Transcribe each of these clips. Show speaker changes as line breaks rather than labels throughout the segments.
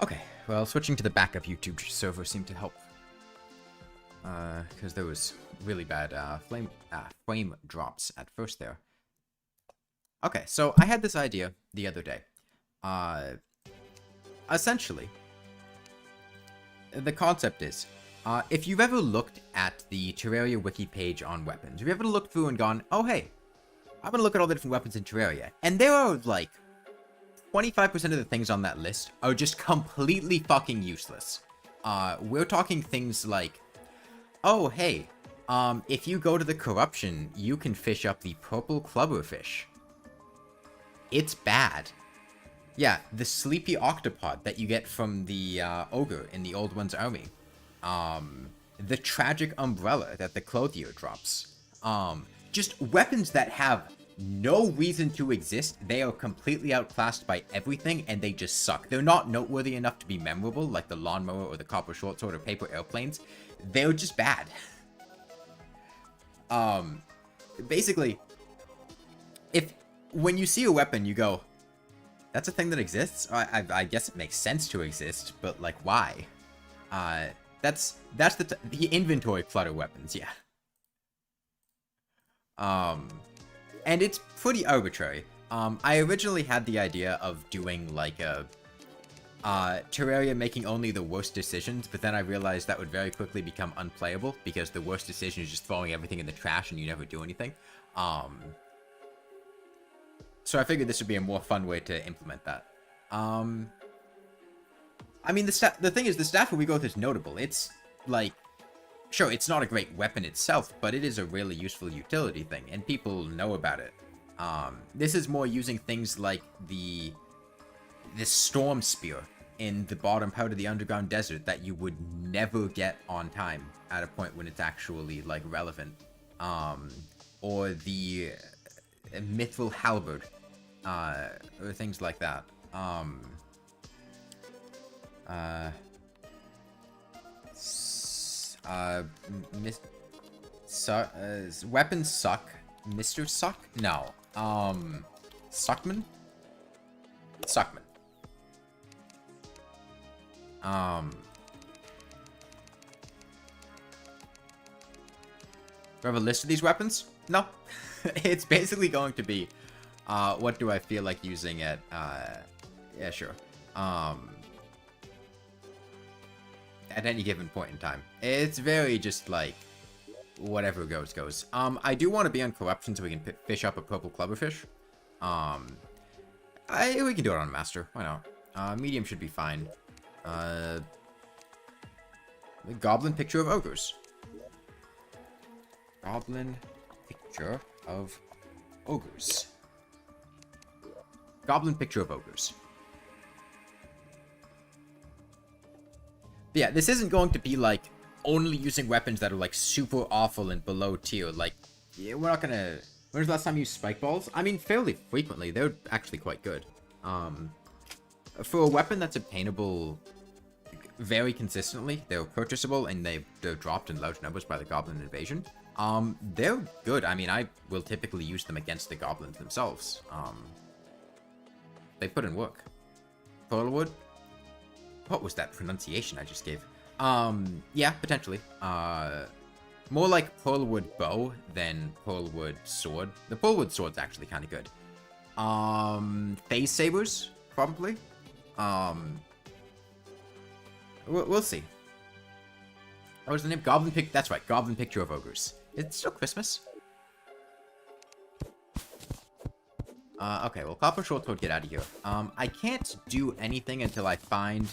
Okay, well, switching to the backup YouTube server seemed to help. Because there was really bad frame drops at first there. Okay, so I had this idea the other day. Essentially, the concept is, if you've ever looked at the Terraria wiki page on weapons, have you ever looked through and gone, oh hey, I'm gonna look at all the different weapons in Terraria, and there are like 25% of the things on that list are just completely fucking useless. We're talking things like, oh hey, if you go to the corruption, you can fish up the purple clubberfish. It's bad. Yeah, the sleepy octopod that you get from the ogre in the old one's army. The tragic umbrella that the clothier drops. Just weapons that have no reason to exist. They are completely outclassed by everything, and they just suck. They're not noteworthy enough to be memorable, like the lawnmower or the copper short sword or paper airplanes. They're just bad. Basically, when you see a weapon, you go, that's a thing that exists? I guess it makes sense to exist, but like, why? That's the inventory clutter weapons, yeah. And it's pretty arbitrary. I originally had the idea of doing like a Terraria making only the worst decisions, but then I realized that would very quickly become unplayable because the worst decision is just throwing everything in the trash and you never do anything. So I figured this would be a more fun way to implement that. I mean, the thing is, the staff we go with is notable. It's like, sure, it's not a great weapon itself, but it is a really useful utility thing, and people know about it. This is more using things like this storm spear in the bottom part of the underground desert that you would never get on time at a point when it's actually like relevant. Or the mithril halberd, or things like that. Weapons suck. Mr. Suck? No. Suckman? Suckman. Do I have a list of these weapons? No. It's basically going to be, what do I feel like using at, yeah, sure. At any given point in time. It's very just like, whatever goes, goes. I do want to be on corruption so we can fish up a purple clubberfish. We can do it on master. Why not? Medium should be fine. The goblin picture of ogres. Goblin picture of ogres. Goblin picture of ogres. But yeah, this isn't going to be like only using weapons that are like super awful and below tier. Like, yeah, we're not gonna. When was the last time you used spike balls? I mean, fairly frequently. They're actually quite good. For a weapon that's obtainable very consistently, they're purchasable and they're dropped in large numbers by the goblin invasion. They're good. I mean, I will typically use them against the goblins themselves. They put in work. Pearlwood? What was that pronunciation I just gave? Yeah, potentially. More like Pearlwood bow than Pearlwood sword. The Pearlwood sword's actually kind of good. Phase sabers, probably. We'll see. What was the name? Goblin Pic. That's right, Goblin Picture of Ogres. It's still Christmas. Okay, well, Copper Short Sword, get out of here. I can't do anything until I find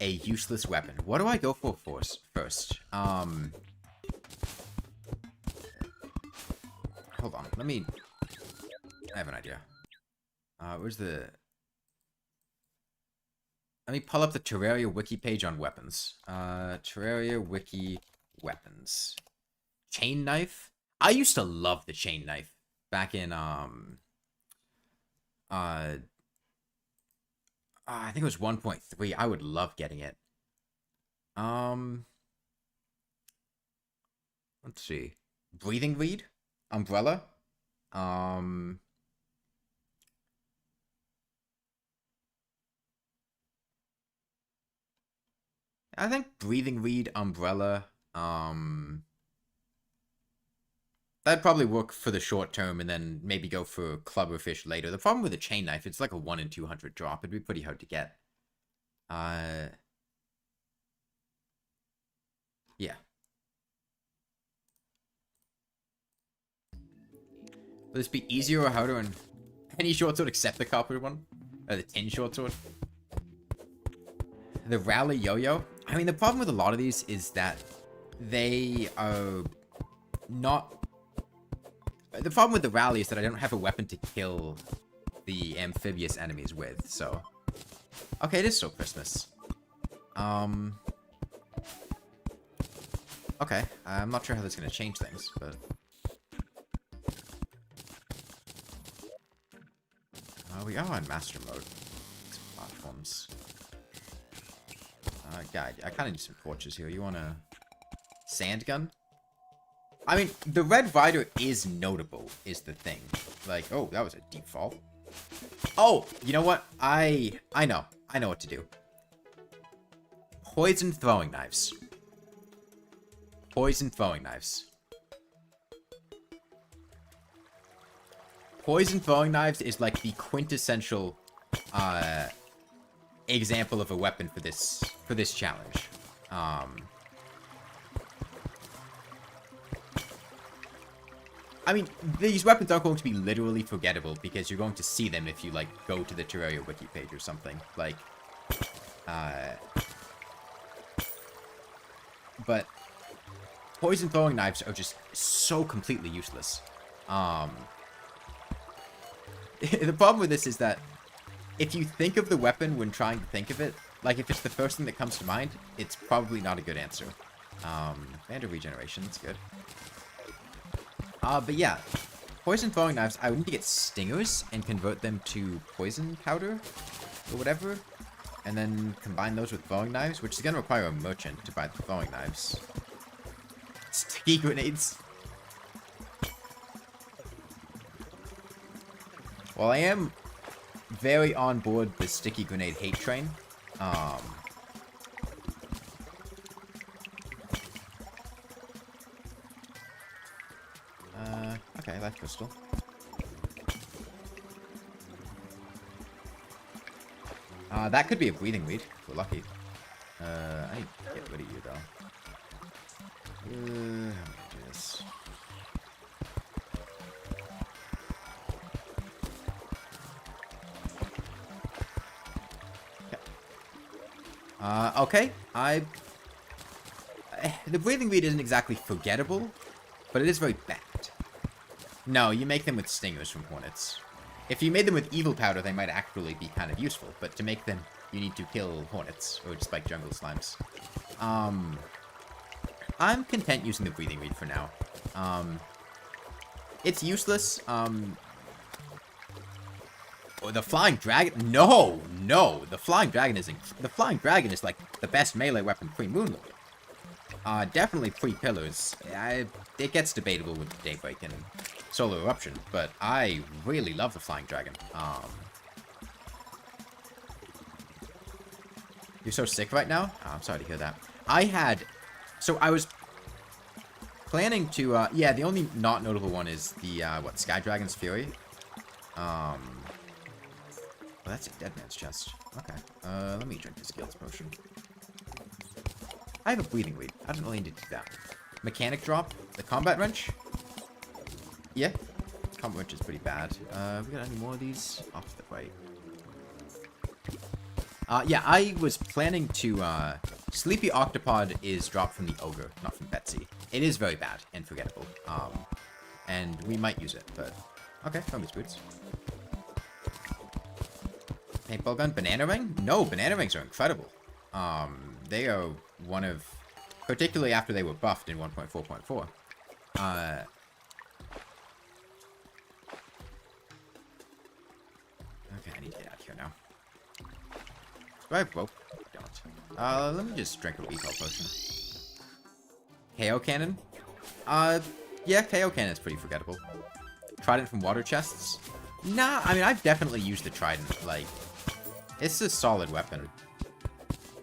a useless weapon. What do I go for first? Hold on, I have an idea. Where's the... Let me pull up the Terraria wiki page on weapons. Terraria wiki weapons. Chain knife? I used to love the chain knife. Back in, I think it was 1.3. I would love getting it. Let's see. Breathing reed? Umbrella? I I think Breathing Reed, Umbrella, that'd probably work for the short term, and then maybe go for Clubberfish later. The problem with a chain knife, it's like a 1 in 200 drop. It'd be pretty hard to get. Yeah. Will this be easier or harder on any short sword except the copper one? Or the tin short sword? The Rally Yo-Yo? I mean, the problem with a lot of these is that they are not... The problem with the Rally is that I don't have a weapon to kill the amphibious enemies with, so... Okay, it is still Christmas. Okay, I'm not sure how that's going to change things, but... We are on Master Mode. Platforms. Guide, I kind of need some torches here. You want a sand gun? I mean, the Red Rider is notable, is the thing. Like, oh, that was a deep fall. Oh, you know what? I know. I know what to do. Poison throwing knives. Poison throwing knives. Poison throwing knives is like the quintessential example of a weapon for this challenge. I mean, these weapons aren't going to be literally forgettable because you're going to see them if you, like, go to the Terraria wiki page or something. Like, but poison throwing knives are just so completely useless. The problem with this is that if you think of the weapon when trying to think of it, like if it's the first thing that comes to mind, it's probably not a good answer. Vandal regeneration, that's good. But yeah, poison throwing knives, I would need to get stingers and convert them to poison powder or whatever, and then combine those with throwing knives, which is going to require a merchant to buy the throwing knives. Sticky grenades. Well, I am very on board the sticky grenade hate train. Okay, life crystal. That could be a breathing weed, if we're lucky. I need to get rid of you, though. How do I do this? Okay, the breathing weed isn't exactly forgettable, but it is very bad. No, you make them with stingers from hornets. If you made them with evil powder, they might actually be kind of useful, but to make them, you need to kill hornets, or just like jungle slimes. I'm content using the breathing weed for now. It's useless, Oh, the flying dragon? No, the flying dragon is like the best melee weapon pre-Moonlord. Definitely pre-Pillars. It gets debatable with Daybreak and Solar Eruption, but I really love the flying dragon. You're so sick right now? Oh, I'm sorry to hear that. I was planning to, yeah, the only not notable one is the, Sky Dragon's Fury. Well, that's a dead man's chest. Okay. Let me drink this Guild's potion. I have a breathing weed. I don't really need to do that. Mechanic drop. The combat wrench. Yeah. Combat wrench is pretty bad. We got any more of these? Off the right. Yeah, I was planning to, Sleepy Octopod is dropped from the Ogre, not from Betsy. It is very bad and forgettable. And we might use it, but... Okay, Tommy's boots. Paintball gun, banana ring? No, banana rings are incredible. They are one of, particularly after they were buffed in 1.4.4. Okay, I need to get out of here now. Do I have rope? I don't. Let me just drink a refill potion. KO cannon? Yeah, KO cannon is pretty forgettable. Trident from water chests? Nah, I mean, I've definitely used the trident, like... It's a solid weapon.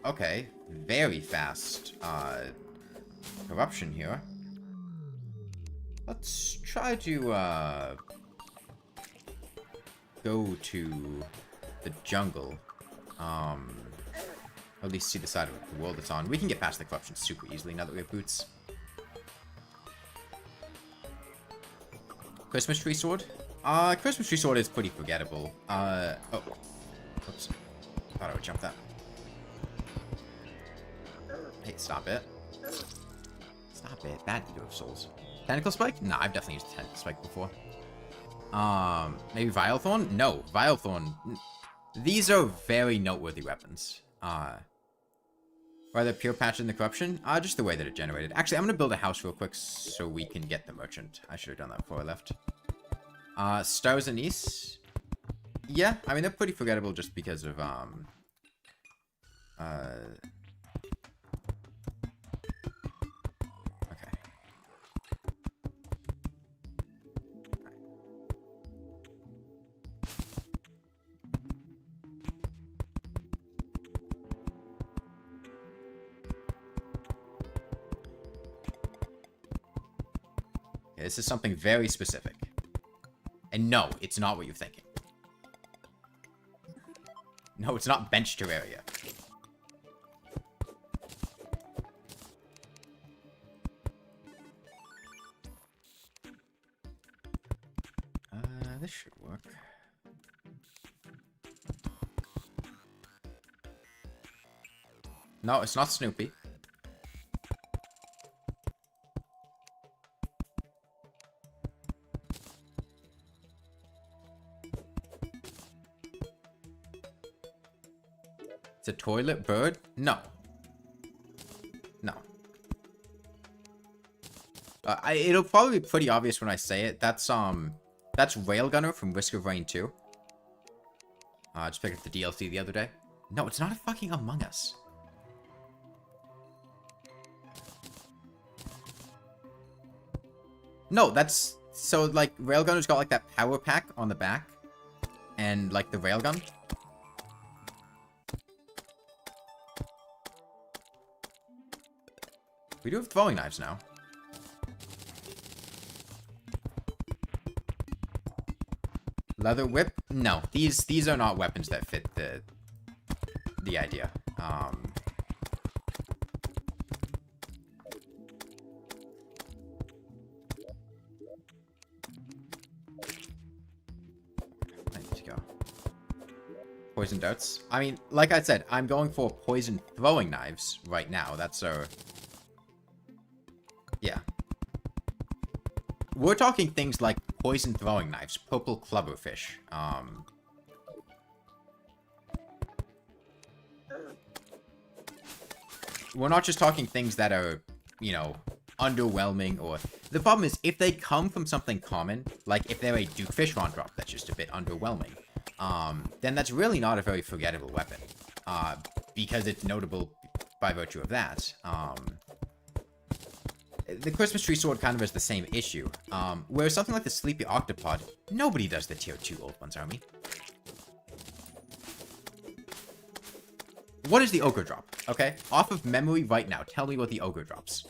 Okay, very fast corruption here. Let's try to go to the jungle. At least see the side of the world it's on. We can get past the corruption super easily now that we have boots. Christmas tree sword? Christmas tree sword is pretty forgettable. Oh. Oops. Thought I would jump that. Hey, stop it. Stop it. Bad Eater of Souls. Tentacle Spike? Nah, I've definitely used Tentacle Spike before. Maybe Vilethorn? No, Vilethorn. These are very noteworthy weapons. Rather pure patch in the corruption? Just the way that it generated. Actually, I'm gonna build a house real quick so we can get the merchant. I should have done that before I left. Stars Anise? Yeah, I mean, they're pretty forgettable just because of, okay. This is something very specific. And no, it's not what you're thinking. No, it's not bench Terraria. This should work. No, it's not Snoopy. It's a toilet bird? No. No. It'll probably be pretty obvious when I say it. That's Railgunner from Risk of Rain 2. Just picked up the DLC the other day. No, it's not a fucking Among Us. No, that's... So, like, Railgunner's got, like, that power pack on the back. And, like, the railgun. We do have throwing knives now. Leather whip? No, these are not weapons that fit the idea. I need to go. Poison darts. I mean, like I said, I'm going for poison throwing knives right now. That's our... Yeah. We're talking things like poison throwing knives, purple clubberfish. We're not just talking things that are, you know, underwhelming or... The problem is, if they come from something common, like if they're a Dukefish Ron drop that's just a bit underwhelming, then that's really not a very forgettable weapon. Because it's notable by virtue of that. The Christmas tree sword kind of has the same issue. Whereas something like the Sleepy Octopod, nobody does the tier 2 old ones, army. What is the ogre drop? Okay, off of memory right now, tell me what the ogre drops.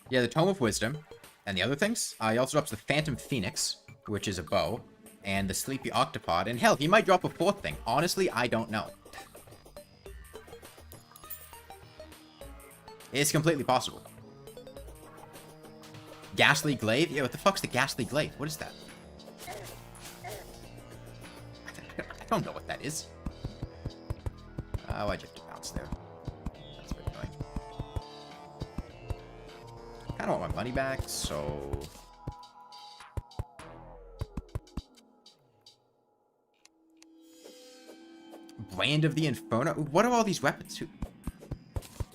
Yeah, the Tome of Wisdom. And the other things? He also drops the Phantom Phoenix, which is a bow. And the Sleepy Octopod. And hell, he might drop a fourth thing. Honestly, I don't know. It's completely possible. Ghastly Glaive? Yeah, what the fuck's the Ghastly Glaive? What is that? I don't know what that is. Why'd you have to bounce there? That's very annoying. I don't want my money back, so... Brand of the Inferno? What are all these weapons?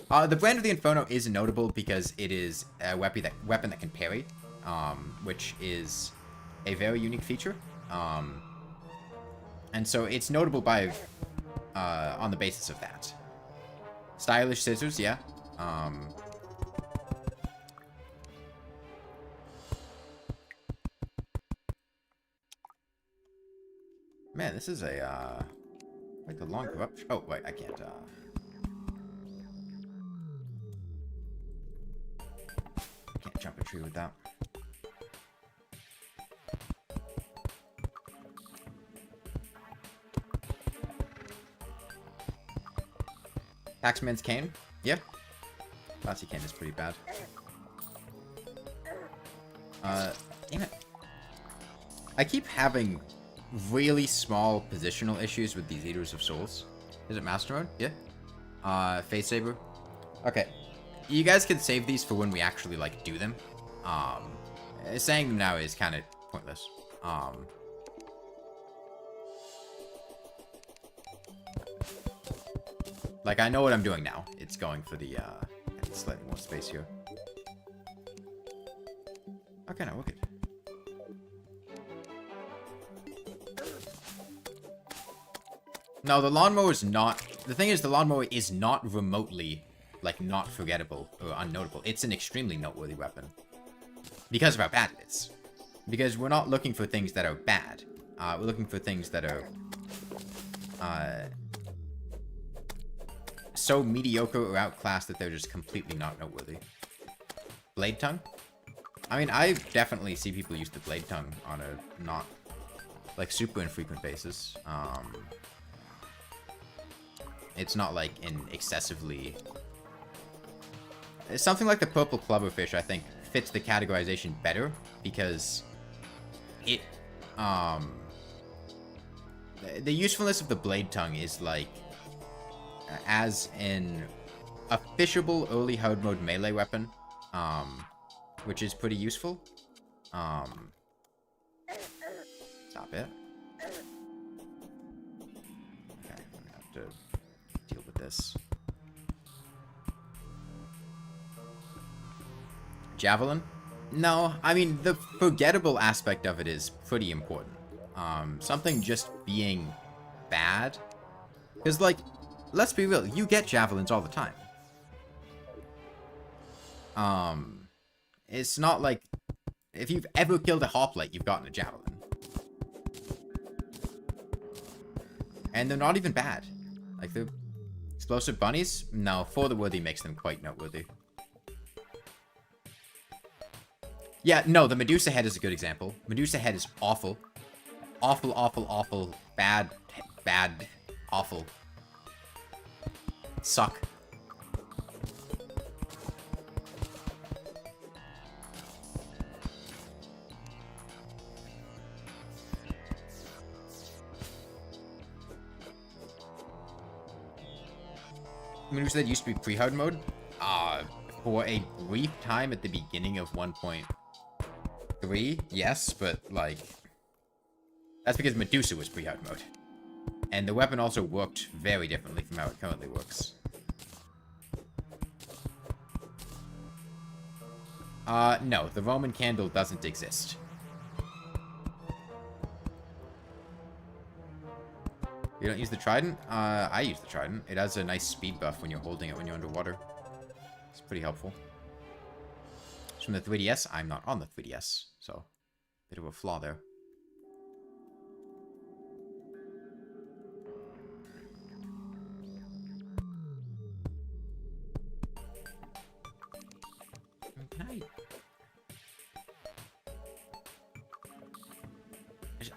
The Brand of the Inferno is notable because it is a weapon that can parry, which is a very unique feature. And so it's notable by on the basis of that. Stylish scissors, yeah. Man, this is a, like the long corruption. Oh, wait, I can't, can't jump a tree with that. Taxman's cane? Yep. Classy cane is pretty bad. Damn it. I keep having really small positional issues with these Eaters of Souls. Is it Master Mode? Yeah. Face Saber. Okay. You guys can save these for when we actually, like, do them. Saying them now is kind of pointless. Like, I know what I'm doing now. It's going for the, slightly more space here. Okay, now, wicked. No, the lawnmower is not... The thing is, the lawnmower is not remotely, like, not forgettable or unnotable. It's an extremely noteworthy weapon. Because of how bad it is. Because we're not looking for things that are bad. We're looking for things that are... so mediocre or outclassed that they're just completely not noteworthy. Blade Tongue? I mean, I definitely see people use the Blade Tongue on a not, like, super infrequent basis. It's not, like, an excessively... Something like the Purple Clubberfish, I think, fits the categorization better, because it, the usefulness of the Blade Tongue is, like, as an a fishable early hard mode melee weapon, which is pretty useful. Stop it. Okay, I'm gonna have to deal with this. Javelin? No, I mean, the forgettable aspect of it is pretty important. Something just being bad. Because, like, let's be real, you get javelins all the time. It's not like... If you've ever killed a hoplite, you've gotten a javelin. And they're not even bad. Like, the explosive bunnies? No, For the Worthy makes them quite noteworthy. Yeah, no, the Medusa head is a good example. Medusa head is awful. Awful, awful, awful. Bad, bad, awful. Suck. Medusa head used to be pre-hard mode. For a brief time at the beginning of 1.3, yes, but, like... That's because Medusa was pre-hard mode. And the weapon also worked very differently from how it currently works. No, the Roman candle doesn't exist. You don't use the trident? I use the trident. It has a nice speed buff when you're holding it when you're underwater. It's pretty helpful. It's from the 3DS. I'm not on the 3DS, so bit of a flaw there.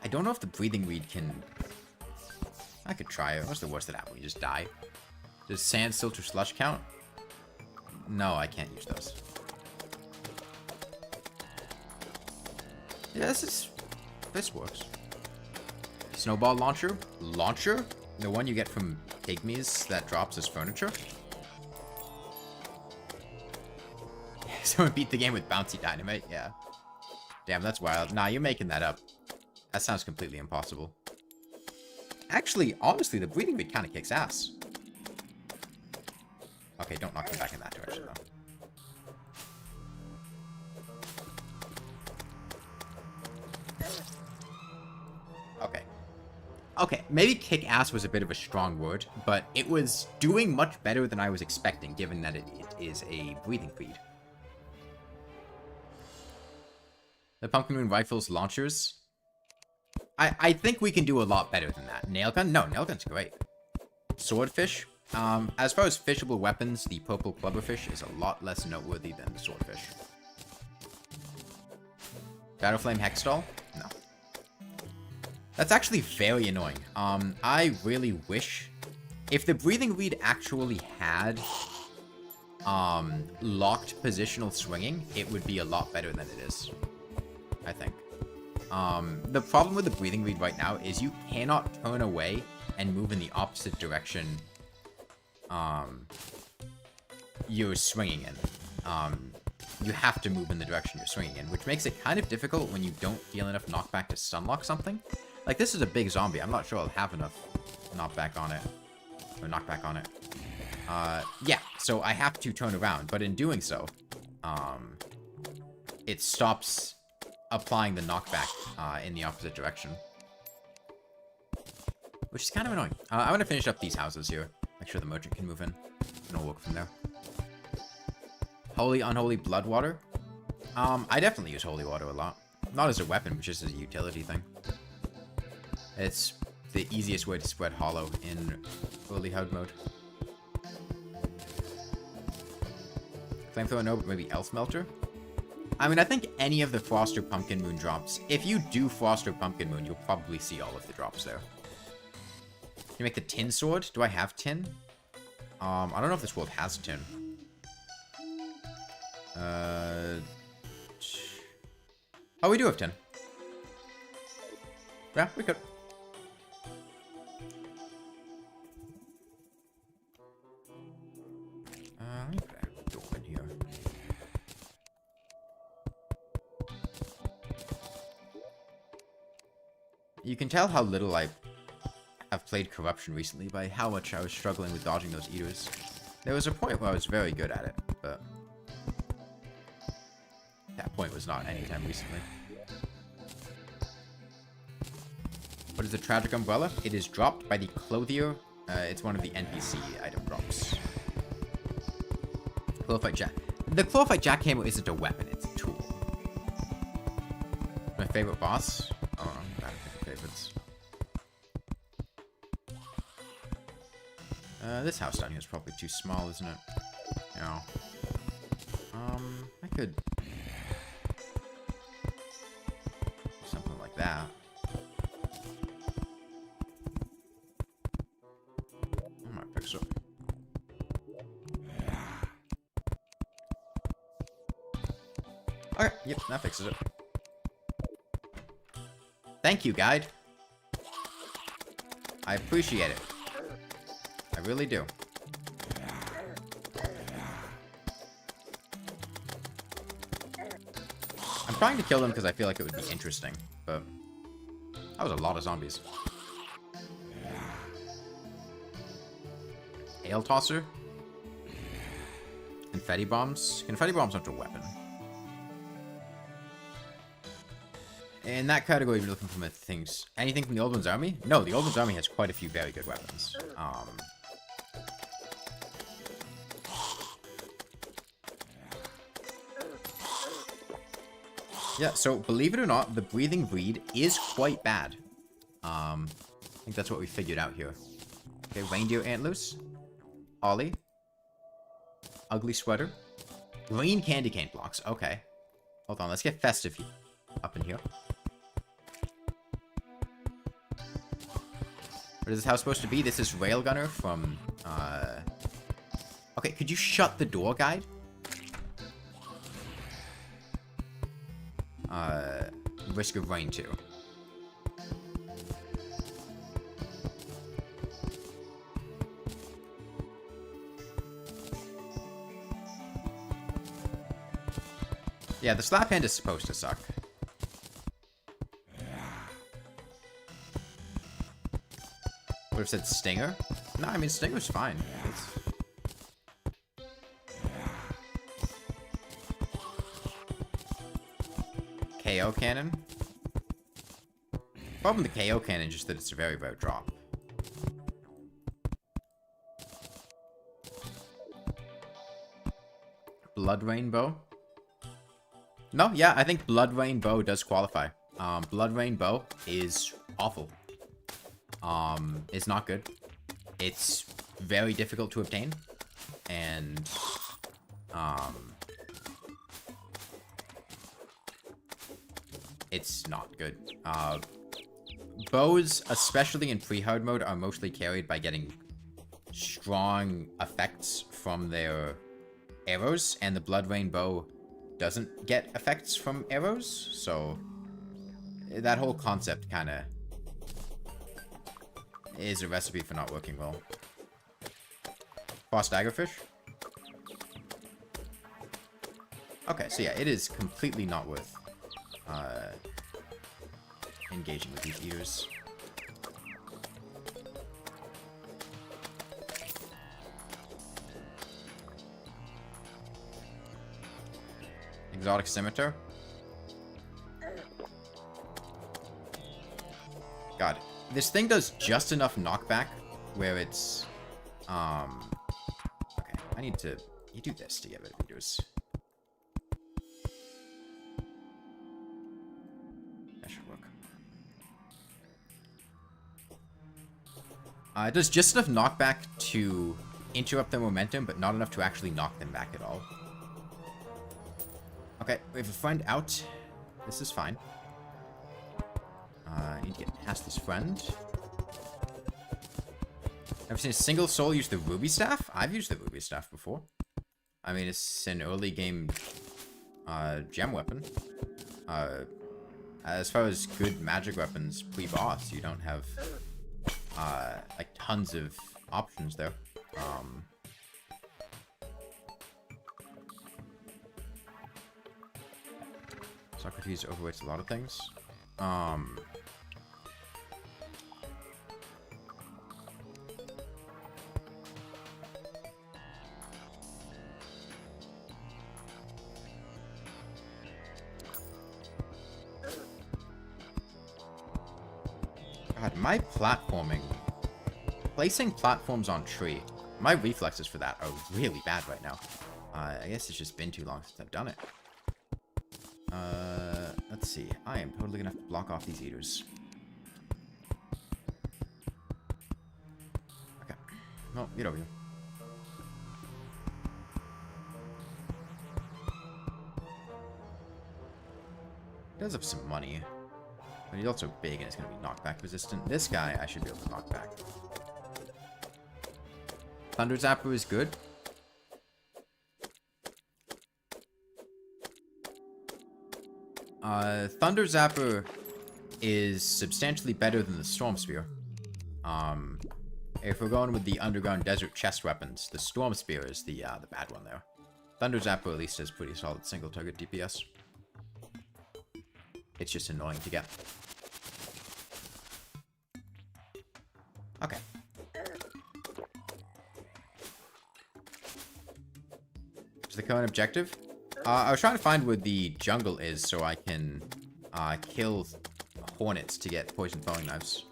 I don't know if the breathing reed can... I could try it. What's the worst that happens? You just die. Does sand, silt, or slush count? No, I can't use those. Yeah, this works. Snowball launcher? Launcher? The one you get from pygmies that drops as furniture? Someone beat the game with bouncy dynamite? Yeah. Damn, that's wild. Nah, you're making that up. That sounds completely impossible. Actually, honestly, the breathing reed kind of kicks ass. Okay, don't knock me back in that direction, though. Okay. okay, maybe kick-ass was a bit of a strong word, but it was doing much better than I was expecting, given that it is a breathing feed. The Pumpkin Moon Rifle's launchers. I think we can do a lot better than that. Nail gun? No, nail gun's great. Swordfish? As far as fishable weapons, the purple clubberfish is a lot less noteworthy than the swordfish. Battleflame Hexstall? No. That's actually very annoying. I really wish... If the breathing reed actually had locked positional swinging, it would be a lot better than it is. I think. The problem with the breathing reed right now is you cannot turn away and move in the opposite direction you're swinging in. You have to move in the direction you're swinging in, which makes it kind of difficult when you don't feel enough knockback to stunlock something. Like, this is a big zombie. I'm not sure I'll have enough knockback on it. Or knockback on it. Yeah, so I have to turn around, but in doing so, it stops applying the knockback in the opposite direction. Which is kind of annoying. I'm going to finish up these houses here. Make sure the merchant can move in. And I'll work from there. Holy, unholy blood water. I definitely use holy water a lot. Not as a weapon, but just as a utility thing. It's the easiest way to spread hollow in early HUD mode. Flamethrower, no, but maybe Elf Melter? I mean, I think any of the Frost or Pumpkin Moon drops, if you do Frost or Pumpkin Moon, you'll probably see all of the drops there. Can you make the tin sword? Do I have tin? I don't know if this world has tin. Oh, we do have tin. Yeah, we could. Let me put a door in here. You can tell how little I have played Corruption recently by how much I was struggling with dodging those eaters. There was a point where I was very good at it, but that point was not anytime recently. What is the Tragic Umbrella? It is dropped by the Clothier. It's one of the NPC item drops. Chlorophite Jack. The Chlorophite Jackhammer isn't a weapon, it's a tool. My favorite boss? Oh, I'm bad at picking favorites. This house down here is probably too small, isn't it? No. I could... something like that. I might fix it. Okay, yep, that fixes it. Thank you, guide. I appreciate it. I really do. I'm trying to kill them because I feel like it would be interesting, but that was a lot of zombies. Ale tosser? Confetti bombs? Confetti bombs aren't a weapon. In that category, you're looking for things. Anything from the Old One's Army? No, the Old One's Army has quite a few very good weapons. Yeah, so believe it or not, the breathing reed is quite bad. I think that's what we figured out here. Okay, reindeer antlers. Ollie. Ugly sweater. Green candy cane blocks. Okay. Hold on, let's get festive up in here. What is this house supposed to be? This is Railgunner from, Okay, could you shut the door, guide? Risk of Rain 2. Yeah, the slap hand is supposed to suck. Would have said Stinger? No, I mean, Stinger's fine. KO cannon. Problem with the KO cannon is just that it's a very rare drop. Blood Rainbow. No, yeah, I think Blood Rainbow does qualify. Blood Rainbow is awful. It's not good. It's very difficult to obtain. And, it's not good. Bows, especially in pre-hard mode, are mostly carried by getting strong effects from their arrows, and the Blood Rainbow doesn't get effects from arrows, so that whole concept kind of is a recipe for not working well. Frost Daggerfish? Okay, so yeah, it is completely not worth engaging with these eaters. Exotic Scimitar. God, this thing does just enough knockback where it's okay, I need to do this to get rid of eaters. That should work. It does just enough knockback to interrupt their momentum, but not enough to actually knock them back at all. Okay, we have a friend out. This is fine. I need to get past this friend. Ever seen a single soul use the Ruby Staff? I've used the Ruby Staff before. I mean, it's an early game gem weapon. As far as good magic weapons pre-boss, you don't have like tons of options there. Socrates overweights a lot of things. God, my platforming. Placing platforms on tree. My reflexes for that are really bad right now. I guess it's just been too long since I've done it. Let's see. I am totally gonna have to block off these eaters. Okay. Well, get over here. He does have some money. But he's also big and it's gonna be knockback resistant. This guy, I should be able to knock back. Thunder Zapper is good. Thunder Zapper is substantially better than the Storm Spear. If we're going with the underground desert chest weapons, the Storm Spear is the bad one there. Thunder Zapper at least has pretty solid single target DPS. It's just annoying to get. Okay. Is the current objective? I was trying to find where the jungle is so I can kill hornets to get poison throwing knives.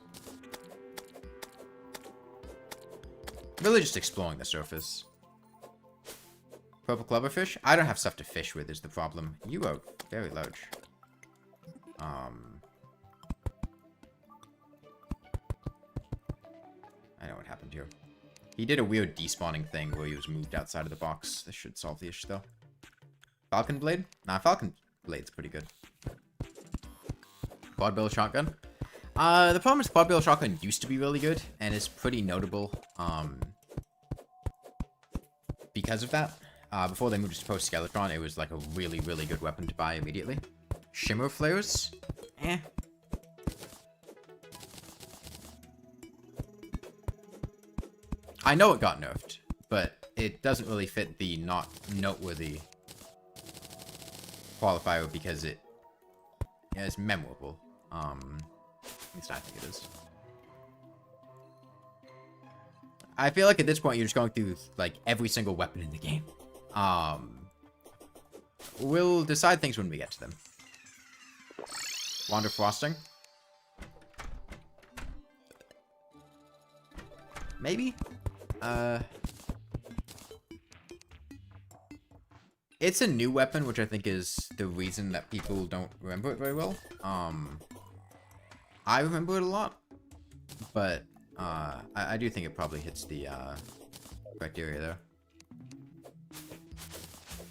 Really just exploring the surface. Purple clubberfish? I don't have stuff to fish with is the problem. You are very large. I know what happened here. He did a weird despawning thing where he was moved outside of the box. This should solve the issue though. Falcon Blade? Nah, Falcon Blade's pretty good. Quad Barrel Shotgun? The problem is Quad Barrel Shotgun used to be really good, and is pretty notable, because of that. Before they moved to Post Skeletron, it was like a really, really good weapon to buy immediately. Shimmer Flares? Eh. I know it got nerfed, but it doesn't really fit the not noteworthy qualifier because it is memorable. At least I think it is. I feel like at this point you're just going through like every single weapon in the game. We'll decide things when we get to them. Wander Frosting. Maybe? It's a new weapon, which I think is the reason that people don't remember it very well. I remember it a lot, but I do think it probably hits the criteria there.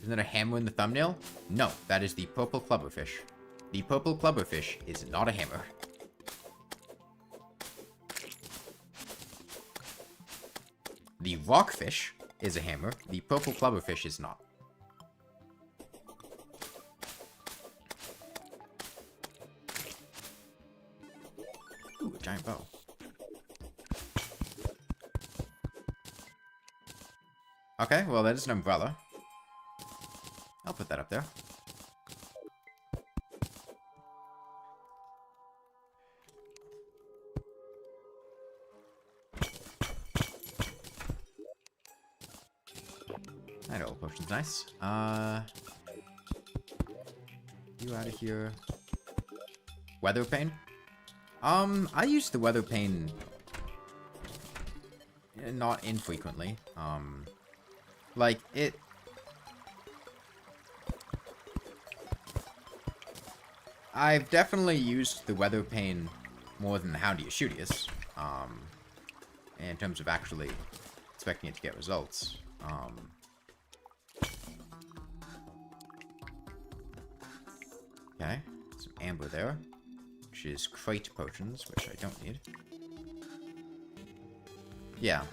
Isn't that a hammer in the thumbnail? No, that is the purple clubberfish. The purple clubberfish is not a hammer. The rockfish is a hammer. The purple clubberfish is not. Ooh, a giant bow. Okay, well, that is an umbrella. I'll put that up there. That old potion's nice. You out of here. Weather pane? I use the weather pane not infrequently. Like, it... I've definitely used the weather pane more than the Houndius in terms of actually expecting it to get results. Okay, some amber there, which is crate potions, which I don't need. Yeah,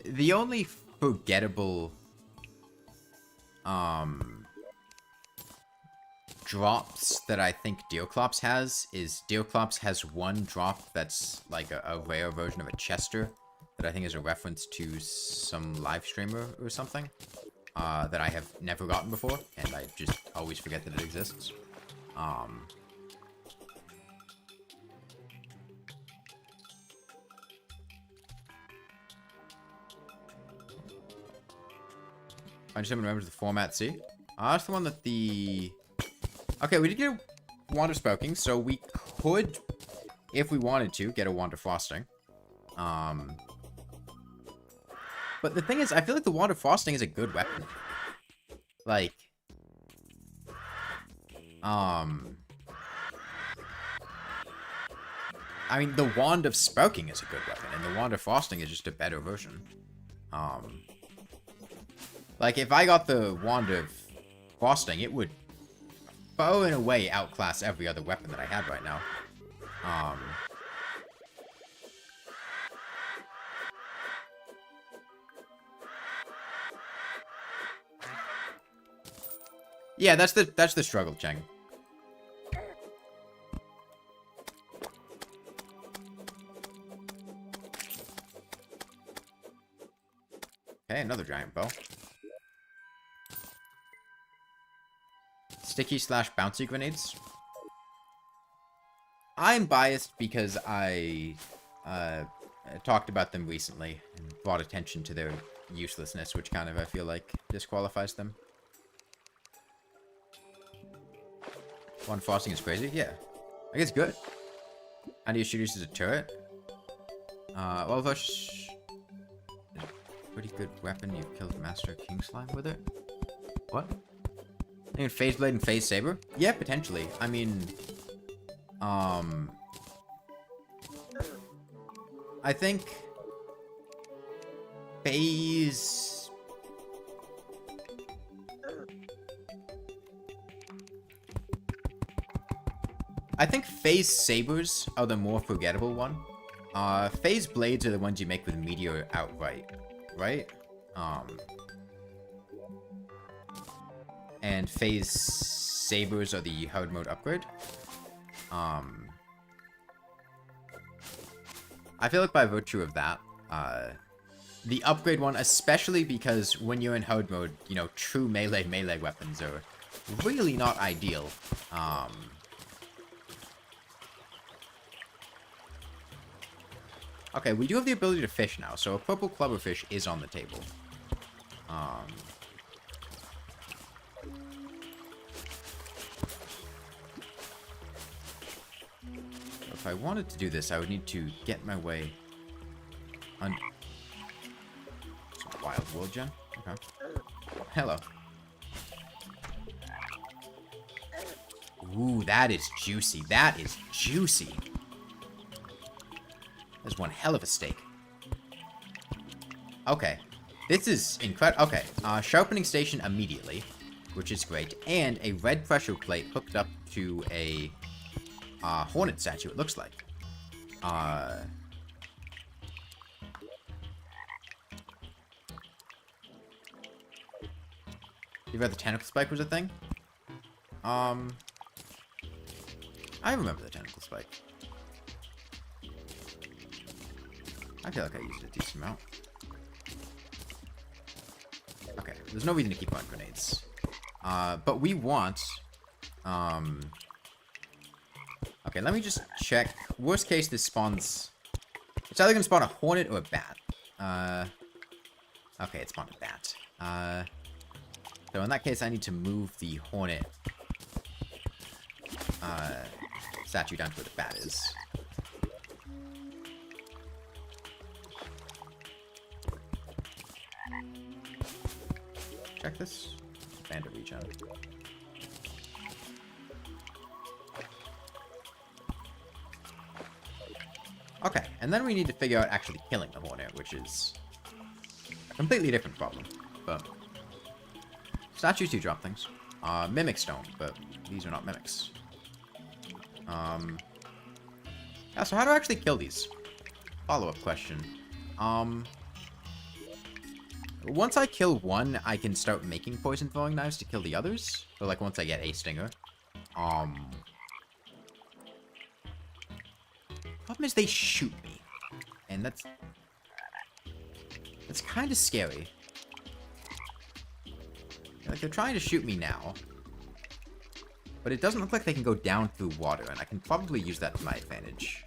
the only forgettable drops that I think Deerclops has is Deerclops has one drop that's like a rare version of a Chester that I think is a reference to some live streamer or something that I have never gotten before, and I just always forget that it exists. I just haven't remembered the format C. That's the one that the... Okay, we did get a Wand of Smoking, so we could, if we wanted to, get a Wand of Frosting. But the thing is, I feel like the Wand of Frosting is a good weapon. Like... I mean, the Wand of Smoking is a good weapon, and the Wand of Frosting is just a better version. Like, if I got the Wand of Frosting, it would far and away outclass every other weapon that I have right now. Yeah, that's the struggle, Cheng. Okay, another giant bow. Sticky / bouncy grenades. I'm biased because I talked about them recently and brought attention to their uselessness, which kind of, I feel like, disqualifies them. One frosting is crazy? Yeah. I guess good. How do you shoot this as a turret? Well, that's a pretty good weapon. You've killed Master King Slime with it. What? I mean, Phase Blade and Phase Saber? Yeah, potentially. I mean, I think Phase... I think Phase Sabers are the more forgettable one. Phase Blades are the ones you make with Meteor outright, right? And Phase Sabers are the hard mode upgrade. I feel like by virtue of that, the upgrade one, especially because when you're in hard mode, you know, true melee weapons are really not ideal. Okay, we do have the ability to fish now, so a purple clubberfish is on the table. if I wanted to do this, I would need to get my way on some wild wool gen. Okay. Hello. Ooh, that is juicy. That is juicy. There's one hell of a steak. Okay. This is incredible. Okay. Sharpening station immediately, which is great. And a red pressure plate hooked up to a hornet statue, it looks like. You read the tentacle spike was a thing? I remember the tentacle spike. I feel like I used it a decent amount. Okay, there's no reason to keep on grenades. But we want... Okay, let me just check. Worst case, this spawns... It's either going to spawn a hornet or a bat. Okay, it spawned a bat. So in that case, I need to move the hornet statue down to where the bat is. Check this. Bandit regen. Okay, and then we need to figure out actually killing the hornet, which is a completely different problem. But statues do drop things. Mimics don't, but these are not mimics. Yeah, so how do I actually kill these? Follow-up question. Once I kill one, I can start making poison throwing knives to kill the others. Or like once I get a stinger. Problem is they shoot me. And that's kind of scary. Like they're trying to shoot me now. But it doesn't look like they can go down through water, and I can probably use that to my advantage.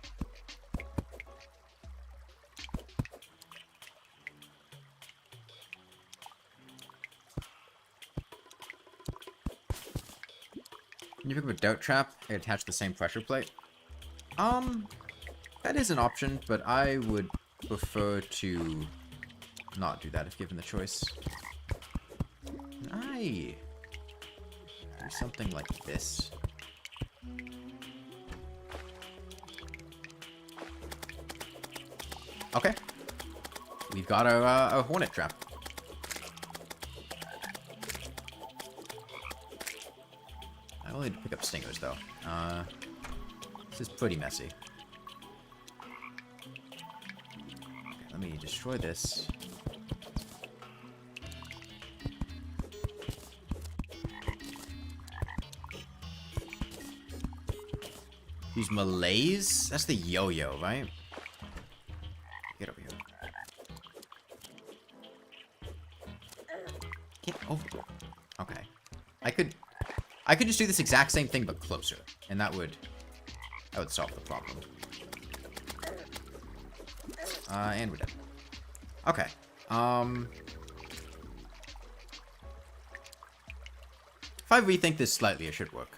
When you pick up a doubt trap, I attach the same pressure plate. That is an option, but I would prefer to not do that if given the choice. Can I do something like this? Okay. We've got our hornet trap. I will need to pick up stingers, though. This is pretty messy. Okay, let me destroy this. These Malays? That's the yo-yo, right? Get over here. Get over here. Okay. I could just do this exact same thing, but closer. And that would solve the problem. And we're done. Okay. If I rethink this slightly, it should work.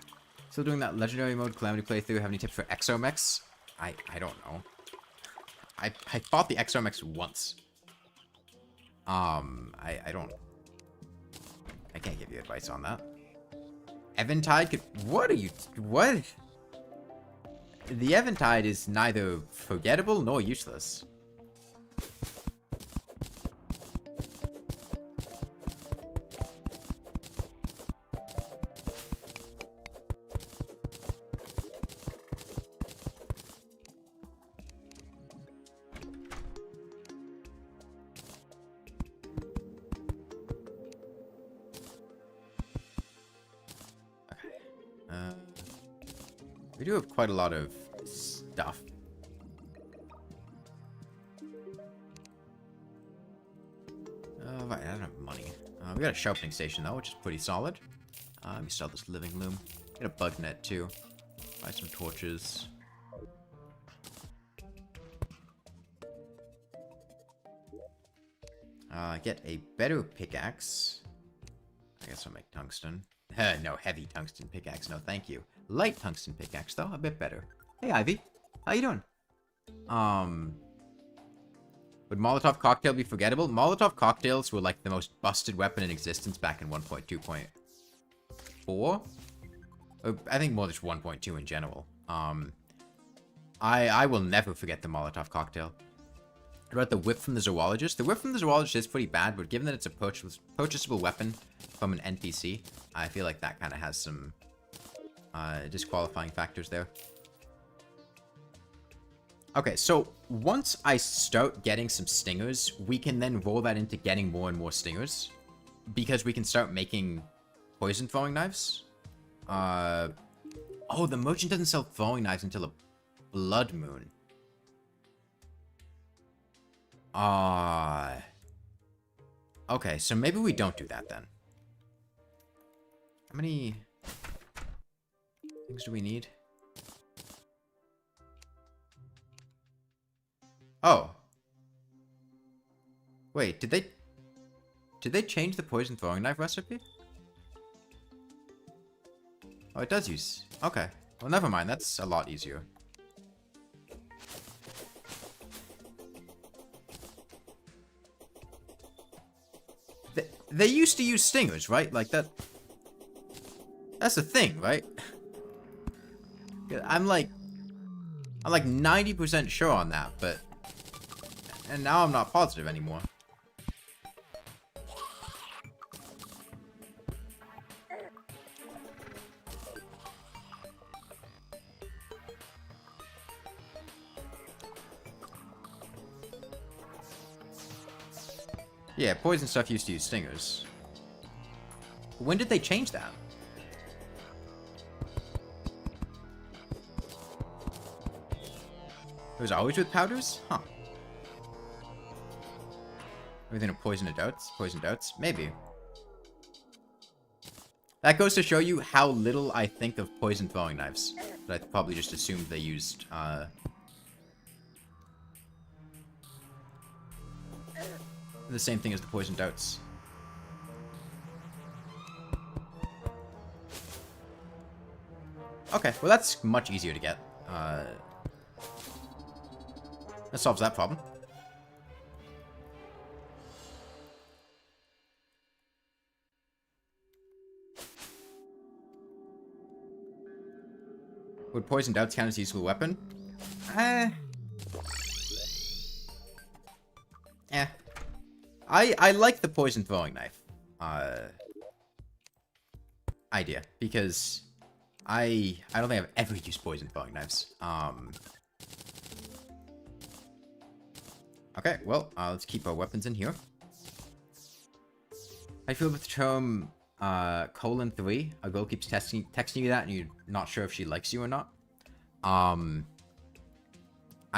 Still doing that legendary mode Calamity playthrough. Have any tips for Exomex? I don't know. I fought the Exomex once. I can't give you advice on that. Eventide could... What? The Eventide is neither forgettable nor useless. We do have quite a lot of stuff. Right, I don't have money. We got a sharpening station, though, which is pretty solid. Let me sell this living loom. Get a bug net, too. Buy some torches. Get a better pickaxe. I guess I'll make tungsten. No, heavy tungsten pickaxe. No, thank you. Light tungsten pickaxe, though. A bit better. Hey, Ivy. How you doing? Would Molotov cocktail be forgettable? Molotov cocktails were like the most busted weapon in existence back in 1.2.4. I think more just 1.2 in general. I will never forget the Molotov cocktail. What about the whip from the zoologist? The whip from the zoologist is pretty bad, but given that it's a purchasable weapon from an NPC, I feel like that kind of has some disqualifying factors there. Okay, so once I start getting some stingers, we can then roll that into getting more and more stingers. Because we can start making poison throwing knives. Oh, the merchant doesn't sell throwing knives until a blood moon. Okay, so maybe we don't do that then. How many things do we need? Oh. Wait, did they change the poison throwing knife recipe? Oh, it does use... Okay. Well, never mind. That's a lot easier. They used to use stingers, right? Like that... That's the thing, right? I'm like 90% sure on that, but... And now I'm not positive anymore. Yeah, poison stuff used to use stingers. When did they change that? It was always with powders? Huh. Everything to poisoned oats? Poisoned oats? Maybe. That goes to show you how little I think of poison throwing knives. But I probably just assumed they used, the same thing as the poisoned oats. Okay, well that's much easier to get. That solves that problem. Would poisoned oats count as a useful weapon? I like the poison throwing knife idea because I don't think I've ever used poison throwing knives. Okay, well, let's keep our weapons in here. I feel with the term :3. A girl keeps texting you that and you're not sure if she likes you or not. I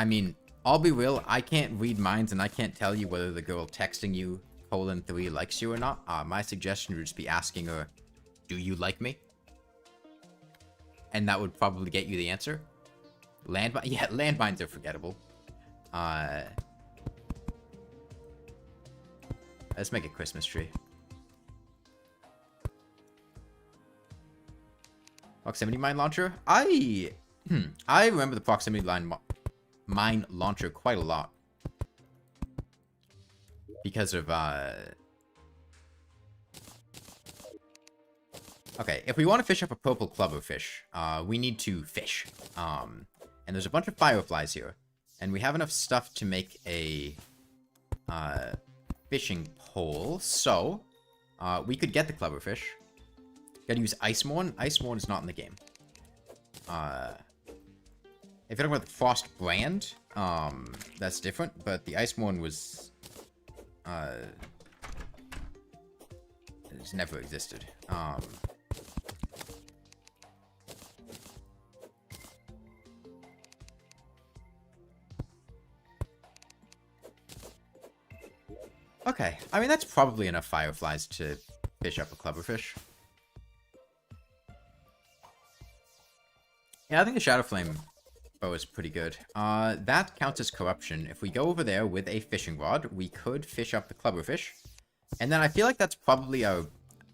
mean, I'll be real, I can't read minds and I can't tell you whether the girl texting you :3 likes you or not. My suggestion would just be asking her, do you like me? And that would probably get you the answer. Landmine? Yeah, landmines are forgettable. Let's make a Christmas tree. Proximity mine launcher? I remember the proximity mine launcher quite a lot. Because of, Okay, if we want to fish up a purple clubberfish, we need to fish. And there's a bunch of fireflies here. And we have enough stuff to make a, fishing pole. So, we could get the clubberfish. Gotta use Icemorn. Icemorn is not in the game. If you're talking about the Frost brand, that's different. But the Icemorn was... it's never existed. Okay, I mean, that's probably enough fireflies to fish up a clubberfish. Yeah, I think the Shadow Flame bow is pretty good. That counts as corruption. If we go over there with a fishing rod, we could fish up the clubberfish. And then I feel like that's probably our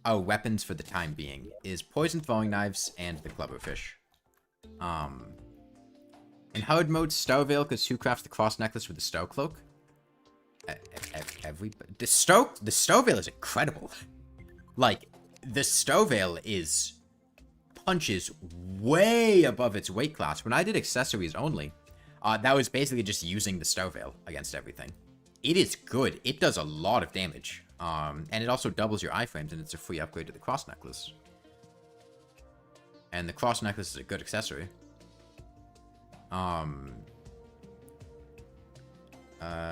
weapons for the time being, is poison throwing knives and the clubberfish. In hard mode, Stow Veil, because who crafts the cross necklace with the Stow Cloak? Everybody. The Stow Veil is incredible. Like, the Stow Veil punches way above its weight class. When I did accessories only, that was basically just using the Stow Veil against everything. It is good. It does a lot of damage. And it also doubles your iframes, and it's a free upgrade to the cross necklace. And the cross necklace is a good accessory.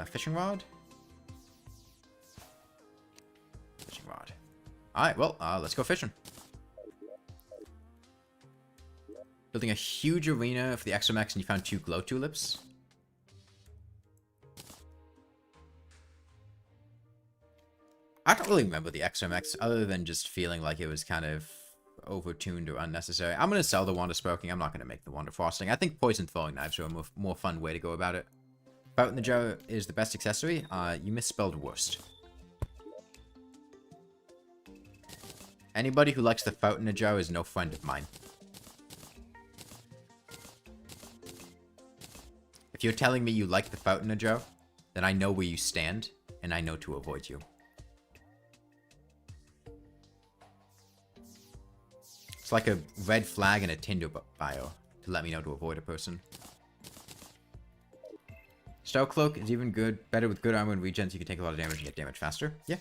Fishing rod? Fishing rod. Alright, well, let's go fishing. Building a huge arena for the XMX, and you found 2 glow tulips. I don't really remember the XMX, other than just feeling like it was kind of overtuned or unnecessary. I'm going to sell the Wand of Smoking. I'm not going to make the Wand of Frosting. I think Poison Throwing Knives are a more fun way to go about it. Fountain in the Jar is the best accessory. You misspelled worst. Anybody who likes the Fountain in the Jar is no friend of mine. If you're telling me you like the Fountain in the Jar, then I know where you stand, and I know to avoid you. It's like a red flag in a Tinder bio to let me know to avoid a person. Stow Cloak is even good. Better with good armor and regen, so you can take a lot of damage and get damage faster. Yeah.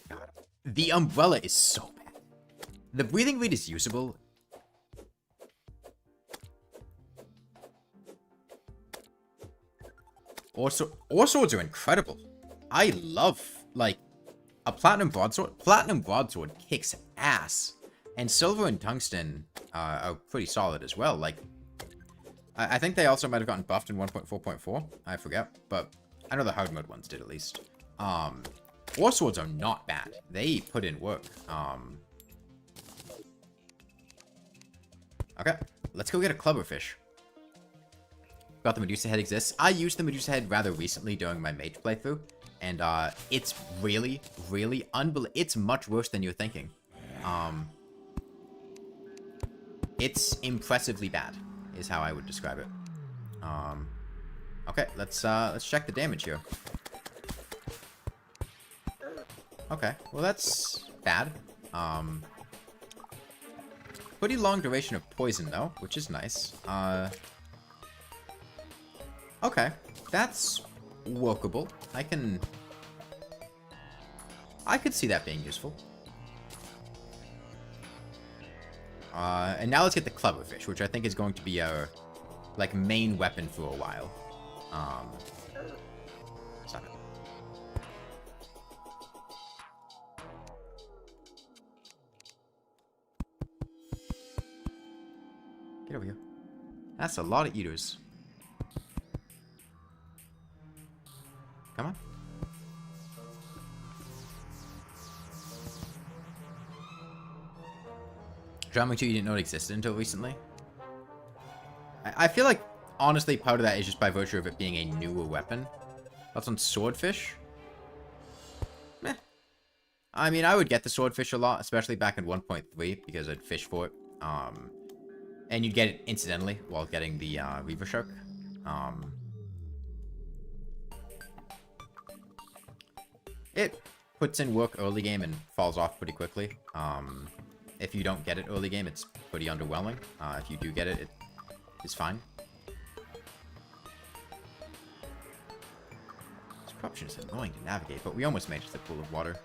God. The umbrella is so bad. The breathing reed is usable. Ore swords are incredible. I love, like, a platinum broadsword. Platinum broadsword kicks ass. And silver and tungsten are pretty solid as well. Like, I think they also might have gotten buffed in 1.4.4. I forget. But I know the hard mode ones did, at least. Ore swords are not bad. They put in work. Okay, let's go get a clubberfish. Got the Medusa head exists. I used the Medusa head rather recently during my mage playthrough. And it's really, really unbelievable. It's much worse than you're thinking. It's impressively bad, is how I would describe it. Okay, let's check the damage here. Okay, well that's bad. Pretty long duration of poison though, which is nice. Okay, that's workable. I could see that being useful. And now let's get the clubberfish, which I think is going to be our, like, main weapon for a while. Stop it. Get over here. That's a lot of eaters. Come on. Drama 2 you didn't know it existed until recently? I feel like, honestly, part of that is just by virtue of it being a newer weapon. Thoughts on swordfish? Meh. I mean, I would get the swordfish a lot, especially back in 1.3, because I'd fish for it. And you'd get it incidentally while getting the Reaver Shark. It puts in work early game and falls off pretty quickly. If you don't get it early game, it's pretty underwhelming. If you do get it, it is fine. This corruption is annoying to navigate, but we almost made it to the pool of water.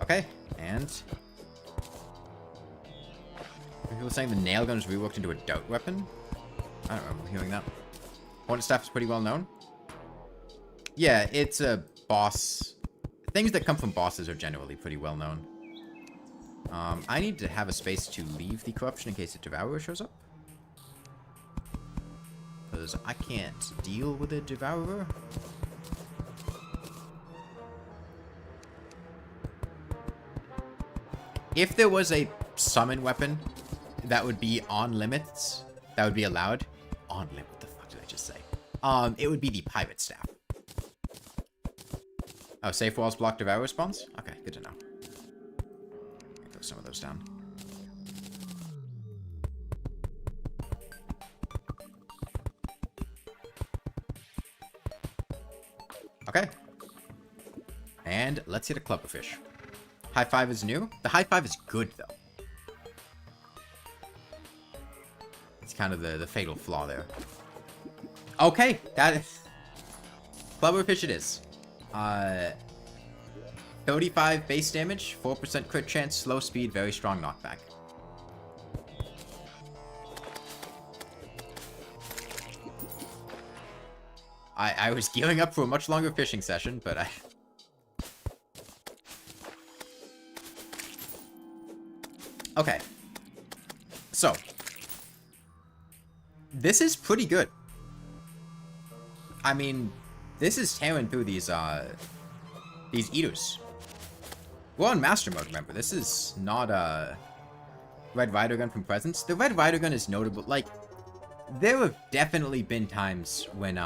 Okay, and people saying the nail gun is reworked into a dart weapon. I don't remember hearing that. Hornet Staff is pretty well known. Yeah, it's a boss. Things that come from bosses are generally pretty well known. I need to have a space to leave the corruption in case a Devourer shows up. Because I can't deal with a Devourer. If there was a summon weapon that would be on limits, that would be allowed. On limit, what the fuck did I just say? It would be the Pirate Staff. Oh, safe walls block Terraria spawns? Okay, good to know. Throw some of those down. Okay. And let's hit a clubberfish. High five is new. The high five is good, though. It's kind of the fatal flaw there. Okay, that is... Clubberfish it is. 35 base damage, 4% crit chance, slow speed, very strong knockback. I was gearing up for a much longer fishing session, but I... Okay. So. This is pretty good. I mean, this is tearing through these eaters. We're on master mode, remember. This is not a Red Rider Gun from Presence. The Red Rider Gun is notable. Like, there have definitely been times when,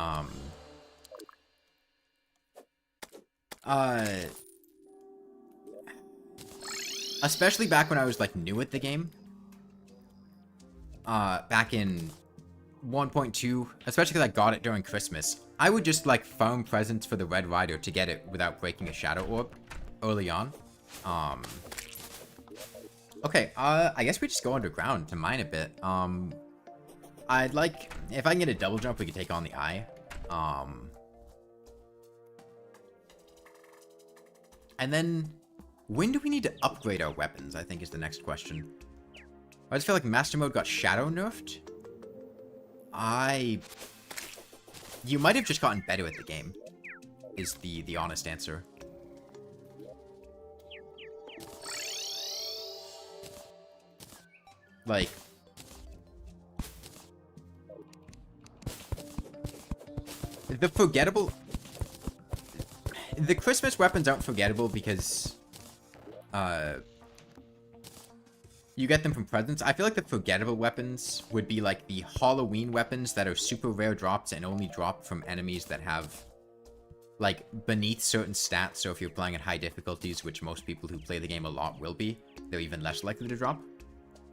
especially back when I was, like, new at the game. Back in 1.2, especially because I got it during Christmas. I would just, like, farm presents for the Red Rider to get it without breaking a Shadow Orb early on. Okay, I guess we just go underground to mine a bit. I'd like, if I can get a double jump, we could take on the eye. And then, when do we need to upgrade our weapons, I think is the next question. I just feel like Master Mode got Shadow nerfed. You might have just gotten better at the game, is the honest answer. Like, the forgettable... The Christmas weapons aren't forgettable because, you get them from presents. I feel like the forgettable weapons would be like the Halloween weapons that are super rare drops and only drop from enemies that have, like, beneath certain stats. So if you're playing at high difficulties, which most people who play the game a lot will be, they're even less likely to drop.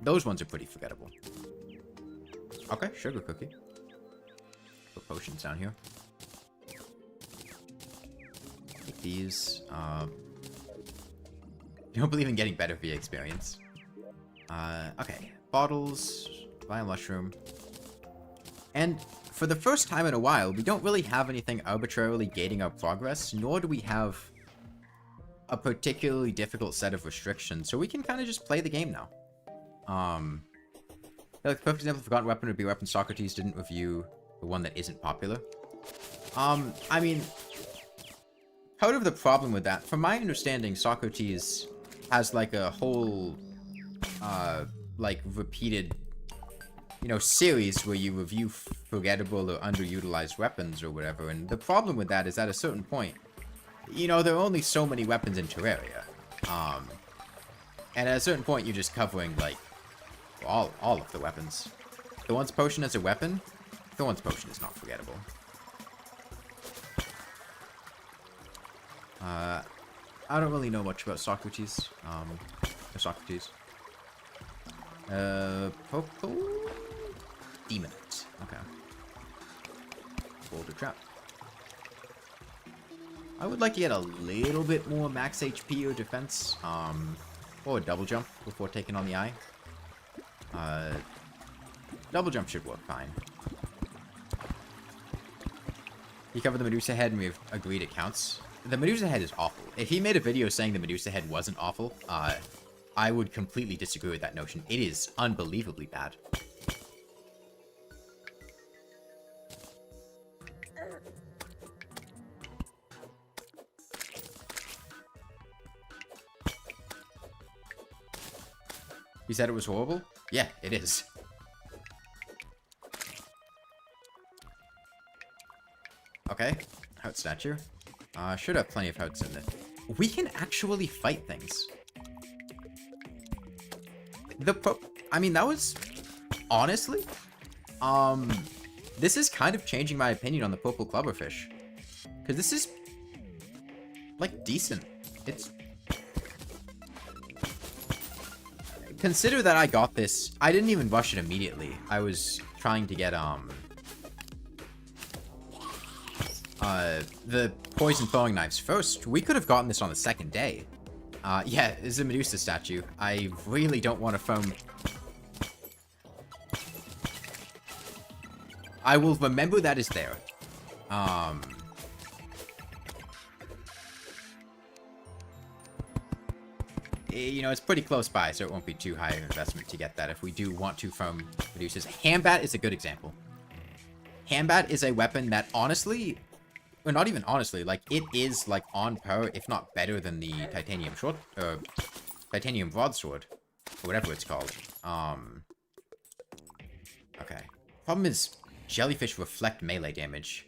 Those ones are pretty forgettable. Okay, sugar cookie. Put potions down here. Take these. You don't believe in getting better via experience. Okay. Bottles. Buy a mushroom. And for the first time in a while, we don't really have anything arbitrarily gating our progress, nor do we have a particularly difficult set of restrictions, so we can kind of just play the game now. Like, the perfect example of Forgotten Weapon would be a weapon Socrates didn't review, the one that isn't popular. I mean, part of the problem with that, from my understanding, Socrates has, like, a whole, like, repeated, you know, series where you review forgettable or underutilized weapons or whatever, and the problem with that is at a certain point, you know, there are only so many weapons in Terraria. And at a certain point, you're just covering, like, all of the weapons. Thorn's Potion as a weapon? Thorn's Potion is not forgettable. I don't really know much about Socrates. Socrates. Purple? Demonite. Okay. Boulder Trap. I would like to get a little bit more max HP or defense, or a double jump before taking on the eye. Double jump should work fine. He covered the Medusa head and we've agreed it counts. The Medusa head is awful. If he made a video saying the Medusa head wasn't awful, I would completely disagree with that notion. It is unbelievably bad. You said it was horrible? Yeah, it is. Okay, Hout Statue. Should have plenty of Houts in it. We can actually fight things. I mean, that was... Honestly? This is kind of changing my opinion on the Purple Clubberfish. Because this is... like, decent. It's... Consider that I got this. I didn't even rush it immediately. I was trying to get, the poison throwing knives first. We could have gotten this on the second day. Yeah, it's a Medusa statue. I really don't want to foam... I will remember that is there. You know, it's pretty close by, so it won't be too high of an investment to get that if we do want to foam Medusas. Handbat is a good example. Handbat is a weapon that honestly... Or not even honestly, like, it is, like, on par, if not better than the titanium titanium broadsword. Or whatever it's called. Okay. Problem is, jellyfish reflect melee damage.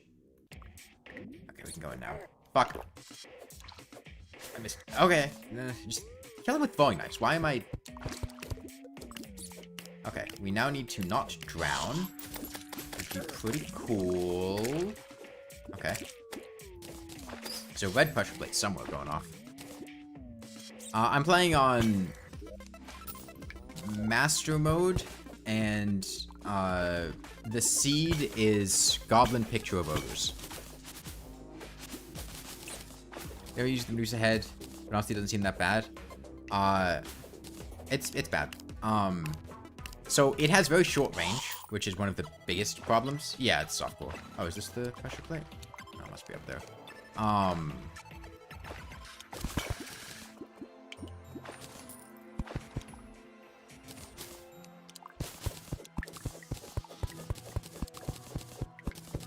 Okay, we can go in now. Fuck. I missed. Okay. Just kill him with throwing knives. Why am I... Okay, we now need to not drown. Which would be pretty cool. Okay. So red pressure plate somewhere going off. I'm playing on master mode, and the seed is Goblin Picture of Ogres. Never used the Medusa head, but honestly it doesn't seem that bad. It's bad. So it has very short range, which is one of the biggest problems. Yeah, it's softcore. Oh, is this the pressure plate? No, it must be up there.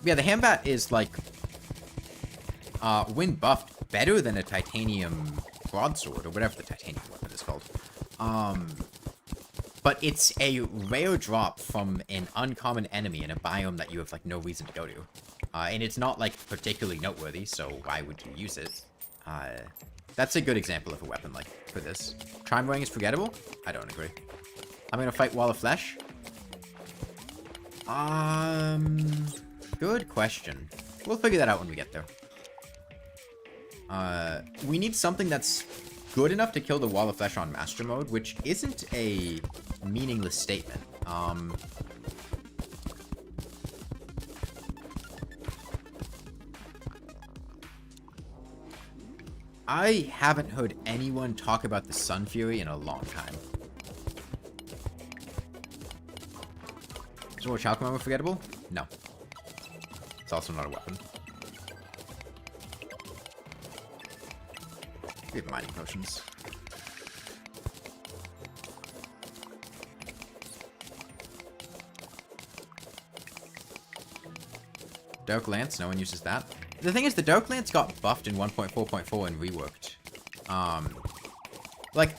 Yeah, the handbat is like when buffed better than a titanium broadsword or whatever the titanium weapon is called. But it's a rare drop from an uncommon enemy in a biome that you have like no reason to go to. And it's not like particularly noteworthy, so why would you use it? That's a good example of a weapon like for this. Trimarang is forgettable? I don't agree. I'm gonna fight Wall of Flesh. Good question. We'll figure that out when we get there. We need something that's good enough to kill the Wall of Flesh on Master Mode, which isn't a meaningless statement. I haven't heard anyone talk about the Sun Fury in a long time. Is War Child Command forgettable? No. It's also not a weapon. We have mining potions. Dark Lance, no one uses that. The thing is, the Dark Lance got buffed in 1.4.4 and reworked. Like,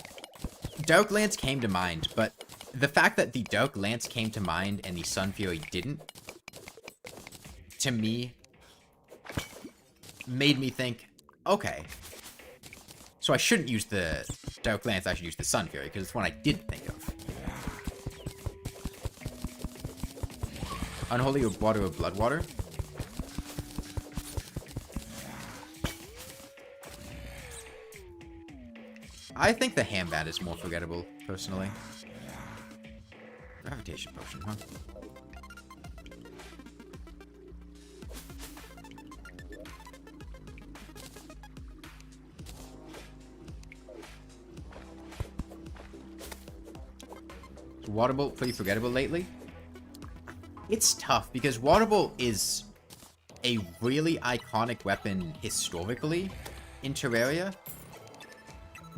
Dark Lance came to mind, but the fact that the Dark Lance came to mind and the Sun Fury didn't, to me, made me think, okay, so I shouldn't use the Dark Lance, I should use the Sun Fury, because it's one I didn't think of. Unholy Water or Blood Water? I think the Handbat is more forgettable, personally. Gravitation Potion, huh? Is Water Bolt pretty forgettable lately? It's tough, because Water Bolt is a really iconic weapon historically in Terraria.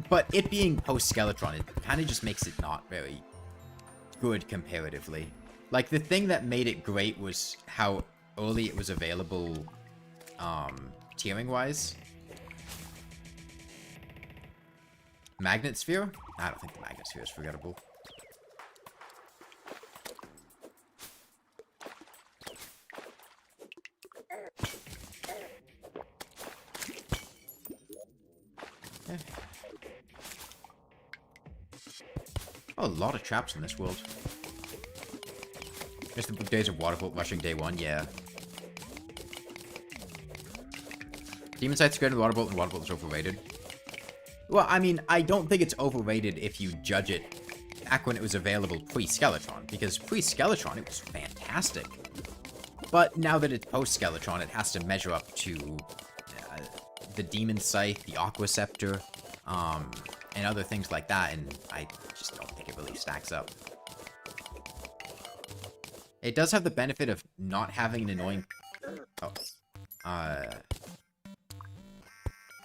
But it being post-Skeletron, it kind of just makes it not very good comparatively. Like, the thing that made it great was how early it was available, tiering-wise. Magnet Sphere? I don't think the Magnet Sphere is forgettable. Yeah. Oh, a lot of traps in this world. Just the days of Waterbolt rushing day one, yeah. Demon Sight's great in Water Bolt, and Water Bolt is overrated. Well, I mean, I don't think it's overrated if you judge it back when it was available pre-Skeletron, because pre-Skeletron, it was fantastic. But now that it's post-Skeletron, it has to measure up to the Demon Scythe, the Aqua Scepter, and other things like that, and I just don't think it really stacks up. It does have the benefit of not having an annoying...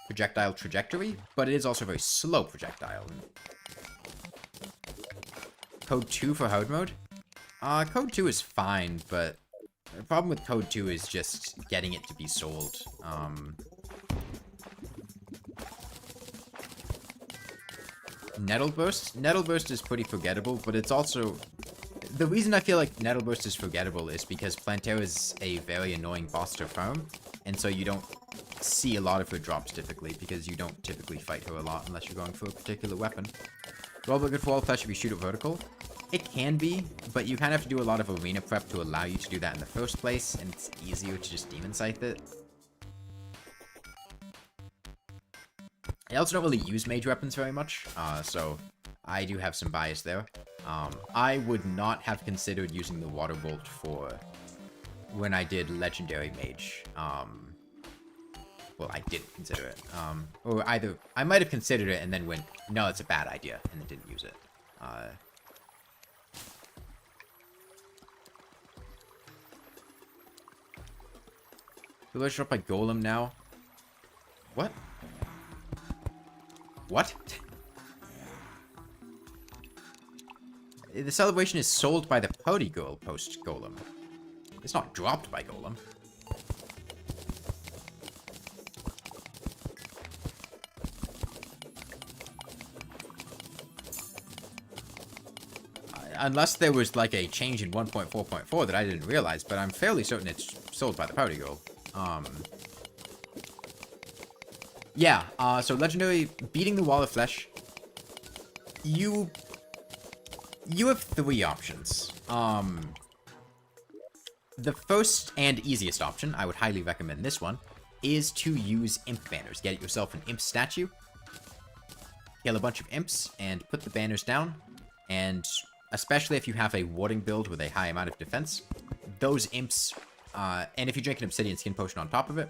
projectile trajectory, but it is also a very slow projectile. Code 2 for hard mode? Code 2 is fine, but the problem with Code 2 is just getting it to be sold. Nettle Burst? Nettle Burst is pretty forgettable, but it's also... The reason I feel like Nettle Burst is forgettable is because Plantera is a very annoying boss to farm, and so you don't see a lot of her drops typically, because you don't typically fight her a lot unless you're going for a particular weapon. Roll good for wall flash if you shoot it vertical. It can be, but you kind of have to do a lot of arena prep to allow you to do that in the first place, and it's easier to just Demon Scythe it. I also don't really use mage weapons very much, so I do have some bias there. I would not have considered using the Water Bolt for when I did Legendary Mage. Well, I didn't consider it. Or either, I might have considered it and then went, no, it's a bad idea, and then didn't use it. Village dropped by Golem now. What? What? The celebration is sold by the party girl post-Golem. It's not dropped by Golem. Unless there was, like, a change in 1.4.4 that I didn't realize, but I'm fairly certain it's sold by the party girl. Yeah, so Legendary, beating the Wall of Flesh, you have three options. The first and easiest option, I would highly recommend this one, is to use Imp banners. Get yourself an Imp statue, kill a bunch of Imps, and put the banners down, and especially if you have a warding build with a high amount of defense, those Imps, and if you drink an Obsidian Skin Potion on top of it,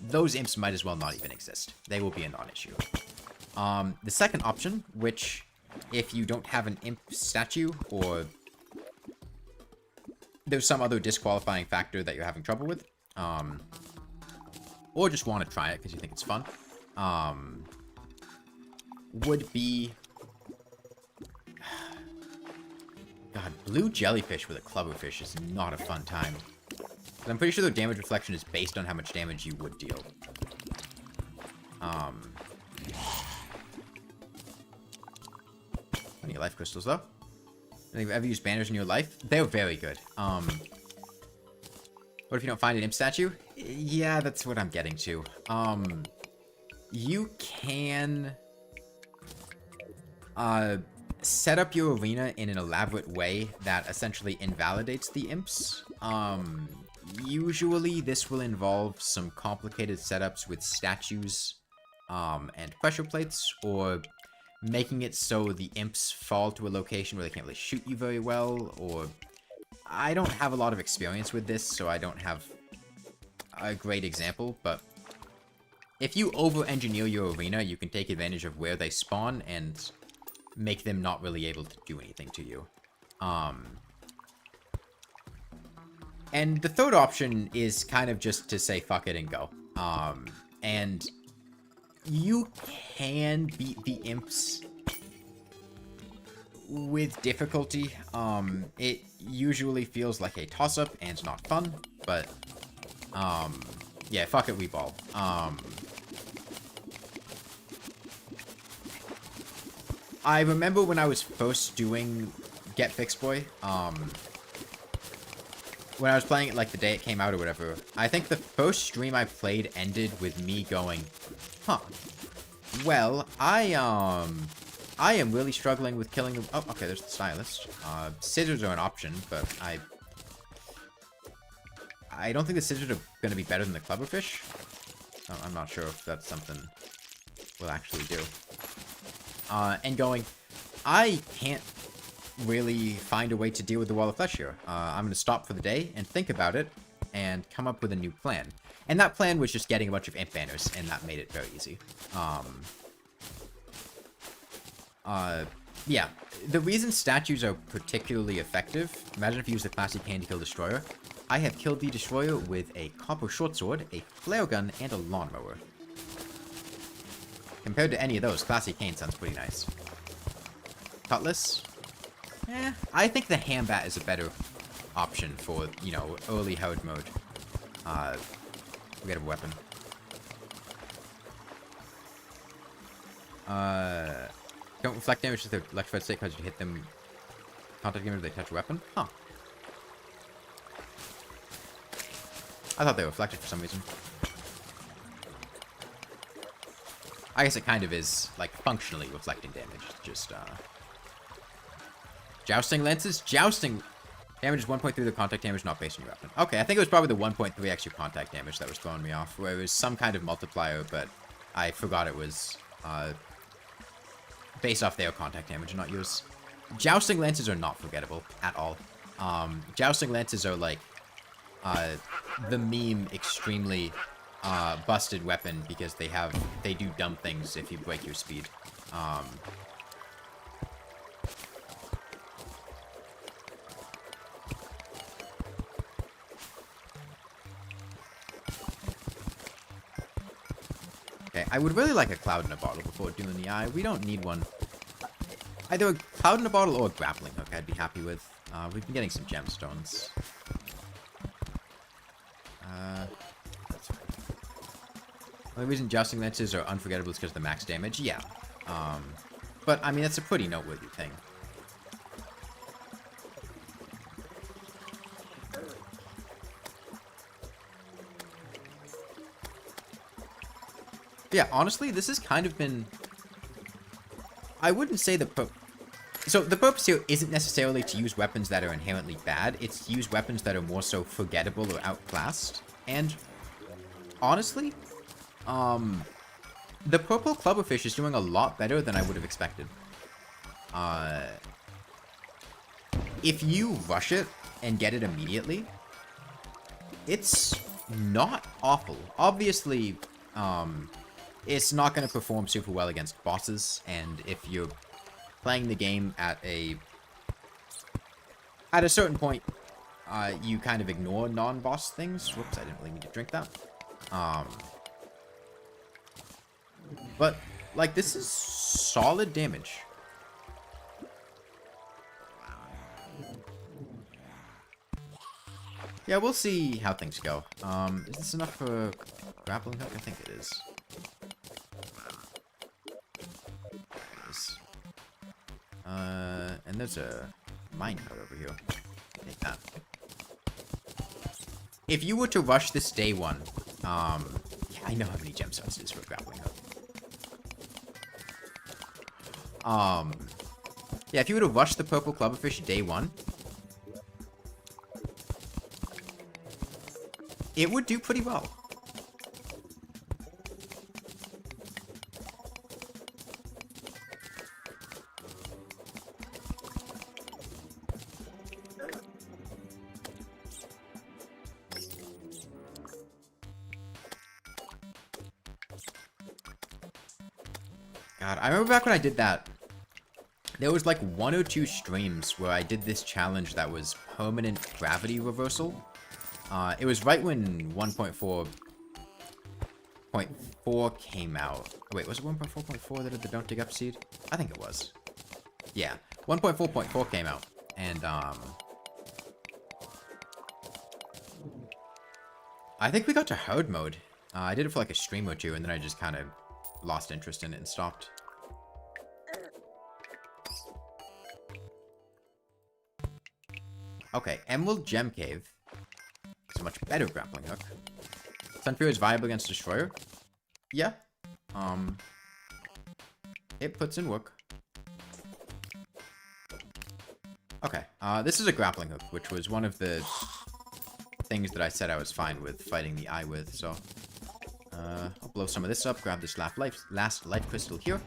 those Imps might as well not even exist. They will be a non-issue. The second option, which, if you don't have an Imp statue, or there's some other disqualifying factor that you're having trouble with, or just want to try it because you think it's fun, would be... God, blue jellyfish with a clubberfish is not a fun time. I'm pretty sure the damage reflection is based on how much damage you would deal. Plenty of life crystals, though. Have you ever used banners in your life? They're very good. What if you don't find an Imp statue? Yeah, that's what I'm getting to. You can... set up your arena in an elaborate way that essentially invalidates the Imps. Usually this will involve some complicated setups with statues and pressure plates, or making it so the Imps fall to a location where they can't really shoot you very well, or... I don't have a lot of experience with this, so I don't have a great example, but if you over-engineer your arena, you can take advantage of where they spawn and make them not really able to do anything to you. And the third option is kind of just to say fuck it and go. And you can beat the Imps with difficulty. It usually feels like a toss-up and not fun, but yeah, fuck it, we ball. I remember when I was first doing Get Fixed Boy, when I was playing it like the day it came out or whatever, I think the first stream I played ended with me going, huh, well, I am really struggling with killing the... Oh, okay, there's the Stylist. Scissors are an option, but I don't think the scissors are going to be better than the Clubberfish. I'm not sure if that's something we'll actually do. And going, I can't really find a way to deal with the Wall of Flesh here. I'm going to stop for the day and think about it and come up with a new plan. And that plan was just getting a bunch of imp banners, and that made it very easy. Yeah. The reason statues are particularly effective, imagine if you use the classic Candy Kill Destroyer. I have killed the Destroyer with a copper short sword, a flare gun, and a lawnmower. Compared to any of those, classic Cane sounds pretty nice. Cutlass? I think the Hambat is a better option for, you know, early hard mode. Forgettable weapon. Don't reflect damage to their electrified state because you hit them. Contact damage if they touch a weapon? Huh. I thought they reflected for some reason. I guess it kind of is, like, functionally reflecting damage. Just, Jousting lances? Jousting damage is 1.3 the contact damage, not based on your weapon. Okay, I think it was probably the 1.3 extra contact damage that was throwing me off, where it was some kind of multiplier, but I forgot it was, based off their contact damage, not yours. Jousting lances are not forgettable at all. Jousting lances are like the meme extremely busted weapon because they do dumb things if you break your speed. Okay, I would really like a cloud in a bottle before doing the eye. We don't need one. Either a cloud in a bottle or a grappling hook I'd be happy with. We've been getting some gemstones. That's fine. The only reason jousting lances are unforgettable is because of the max damage. Yeah. But, I mean, that's a pretty noteworthy thing. Yeah, honestly, this has kind of been... I wouldn't say the purpose here isn't necessarily to use weapons that are inherently bad. It's to use weapons that are more so forgettable or outclassed. And, honestly, the purple clubberfish is doing a lot better than I would have expected. If you rush it and get it immediately, it's not awful. Obviously, it's not going to perform super well against bosses, and if you're playing the game at a certain point, you kind of ignore non-boss things. Whoops, I didn't really need to drink that. But, like, this is solid damage. Yeah, we'll see how things go. Is this enough for a grappling hook? I think it is. And there's a minecart over here. Take that. If you were to rush this day one, yeah, I know how many gemstones it is for a grappling hook. Yeah, if you were to rush the purple clubberfish day one, it would do pretty well. God, I remember back when I did that, there was like 1 or 2 streams where I did this challenge that was permanent gravity reversal. It was right when 1.4.4 came out. Oh, wait, was it 1.4.4 that did the Don't Dig Up seed? I think it was. Yeah, 1.4.4 came out, and I think we got to hard mode. I did it for like a stream or 2, and then I just kind of lost interest in it and stopped. Okay, Emerald Gem Cave. It's a much better grappling hook. Sunfury is viable against Destroyer. Yeah. It puts in work. Okay, this is a grappling hook, which was one of the things that I said I was fine with fighting the eye with, so... I'll blow some of this up, grab this last life crystal here.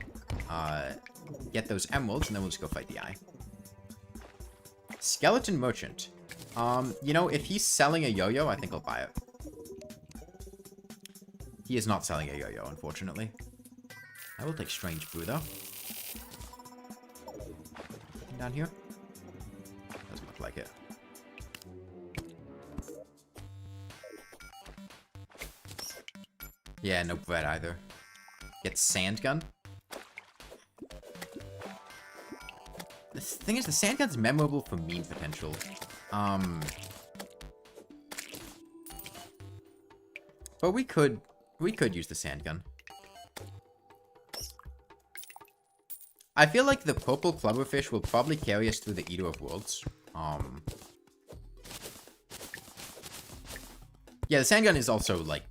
Get those emeralds, and then we'll just go fight the eye. Skeleton merchant. You know, if he's selling a yo-yo, I think I'll buy it. He is not selling a yo-yo, unfortunately. I will take strange brew, though. Down here? Doesn't look like it. Yeah, no bread either. Get sand gun. The thing is, the sand gun's memorable for meme potential. But we could use the sand gun. I feel like the purple clubberfish will probably carry us through the Eater of Worlds. Yeah, the sand gun is also, like,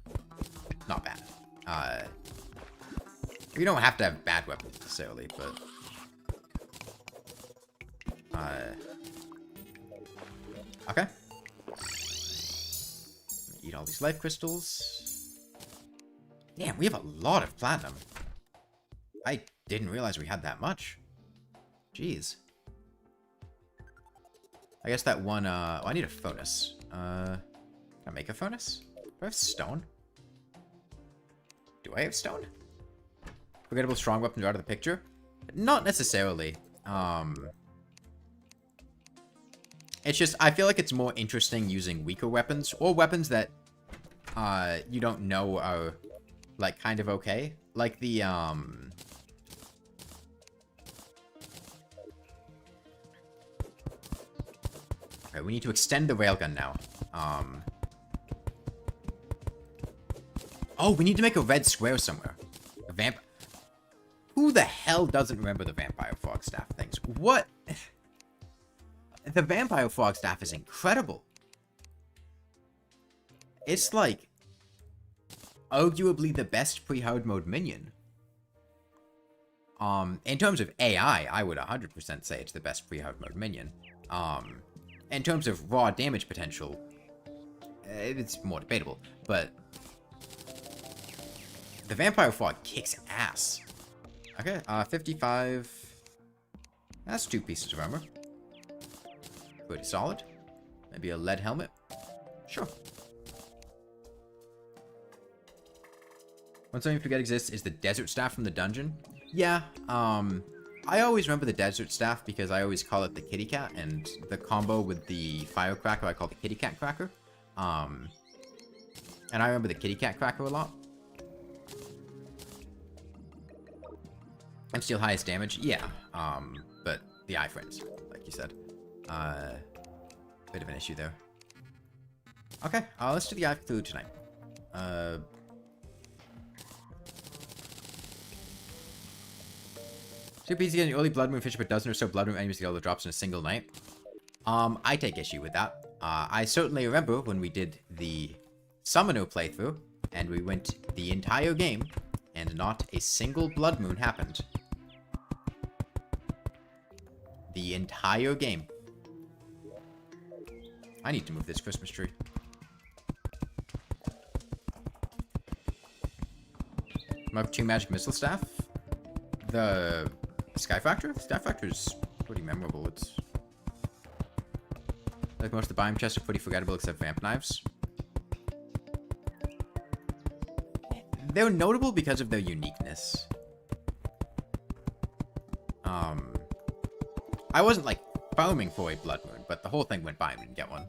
not bad. We don't have to have bad weapons necessarily, but... Okay. Eat all these life crystals. Damn, we have a lot of platinum. I didn't realize we had that much. Jeez. I guess that one, oh, I need a furnace. Can I make a furnace? Do I have stone? Do I have stone? Forgettable strong weapons are out of the picture? Not necessarily. It's just, I feel like it's more interesting using weaker weapons, or weapons that, you don't know are, like, kind of okay. Like the, Okay, we need to extend the railgun now. Oh, we need to make a red square somewhere. A vamp... Who the hell doesn't remember the vampire frog staff things? What? The vampire frog staff is incredible. It's like... arguably the best pre-hard mode minion. In terms of AI, I would 100% say it's the best pre-hard mode minion. In terms of raw damage potential, it's more debatable, but the vampire frog kicks ass. Okay, 55. That's 2 pieces of armor. Pretty solid. Maybe a lead helmet. Sure. One something you forget exists is the desert staff from the dungeon. Yeah, I always remember the desert staff because I always call it the kitty cat, and the combo with the firecracker I call the kitty cat cracker. And I remember the kitty cat cracker a lot. I'm still highest damage, yeah. But the eye friends, like you said. Bit of an issue there. Okay, let's do the eye food tonight. Super easy to get an early Blood Moon fish, but dozen or so Blood Moon enemies to get all the drops in a single night. I take issue with that. I certainly remember when we did the Summoner playthrough, and we went the entire game, and not a single Blood Moon happened. The entire game. I need to move this Christmas tree. Mark 2 Magic Missile Staff. The Sky Factor? Sky Factor is pretty memorable. It's like most of the biome chests are pretty forgettable except Vamp Knives. They're notable because of their uniqueness. I wasn't like farming for a Blood Moon, but the whole thing went by and we didn't get one.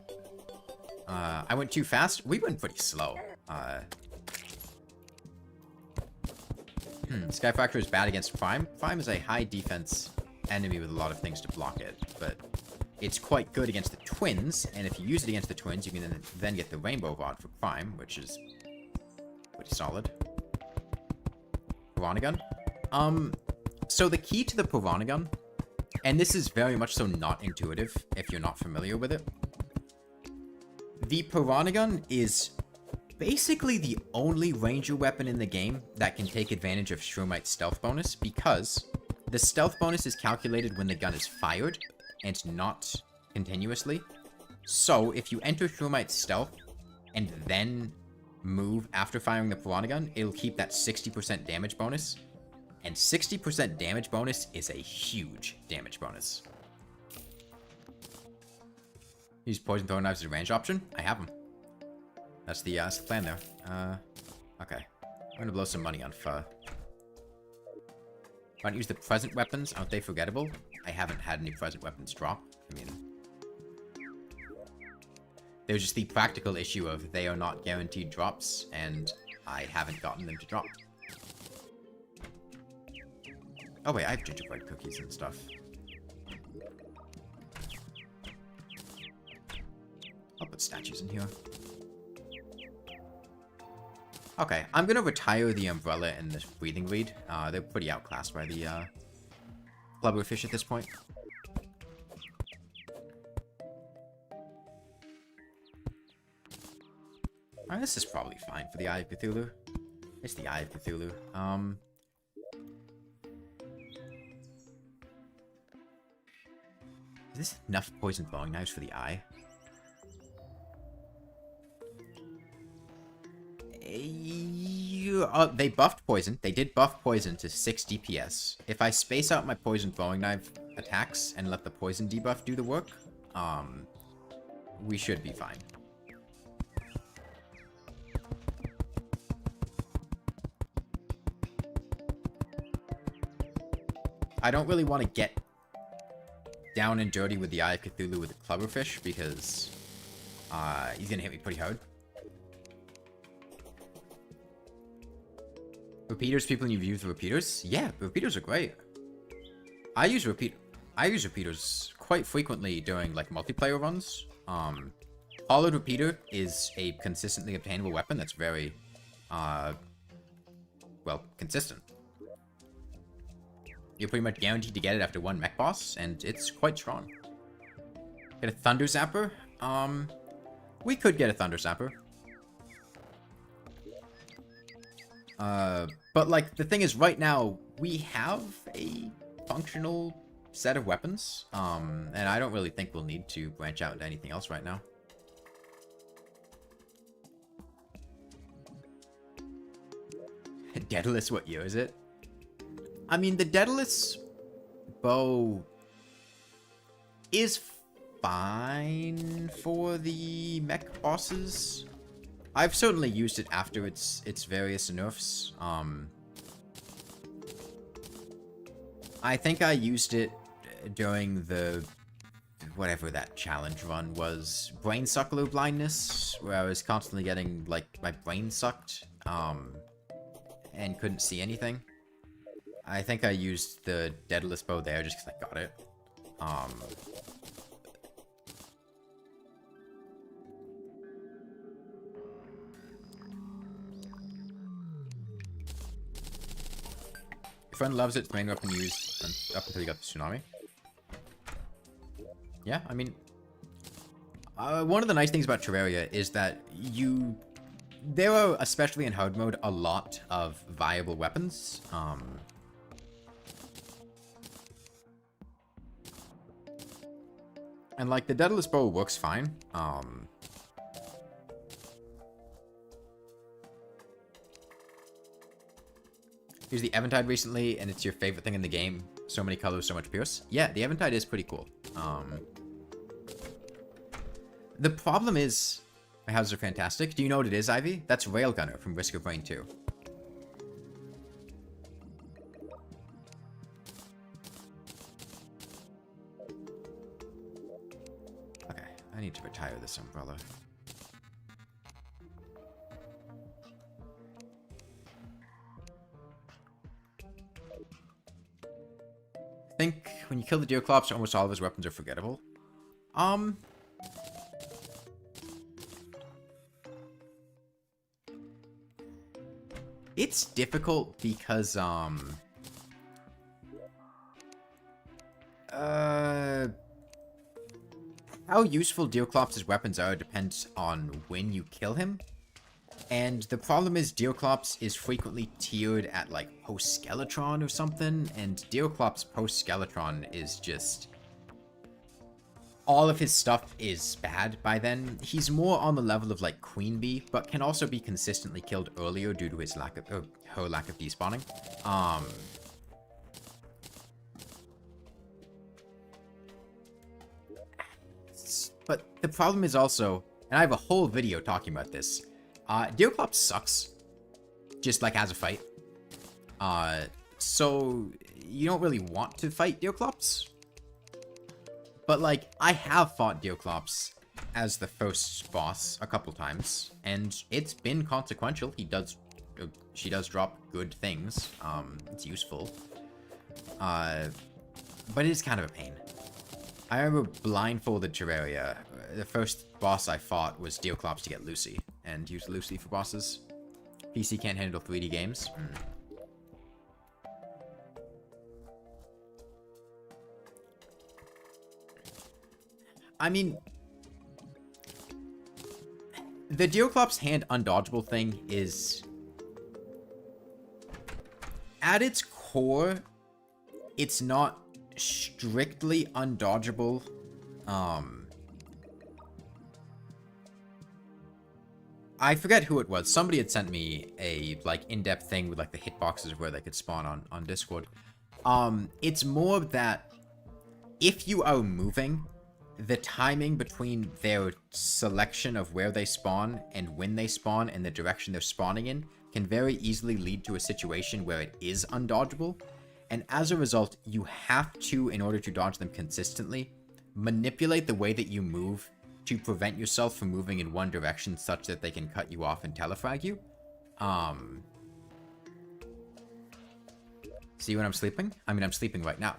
I went too fast. We went pretty slow. Sky Factor is bad against Prime. Prime is a high defense enemy with a lot of things to block it, but it's quite good against the twins, and if you use it against the twins, you can then get the Rainbow Rod for Prime, which is pretty solid. Piranha Gun. So the key to the Piranha Gun, and this is very much so not intuitive if you're not familiar with it. The Piranha Gun is basically the only ranger weapon in the game that can take advantage of Shroomites' stealth bonus, because the stealth bonus is calculated when the gun is fired, and not continuously. So if you enter Shroomites' stealth, and then move after firing the Piranha Gun, it'll keep that 60% damage bonus. And 60% damage bonus is a huge damage bonus. Use poison throwing knives as a range option. I have them. That's the plan there. Okay. I'm gonna blow some money on Pho. Why don't use the present weapons? Aren't they forgettable? I haven't had any present weapons drop. I mean, there's just the practical issue of they are not guaranteed drops, and I haven't gotten them to drop. Oh wait, I have gingerbread cookies and stuff. I'll put statues in here. Okay, I'm gonna retire the umbrella and the breathing reed. They're pretty outclassed by the blubberfish at this point. Alright, this is probably fine for the Eye of Cthulhu. It's the Eye of Cthulhu. Is this enough poison throwing knives for the eye? They buffed poison. They did buff poison to 6 DPS. If I space out my poison throwing knife attacks and let the poison debuff do the work, we should be fine. I don't really want to get down and dirty with the Eye of Cthulhu with the Clubberfish because he's gonna hit me pretty hard. Repeaters, people you've used repeaters? Yeah, repeaters are great. I use repeaters quite frequently during like multiplayer runs. Hollowed repeater is a consistently obtainable weapon that's very well, consistent. You're pretty much guaranteed to get it after one mech boss, and it's quite strong. Get a Thunder Zapper? We could get a Thunder Zapper. But, like, the thing is, right now, we have a functional set of weapons, and I don't really think we'll need to branch out into anything else right now. Daedalus, what year is it? I mean, the Daedalus bow is fine for the mech bosses. I've certainly used it after its various nerfs. I think I used it during the whatever that challenge run was, brain suckler blindness, where I was constantly getting like my brain sucked and couldn't see anything. I think I used the Daedalus bow there just because I got it. Your friend loves it. It's the main weapon used up until you got the tsunami. Yeah, I mean, one of the nice things about Terraria is that there are, especially in hard mode, a lot of viable weapons. And like the Daedalus bow works fine. Here's the Eventide recently, and it's your favorite thing in the game. So many colors, so much Pierce. Yeah, the Eventide is pretty cool. The problem is, my houses are fantastic. Do you know what it is, Ivy? That's Railgunner from Risk of Rain 2. Okay, I need to retire this umbrella. I think when you kill the Deerclops, almost all of his weapons are forgettable. It's difficult because, how useful Deerclops' weapons are depends on when you kill him. And the problem is Deerclops is frequently tiered at, like, post-Skeletron or something, and Deerclops post-Skeletron is just all of his stuff is bad by then. He's more on the level of like Queen Bee, but can also be consistently killed earlier due to his lack of her lack of despawning. But the problem is also, and I have a whole video talking about this. Deerclops sucks, just like as a fight. So you don't really want to fight Deerclops. But like, I have fought Deerclops as the first boss a couple times, and it's been consequential. She does drop good things. It's useful. But it is kind of a pain. I remember blindfolded Terraria. The first boss I fought was Deerclops to get Lucy, and use Lucy for bosses. PC can't handle 3D games. I mean, the Deerclops hand undodgeable thing is, at its core, it's not strictly undodgeable. I forget who it was. Somebody had sent me a like in-depth thing with like the hitboxes of where they could spawn on Discord. It's more that if you are moving, the timing between their selection of where they spawn and when they spawn and the direction they're spawning in can very easily lead to a situation where it is undodgeable. And as a result, you have to, in order to dodge them consistently, manipulate the way that you move to prevent yourself from moving in one direction such that they can cut you off and telefrag you. See when I'm sleeping? I mean, I'm sleeping right now.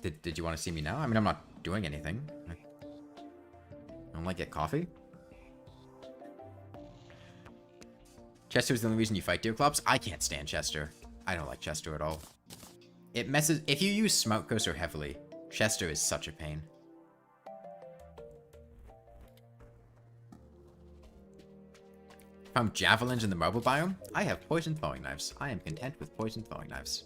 Did you want to see me now? I mean, I'm not doing anything. I don't like get coffee. Chester's the only reason you fight Deerclops? I can't stand Chester. I don't like Chester at all. It messes... If you use Smart Cursor heavily, Chester is such a pain. From javelins in the marble biome, I have poison throwing knives. I am content with poison throwing knives.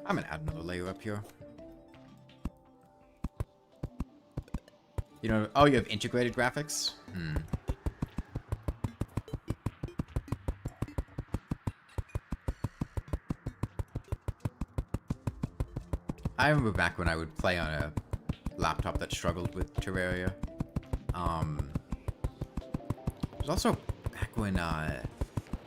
I'm gonna add another layer up here. You know, oh, you have integrated graphics? I remember back when I would play on a laptop that struggled with Terraria. It was also back when, I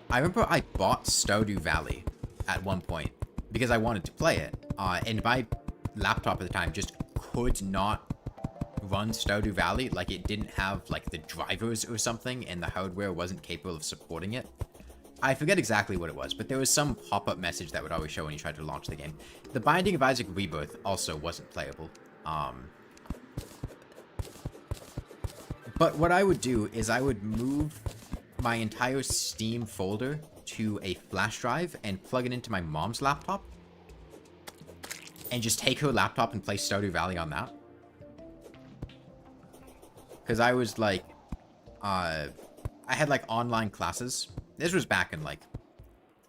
remember I bought Stardew Valley at one point because I wanted to play it. And my laptop at the time just could not run Stardew Valley. Like, it didn't have, like, the drivers or something, and the hardware wasn't capable of supporting it. I forget exactly what it was, but there was some pop-up message that would always show when you tried to launch the game. The Binding of Isaac Rebirth also wasn't playable. But what I would do is I would move my entire Steam folder to a flash drive and plug it into my mom's laptop. And just take her laptop and play Stardew Valley on that. Because I was like, I had like online classes. This was back in like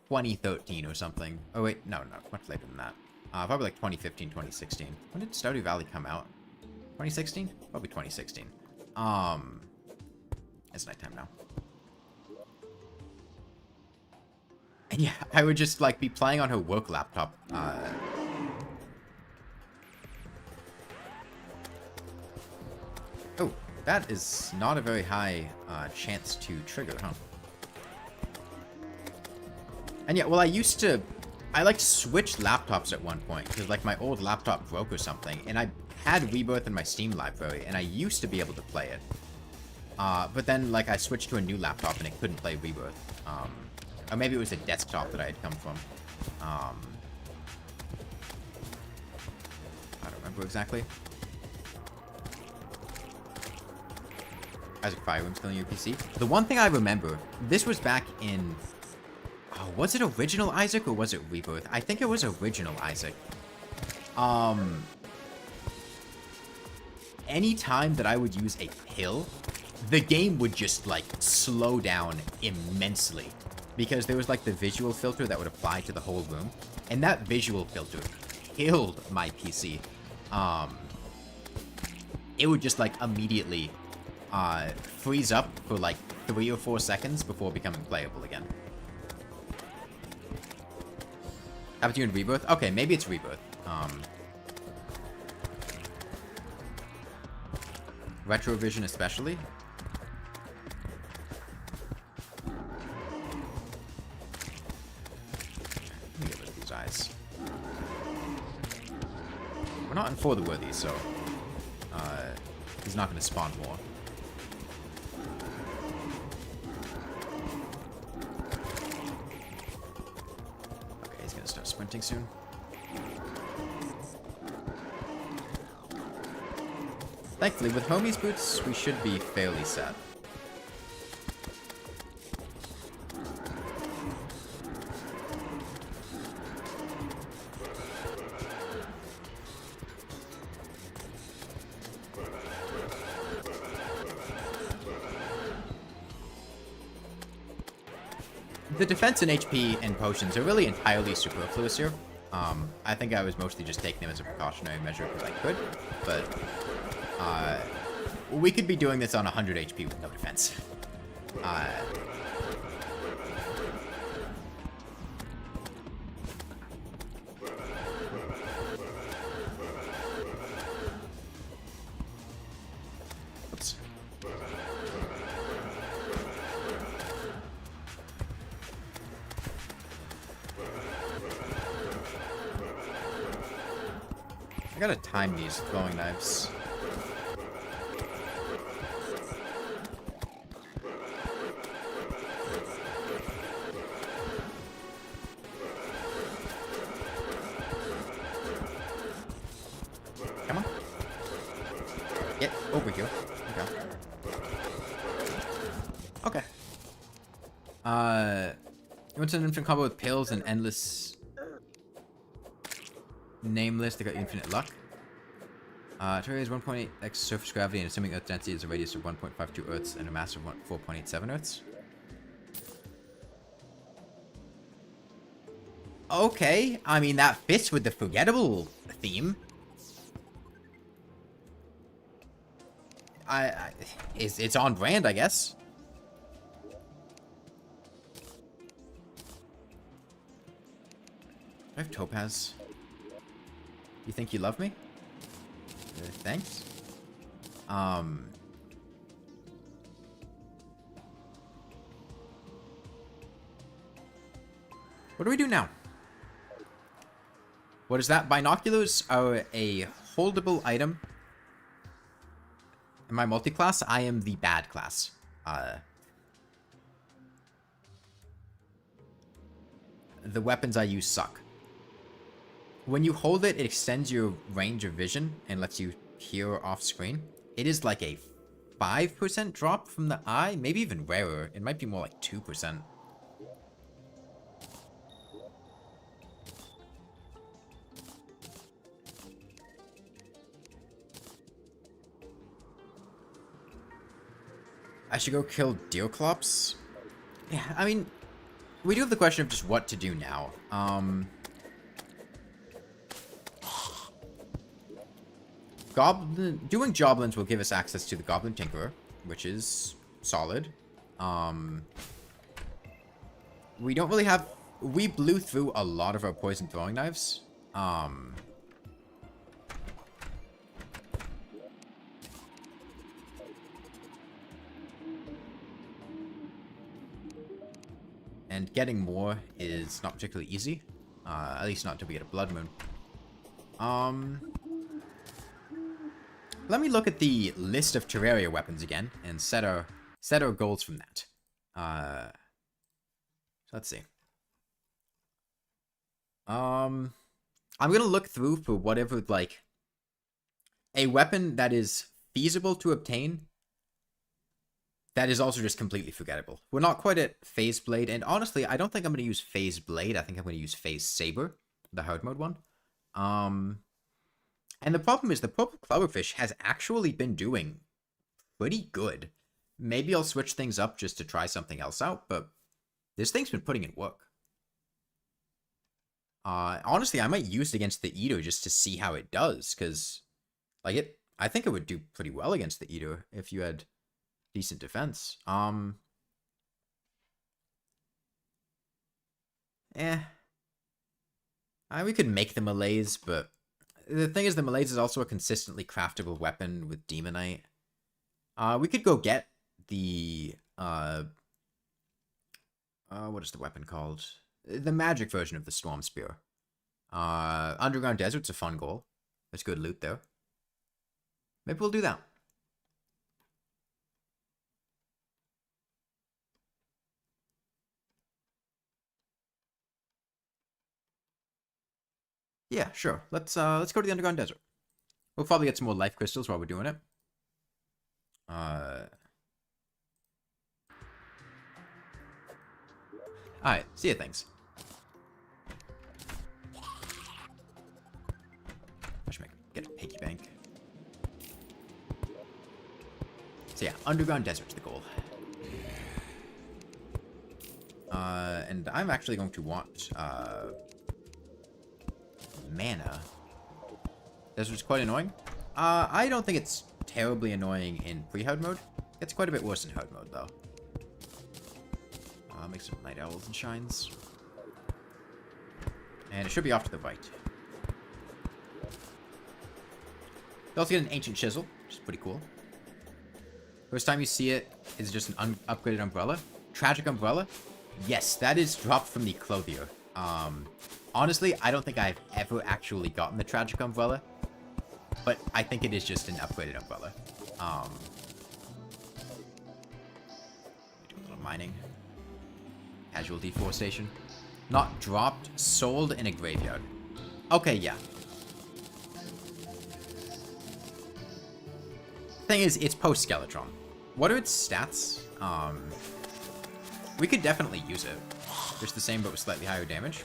2013 or something. Oh wait, no, much later than that. Probably like 2015, 2016. When did Stardew Valley come out? 2016? Probably 2016. It's nighttime now. And yeah, I would just like be playing on her work laptop. Oh, that is not a very high chance to trigger, huh? And yeah, well, I like switched laptops at one point, because like my old laptop broke or something, and I had Rebirth in my Steam library, and I used to be able to play it. But then like I switched to a new laptop and it couldn't play Rebirth. Or maybe it was a desktop that I had come from. I don't remember exactly. Isaac Fireroom's killing your PC. The one thing I remember, this was back in... Oh, Was it original Isaac or was it Rebirth? I think it was original Isaac. Any time that I would use a pill, the game would just, like, slow down immensely. Because there was, like, the visual filter that would apply to the whole room. And that visual filter killed my PC. It would just, like, immediately freeze up for, like, 3 or 4 seconds before becoming playable again. Happened to you in Rebirth? Okay, maybe it's Rebirth. Retrovision especially. Let me get rid of these eyes. We're not in for the worthy, so he's not going to spawn more. Okay, he's going to start sprinting soon. Thankfully, with Homie's boots, we should be fairly set. The defense and HP and potions are really entirely superfluous here. I think I was mostly just taking them as a precautionary measure because I could, but we could be doing this on 100 HP with no defense. Oops. I gotta time these throwing knives. Come on. Get over here. Okay. You want an infinite combo with pills and endless nameless to get infinite luck. Terraria is 1.8x surface gravity, and assuming Earth density is a radius of 1.52 Earths and a mass of 4.87 Earths. Okay, I mean, that fits with the forgettable theme. It's on brand, I guess. I have Topaz. You think you love me? Thanks. What do we do now? What is that? Binoculars are a holdable item. In my multi-class, I am the bad class. The weapons I use suck. When you hold it, it extends your range of vision and lets you hear off screen. It is like a 5% drop from the eye, maybe even rarer. It might be more like 2%. I should go kill Deerclops? Yeah, I mean, we do have the question of just what to do now. Doing Joblins will give us access to the Goblin Tinkerer, which is solid. We don't really have... We blew through a lot of our poison throwing knives. And getting more is not particularly easy. At least not until we get a Blood Moon. Let me look at the list of Terraria weapons again and set our goals from that. So let's see. I'm gonna look through for whatever, like, a weapon that is feasible to obtain that is also just completely forgettable. We're not quite at Phase Blade, and honestly, I don't think I'm going to use Phase Blade. I think I'm going to use Phase Saber, the hard mode one. And the problem is the purple cloverfish has actually been doing pretty good. Maybe I'll switch things up just to try something else out, but this thing's been putting in work. Honestly, I might use it against the Eater just to see how it does, because, like, I think it would do pretty well against the Eater if you had decent defense. We could make the Malaise, but the thing is the Malaise is also a consistently craftable weapon with Demonite. We could go get the, what is the weapon called? The magic version of the Storm Spear. Underground Desert's a fun goal. There's good loot there. Maybe we'll do that. Yeah, sure. Let's go to the Underground Desert. We'll probably get some more life crystals while we're doing it. Alright, see ya, things. I should get a piggy bank. So yeah, Underground Desert's the goal. And I'm actually going to want, mana. Desert's quite annoying. I don't think it's terribly annoying in pre-hard mode. It's quite a bit worse in hard mode, though. Make some night owls and shines. And it should be off to the right. You also get an ancient chisel, which is pretty cool. First time you see it is just an upgraded umbrella. Tragic umbrella. Yes, that is dropped from the clothier. Honestly, I don't think I've ever actually gotten the tragic umbrella, but I think it is just an upgraded umbrella. Do a little mining. Casual deforestation. Not dropped, sold in a graveyard. Okay, yeah. Thing is, it's post-Skeletron. What are its stats? We could definitely use it. Just the same, but with slightly higher damage.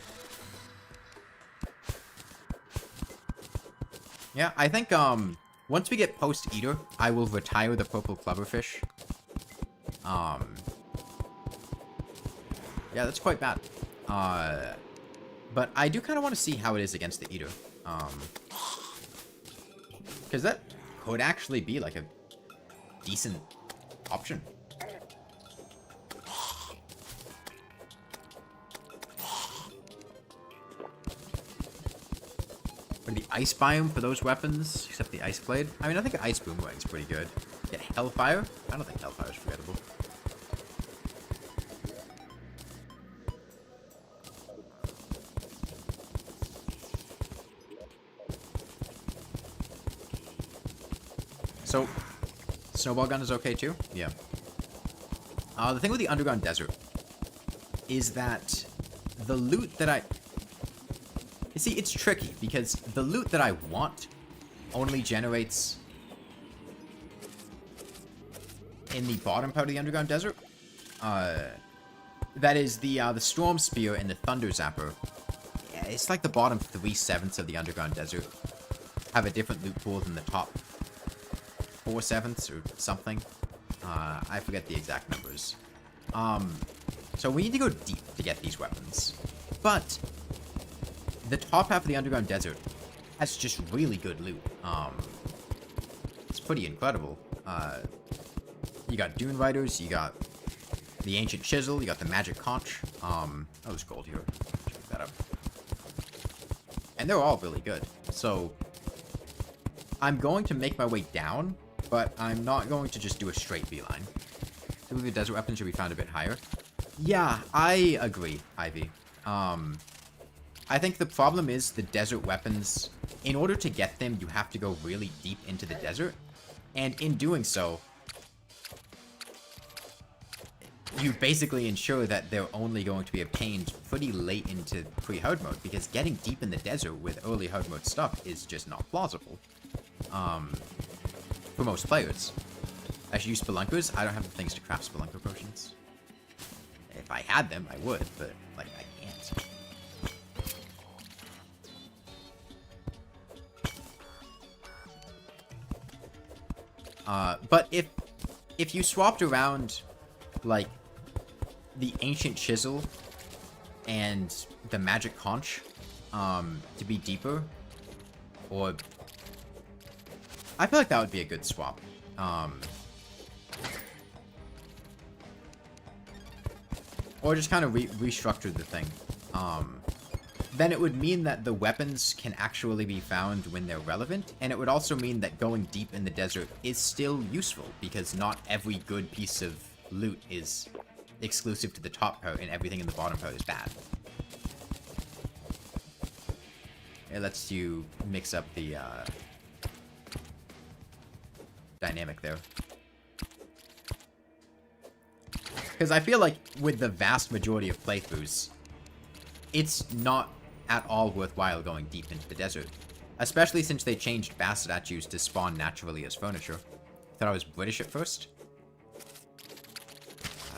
Yeah, I think, once we get post-Eater, I will retire the purple cloverfish. Yeah, that's quite bad. But I do kind of want to see how it is against the Eater. Because that could actually be, like, a decent option. Or the Ice Biome for those weapons, except the Ice Blade. I mean, I think Ice Boomerang's pretty good. Get Hellfire? I don't think Hellfire's forgettable. So, Snowball Gun is okay too? Yeah. The thing with the Underground Desert is that the loot that you see, it's tricky, because the loot that I want only generates in the bottom part of the Underground Desert. That is the Storm Spear and the Thunder Zapper. Yeah, it's like the bottom 3/7 of the Underground Desert have a different loot pool than the top 4/7 or something. I forget the exact numbers. So we need to go deep to get these weapons. But the top half of the Underground Desert has just really good loot. It's pretty incredible. You got Dune Riders, you got the Ancient Chisel, you got the Magic Conch. Oh, there's gold here. Check that up. And they're all really good. So I'm going to make my way down, but I'm not going to just do a straight beeline. I believe the desert weapons should be found a bit higher. Yeah, I agree, Ivy. I think the problem is the desert weapons, in order to get them, you have to go really deep into the desert. And in doing so, you basically ensure that they're only going to be obtained pretty late into pre-hard mode, because getting deep in the desert with early hard mode stuff is just not plausible. For most players. I should use spelunkers. I don't have the things to craft spelunker potions. If I had them, I would, but, like, I can't. But if you swapped around, like, the ancient chisel and the magic conch, to be deeper, or I feel like that would be a good swap. Or just kind of restructure the thing. Then it would mean that the weapons can actually be found when they're relevant, and it would also mean that going deep in the desert is still useful, because not every good piece of loot is exclusive to the top part, and everything in the bottom part is bad. It lets you mix up the dynamic there. Because I feel like with the vast majority of playthroughs, it's not at all worthwhile going deep into the desert. Especially since they changed bass statues to spawn naturally as furniture. Thought I was British at first.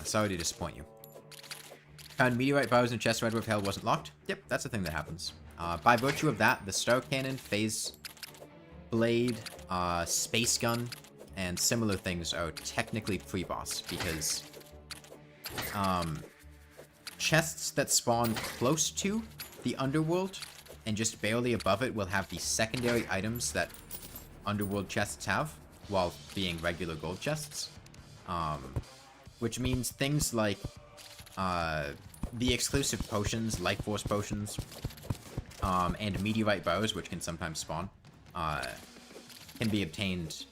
Sorry to disappoint you. Found meteorite bows in a chest red with hell wasn't locked. Yep, that's a thing that happens. By virtue of that, the star cannon, phase blade, space gun, and similar things are technically pre-boss, because chests that spawn close to the underworld and just barely above it will have the secondary items that underworld chests have, while being regular gold chests. Which means things like the exclusive potions, life force potions, and meteorite bows, which can sometimes spawn, can be obtained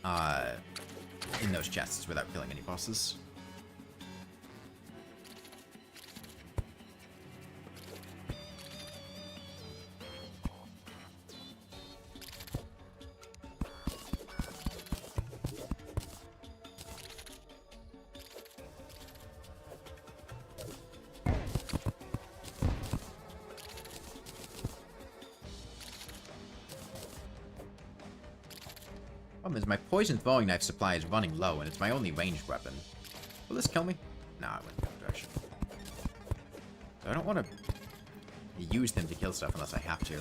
in those chests without killing any bosses. Problem is, my poison throwing knife supply is running low, and it's my only ranged weapon. Will this kill me? Nah, I went the other direction. So I don't want to use them to kill stuff unless I have to.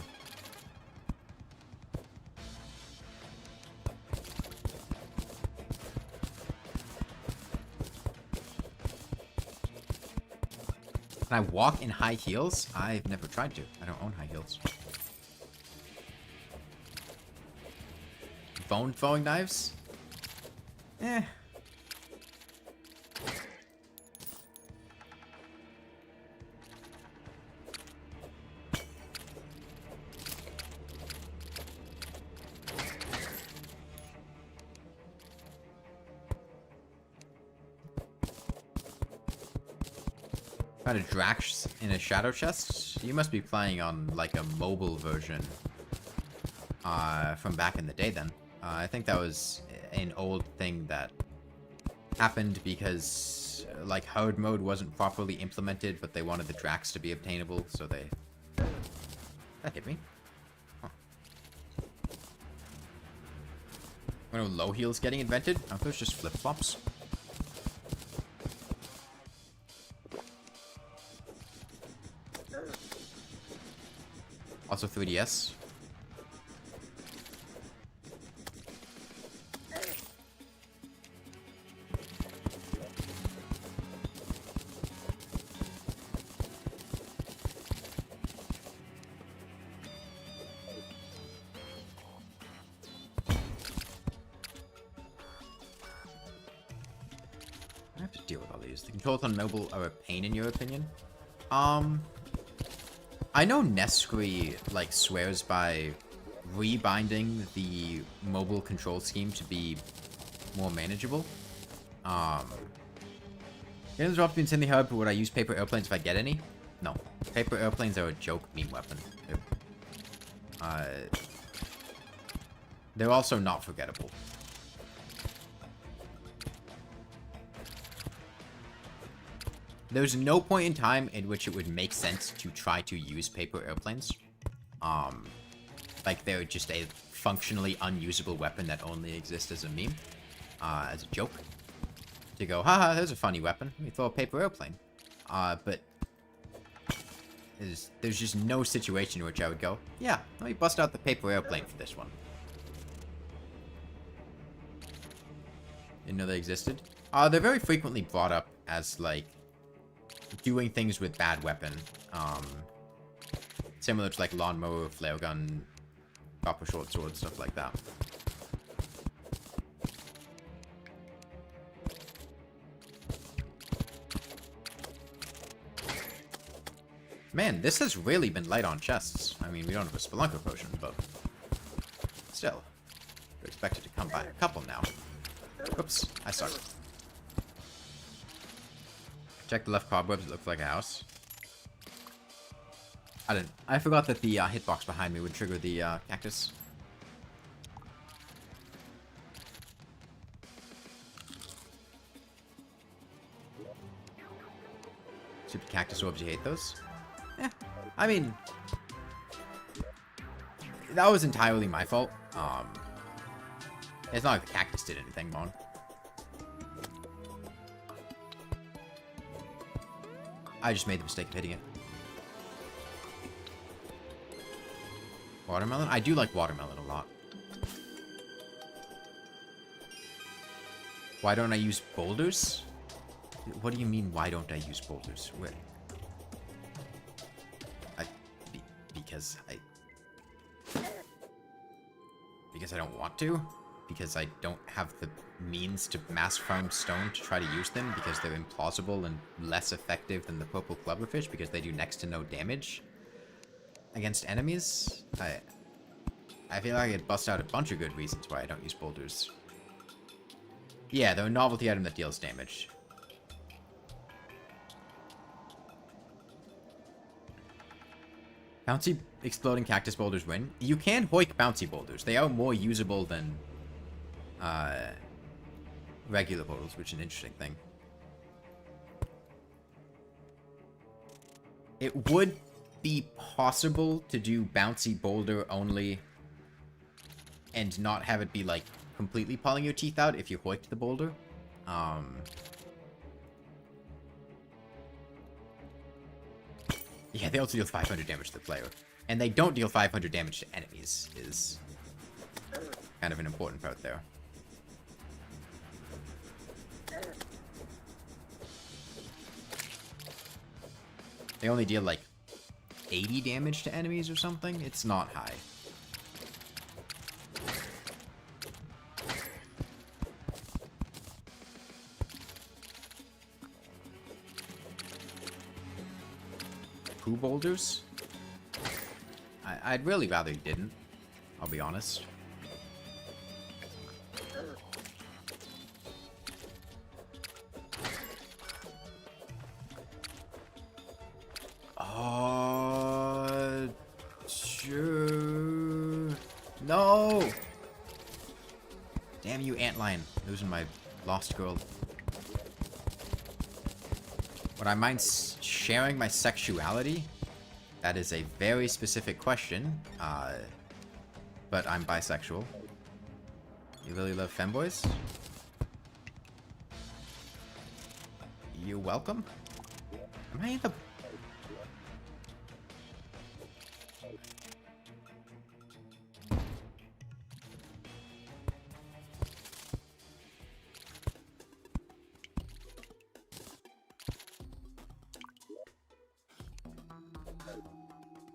Can I walk in high heels? I've never tried to. I don't own high heels. Bone throwing knives? Eh. Found a Drax in a shadow chest? You must be playing on like a mobile version from back in the day then. I think that was an old thing that happened because, like, hard mode wasn't properly implemented, but they wanted the Drax to be obtainable, so they... That hit me. Huh. Oh no, low heels getting invented? I thought it was just flip-flops. Also 3DS. Deal with all these. The controls on mobile are a pain in your opinion. I know Nesquik, like, swears by rebinding the mobile control scheme to be more manageable. Games dropped insanely hard, but would I use paper airplanes if I get any? No. Paper airplanes are a joke meme weapon. They're also not forgettable. There's no point in time in which it would make sense to try to use paper airplanes. Like, they're just a functionally unusable weapon that only exists as a meme. as a joke. To go, haha, there's a funny weapon. Let me throw a paper airplane. But there's just no situation in which I would go, yeah, let me bust out the paper airplane for this one. Didn't know they existed. They're very frequently brought up as, like, doing things with bad weapon. Similar to, like, lawnmower, flare gun, copper short sword, stuff like that. Man, this has really been light on chests. I mean, we don't have a Spelunker potion, but still. We're expected to come by a couple now. Oops, I suck. Check the left cobwebs, it looks like a house. I forgot that the hitbox behind me would trigger the cactus. Stupid cactus orbs, you hate those? Yeah, I mean, that was entirely my fault. It's not like the cactus did anything wrong. I just made the mistake of hitting it. Watermelon? I do like watermelon a lot. Why don't I use boulders? What do you mean, why don't I use boulders? Where? Because I don't want to? Because I don't have the means to mass farm stone to try to use them because they're implausible and less effective than the purple clubberfish because they do next to no damage against enemies? I feel like I could bust out a bunch of good reasons why I don't use boulders. Yeah, they're a novelty item that deals damage. Bouncy exploding cactus boulders win. You can hoik bouncy boulders. They are more usable than regular boulders, which is an interesting thing. It would be possible to do bouncy boulder only and not have it be, like, completely pulling your teeth out if you hoiked the boulder. Yeah, they also deal 500 damage to the player. And they don't deal 500 damage to enemies, is kind of an important part there. They only deal, like, 80 damage to enemies or something? It's not high. Poo boulders? I'd really rather you didn't. I'll be honest. Sure. No! Damn you, antlion. Losing my lost girl. Would I mind sharing my sexuality? That is a very specific question. But I'm bisexual. You really love femboys? You're welcome? Am I in the...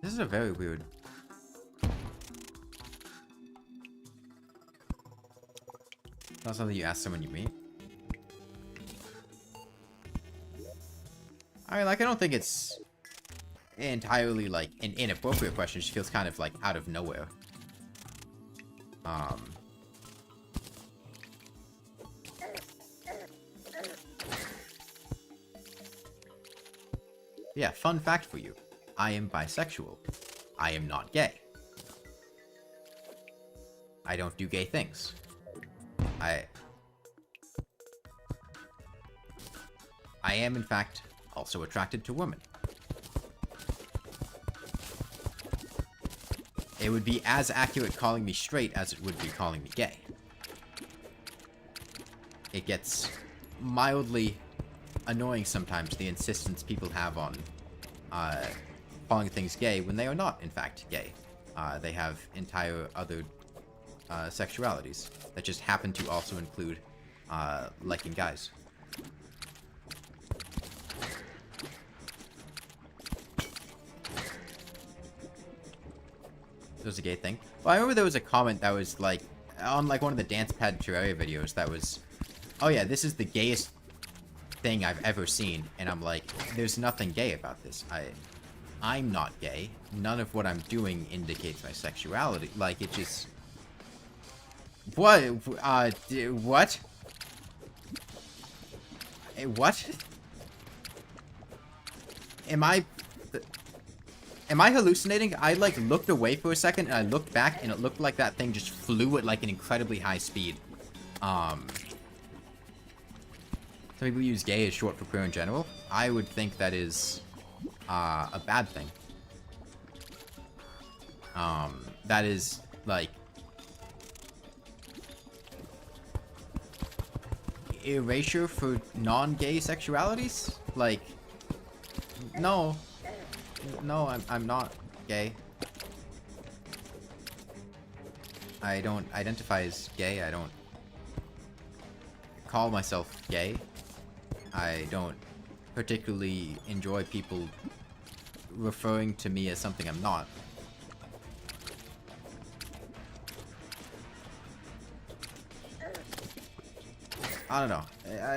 This is a very weird... Not something you ask someone you meet. I mean, like, I don't think it's entirely, like, an inappropriate question. It just feels kind of, like, out of nowhere. Yeah, fun fact for you. I am bisexual. I am not gay. I don't do gay things. I am, in fact, also attracted to women. It would be as accurate calling me straight as it would be calling me gay. it gets mildly annoying sometimes, the insistence people have on calling things gay when they are not, in fact, gay. They have entire other sexualities that just happen to also include liking guys. It was a gay thing. Well, I remember there was a comment that was like, on like one of the dance pad Terraria videos that was, oh yeah, this is the gayest thing I've ever seen. And I'm like, there's nothing gay about this. I'm not gay. None of what I'm doing indicates my sexuality. Like, it just... What? What? What? Am I hallucinating? I, like, looked away for a second, and I looked back, and it looked like that thing just flew at, like, an incredibly high speed. Some people use gay as short for queer in general. I would think that is, a bad thing. That is, like... erasure for non-gay sexualities? Like... No. No, I'm not gay. I don't identify as gay. I don't call myself gay. I don't particularly enjoy people referring to me as something I'm not. I don't know.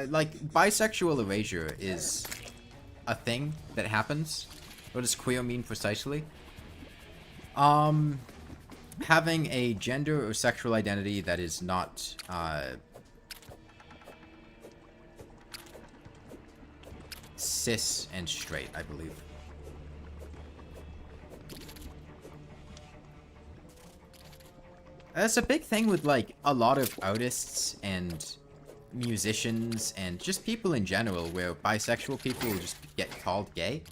Like, bisexual erasure is a thing that happens. What does queer mean precisely? Having a gender or sexual identity that is not, cis and straight, I believe. That's a big thing with, like, a lot of artists and musicians and just people in general, where bisexual people will just get called gay.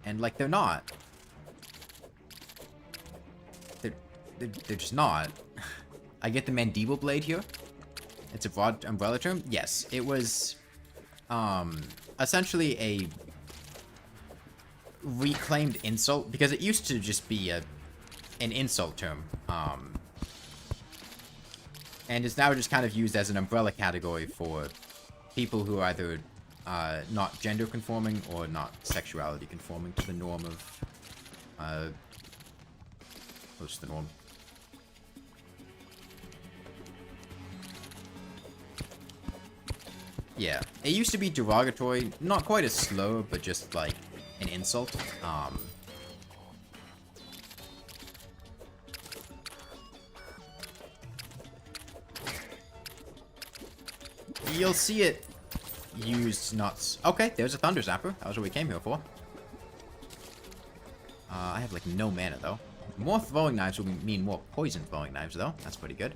And, like, they're not. They're just not. I get the mandible blade here. It's a broad umbrella term. Yes, it was, essentially a reclaimed insult, because it used to just be an insult term. And is now just kind of used as an umbrella category for people who are either not gender conforming or not sexuality conforming to the norm of, what's the norm? Yeah, it used to be derogatory, not quite as slur, but just like an insult. You'll see it used not... Okay, there's a Thunder Zapper. That was what we came here for. I have, like, no mana, though. More throwing knives will mean more poison throwing knives, though. That's pretty good.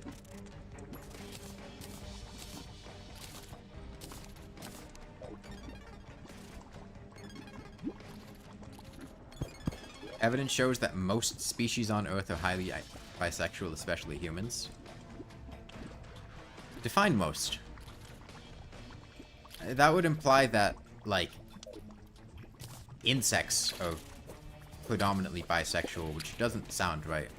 Evidence shows that most species on Earth are highly bisexual, especially humans. Define most. That would imply that, like, insects are predominantly bisexual, which doesn't sound right.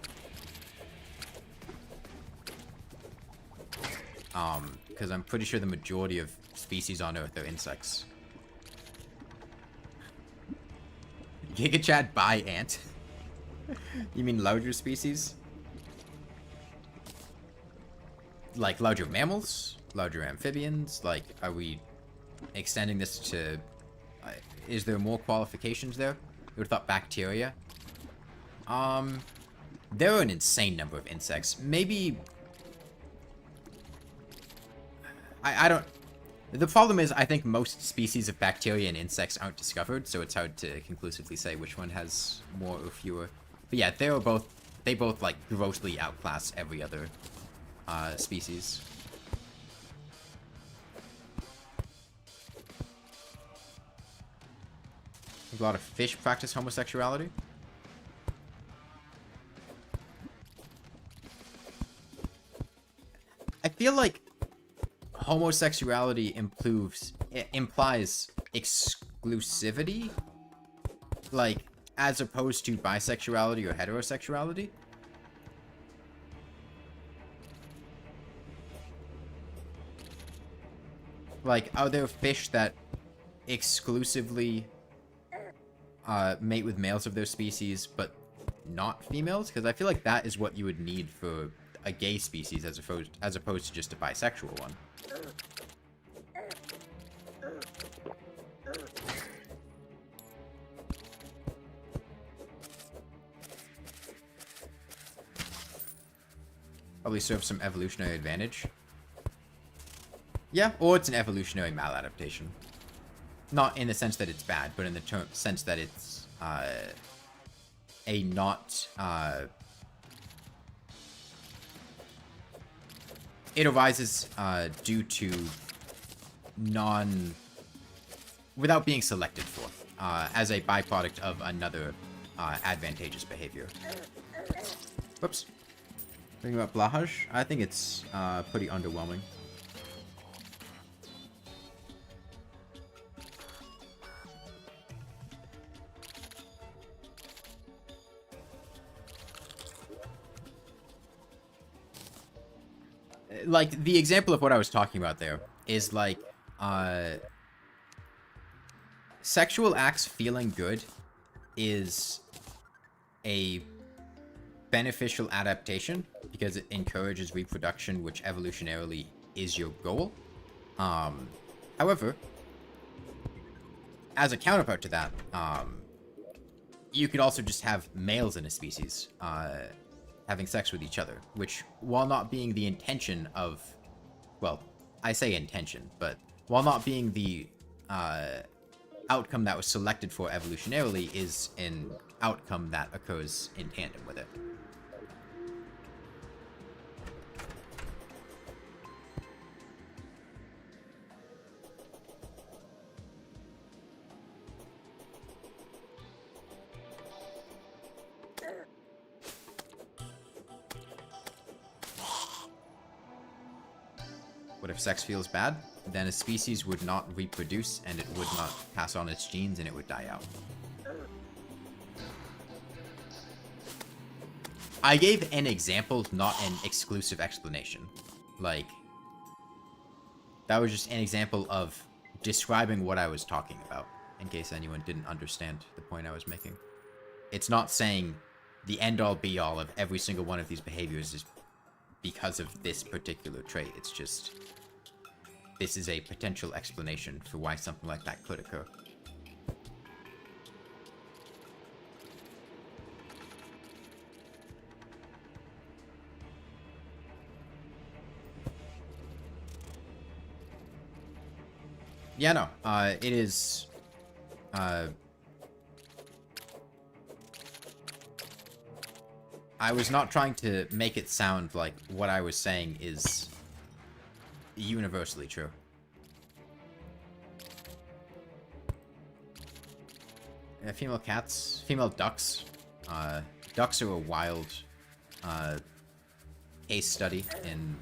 Because I'm pretty sure the majority of species on Earth are insects. Giga Chat by ant? You mean larger species? Like larger mammals? Larger amphibians? Like, are we extending this to... is there more qualifications there? You would have thought bacteria. There are an insane number of insects. Maybe... I don't... The problem is, I think most species of bacteria and insects aren't discovered, so it's hard to conclusively say which one has more or fewer. But yeah, they both, like, grossly outclass every other, species. A lot of fish practice homosexuality. I feel like homosexuality implies exclusivity, like, as opposed to bisexuality or heterosexuality. Like, are there fish that exclusively mate with males of their species, but not females? Because I feel like that is what you would need for a gay species as opposed to just a bisexual one. Probably serve some evolutionary advantage. Yeah, or it's an evolutionary maladaptation. Not in the sense that it's bad, but in the sense that it's a not... it arises due to without being selected for, as a byproduct of another advantageous behavior. Whoops. Thinking about Blahaj, I think it's pretty underwhelming. Like, the example of what I was talking about there is, like, sexual acts feeling good is a beneficial adaptation because it encourages reproduction, which evolutionarily is your goal. However, as a counterpart to that, you could also just have males in a species having sex with each other, which, while not being the intention of, well, I say intention, but while not being the outcome that was selected for evolutionarily, is an outcome that occurs in tandem with it. What if sex feels bad? Then a species would not reproduce, and it would not pass on its genes, and it would die out. I gave an example, not an exclusive explanation. Like, that was just an example of describing what I was talking about, in case anyone didn't understand the point I was making. It's not saying the end-all be-all of every single one of these behaviors is because of this particular trait. It's just, this is a potential explanation for why something like that could occur. Yeah, no, it is, I was not trying to make it sound like what I was saying is universally true. Female cats, female ducks. Ducks are a wild case study in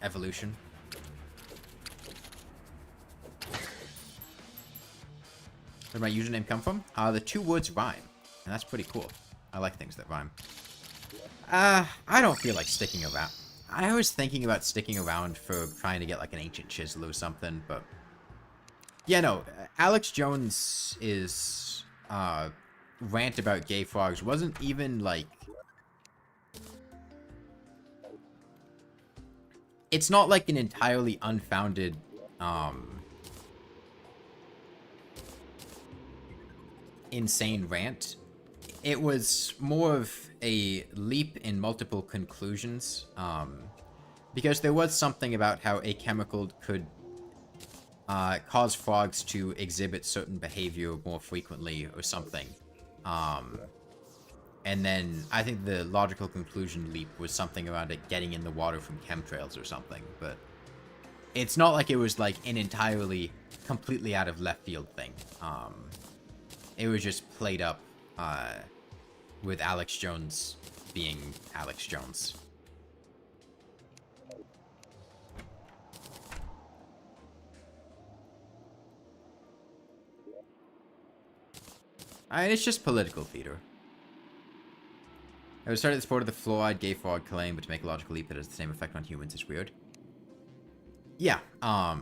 evolution. Where did my username come from? The two words rhyme. And that's pretty cool. I like things that rhyme. I don't feel like sticking around. I was thinking about sticking around for trying to get like an ancient chisel or something, but... Yeah, no. Alex Jones' rant about gay frogs wasn't even like... It's not like an entirely unfounded, insane rant. It was more of a leap in multiple conclusions, because there was something about how a chemical could cause frogs to exhibit certain behavior more frequently or something. And then I think the logical conclusion leap was something around it getting in the water from chemtrails or something, but it's not like it was like an entirely completely out of left field thing. It was just played up with Alex Jones being Alex Jones. It's just political theater. I was started at the sport of the fluoride gay frog claim, but to make a logical leap that has the same effect on humans is weird. Yeah, I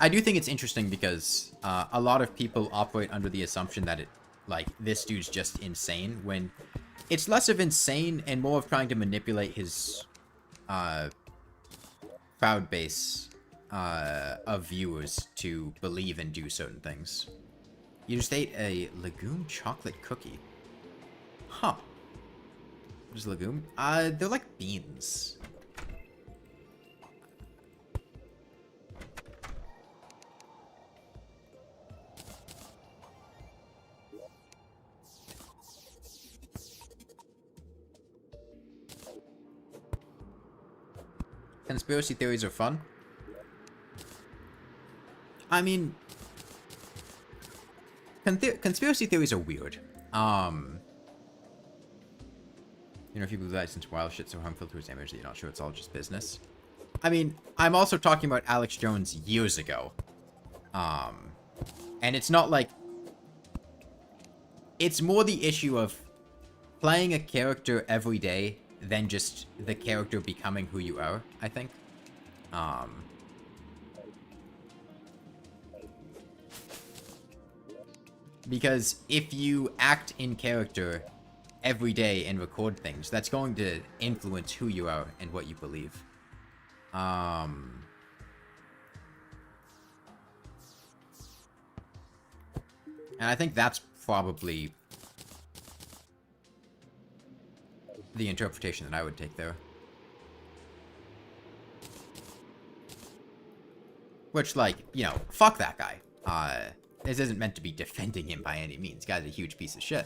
do think it's interesting because a lot of people operate under the assumption that this dude's just insane, when it's less of insane and more of trying to manipulate his crowd base of viewers to believe and do certain things. You just ate a legume chocolate cookie. Huh. What is legume? They're like beans. Conspiracy theories are fun. I mean, conspiracy theories are weird. You know, if you believe that since wild shit's so harmful to his image that you're not sure it's all just business. I mean, I'm also talking about Alex Jones years ago. And it's not like... It's more the issue of playing a character every day than just the character becoming who you are, I think. Because if you act in character every day and record things, that's going to influence who you are and what you believe. And I think that's probably the interpretation that I would take there. Which, like, you know, fuck that guy. This isn't meant to be defending him by any means. Guy's a huge piece of shit.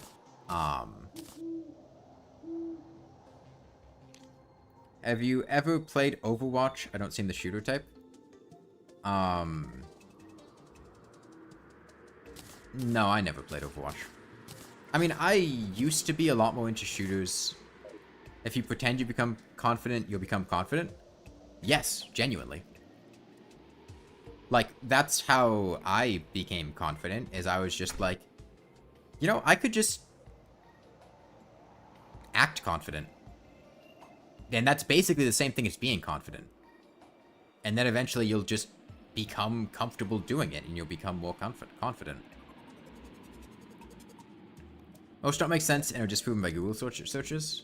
Have you ever played Overwatch? I don't seem the shooter type. No, I never played Overwatch. I mean, I used to be a lot more into shooters. If you pretend you become confident, you'll become confident. Yes, genuinely. Like, that's how I became confident, is I was just like, you know, I could just act confident. And that's basically the same thing as being confident. And then eventually you'll just become comfortable doing it, and you'll become more confident. Most don't make sense and are disproven by Google searches.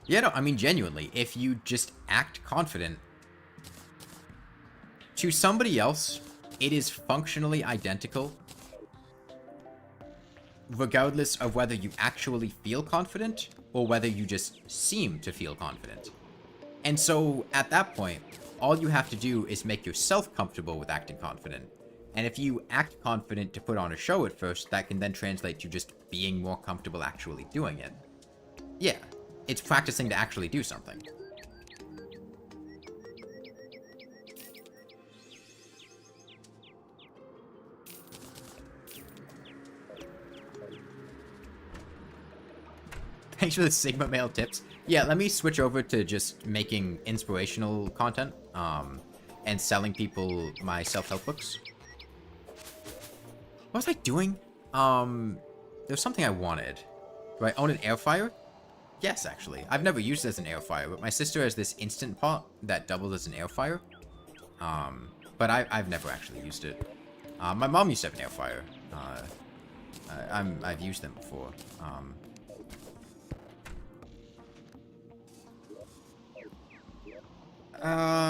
Yeah, no, I mean, genuinely, if you just act confident, to somebody else, it is functionally identical, regardless of whether you actually feel confident, or whether you just seem to feel confident. And so, at that point, all you have to do is make yourself comfortable with acting confident. And if you act confident to put on a show at first, that can then translate to just being more comfortable actually doing it. Yeah. It's practicing to actually do something. Thanks for the Sigma Mail tips. Yeah, let me switch over to just making inspirational content, and selling people my self-help books. What was I doing? There's something I wanted. Do I own an air fryer? Yes, actually. I've never used it as an air fryer, but my sister has this Instant Pot that doubles as an air fryer. But I've never actually used it. My mom used to have an air fryer. I've used them before.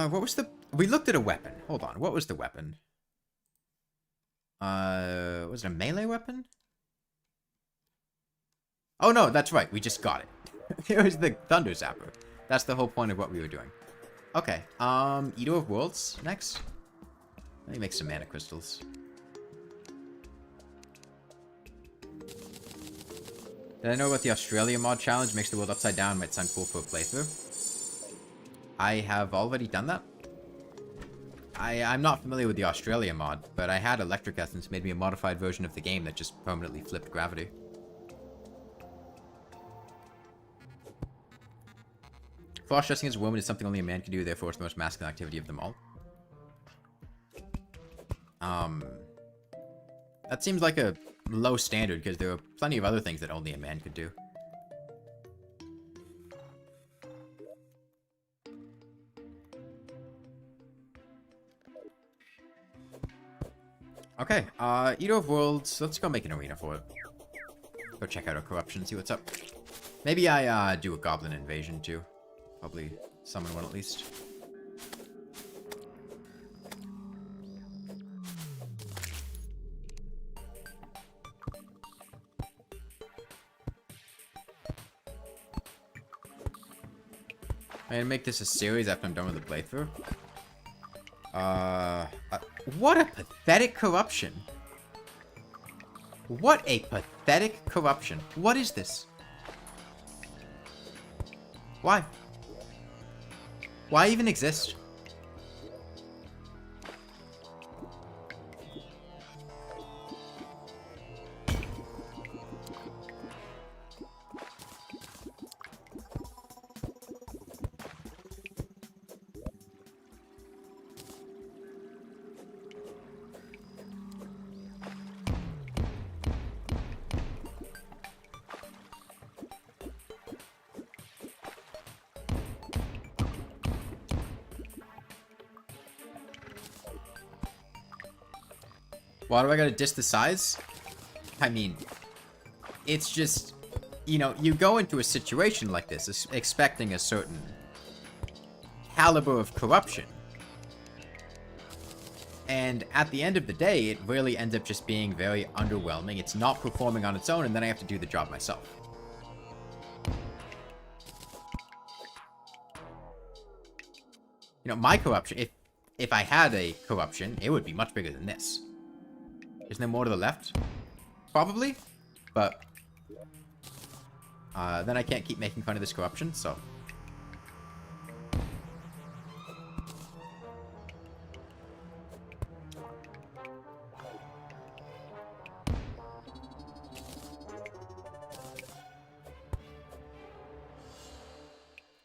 What was the... We looked at a weapon. Hold on. What was the weapon? Was it a melee weapon? Oh, no, that's right. We just got it. It was the Thunder Zapper. That's the whole point of what we were doing. Okay, Eater of Worlds next. Let me make some mana crystals. Did I know about the Australia mod challenge? Makes the world upside down, might sound cool for a playthrough. I have already done that. I'm not familiar with the Australia mod, but I had Electric Essence made me a modified version of the game that just permanently flipped gravity. Cross-dressing as a woman is something only a man can do, therefore it's the most masculine activity of them all. That seems like a low standard, because there are plenty of other things that only a man could do. Okay, Eater of Worlds, let's go make an arena for it. Go check out our corruption, see what's up. Maybe I, do a goblin invasion, too. Probably summon one at least. I'm gonna make this a series after I'm done with the playthrough. What a pathetic corruption. What a pathetic corruption. What is this? Why? Why even exist? Why do I gotta diss the size? I mean, it's just, you know, you go into a situation like this expecting a certain caliber of corruption. And at the end of the day, it really ends up just being very underwhelming. It's not performing on its own, and then I have to do the job myself. You know, my corruption, if I had a corruption, it would be much bigger than this. Isn't there more to the left? Probably. But then I can't keep making fun of this corruption, so.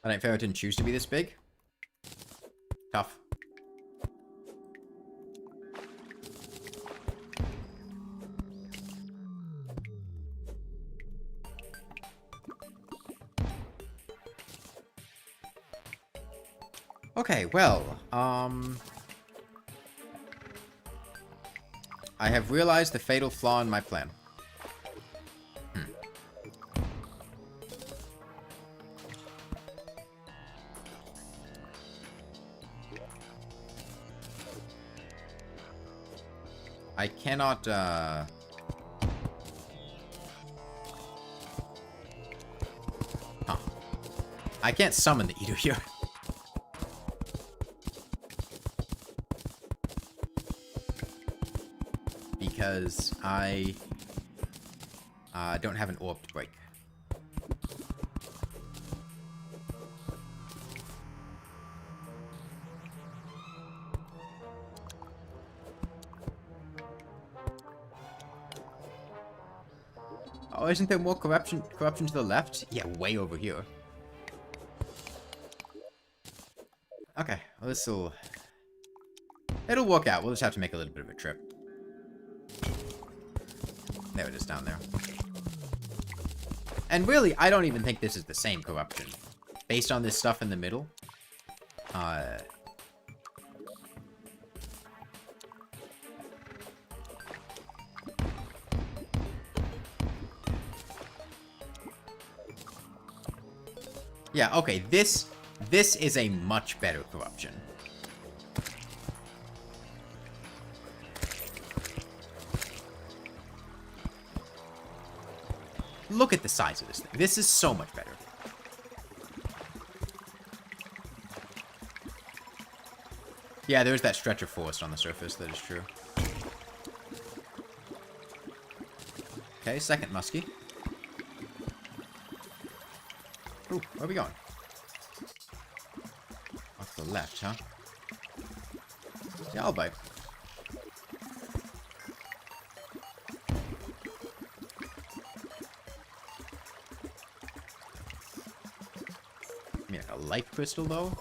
I don't feel I didn't choose to be this big. Tough. Okay, well, I have realized the fatal flaw in my plan. I cannot, Huh. I can't summon the Eater here. Because I don't have an orb to break. Oh, isn't there more corruption to the left? Yeah, way over here. Okay, well it'll work out. We'll just have to make a little bit of a trip. There it is down there. And really, I don't even think this is the same corruption. Based on this stuff in the middle. Yeah, okay, this is a much better corruption. Look at the size of this thing. This is so much better. Yeah, there's that stretch of forest on the surface. That is true. Okay, second muskie. Ooh, where are we going? Off the left, huh? Yeah, I'll bite. A life crystal, though?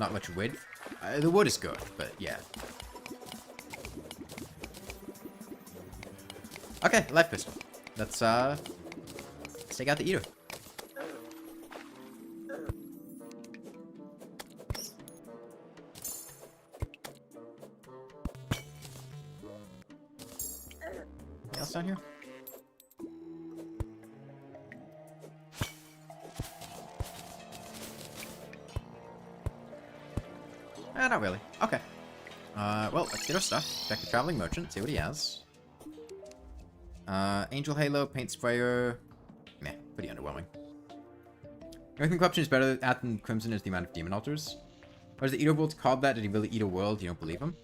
Not much wood. The wood is good, but yeah. Okay, life pistol. Let's take out the eater. Anything else down here? Not really. Okay. Well, let's get our stuff. Check the traveling merchant, see what he has. Angel Halo, paint sprayer. Meh, pretty underwhelming. American Corruption is better at than Crimson is the amount of demon altars. Or is the Eater World called that? Did he really eat a world? You don't believe him?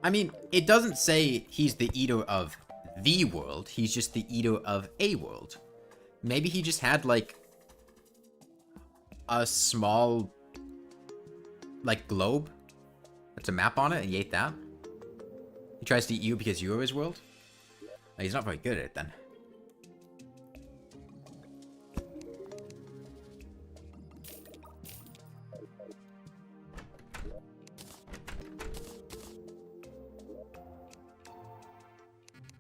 I mean, it doesn't say he's the eater of the world. He's just the eater of a world. Maybe he just had, like, a small, like, globe. That's a map on it, and he ate that. He tries to eat you because you are his world. No, he's not very good at it, then.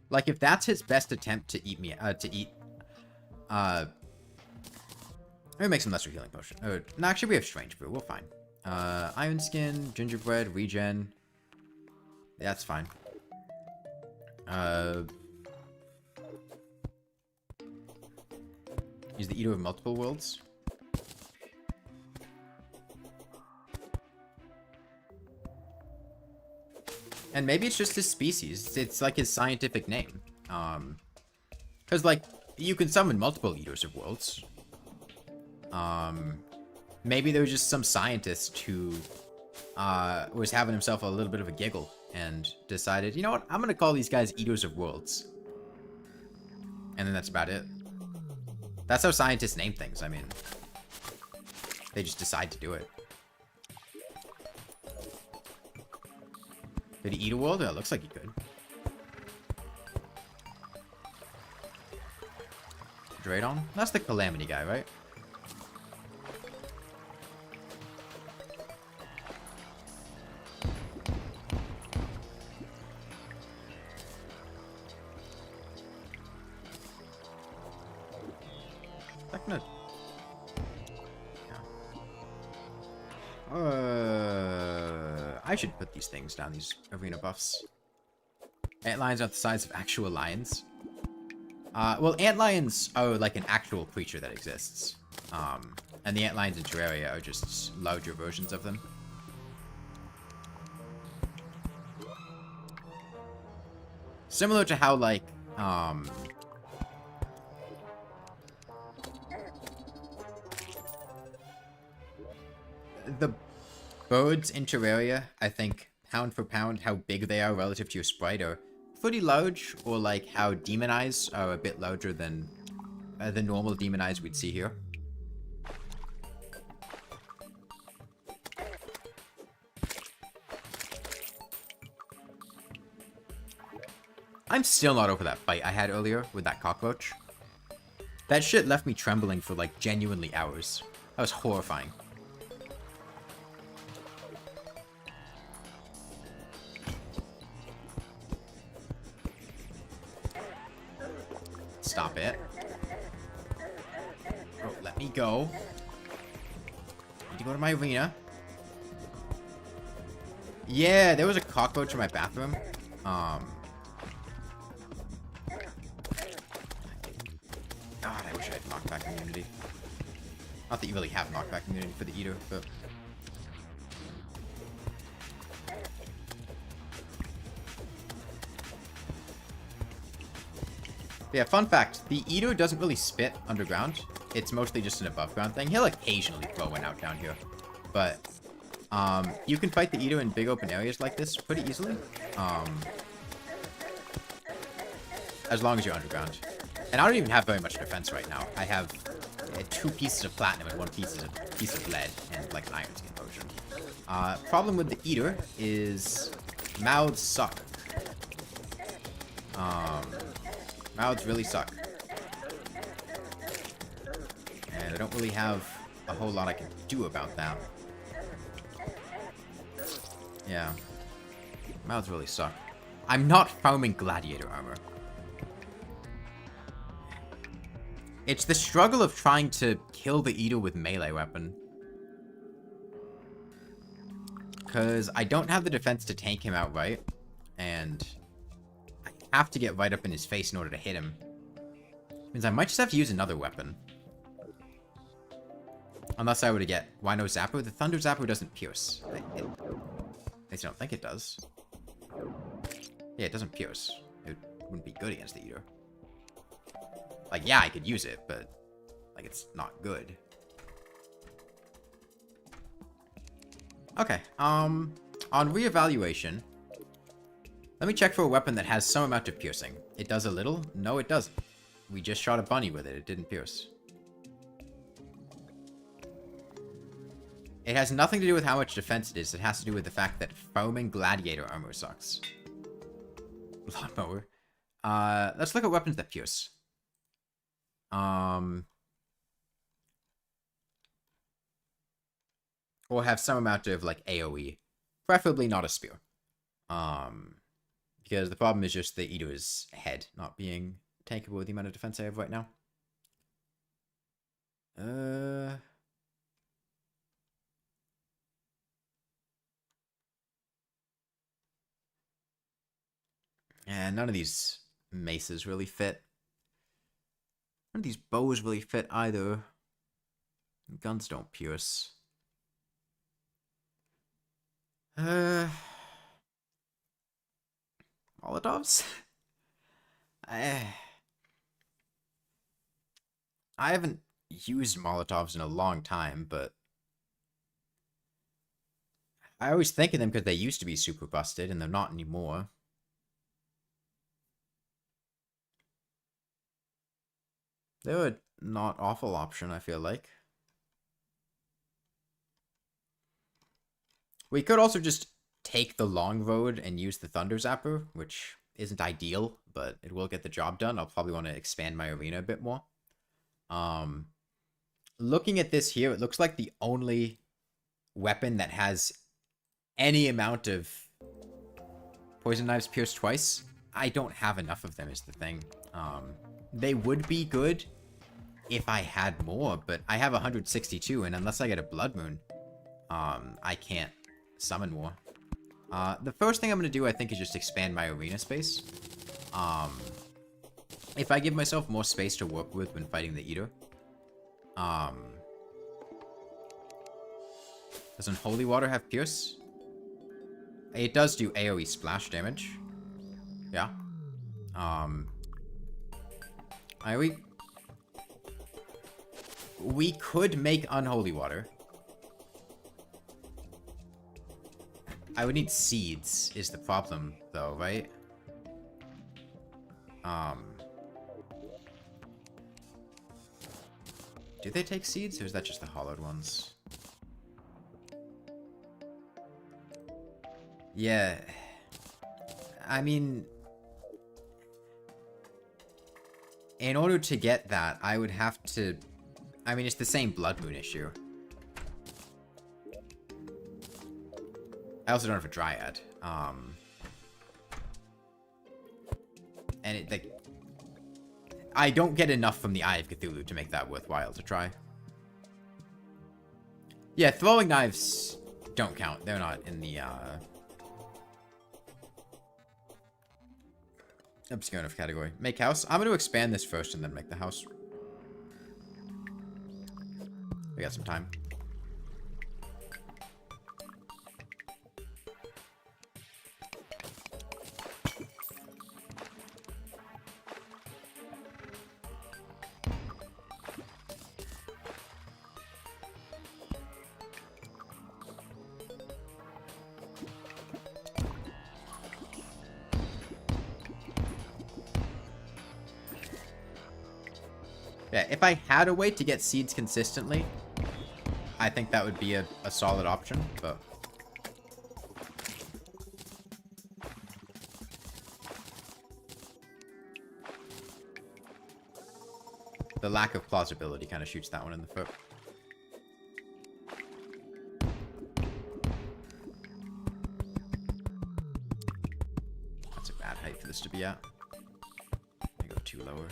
Like, if that's his best attempt to eat me, maybe make some lesser healing potion. No, actually, we have strange brew. We're fine. Iron skin, gingerbread, regen. Yeah, that's fine. He's the eater of multiple worlds. And maybe it's just his species. It's like his scientific name. Because, like, you can summon multiple eaters of worlds. Maybe there was just some scientist who was having himself a little bit of a giggle and decided, you know what, I'm going to call these guys Eaters of Worlds. And then that's about it. That's how scientists name things, I mean. They just decide to do it. Did he eat a world? Yeah, it looks like he could. Draydon? That's the Calamity guy, right? I should put these things down, these arena buffs. Antlions are the size of actual lions. Well, antlions are like an actual creature that exists. And the antlions in Terraria are just larger versions of them. Similar to how, like, the birds in Terraria, I think, pound for pound, how big they are relative to your sprite are pretty large, or like how demon eyes are a bit larger than the normal demon eyes we'd see here. I'm still not over that fight I had earlier with that cockroach. That shit left me trembling for like genuinely hours. That was horrifying. Stop it. Oh, let me go. Need to go to my arena. Yeah, there was a cockroach in my bathroom. God, I wish I had knockback immunity. Not that you really have knockback immunity for the eater, but... Yeah, fun fact, the eater doesn't really spit underground. It's mostly just an above ground thing. He'll occasionally throw one out down here. But, you can fight the eater in big open areas like this pretty easily. As long as you're underground. And I don't even have very much defense right now. I have 2 pieces of platinum and 1 piece of lead and like an iron skin potion. Problem with the eater is mouths suck. Mouths really suck. And I don't really have a whole lot I can do about that. Yeah. Mouths really suck. I'm not farming gladiator armor. It's the struggle of trying to kill the Eater with melee weapon. Because I don't have the defense to tank him outright. And I have to get right up in his face in order to hit him. Means I might just have to use another weapon. Unless I were to get Rhino Zapper. The Thunder Zapper doesn't pierce. At least I don't think it does. Yeah, it doesn't pierce. It wouldn't be good against the Eater. Like, yeah, I could use it, but, like, it's not good. Okay, on reevaluation, let me check for a weapon that has some amount of piercing. It does a little? No, it doesn't. We just shot a bunny with it. It didn't pierce. It has nothing to do with how much defense it is. It has to do with the fact that foaming gladiator armor sucks. Lawnmower. Let's look at weapons that pierce. Or have some amount of, like, AoE. Preferably not a spear. Because the problem is just the Eater's head not being tankable with the amount of defense I have right now. And none of these maces really fit. None of these bows really fit either. Guns don't pierce. Molotovs? I haven't used Molotovs in a long time, but I always think of them because they used to be super busted, and they're not anymore. They're a not awful option, I feel like. We could also just take the long road and use the Thunder Zapper, which isn't ideal, but it will get the job done. I'll probably want to expand my arena a bit more. Looking at this here, it looks like the only weapon that has any amount of poison knives pierced twice. I don't have enough of them is the thing. They would be good if I had more, but I have 162, and unless I get a Blood Moon, I can't summon more. The first thing I'm going to do, I think, is just expand my arena space. If I give myself more space to work with when fighting the Eater. Doesn't Holy Water have Pierce? It does do AoE splash damage. Yeah. We could make Unholy Water. I would need seeds, is the problem, though, right? Do they take seeds, or is that just the hollowed ones? Yeah. I mean, in order to get that, I would have to... I mean, it's the same Blood Moon issue. I also don't have a Dryad. And it, like... I don't get enough from the Eye of Cthulhu to make that worthwhile to try. Yeah, throwing knives don't count. They're not in the, obscure enough category. Make house. I'm going to expand this first and then make the house. We got some time. Yeah, if I had a way to get seeds consistently, I think that would be a solid option, but... The lack of plausibility kind of shoots that one in the foot. That's a bad height for this to be at. I go too lower.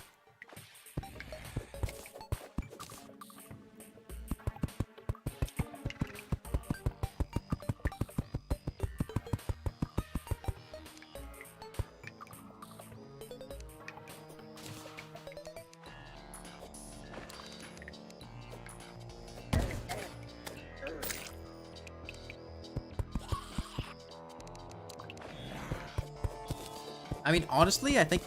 I mean, honestly, I think...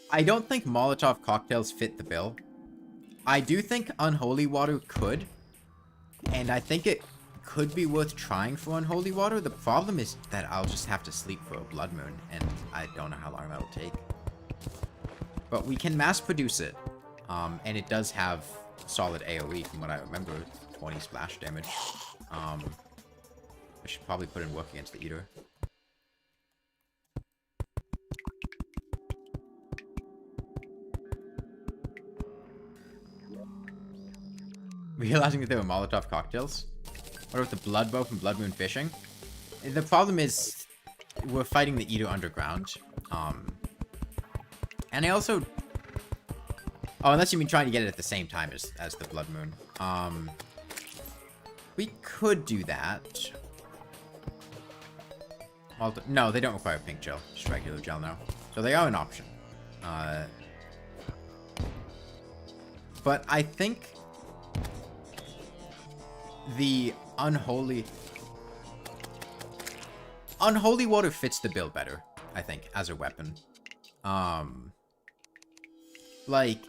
I don't think Molotov cocktails fit the bill. I do think Unholy Water could. And I think it could be worth trying for Unholy Water. The problem is that I'll just have to sleep for a Blood Moon. And I don't know how long that'll take. But we can mass produce it. And it does have solid AoE from what I remember. 20 splash damage. I should probably put in work against the Eater. Realizing that they were Molotov cocktails? What about the Blood Bow from Blood Moon Fishing? The problem is, we're fighting the Eater underground. And I also... Oh, unless you mean trying to get it at the same time as the Blood Moon. We could do that. No, they don't require pink gel. Just regular gel now. So they are an option. But I think... the Unholy Water fits the bill better, I think, as a weapon. Like,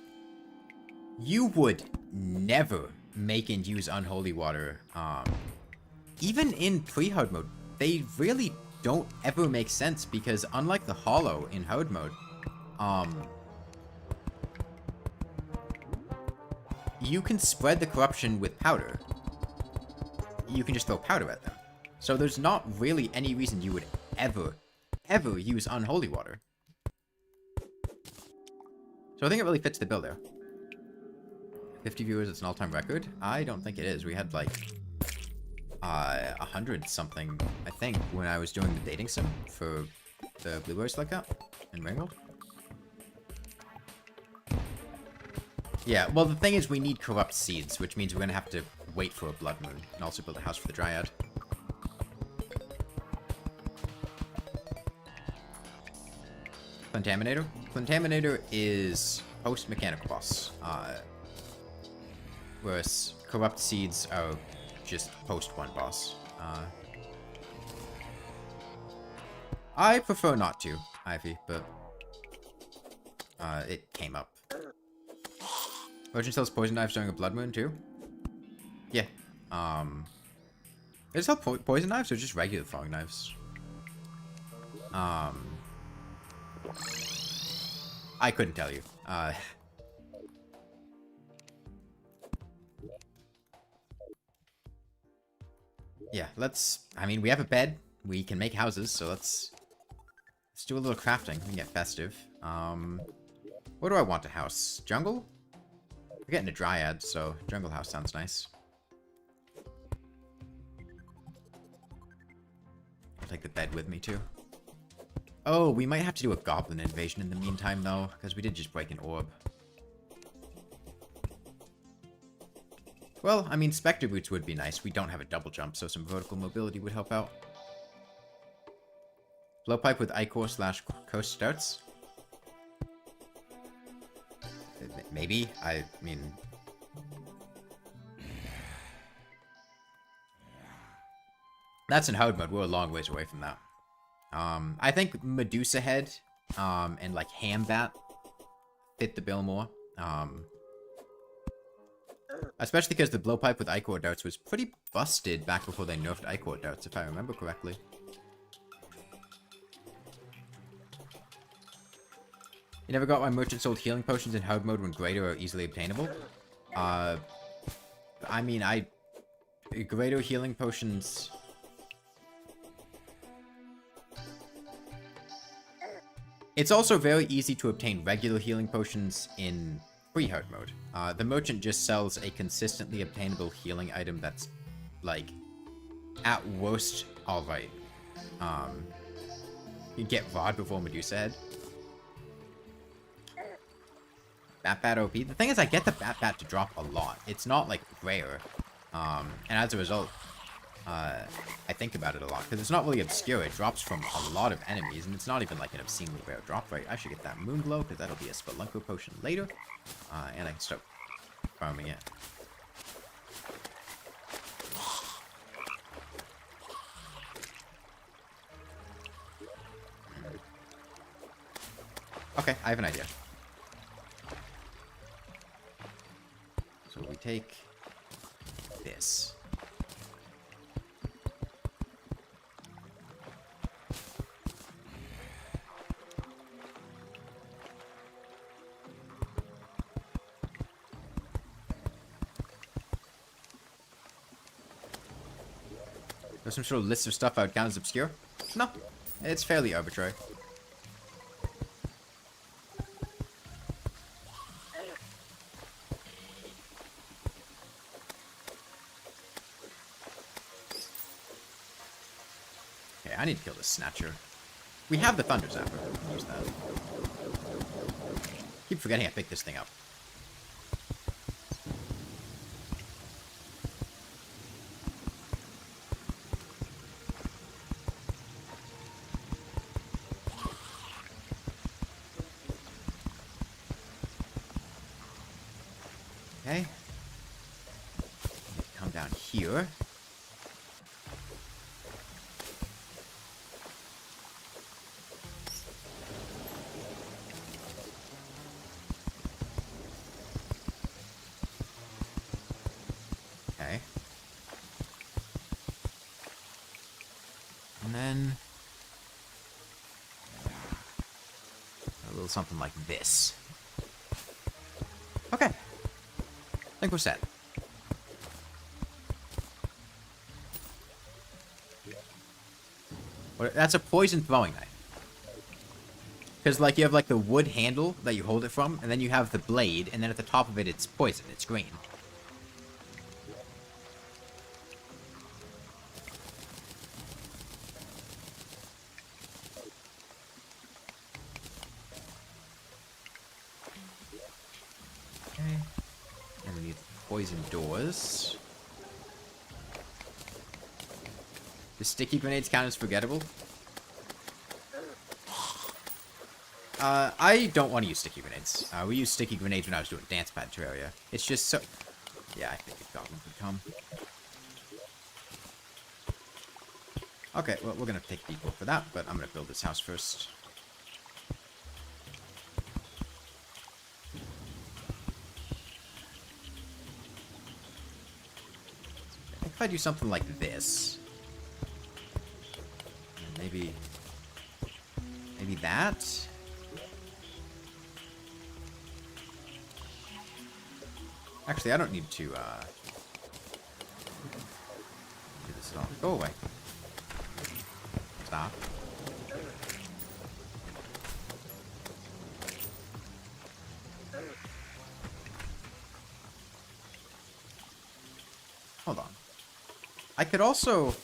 you would never make and use Unholy Water. Even in pre-hard mode, they really don't ever make sense because unlike the Hollow in hard mode, you can spread the corruption with powder. You can just throw powder at them. So there's not really any reason you would ever use Unholy Water. So I think it really fits the bill there. 50 viewers, it's an all-time record? I don't think it is. We had like 100 something, I think, when I was doing the dating sim for the Blueberry Slugcat in Ringgold. Yeah, well the thing is we need corrupt seeds, which means we're gonna have to wait for a Blood Moon and also build a house for the Dryad. Contaminator? Contaminator is post-mechanical boss. Whereas corrupt seeds are just post-one boss. I prefer not to, Ivy, but it came up. Virgin sells poison knives during a Blood Moon too? Yeah. They sell poison knives or just regular throwing knives? I couldn't tell you. Yeah, I mean, we have a bed. We can make houses, so let's do a little crafting. We can get festive. Where do I want a house? Jungle? We're getting a Dryad, so jungle house sounds nice. I'll take the bed with me, too. Oh, we might have to do a goblin invasion in the meantime, though, because we did just break an orb. Well, I mean, Spectre Boots would be nice. We don't have a double jump, so some vertical mobility would help out. Blowpipe with Ichor / Coast Stouts? Maybe? I mean... That's in hard mode. We're a long ways away from that. I think Medusa Head and like Hambat fit the bill more. Especially because the Blowpipe with Ichor Darts was pretty busted back before they nerfed Ichor Darts, if I remember correctly. You never got why merchants sold healing potions in hard mode when greater are easily obtainable? I mean, greater healing potions... It's also very easy to obtain regular healing potions in free herd mode. The merchant just sells a consistently obtainable healing item that's, like, at worst, alright. You get Rod before Medusa Head. Bat OP. The thing is, I get the Bat to drop a lot. It's not, like, rare. And as a result, I think about it a lot, because it's not really obscure. It drops from a lot of enemies, and it's not even, like, an obscenely rare drop, right? I should get that Moonglow, because that'll be a Spelunker potion later. And I can start farming it. Okay, I have an idea. So we take this. There's some sort of list of stuff I would count as obscure? No, it's fairly arbitrary. Okay, I need to kill this Snatcher. We have the Thunder Zapper. Use that. Keep forgetting I picked this thing up. Okay. Come down here. Okay. And then a little something like this. Okay. I think we're set. That's a poison throwing knife. Because, like, you have, like, the wood handle that you hold it from, and then you have the blade, and then at the top of it, it's poison. It's green. Okay. And we need poison doors. The sticky grenades count as forgettable? I don't want to use sticky grenades. We used sticky grenades when I was doing Dance Pad Terraria. It's just so... Yeah, I think a goblin could come. Okay, well, we're going to take people for that, but I'm going to build this house first. I think if I do something like this... Maybe that? Actually, I don't need to, do this at all. Go away. Stop. Hold on. I could also...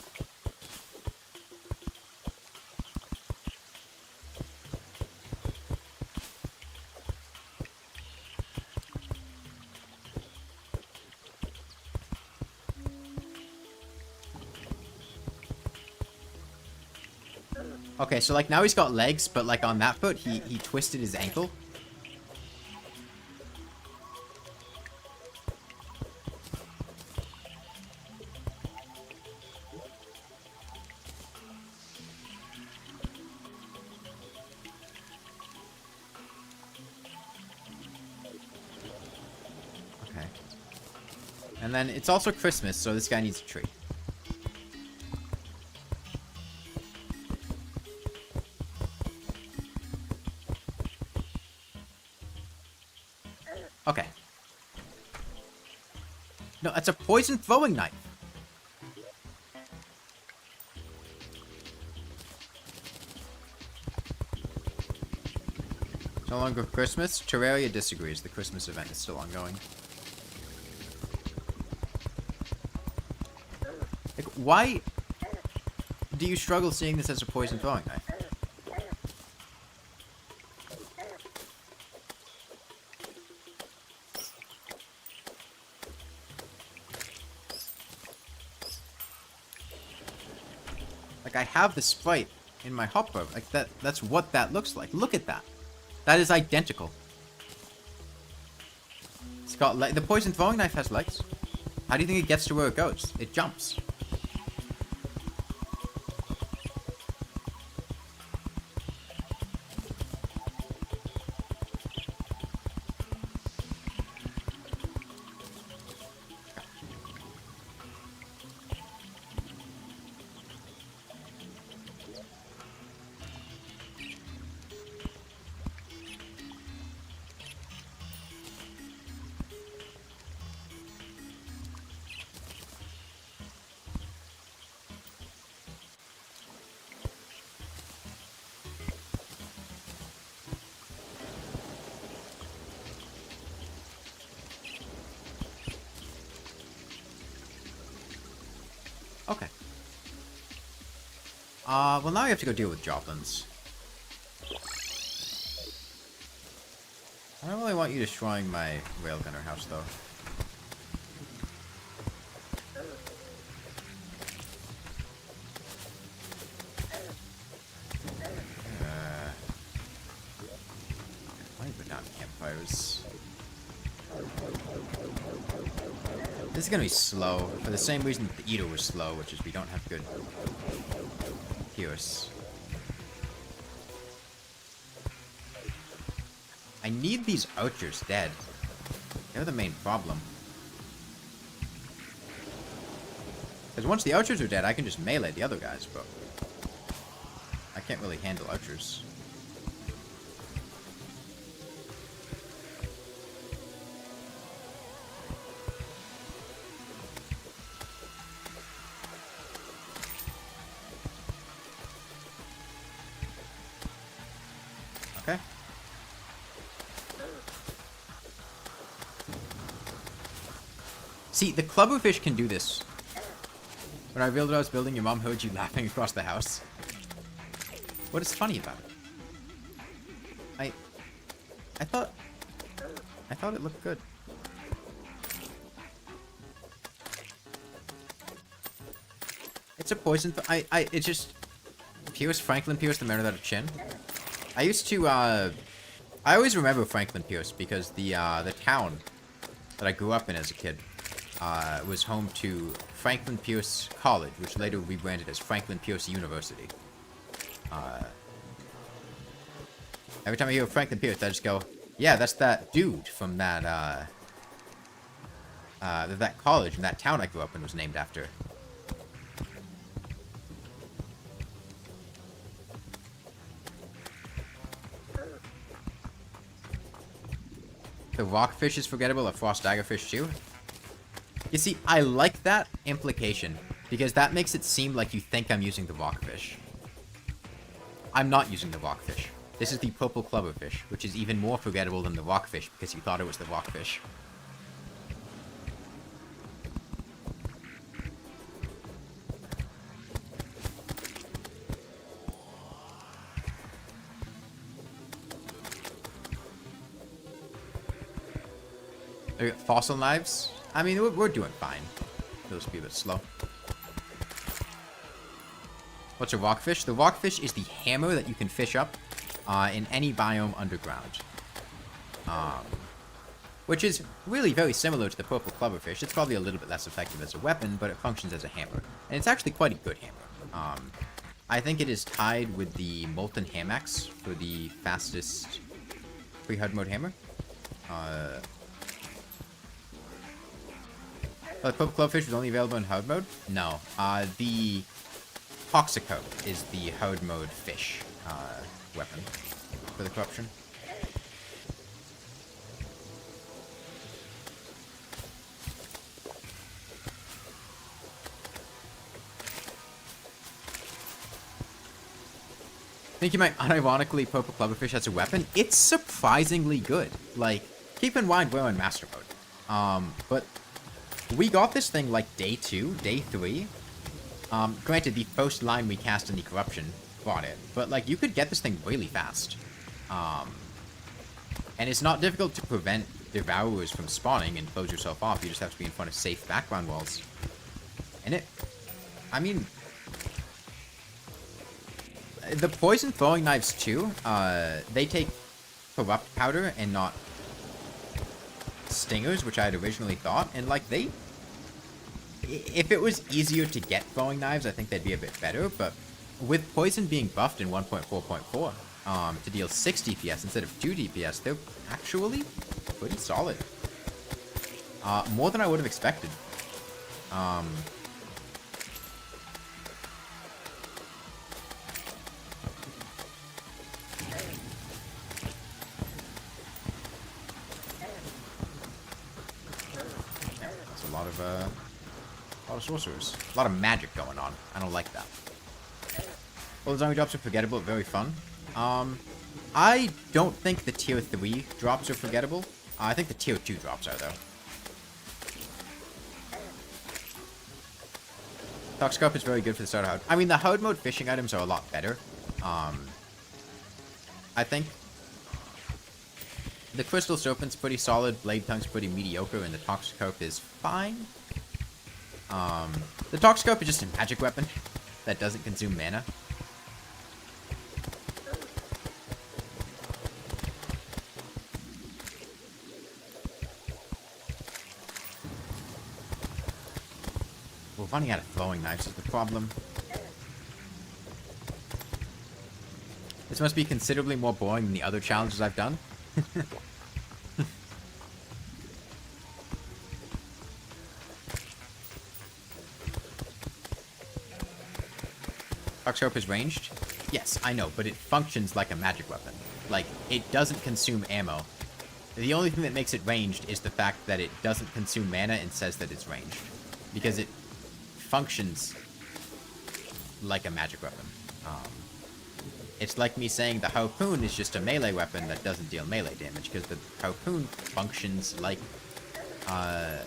Okay, so, like, now he's got legs, but, like, on that foot, he twisted his ankle. Okay. And then it's also Christmas, so this guy needs a tree. Okay. No, that's a poison throwing knife. no longer Christmas? Terraria disagrees. The Christmas event is still ongoing. Like, why do you struggle seeing this as a poison throwing knife? Like, I have the sprite in my hopper. Like, that's what that looks like. Look at that. That is identical. It's got the poison throwing knife has legs. How do you think it gets to where it goes? It jumps. Okay. Well now we have to go deal with Joplins. I don't really want you destroying my railgunner house, though. Why put down campfires? This is gonna be slow, for the same reason that the Eater was slow, which is we don't have good Pierce. I need these archers dead. They're the main problem. Because once the archers are dead, I can just melee the other guys, but I can't really handle archers. Okay. See, the clubberfish can do this. When I revealed what I was building, your mom heard you laughing across the house. What is funny about it? I thought it looked good. It's a poison. It's just Franklin Pierce, the man without a chin. I used to. I always remember Franklin Pierce because the town that I grew up in as a kid was home to Franklin Pierce College, which later rebranded as Franklin Pierce University. Every time I hear Franklin Pierce, I just go, yeah, that's that dude from that college and that town I grew up in was named after. The rockfish is forgettable, a frost daggerfish too. You see, I like that implication, because that makes it seem like you think I'm using the rockfish. I'm not using the rockfish. This is the purple clubberfish, which is even more forgettable than the rockfish, because you thought it was the rockfish. Fossil knives? I mean, we're doing fine. Those be a bit slow. What's a rockfish? The rockfish is the hammer that you can fish up in any biome underground. Which is really very similar to the purple clubberfish. It's probably a little bit less effective as a weapon, but it functions as a hammer. And it's actually quite a good hammer. I think it is tied with the Molten Hamax for the fastest pre-hard mode hammer. The purple clubfish was only available in hard mode? No. The Toxico is the hard mode fish weapon for the corruption. think you might unironically purple clubberfish as a weapon. It's surprisingly good. Like, keep in mind we're in master mode. But we got this thing like day 2, day 3. Granted, the first line we cast in the corruption brought it, but like you could get this thing really fast. And it's not difficult to prevent devourers from spawning and close yourself off. You just have to be in front of safe background walls. And I mean, the poison throwing knives too, they take corrupt powder and not stingers, which I had originally thought. And like if it was easier to get throwing knives, I think they'd be a bit better. But with poison being buffed in 1.4.4, to deal 6 DPS instead of 2 DPS, they're actually pretty solid. More than I would have expected. That's a lot of sorcerers. A lot of magic going on. I don't like that. Well, the zombie drops are forgettable, very fun. I don't think the tier 3 drops are forgettable. I think the tier 2 drops are, though. Toxicroak is very good for the starter hard. I mean, the hard mode fishing items are a lot better. I think the Crystal Serpent's pretty solid, Blade Tongue's pretty mediocre, and the Toxicroak is fine. The Toxicroak is just a magic weapon that doesn't consume mana. We're running out of throwing knives is the problem. This must be considerably more boring than the other challenges I've done. Toxicroak is ranged? Yes, I know, but it functions like a magic weapon. Like, it doesn't consume ammo. The only thing that makes it ranged is the fact that it doesn't consume mana and says that it's ranged. Because it functions like a magic weapon. It's like me saying the harpoon is just a melee weapon that doesn't deal melee damage, because the harpoon functions like a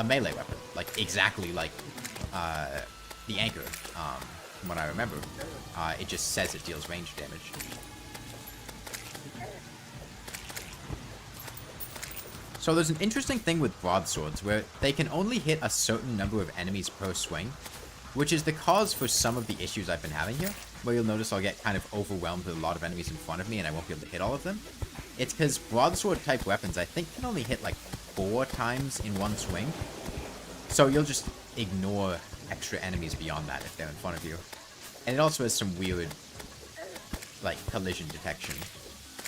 melee weapon. Like, exactly like the anchor, from what I remember. It just says it deals range damage. So there's an interesting thing with broadswords, where they can only hit a certain number of enemies per swing, which is the cause for some of the issues I've been having here, where you'll notice I'll get kind of overwhelmed with a lot of enemies in front of me and I won't be able to hit all of them. It's because broadsword type weapons, I think, can only hit like 4 times in one swing. So you'll just ignore extra enemies beyond that if they're in front of you. And it also has some weird, like, collision detection.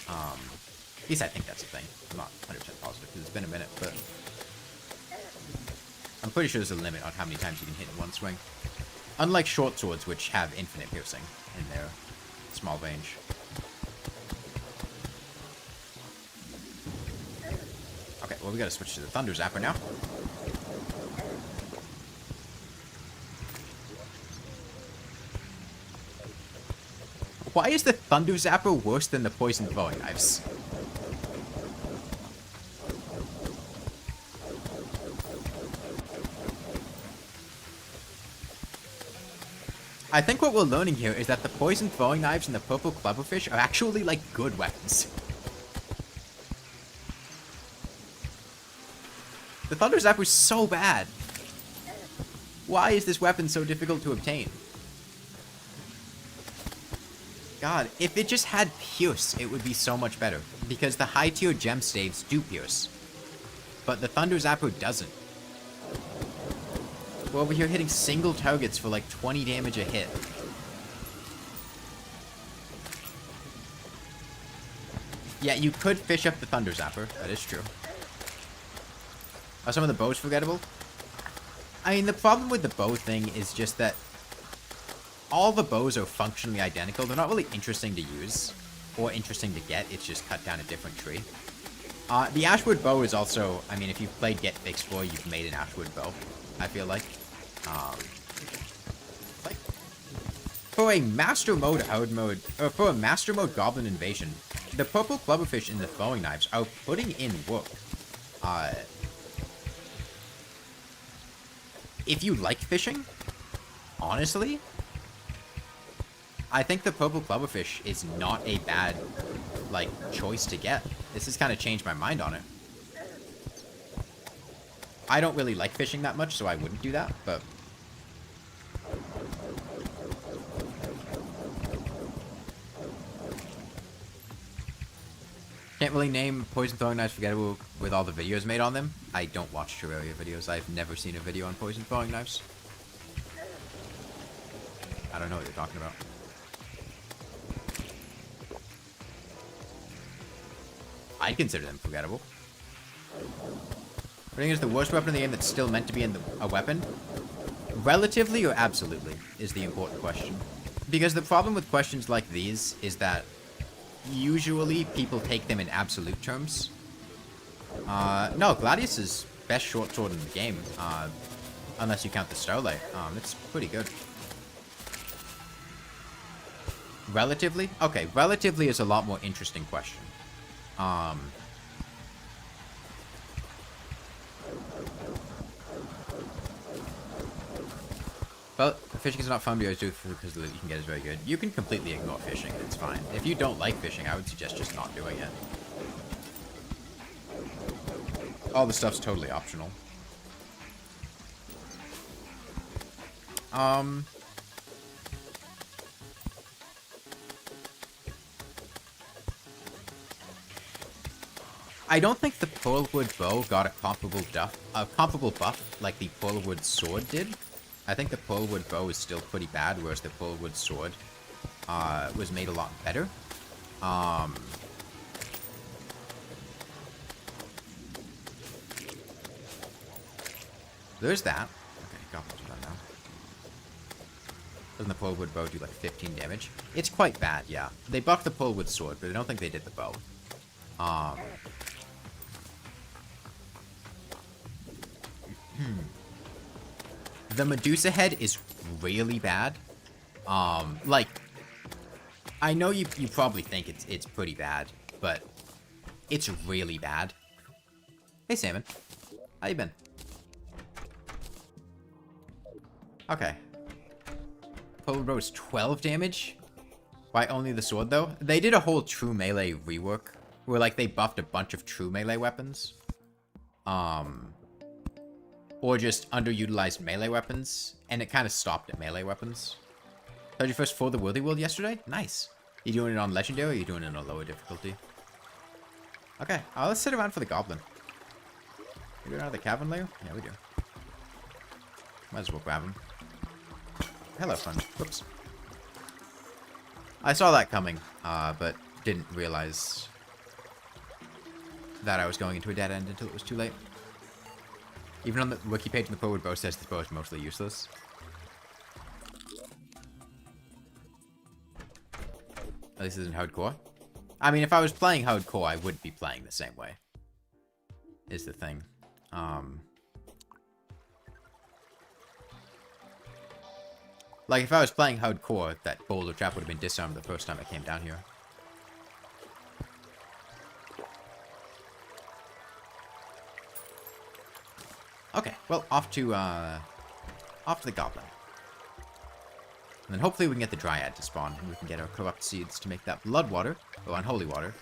At least I think that's a thing. I'm not 100% positive because it's been a minute, but I'm pretty sure there's a limit on how many times you can hit in one swing. Unlike short swords, which have infinite piercing in their small range. Okay, well, we gotta switch to the Thunder Zapper now. Why is the Thunder Zapper worse than the Poison Throwing Knives? I think what we're learning here is that the Poison Throwing Knives and the Purple Clubberfish are actually, like, good weapons. The Thunder Zapper's so bad. Why is this weapon so difficult to obtain? God, if it just had Pierce, it would be so much better. Because the high tier gem staves do Pierce. But the Thunder Zapper doesn't. We're over here hitting single targets for like 20 damage a hit. Yeah, you could fish up the Thunder Zapper. That is true. Are some of the bows forgettable? I mean, the problem with the bow thing is just that all the bows are functionally identical. They're not really interesting to use or interesting to get. It's just cut down a different tree. The Ashwood bow is also, I mean, if you've played Get Fixed 4, you've made an Ashwood bow, I feel like. For a master mode for a master mode goblin invasion, the purple clubberfish and the throwing knives are putting in work. If you like fishing, honestly, I think the purple clubberfish is not a bad, like, choice to get. This has kind of changed my mind on it. I don't really like fishing that much, so I wouldn't do that, but... Can't really name poison throwing knives forgettable with all the videos made on them. I don't watch Terraria videos. I've never seen a video on poison throwing knives. I don't know what you're talking about. I'd consider them forgettable. I think it's the worst weapon in the game that's still meant to be a weapon. Relatively or absolutely is the important question. Because the problem with questions like these is that usually people take them in absolute terms. No, Gladius is best short sword in the game. Unless you count the Starlight. It's pretty good. Relatively? Okay, relatively is a lot more interesting question. But fishing is not fun because the loot you can get is very good. You can completely ignore fishing, it's fine. If you don't like fishing, I would suggest just not doing it. All the stuff's totally optional. I don't think the Pearlwood bow got a comparable buff like the Pearlwood sword did. I think the Pearlwood bow is still pretty bad, whereas the Pearlwood sword was made a lot better. There's that. Okay, goblins are done now. Doesn't the Pearlwood bow do like 15 damage? It's quite bad, yeah. They buffed the Pearlwood sword, but I don't think they did the bow. The Medusa head is really bad. Like, I know you probably think it's pretty bad, but it's really bad. Hey, Salmon. How you been? Okay. Pearlwood bow is 12 damage? Why only the sword, though? They did a whole true melee rework, where, like, they buffed a bunch of true melee weapons. Or just underutilized melee weapons, and it kind of stopped at melee weapons. How'd you first for the Worthy World yesterday? Nice. You doing it on Legendary, or are you doing it on a lower difficulty? Okay, let's sit around for the Goblin. We go down to the Cavern layer? Yeah, we do. Might as well grab him. Hello, friend. Whoops. I saw that coming, but didn't realize that I was going into a dead end until it was too late. Even on the wiki page, the Pearlwood bow says this bow is mostly useless. At least this isn't hardcore. I mean, if I was playing hardcore, I would be playing the same way. Is the thing. Like, if I was playing hardcore, that boulder trap would have been disarmed the first time I came down here. Okay, well, off to the Goblin. And then hopefully we can get the Dryad to spawn, and we can get our corrupt seeds to make that blood water, or unholy water,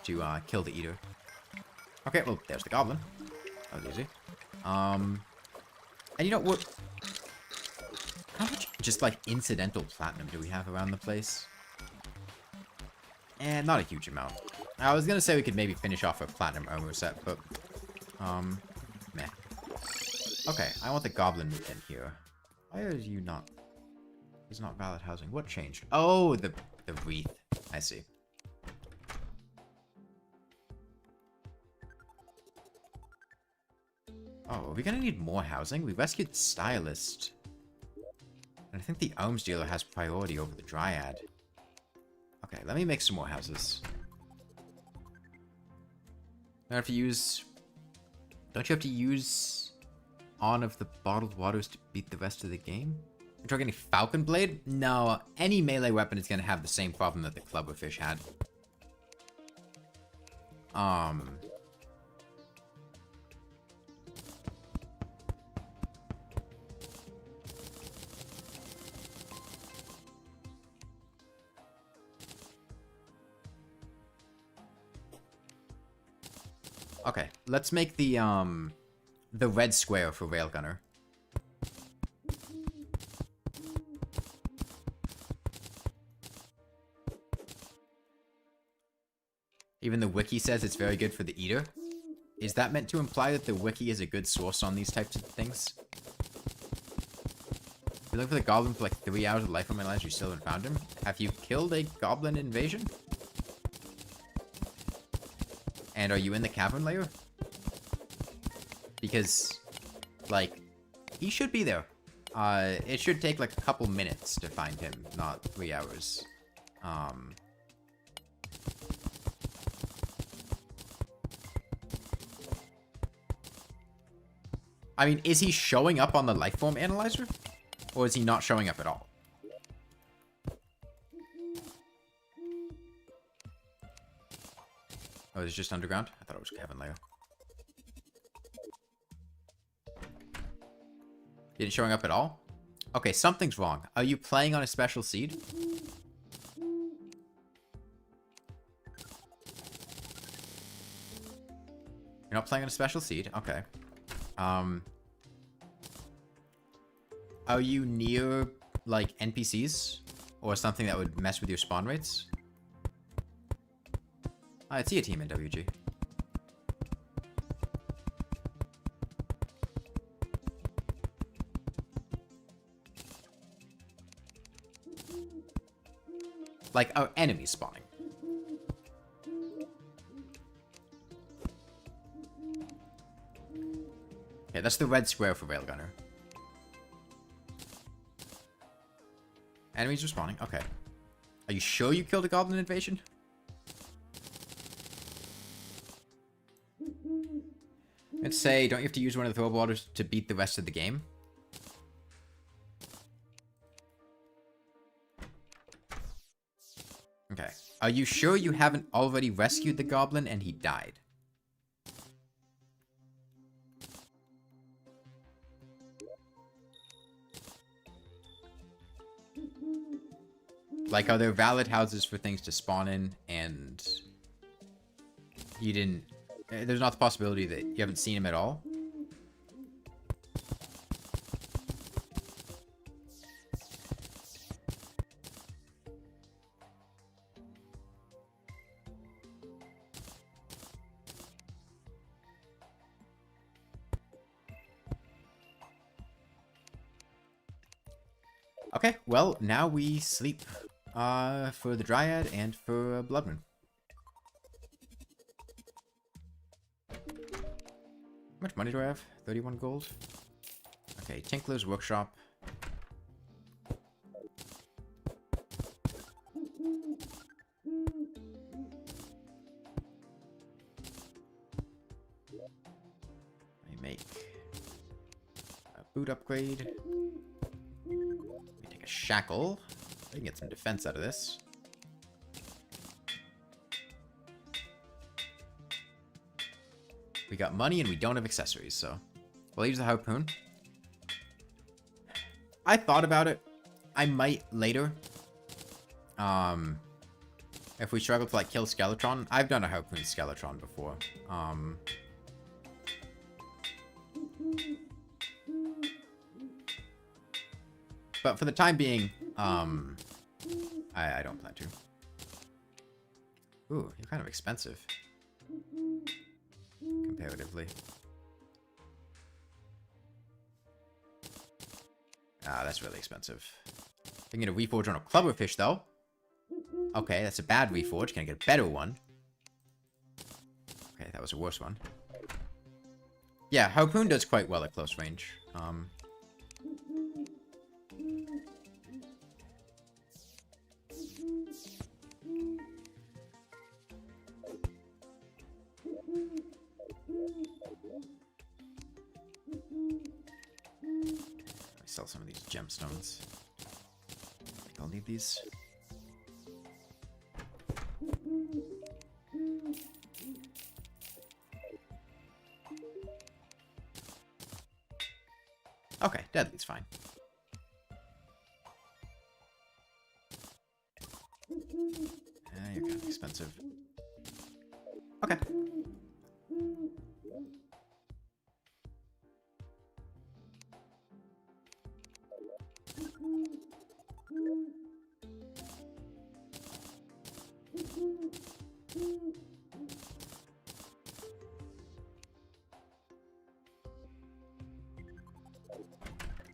to kill the Eater. Okay, well, there's the Goblin. That was easy. And you know what? How much just, like, incidental platinum do we have around the place? Not a huge amount. I was gonna say we could maybe finish off a platinum armor set, but, meh. Okay, I want the Goblin in here. Why are you not... He's not valid housing. What changed? Oh, the wreath. I see. Oh, are we gonna need more housing? We rescued Stylist. And I think the Alms Dealer has priority over the Dryad. Okay, let me make some more houses. Don't have to use... Don't you have to use... on of the bottled waters to beat the rest of the game? Targeting Falcon Blade? No, any melee weapon is going to have the same problem that the Clubberfish had. Okay, let's make the red square for Railgunner. Even the wiki says it's very good for the eater. Is that meant to imply that the wiki is a good source on these types of things? You look for the goblin for like 3 hours of life on my lives, you still haven't found him? Have you killed a goblin invasion? And are you in the cavern layer? Because, like, he should be there. It should take like a couple minutes to find him, not 3 hours. I mean, is he showing up on the lifeform analyzer? Or is he not showing up at all? Oh, it's just underground? I thought it was Kevin layer. He isn't showing up at all? Okay, something's wrong. Are you playing on a special seed? You're not playing on a special seed? Okay. Are you near, like, NPCs? Or something that would mess with your spawn rates? I see a team in WG. Like, our enemies spawning. Okay, that's the red square for Railgunner. Enemies are spawning. Okay. Are you sure you killed a goblin invasion? Let's say, don't you have to use one of the throw waters to beat the rest of the game? Okay. Are you sure you haven't already rescued the goblin and he died? Like, are there valid houses for things to spawn in and you didn't... There's not the possibility that you haven't seen him at all? Okay, well, now we sleep for the Dryad and for Bloodman. How much money do I have? 31 gold. Okay, Tinkler's Workshop. Let me make a boot upgrade. Let me take a shackle. I can get some defense out of this. We got money and we don't have accessories, so we'll use the harpoon. I thought about it. I might later. If we struggle to like kill Skeletron. I've done a harpoon Skeletron before. But for the time being, I don't plan to. Ooh, you're kind of expensive. Comparatively. Ah, that's really expensive. I can get a reforge on a Clubberfish, though. Okay, that's a bad reforge. Can I get a better one? Okay, that was a worse one. Yeah, harpoon does quite well at close range. sell some of these gemstones. I'll need these. Okay, deadly's fine. You're kind of expensive. Okay.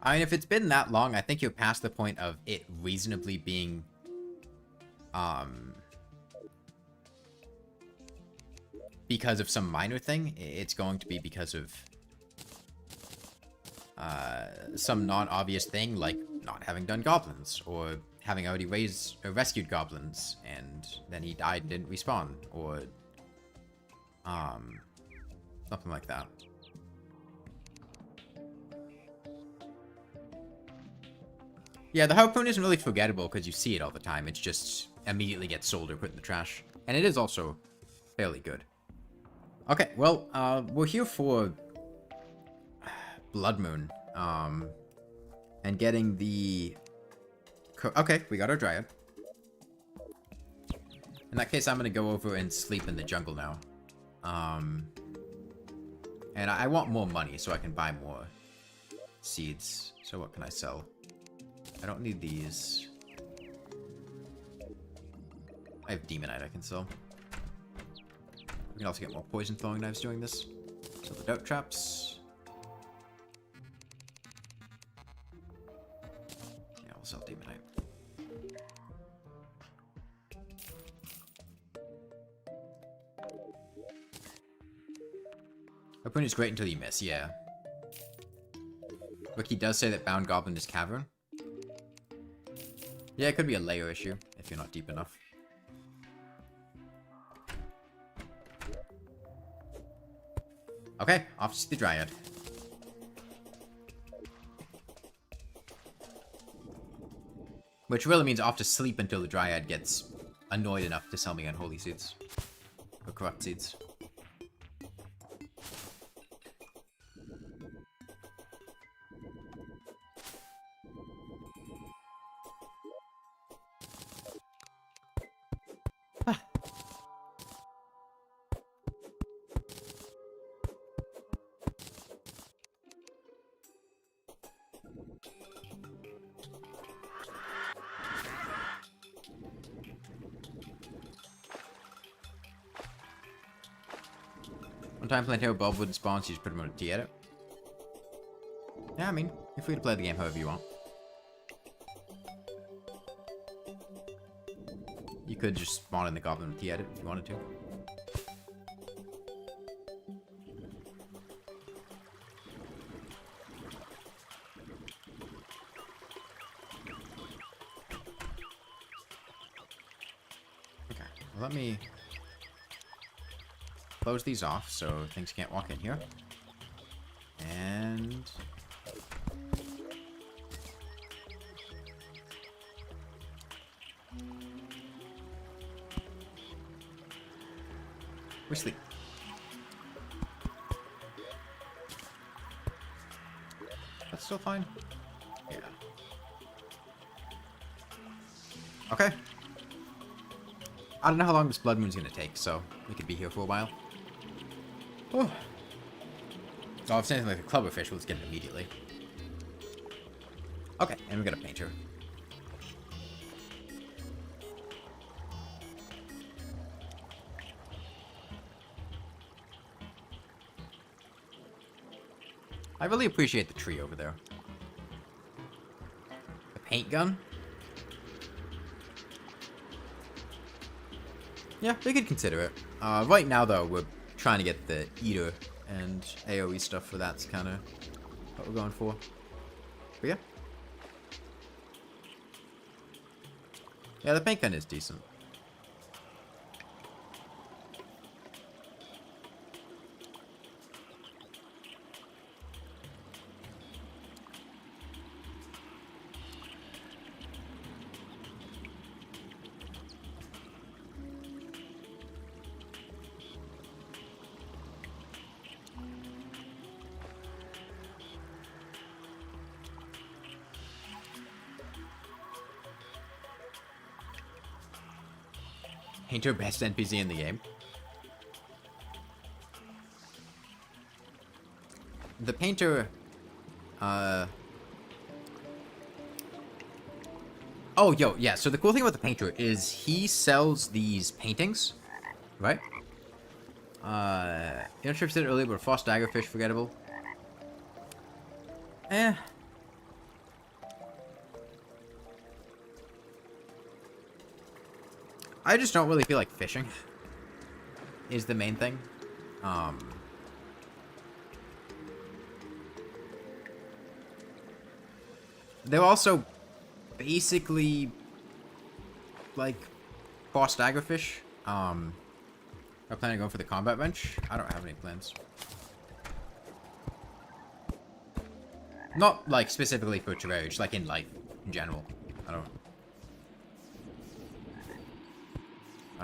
I mean, if it's been that long, I think you're past the point of it reasonably being, because of some minor thing. It's going to be because of, some non-obvious thing, like not having done goblins, or having already rescued goblins, and then he died and didn't respawn, or, something like that. Yeah, the harpoon isn't really forgettable because you see it all the time. It just immediately gets sold or put in the trash. And it is also fairly good. Okay, well, we're here for Blood Moon. And getting the... Okay, we got our Dryad. In that case, I'm going to go over and sleep in the jungle now. And I want more money so I can buy more seeds. So what can I sell? I don't need these. I have Demonite I can sell. We can also get more poison throwing knives doing this. So the dart traps. Yeah, we'll sell Demonite. Harpoon is great until you miss, yeah. Wiki does say that Bound Goblin is Cavern. Yeah, it could be a layer issue if you're not deep enough. Okay, off to the Dryad. Which really means off to sleep until the Dryad gets annoyed enough to sell me unholy seeds. Or corrupt seeds. One time Planetary Bulb wouldn't spawn, so you just put him on a T edit. Yeah, I mean, you're free to play the game however you want. You could just spawn in the Goblin with T edit if you wanted to. Okay, well, let me close these off so things can't walk in here. And... we sleep. That's still fine? Yeah. Okay. I don't know how long this Blood Moon's gonna take, so we could be here for a while. Oh. So if it's anything like a clubberfish, let's get it immediately. Okay, and we got a painter. I really appreciate the tree over there. The paint gun? Yeah, we could consider it. Right now, though, we're trying to get the Eater and AoE stuff for that's kind of what we're going for. But yeah. Yeah, the paint gun is decent. painter best NPC in the game. The painter, oh, yo, yeah, so the cool thing about the painter is he sells these paintings, right? You know, Trip said earlier, but Frost Daggerfish, forgettable. I just don't really feel like fishing, is the main thing. They're also basically like boss daggerfish. I'm planning on going for the combat bench. I don't have any plans. Not like specifically for Terraria, just like in life in general. I don't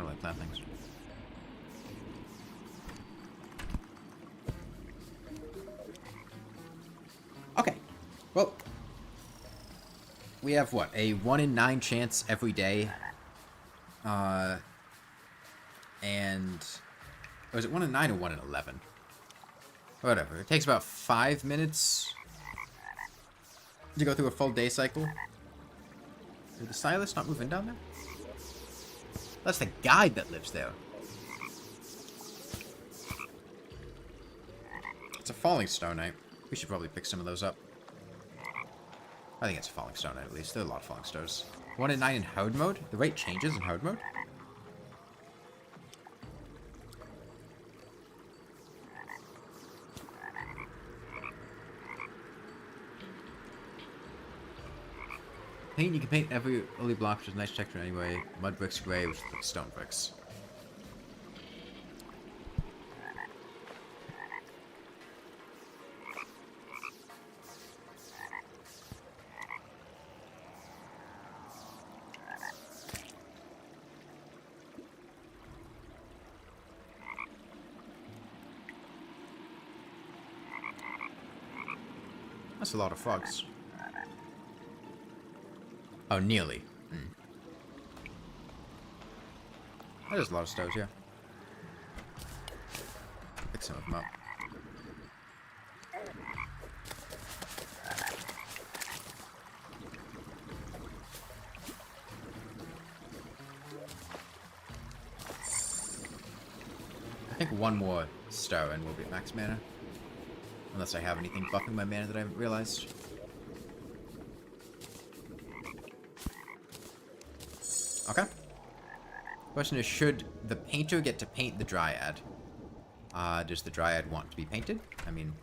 really plan things. Okay. Well, we have what? A 1 in 9 chance every day. And was it 1 in 9 or 1 in 11? Whatever. It takes about 5 minutes to go through a full day cycle. Did the stylist not move in down there? That's the guide that lives there. It's a falling stone night. We should probably pick some of those up. I think it's a falling stone night at least. There are a lot of falling stones. 1 in 9 in hard mode? The rate changes in hard mode? Paint, you can paint every early block, which is nice texture anyway. Mud bricks gray, which is like stone bricks. That's a lot of frogs. Oh, nearly. There's a lot of stoves, yeah. Pick some of them up. I think one more star and we'll be at max mana. Unless I have anything buffing my mana that I haven't realized. Okay. Question is, should the painter get to paint the dryad? Does the dryad want to be painted? I mean,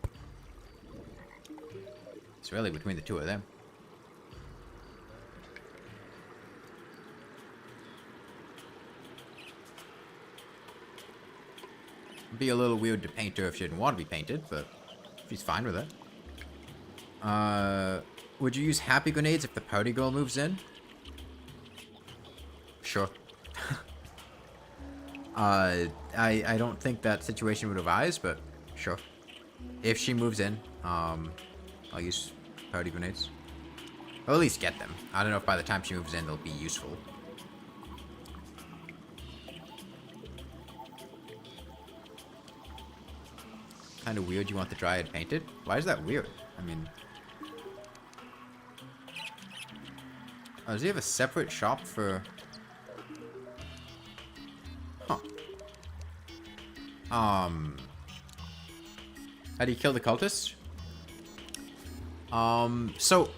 it's really between the two of them. It'd be a little weird to paint her if she didn't want to be painted, but she's fine with it. Would you use happy grenades if the party girl moves in? Sure. I don't think that situation would arise, but sure. If she moves in, I'll use party grenades. Or at least get them. I don't know if by the time she moves in they'll be useful. Kind of weird you want the dryad painted. Why is that weird? I mean... Oh, does he have a separate shop for... Huh. How do you kill the cultist? So...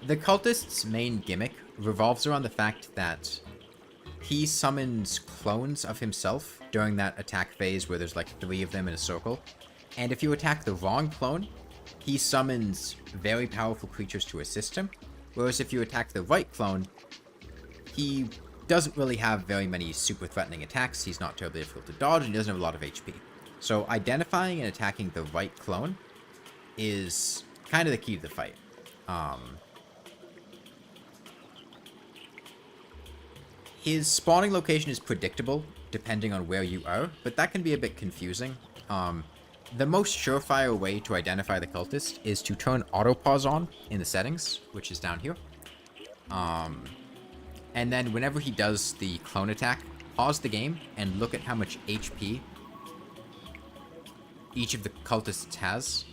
The cultist's main gimmick revolves around the fact that he summons clones of himself during that attack phase where there's like 3 of them in a circle. And if you attack the wrong clone, he summons very powerful creatures to assist him. Whereas if you attack the right clone, he doesn't really have very many super threatening attacks. He's not terribly difficult to dodge, and he doesn't have a lot of HP. So identifying and attacking the right clone is kind of the key to the fight. His spawning location is predictable, depending on where you are, but that can be a bit confusing. The most surefire way to identify the cultist is to turn auto pause on in the settings, which is down here. And then whenever he does the clone attack, pause the game and look at how much HP each of the cultists has.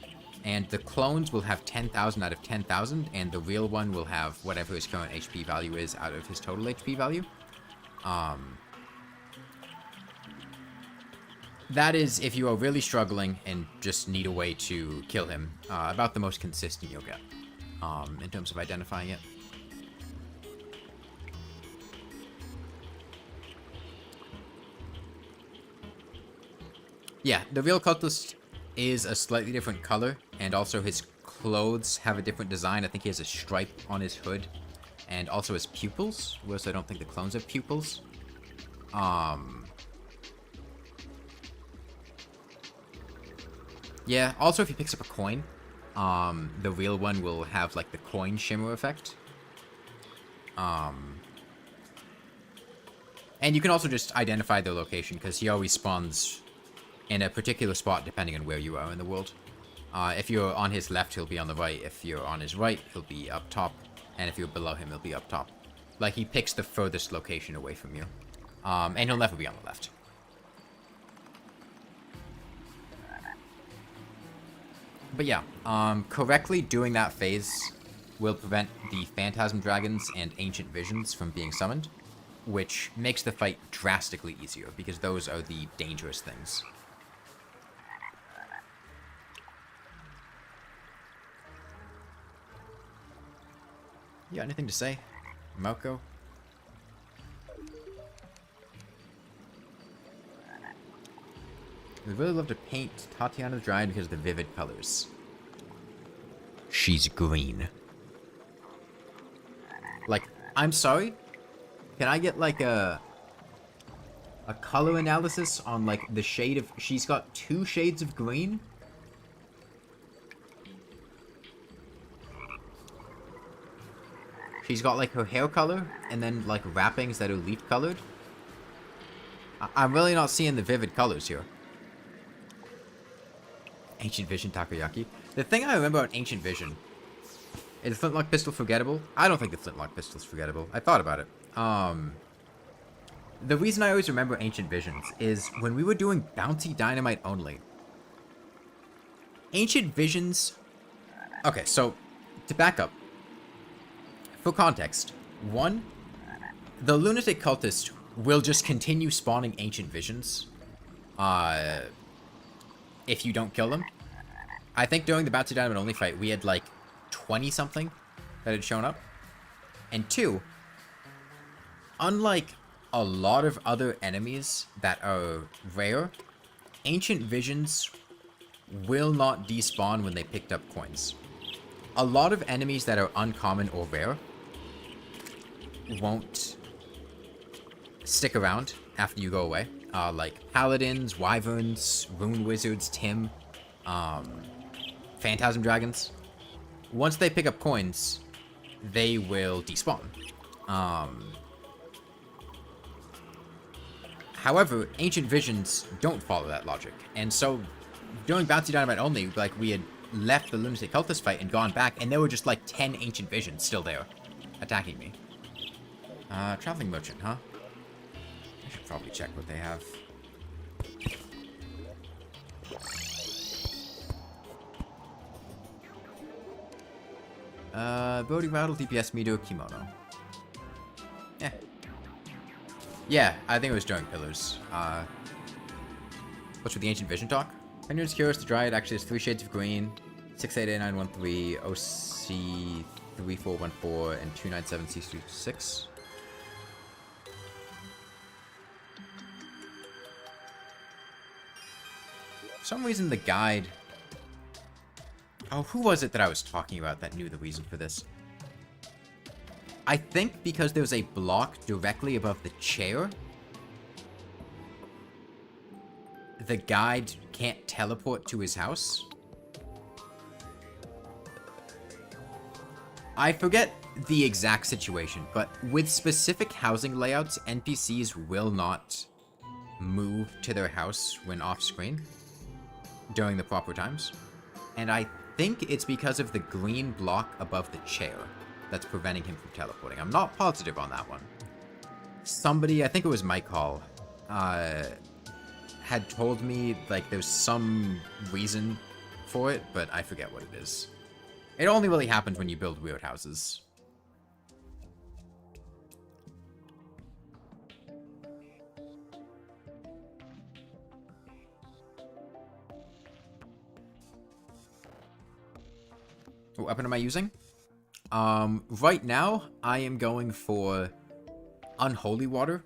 And the clones will have 10,000 out of 10,000, and the real one will have whatever his current HP value is out of his total HP value. That is, if you are really struggling and just need a way to kill him, about the most consistent you'll get, in terms of identifying it. Yeah, the real cultist is a slightly different color, and also his clothes have a different design. I think he has a stripe on his hood, and also his pupils, whereas I don't think the clones have pupils. Yeah, also if he picks up a coin, the real one will have, like, the coin shimmer effect. And you can also just identify their location, because he always spawns in a particular spot depending on where you are in the world. If you're on his left, he'll be on the right. If you're on his right, he'll be up top. And if you're below him, he'll be up top. Like, he picks the furthest location away from you. And he'll never be on the left. But yeah, correctly doing that phase will prevent the Phantasm Dragons and Ancient Visions from being summoned, which makes the fight drastically easier, because those are the dangerous things. You got anything to say, Malko? We'd really love to paint Tatiana's Dryad because of the vivid colors. She's green. Like, I'm sorry? Can I get, like, a color analysis on, like, the shade of... She's got 2 shades of green? She's got, like, her hair color, and then, like, wrappings that are leaf-colored. I'm really not seeing the vivid colors here. Ancient Vision Takoyaki. The thing I remember about Ancient Vision... Is the flintlock pistol forgettable? I don't think the flintlock pistol is forgettable. I thought about it. The reason I always remember Ancient Visions is when we were doing Bouncy Dynamite only. Ancient Visions... Okay, so, to back up. For context, 1, the Lunatic Cultist will just continue spawning Ancient Visions. If you don't kill them. I think during the Bouncy Dynamite only fight, we had like 20-something that had shown up. And 2, unlike a lot of other enemies that are rare, Ancient Visions will not despawn when they picked up coins. A lot of enemies that are uncommon or rare won't stick around after you go away. Like Paladins, Wyverns, Rune Wizards, Tim, Phantasm Dragons. Once they pick up coins, they will despawn. However, Ancient Visions don't follow that logic. And so, during Bouncy Dynamite only, like, we had left the Lunatic Cultist fight and gone back, and there were just like 10 Ancient Visions still there, attacking me. Traveling Merchant, huh? I should probably check what they have. Bodhi Rattle, DPS meter, Kimono. Yeah. Yeah, I think it was during Pillars. What's with the Ancient Vision talk? Anyone's curious, the Dryad actually has 3 shades of green, 688913, OC3414, and 297C36. For some reason, the guide... Oh, who was it that I was talking about that knew the reason for this? I think because there's a block directly above the chair, the guide can't teleport to his house. I forget the exact situation, but with specific housing layouts, NPCs will not move to their house when off-screen during the proper times. And I think it's because of the green block above the chair that's preventing him from teleporting. I'm not positive on that one. somebody, I think it was Mike Hall, had told me, like, there's some reason for it, but I forget what it is. It only really happens when you build weird houses. What weapon am I using? Right now, I am going for Unholy Water,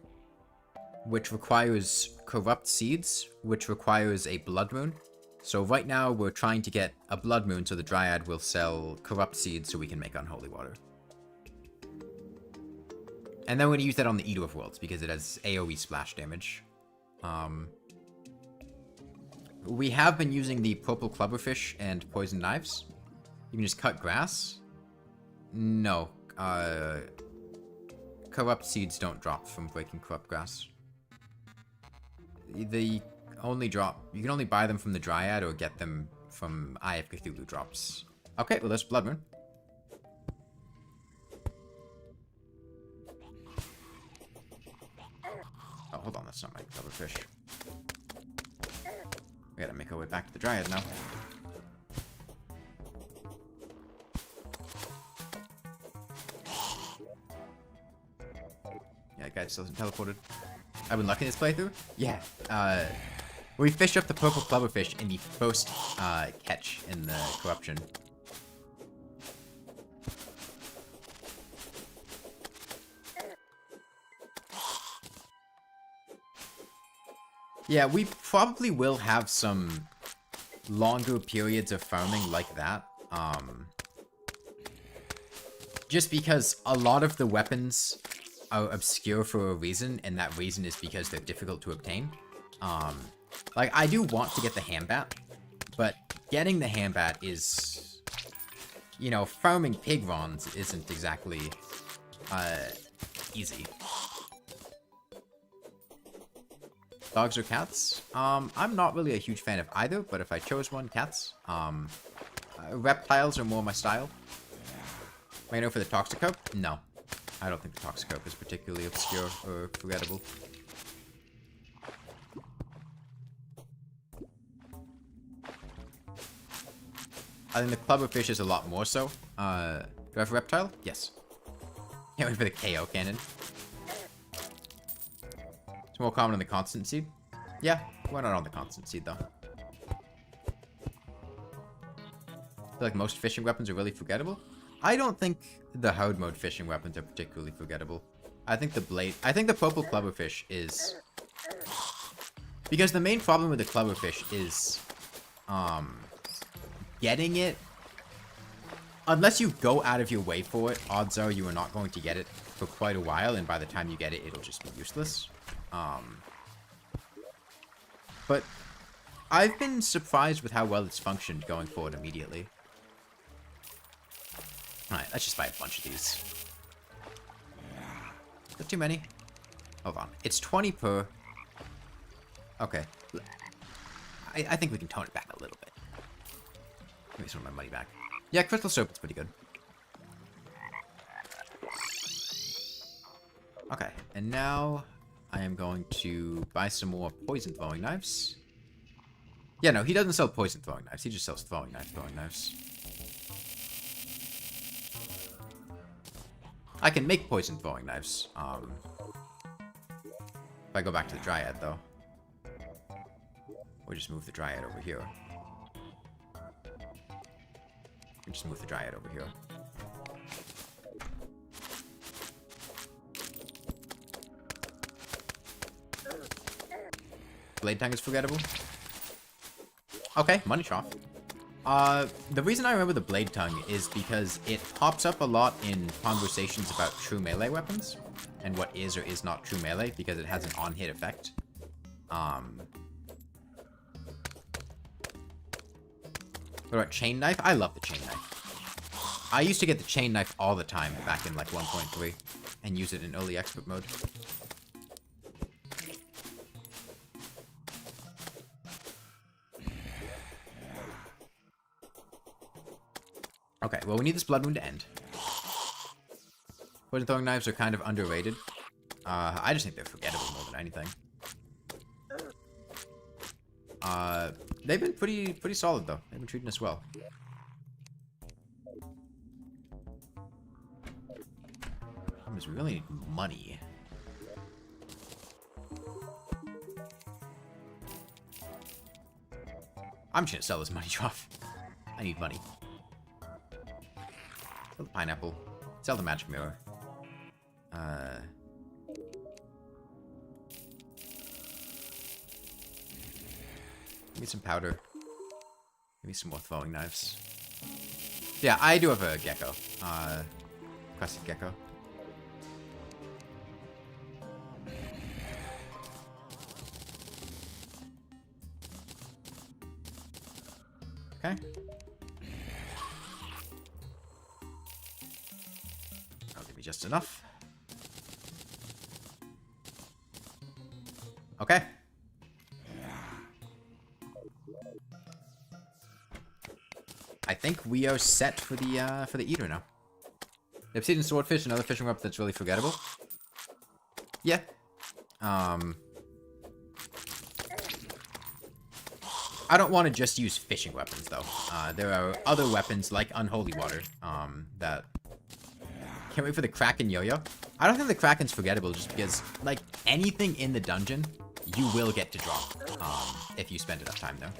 which requires Corrupt Seeds, which requires a Blood Moon. So right now, we're trying to get a Blood Moon so the Dryad will sell Corrupt Seeds so we can make Unholy Water. And then we're going to use that on the Eater of Worlds because it has AoE splash damage. We have been using the Purple Clubberfish and Poison Knives. You can just cut grass. No. Corrupt Seeds don't drop from breaking corrupt grass. They only drop... You can only buy them from the Dryad or get them from Eye of Cthulhu drops. Okay, well, there's Blood Moon. Oh, hold on, that's not my Clubberfish. We gotta make our way back to the Dryad now. Yeah, that guy still hasn't teleported. I've been lucky in this playthrough? Yeah. We fished up the purple clubberfish in the first catch in the corruption. Yeah, we probably will have some longer periods of farming like that. Just because a lot of the weapons are obscure for a reason, and that reason is because they're difficult to obtain. Like, I do want to get the Hambat, but getting the Hambat is, you know, farming Pigrons isn't exactly, easy. Dogs or cats? I'm not really a huge fan of either, but if I chose one, cats. Reptiles are more my style. Am I know for the Toxicope? No. I don't think the Toxicope is particularly obscure or forgettable. I think the Clubberfish is a lot more so. Do I have a Reptile? Yes. Can't wait for the KO cannon. It's more common on the Constant Seed. Yeah, why not on the Constant Seed, though? I feel like most fishing weapons are really forgettable. I don't think the hard mode fishing weapons are particularly forgettable. I think the blade... I think the purple clubberfish is... Because the main problem with the clubberfish is... getting it... Unless you go out of your way for it, odds are you are not going to get it for quite a while, and by the time you get it, it'll just be useless. But I've been surprised with how well it's functioned going forward immediately. Alright, let's just buy a bunch of these. Is that too many? Hold on. It's 20 per... Okay. I think we can tone it back a little bit. Give me some of my money back. Yeah, Crystal Serpent's pretty good. Okay, and now I am going to buy some more poison throwing knives. Yeah, no, he doesn't sell poison throwing knives. He just sells throwing knives. I can make poison throwing knives. If I go back to the Dryad, though. Or just move the Dryad over here. Or just move the Dryad over here. Blade Tongue is forgettable. Okay, money trough. The reason I remember the Blade Tongue is because it pops up a lot in conversations about true melee weapons and what is or is not true melee because it has an on-hit effect. What about Chain Knife? I love the Chain Knife. I used to get the Chain Knife all the time back in like 1.3 and use it in early expert mode. Okay, well, we need this Blood Moon to end. Poison throwing knives are kind of underrated. I just think they're forgettable more than anything. They've been pretty solid though. They've been treating us well. We really need money. I'm just gonna sell this money off. I need money. Sell the pineapple. Sell the magic mirror. Give me some powder. Give me some more throwing knives. Yeah, I do have a gecko. Crested gecko. Okay. That'll give me just enough. Okay. I think we are set for the eater now. The obsidian swordfish, another fishing weapon that's really forgettable. Yeah. I don't want to just use fishing weapons, though. There are other weapons, like Unholy Water, that... Can't wait for the Kraken yo-yo. I don't think the Kraken's forgettable, just because, like, anything in the dungeon, you will get to drop, if you spend enough time there.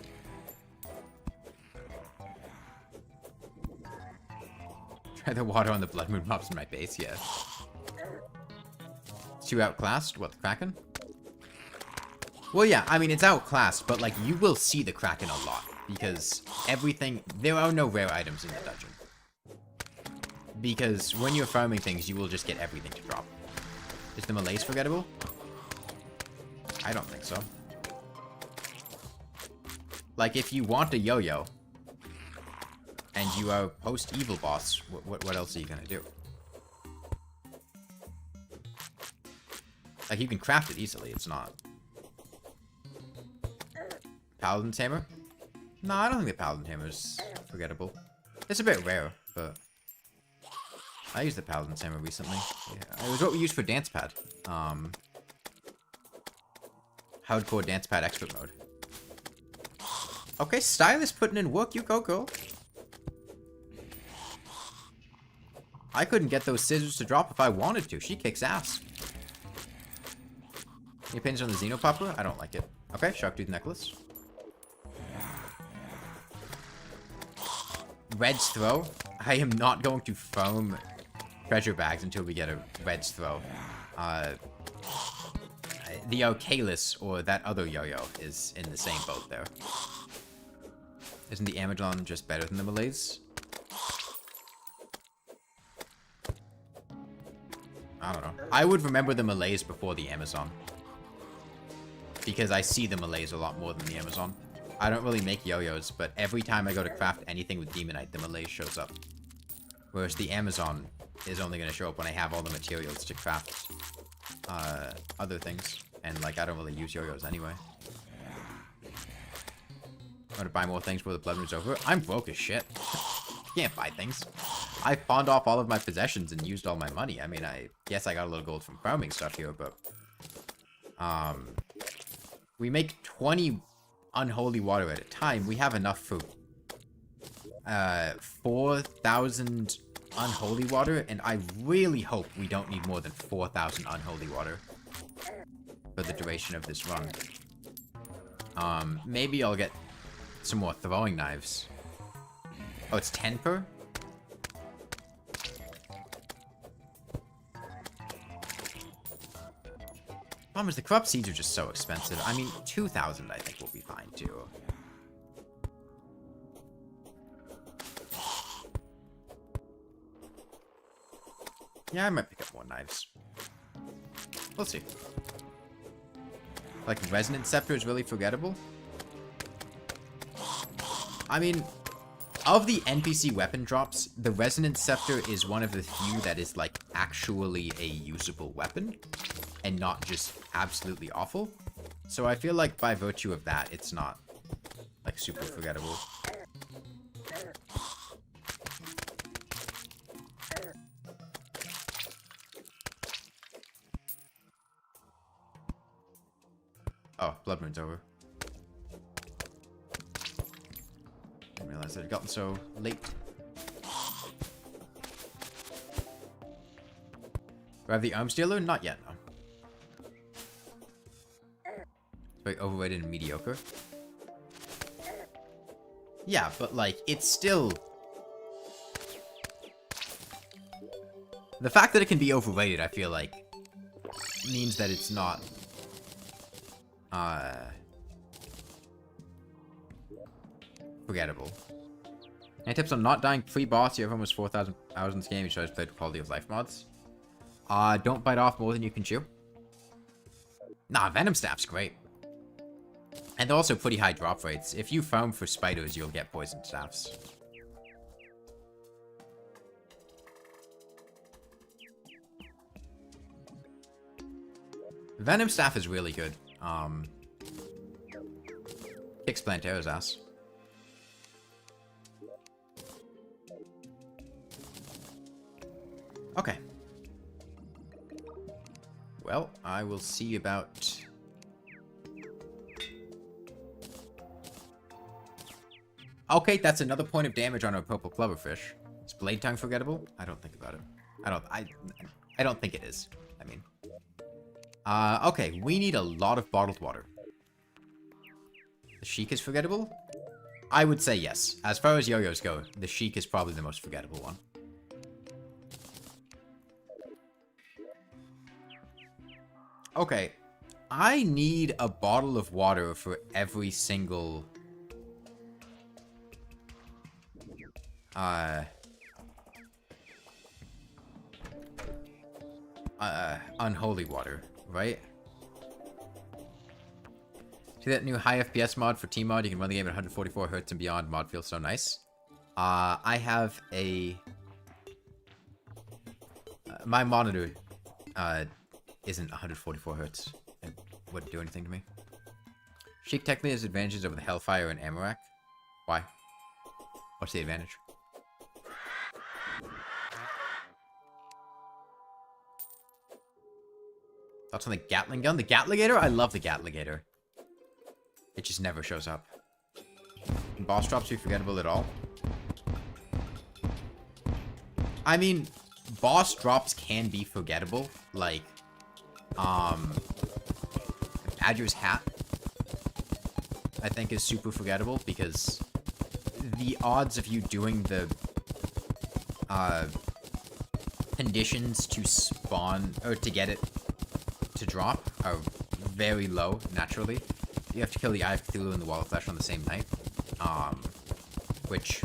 Try the water on the Blood Moon mobs in my base, yeah. Too outclassed? What, the Kraken? Well, yeah, I mean, it's outclassed, but, like, you will see the Kraken a lot. Because everything... There are no rare items in the dungeon. Because when you're farming things, you will just get everything to drop. Is the Malaise forgettable? I don't think so. Like, if you want a yo-yo, and you are post-evil boss, what else are you gonna do? Like, you can craft it easily, it's not... Paladin's Hammer? No, I don't think the Paladin Hammer is forgettable. It's a bit rare, but... I used the Paladin's Hammer recently. Yeah, it was what we used for Dance Pad. Hardcore Dance Pad Expert Mode. Okay, Stylist putting in work, you go, girl. I couldn't get those scissors to drop if I wanted to. She kicks ass. Any opinions on the Xenopopper? I don't like it. Okay, Sharktooth Necklace. Red's Throw. I am not going to farm treasure bags until we get a Red's Throw. The Arcalis, or that other yo-yo, is in the same boat there. Isn't the Amazon just better than the Malaise? I don't know. I would remember the Malaise before the Amazon. Because I see the Malaise a lot more than the Amazon. I don't really make yo-yos, but every time I go to craft anything with Demonite, the Malaise shows up. Whereas the Amazon is only going to show up when I have all the materials to craft other things. And, like, I don't really use yo-yos anyway. I'm going to buy more things before the Blood Moon's over. I'm broke as shit. Can't buy things. I pawned off all of my possessions and used all my money. I mean, I guess I got a little gold from farming stuff here, but... we make 20 unholy water at a time. We have enough for 4,000 unholy water, and I really hope we don't need more than 4,000 unholy water for the duration of this run. Maybe I'll get some more throwing knives. Oh, it's 10 per? Problem is, the corrupt seeds are just so expensive. I mean, 2,000 I think will be fine, too. Yeah, I might pick up more knives. We'll see. Like, Resonant Scepter is really forgettable? I mean, of the NPC weapon drops, the Resonant Scepter is one of the few that is, like, actually a usable weapon. And not just absolutely awful. So I feel like by virtue of that, it's not, like, super forgettable. Oh, Blood Moon's over. Didn't realize it had gotten so late. Do I have the Arms Dealer? Not yet, no. Very overrated and mediocre. Yeah, but like, it's still... The fact that it can be overrated, I feel like, means that it's not... forgettable. Any tips on not dying pre-boss? You have almost 4,000 hours in this game. You should always play quality of life mods. Don't bite off more than you can chew. Nah, Venom Staff's great. And they're also pretty high drop rates. If you farm for spiders, you'll get poison staffs. Venom Staff is really good. Kicks Plantero's ass. Okay. Well, I will see about... Okay, that's another point of damage on a purple cloverfish. Is Blade Tongue forgettable? I don't think about it. I don't think it is. I mean... okay, we need a lot of bottled water. The Sheik is forgettable? I would say yes. As far as yo-yos go, the Sheik is probably the most forgettable one. Okay, I need a bottle of water for every single... unholy water, right? See that new high FPS mod for T-Mod? You can run the game at 144 Hz and beyond. Mod feels so nice. I have a... my monitor, isn't 144 Hz. It wouldn't do anything to me. Sheik technically has advantages over the Hellfire and Amarak. Why? What's the advantage? Thoughts on the Gatling gun? The Gatligator? I love the Gatligator. It just never shows up. Can boss drops be forgettable at all? I mean, boss drops can be forgettable. Like, Badger's Hat, I think, is super forgettable because the odds of you doing the conditions to spawn or to get it to drop are very low naturally. You have to kill the Eye of Cthulhu and the Wall of Flesh on the same night, which,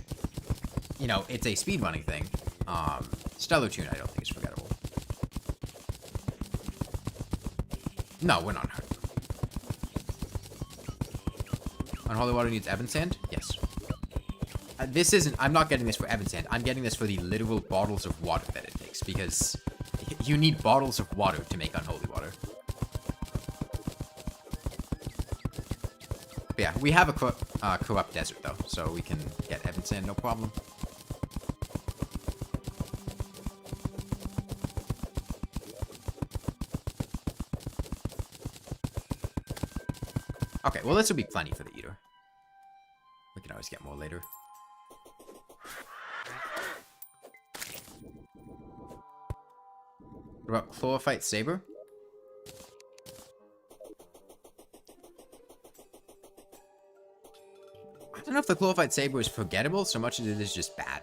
you know, it's a speedrunning thing. Stellar Tune I don't think is forgettable. No, we're not hurt. Unholy Water needs Evan Sand? Yes. This isn't... I'm not getting this for Evan Sand. I'm getting this for the literal bottles of water that it takes, because you need bottles of water to make Unholy Water. But yeah, we have a corrupt desert, though, so we can get Evan Sand, no problem. Okay, well, this will be plenty for the Eater. We can always get more later. What about Chlorophyte Saber? I don't know if the Chlorophyte Saber is forgettable so much as it is just bad.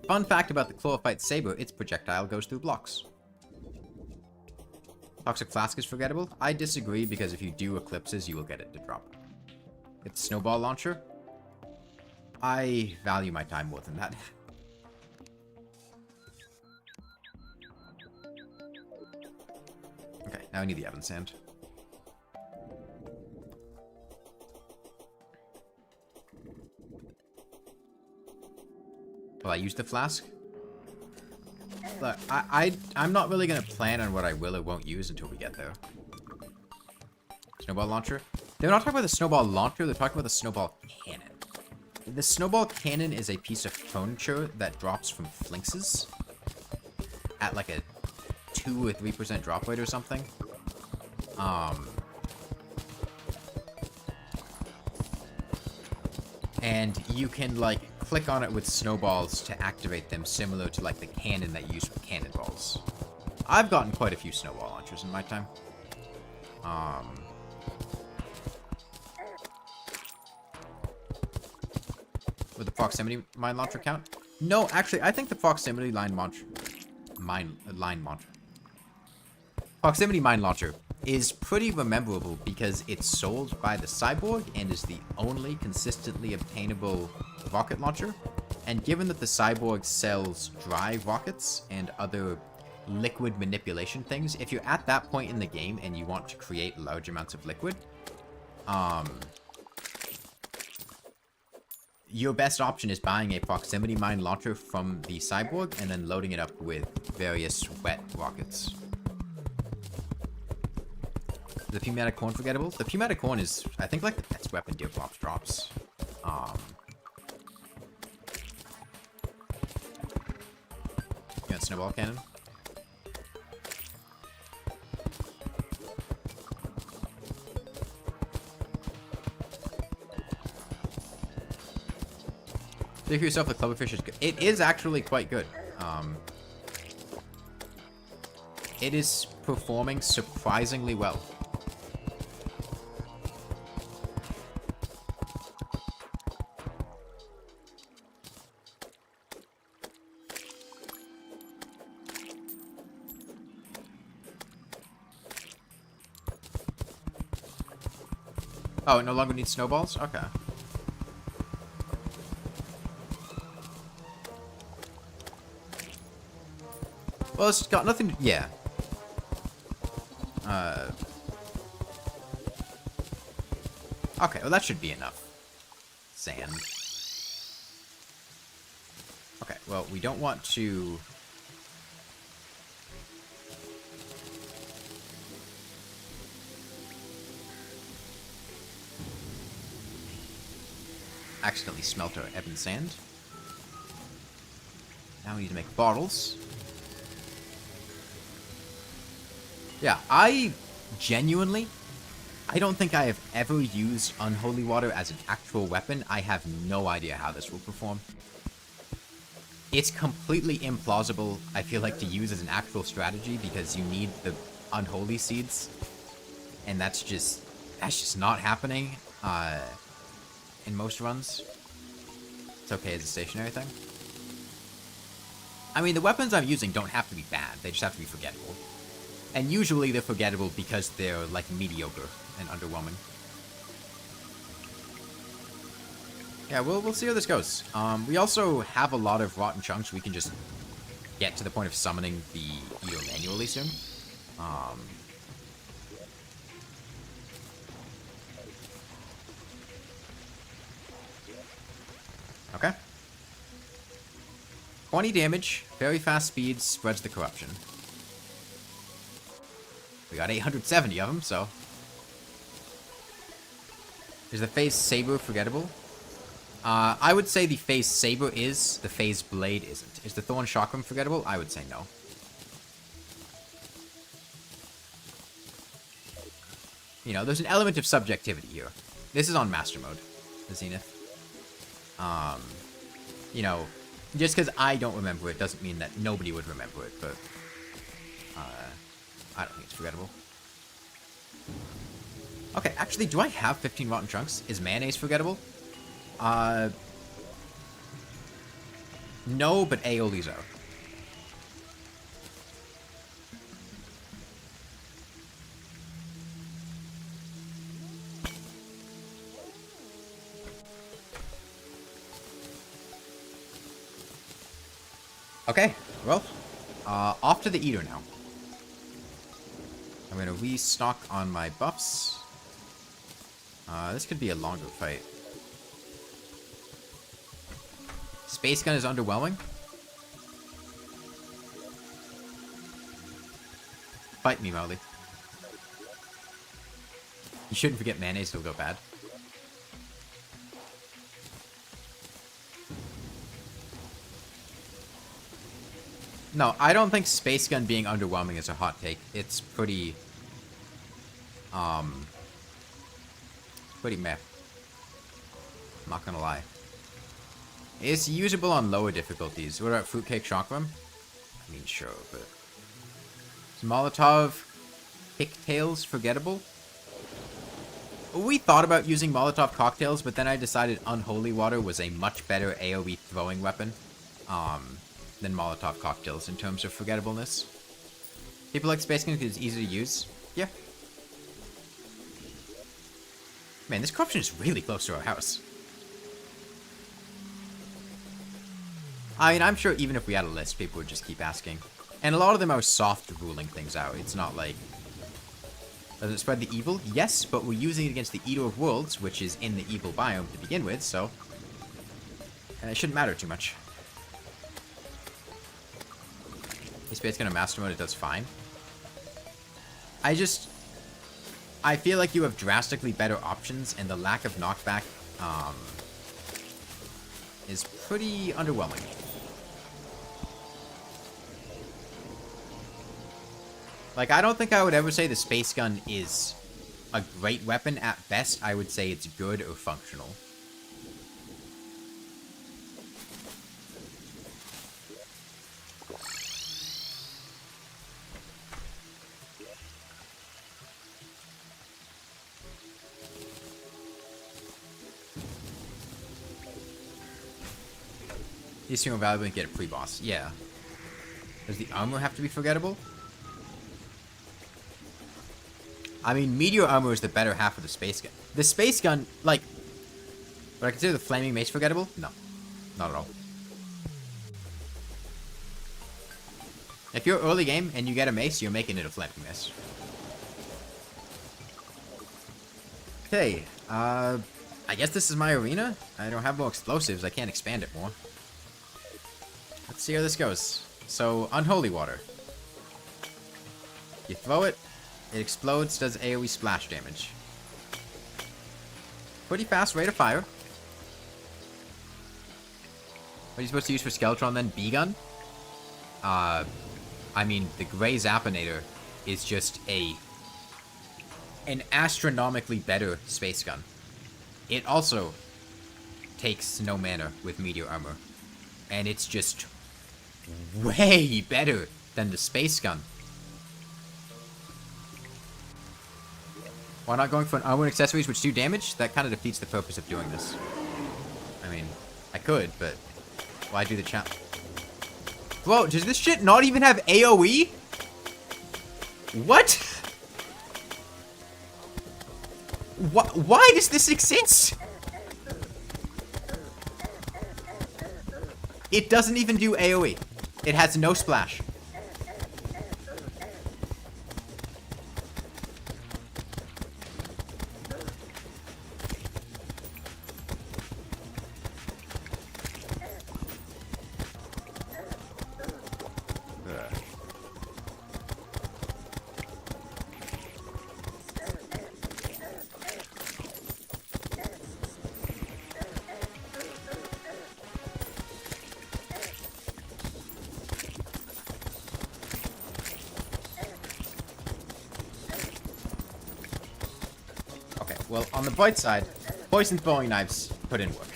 Fun fact about the Chlorophyte Saber, its projectile goes through blocks. Toxic Flask is forgettable? I disagree because if you do Eclipses, you will get it to drop. It's Snowball Launcher? I value my time more than that. Okay, now I need the Evan Sand. Will I use the flask? Look, I'm not really going to plan on what I will or won't use until we get there. Snowball Launcher? They're not talking about the Snowball Launcher, they're talking about the Snowball Cannon. The Snowball Cannon is a piece of furniture that drops from flinxes at like a 2 or 3% drop rate or something. And you can, like, click on it with snowballs to activate them, similar to, like, the cannon that you use with cannonballs. I've gotten quite a few snowball launchers in my time. Would the proximity mine launcher count? No, actually, I think the proximity proximity mine launcher is pretty memorable because it's sold by the Cyborg and is the only consistently obtainable rocket launcher. And given that the Cyborg sells dry rockets and other liquid manipulation things, if you're at that point in the game and you want to create large amounts of liquid, your best option is buying a proximity mine launcher from the Cyborg and then loading it up with various wet rockets. The Pneumatic Corn forgettable? The Pneumatic Corn is, I think, like the best weapon Deerflops drops. You got Snowball Cannon? Think yourself the Cloverfish is good. It is actually quite good. It is performing surprisingly well. Oh, it no longer needs snowballs? Okay. Well, it's got nothing to... Yeah. Okay, well that should be enough. Sand. Okay, well, we don't want to... accidentally smelt our ebon sand. Now we need to make bottles. Yeah, I don't think I have ever used Unholy Water as an actual weapon. I have no idea how this will perform. It's completely implausible, I feel like, to use as an actual strategy because you need the Unholy Seeds. And that's just not happening in most runs. It's okay as a stationary thing. I mean, the weapons I'm using don't have to be bad. They just have to be forgettable. And usually they're forgettable because they're, like, mediocre and underwhelming. Yeah, we'll see how this goes. We also have a lot of rotten chunks. We can just get to the point of summoning the Eater manually soon. Okay. 20 damage, very fast speed, spreads the corruption. We got 870 of them, so... Is the Phase Saber forgettable? I would say the Phase Saber is, the Phase Blade isn't. Is the Thorn Chakram forgettable? I would say no. You know, there's an element of subjectivity here. This is on Master Mode, the Zenith. You know, just because I don't remember it doesn't mean that nobody would remember it, but... I don't think it's forgettable. Okay, actually, do I have 15 rotten chunks? Is mayonnaise forgettable? No, but aiolis are. Okay, well, off to the Eater now. I'm gonna restock on my buffs. This could be a longer fight. Space Gun is underwhelming. Fight me, Molly. You shouldn't forget mayonnaise, it'll go bad. No, I don't think Space Gun being underwhelming is a hot take. It's pretty... Pretty meh. I'm not gonna lie. It's usable on lower difficulties. What about fruitcake chakram? I mean, sure, but... Is Molotov pigtails forgettable? We thought about using Molotov cocktails, but then I decided Unholy Water was a much better AoE throwing weapon than Molotov cocktails in terms of forgettableness. People like Space Gun because it's easy to use. Yeah. Man, this corruption is really close to our house. I mean, I'm sure even if we had a list, people would just keep asking. And a lot of them are soft ruling things out. It's not like... Does it spread the evil? Yes, but we're using it against the Eater of Worlds, which is in the evil biome to begin with, so... And it shouldn't matter too much. This Space Gun Master Mode, it does fine. I feel like you have drastically better options, and the lack of knockback, is pretty underwhelming. Like, I don't think I would ever say the Space Gun is a great weapon. At best, I would say it's good or functional. These two are valuable and get a pre-boss. Yeah. Does the armor have to be forgettable? I mean, meteor armor is the better half of the Space Gun. The Space Gun, like... Would I consider the flaming mace forgettable? No. Not at all. If you're early game and you get a mace, you're making it a flaming mace. Okay, I guess this is my arena. I don't have more explosives. I can't expand it more. Let's see how this goes. So, Unholy Water. You throw it. It explodes, does AoE splash damage. Pretty fast rate of fire. What are you supposed to use for Skeletron then? B-Gun? I mean, the Gray Zappinator is just an astronomically better Space Gun. It also takes no mana with Meteor Armor. And it's just way better than the Space Gun. Why not going for an armor and accessories which do damage? That kind of defeats the purpose of doing this. I mean, I could, but why do the champ? Bro, does this shit not even have AoE? What? Why does this exist? It doesn't even do AoE. It has no splash. Well, on the bright side, poison throwing knives put in work.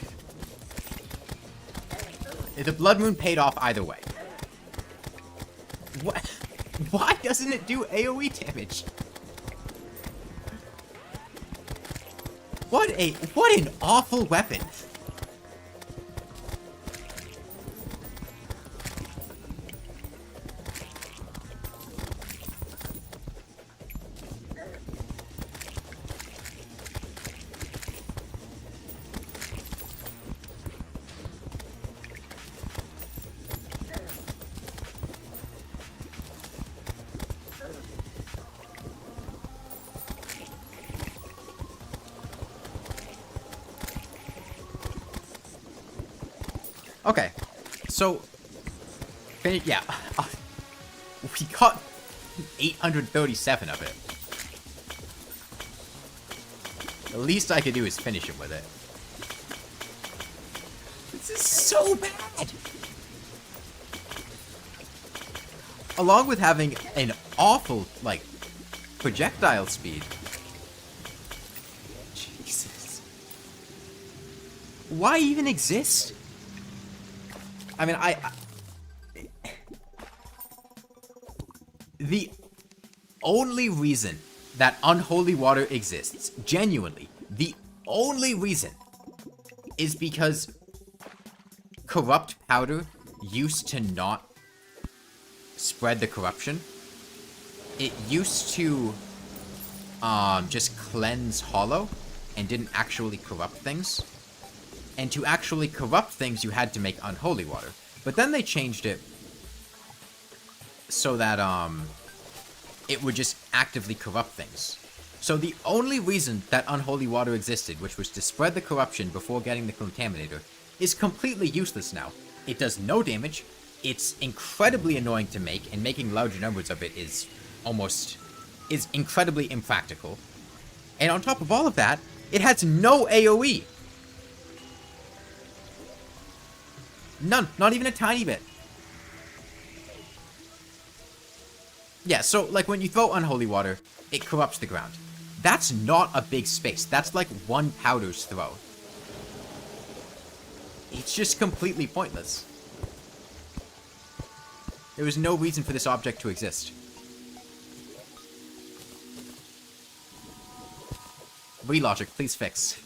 The Blood Moon paid off either way. What? Why doesn't it do AoE damage? What an awful weapon. Okay, so, yeah, we got 837 of it. The least I could do is finish him with it. This is so bad! Along with having an awful, like, projectile speed, why even exist? I mean, the only reason that unholy water exists, genuinely, the only reason is because corrupt powder used to not spread the corruption. It used to just cleanse hollow and didn't actually corrupt things. And to actually corrupt things, you had to make unholy water. But then they changed it so that it would just actively corrupt things. So the only reason that unholy water existed, which was to spread the corruption before getting the contaminator, is completely useless now. It does no damage, it's incredibly annoying to make, and making larger numbers of it is incredibly impractical. And on top of all of that, it has no AoE. None, not even a tiny bit. Yeah, so, like, when you throw unholy water, it corrupts the ground. That's not a big space. That's like one powder's throw. It's just completely pointless. There was no reason for this object to exist. Relogic, please fix.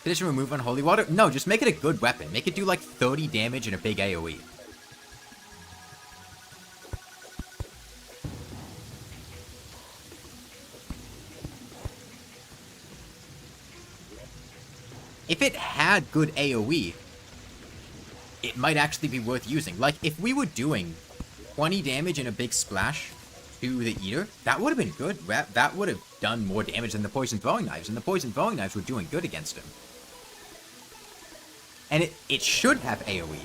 Finish and remove unholy water? No, just make it a good weapon. Make it do like 30 damage and a big AoE. If it had good AoE, it might actually be worth using. Like, if we were doing 20 damage and a big splash to the Eater, that would have been good. That would have done more damage than the poison throwing knives, and the poison throwing knives were doing good against him. And it should have AoE.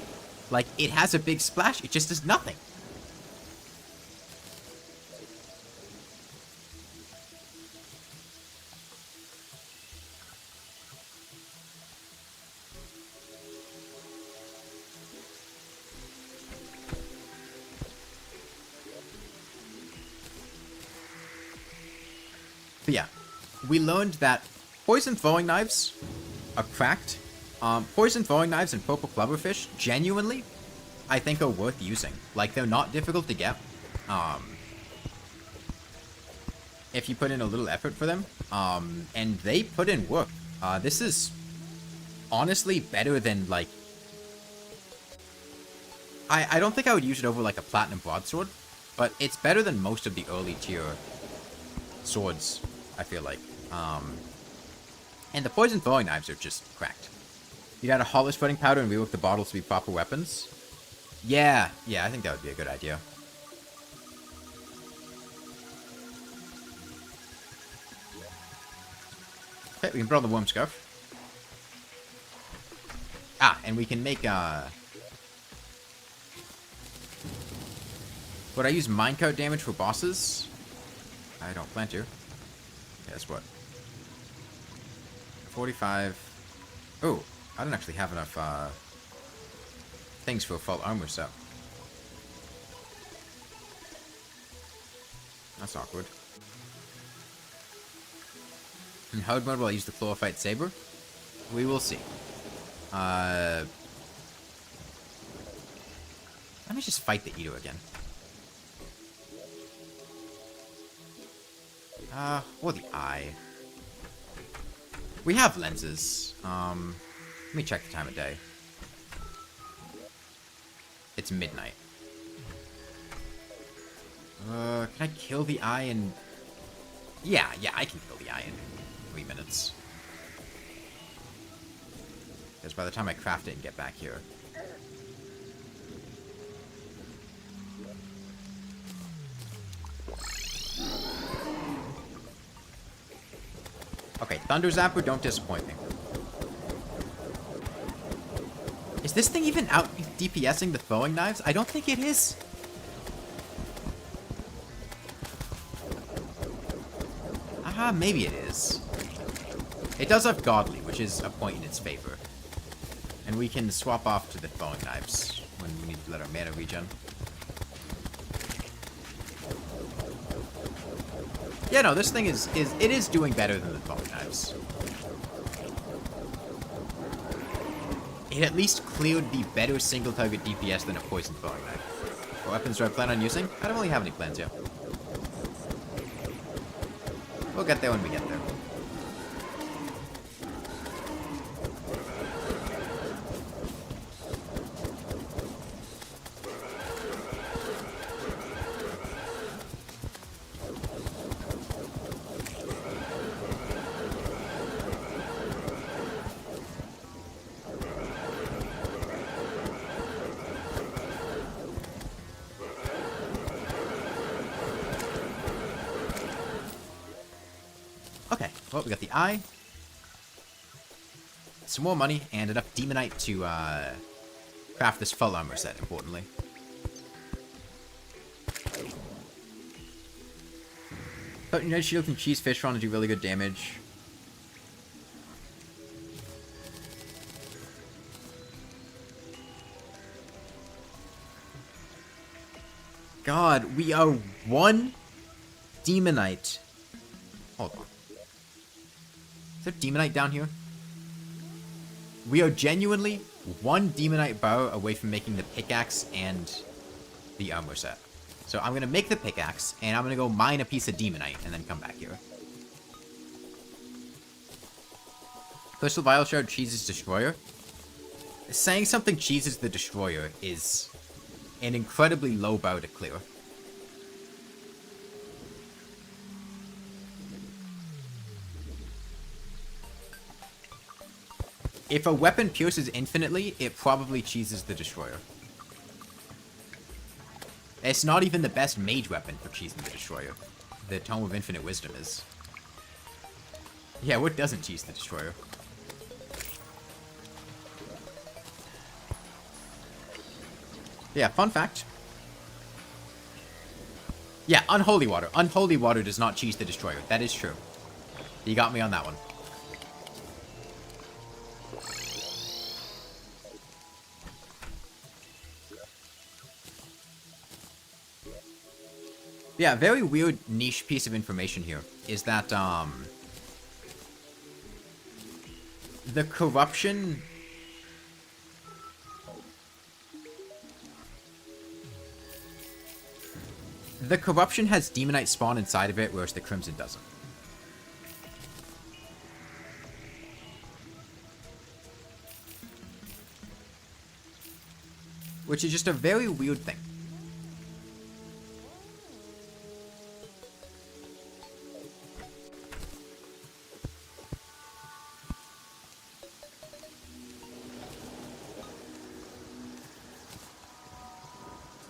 Like, it has a big splash, it just does nothing. But yeah, we learned that poison throwing knives are cracked. Poison throwing knives and purple clubberfish, genuinely, I think are worth using. Like, they're not difficult to get. If you put in a little effort for them. And they put in work. This is honestly better than, like... I don't think I would use it over, like, a platinum broadsword. But it's better than most of the early tier swords, I feel like. And the poison throwing knives are just cracked. You'd add a hollow spreading powder and rework the bottles to be proper weapons. Yeah, I think that would be a good idea. Okay, we can put on the worm scarf. Ah, and we can make, would I use minecart damage for bosses? I don't plan to. Guess what? 45. Oh, I don't actually have enough things for a full armor set. That's awkward. In hard mode, will I use the chlorophyte saber? We will see. Let me just fight the Eater again. Or the eye. We have lenses. Let me check the time of day. It's midnight. Can I kill the eye in... Yeah, I can kill the eye in 3 minutes. Because by the time I craft it and get back here... Okay, Thunder Zapper, don't disappoint me. Is this thing even out DPSing the throwing knives? I don't think it is. Aha, maybe it is. It does have Godly, which is a point in its favor. And we can swap off to the throwing knives when we need to let our mana regen. Yeah, no, this thing is doing better than the throwing knives. It at least cleared the better single target DPS than a poison throwing knife. What weapons do I plan on using? I don't really have any plans yet. We'll get there when we get there. Okay, well, we got the eye. Some more money, and enough demonite to, craft this full armor set, importantly. But United Shield can cheese Fishron to do really good damage. God, we are one demonite. Hold on. Is there demonite down here? We are genuinely one demonite bar away from making the pickaxe and the armor set. So I'm going to make the pickaxe, and I'm going to go mine a piece of demonite, and then come back here. Crystal Vial Shard cheeses Destroyer. Saying something cheeses the Destroyer is an incredibly low bar to clear. If a weapon pierces infinitely, it probably cheeses the Destroyer. It's not even the best mage weapon for cheesing the Destroyer. The Tome of Infinite Wisdom is. Yeah, what doesn't cheese the Destroyer? Yeah, fun fact. Yeah, Unholy Water. Unholy Water does not cheese the Destroyer. That is true. You got me on that one. Yeah, very weird niche piece of information here is that, the corruption... The corruption has demonite spawn inside of it, whereas the crimson doesn't. Which is just a very weird thing.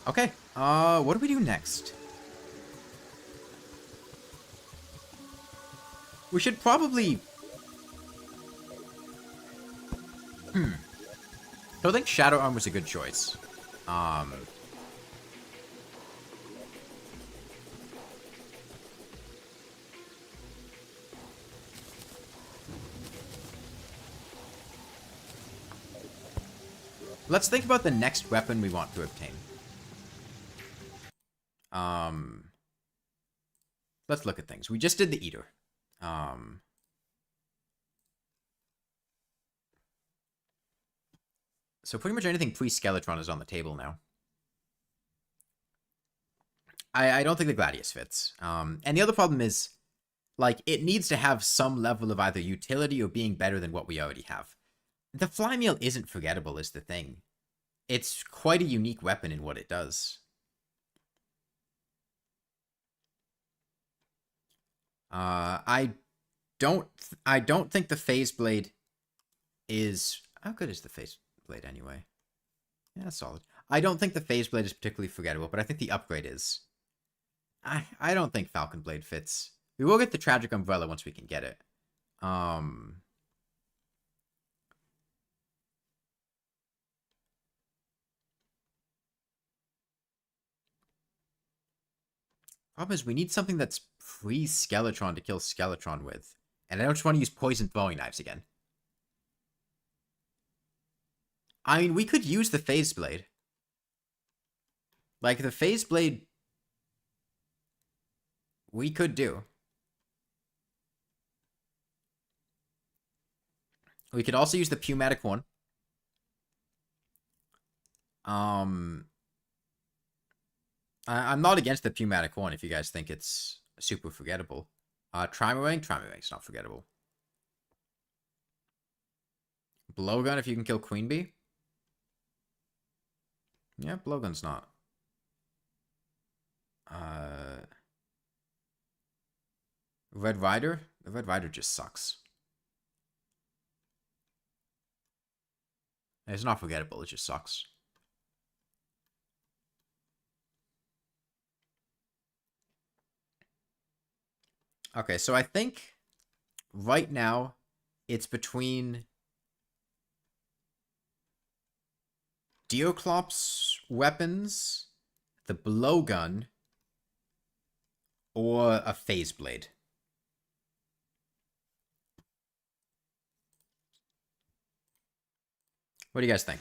Okay, what do we do next? We should probably... So I think Shadow Armor's a good choice. Let's think about the next weapon we want to obtain. Let's look at things. We just did the Eater. So pretty much anything pre-Skeletron is on the table now. I don't think the Gladius fits. And the other problem is, like, it needs to have some level of either utility or being better than what we already have. The Flymeal isn't forgettable is the thing. It's quite a unique weapon in what it does. I don't think the Phase Blade is... How good is the Phase Blade anyway? Yeah, that's solid. I don't think the Phase Blade is particularly forgettable, but I think the upgrade is. I don't think Falcon Blade fits. We will get the Tragic Umbrella once we can get it. Problem is we need something that's pre-Skeletron to kill Skeletron with. And I don't just want to use poison throwing knives again. I mean, we could use the Phase Blade. Like, the Phase Blade... We could do. We could also use the Pneumatic Horn. I'm not against the Pneumatic Horn if you guys think it's super forgettable. Trimerang's not forgettable. Blowgun if you can kill Queen Bee. Yeah, Blowgun's not. Red Rider? The Red Rider just sucks. It's not forgettable, it just sucks. Okay, so I think right now it's between Deoclops weapons, the blowgun, or a phase blade. What do you guys think?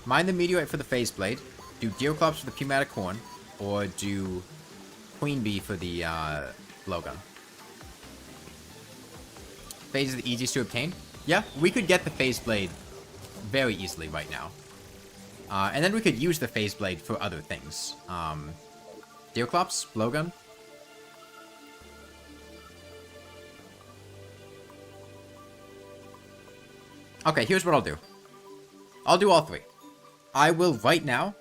Mine the meteorite for the phase blade, do Deoclops for the Pneumatic Horn, or do Queen Bee for the blowgun. Phase is the easiest to obtain. Yeah, we could get the phase blade very easily right now. And then we could use the phase blade for other things. Deoclops, blowgun. Okay, here's what I'll do. I'll do all three. I will right now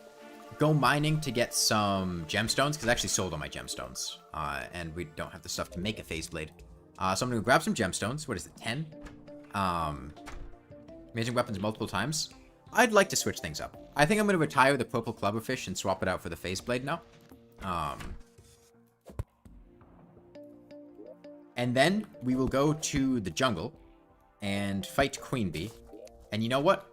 go mining to get some gemstones, because I actually sold all my gemstones. And we don't have the stuff to make a phase blade. So I'm going to grab some gemstones. What is it, 10? Amazing weapons multiple times. I'd like to switch things up. I think I'm going to retire the purple clubberfish and swap it out for the phase blade now. And then we will go to the jungle and fight Queen Bee. And you know what?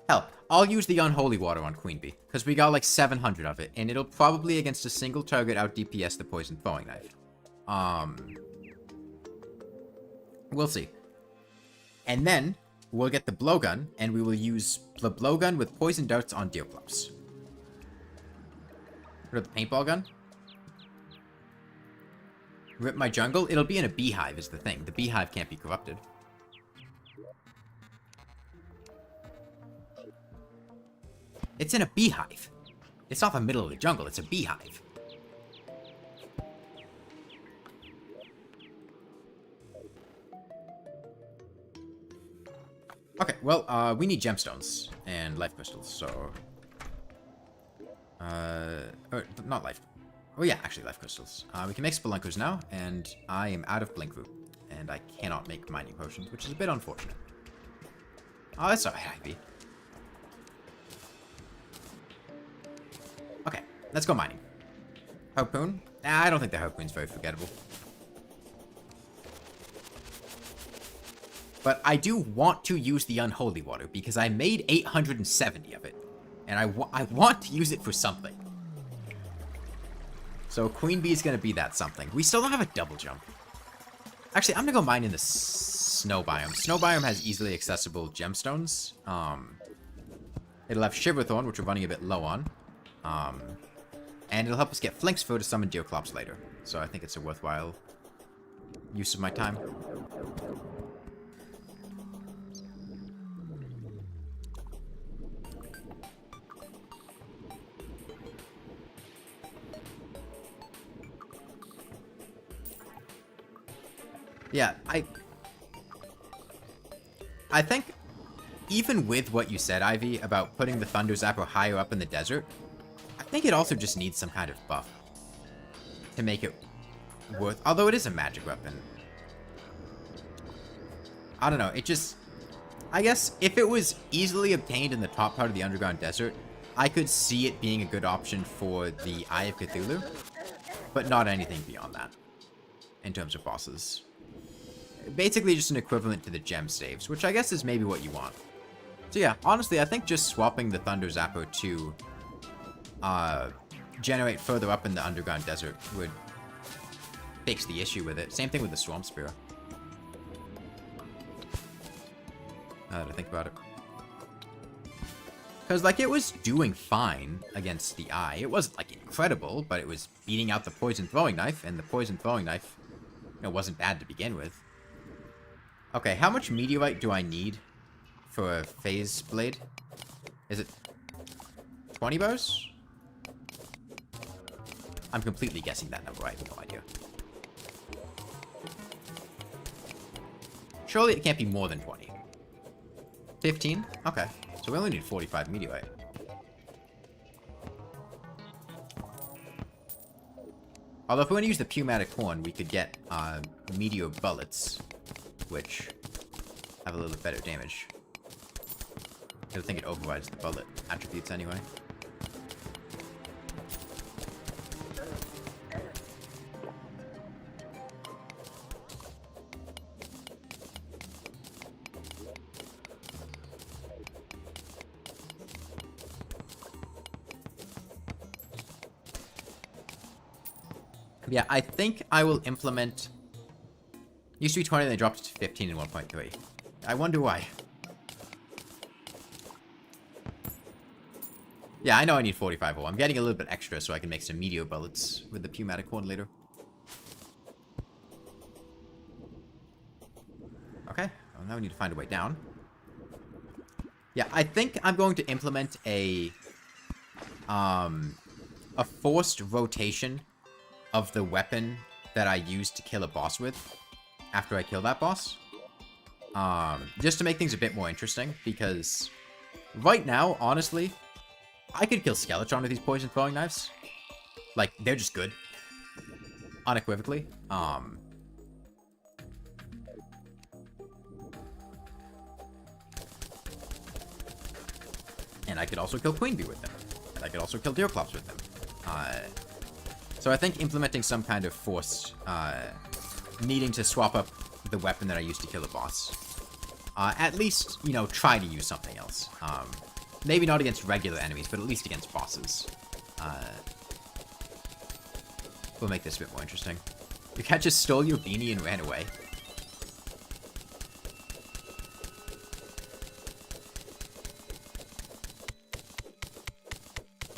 Hell, I'll use the Unholy Water on Queen Bee, because we got like 700 of it, and it'll probably against a single target out DPS the Poison Throwing Knife. We'll see. And then we'll get the blowgun, and we will use the blowgun with poison darts on Deoclops. What about the paintball gun? Rip my jungle? It'll be in a beehive is the thing. The beehive can't be corrupted. It's in a beehive. It's not the middle of the jungle, it's a beehive. Okay, well, we need gemstones and life crystals, so... or, not life. Oh yeah, actually life crystals. We can make spelunkers now, and I am out of blink root. And I cannot make mining potions, which is a bit unfortunate. Oh, that's alright, Ivy. Okay, let's go mining. Harpoon? Nah, I don't think the harpoon's very forgettable. But I do want to use the Unholy Water, because I made 870 of it. And I want to use it for something. So Queen Bee is going to be that something. We still don't have a double jump. Actually, I'm going to go mine in the snow biome. Snow biome has easily accessible gemstones. It'll have Shiverthorn, which we're running a bit low on. And it'll help us get Flink's Fur to summon Deoclops later. So I think it's a worthwhile use of my time. Yeah, I think, even with what you said, Ivy, about putting the Thunder Zapper higher up in the desert, I think it also just needs some kind of buff to make it worth... Although it is a magic weapon. I don't know, it just... I guess, if it was easily obtained in the top part of the underground desert, I could see it being a good option for the Eye of Cthulhu, but not anything beyond that, in terms of bosses. Basically just an equivalent to the gem staves, which I guess is maybe what you want. So yeah, honestly, I think just swapping the Thunder Zapper to generate further up in the underground desert would fix the issue with it. Same thing with the Swamp Spear. Now that I think about it. Because, like, it was doing fine against the Eye. It wasn't, like, incredible, but it was beating out the Poison Throwing Knife, and the Poison Throwing Knife It wasn't bad to begin with. Okay, how much meteorite do I need for a phase blade? Is it 20 bars? I'm completely guessing that number. I have no idea. Surely it can't be more than 20. 15? Okay. So we only need 45 meteorite. Although if we want to use the pneumatic horn, we could get meteor bullets, which have a little bit better damage. I think it overrides the bullet attributes anyway. Yeah, I think I will implement... Used to be 20, then they dropped it to 15 in 1.3. I wonder why. Yeah, I know I need 45 ore. I'm getting a little bit extra so I can make some meteor bullets with the pneumatic horn later. Okay, well, now we need to find a way down. Yeah, I think I'm going to implement a forced rotation of the weapon that I used to kill a boss with after I kill that boss. Just to make things a bit more interesting, because right now, honestly, I could kill Skeletron with these poison throwing knives. Like, they're just good. Unequivocally. And I could also kill Queen Bee with them. And I could also kill Deerclops with them. So I think implementing some kind of forced, needing to swap up the weapon that I used to kill a boss. At least, you know, try to use something else. Maybe not against regular enemies, but at least against bosses. Will make this a bit more interesting. Your cat just stole your beanie and ran away.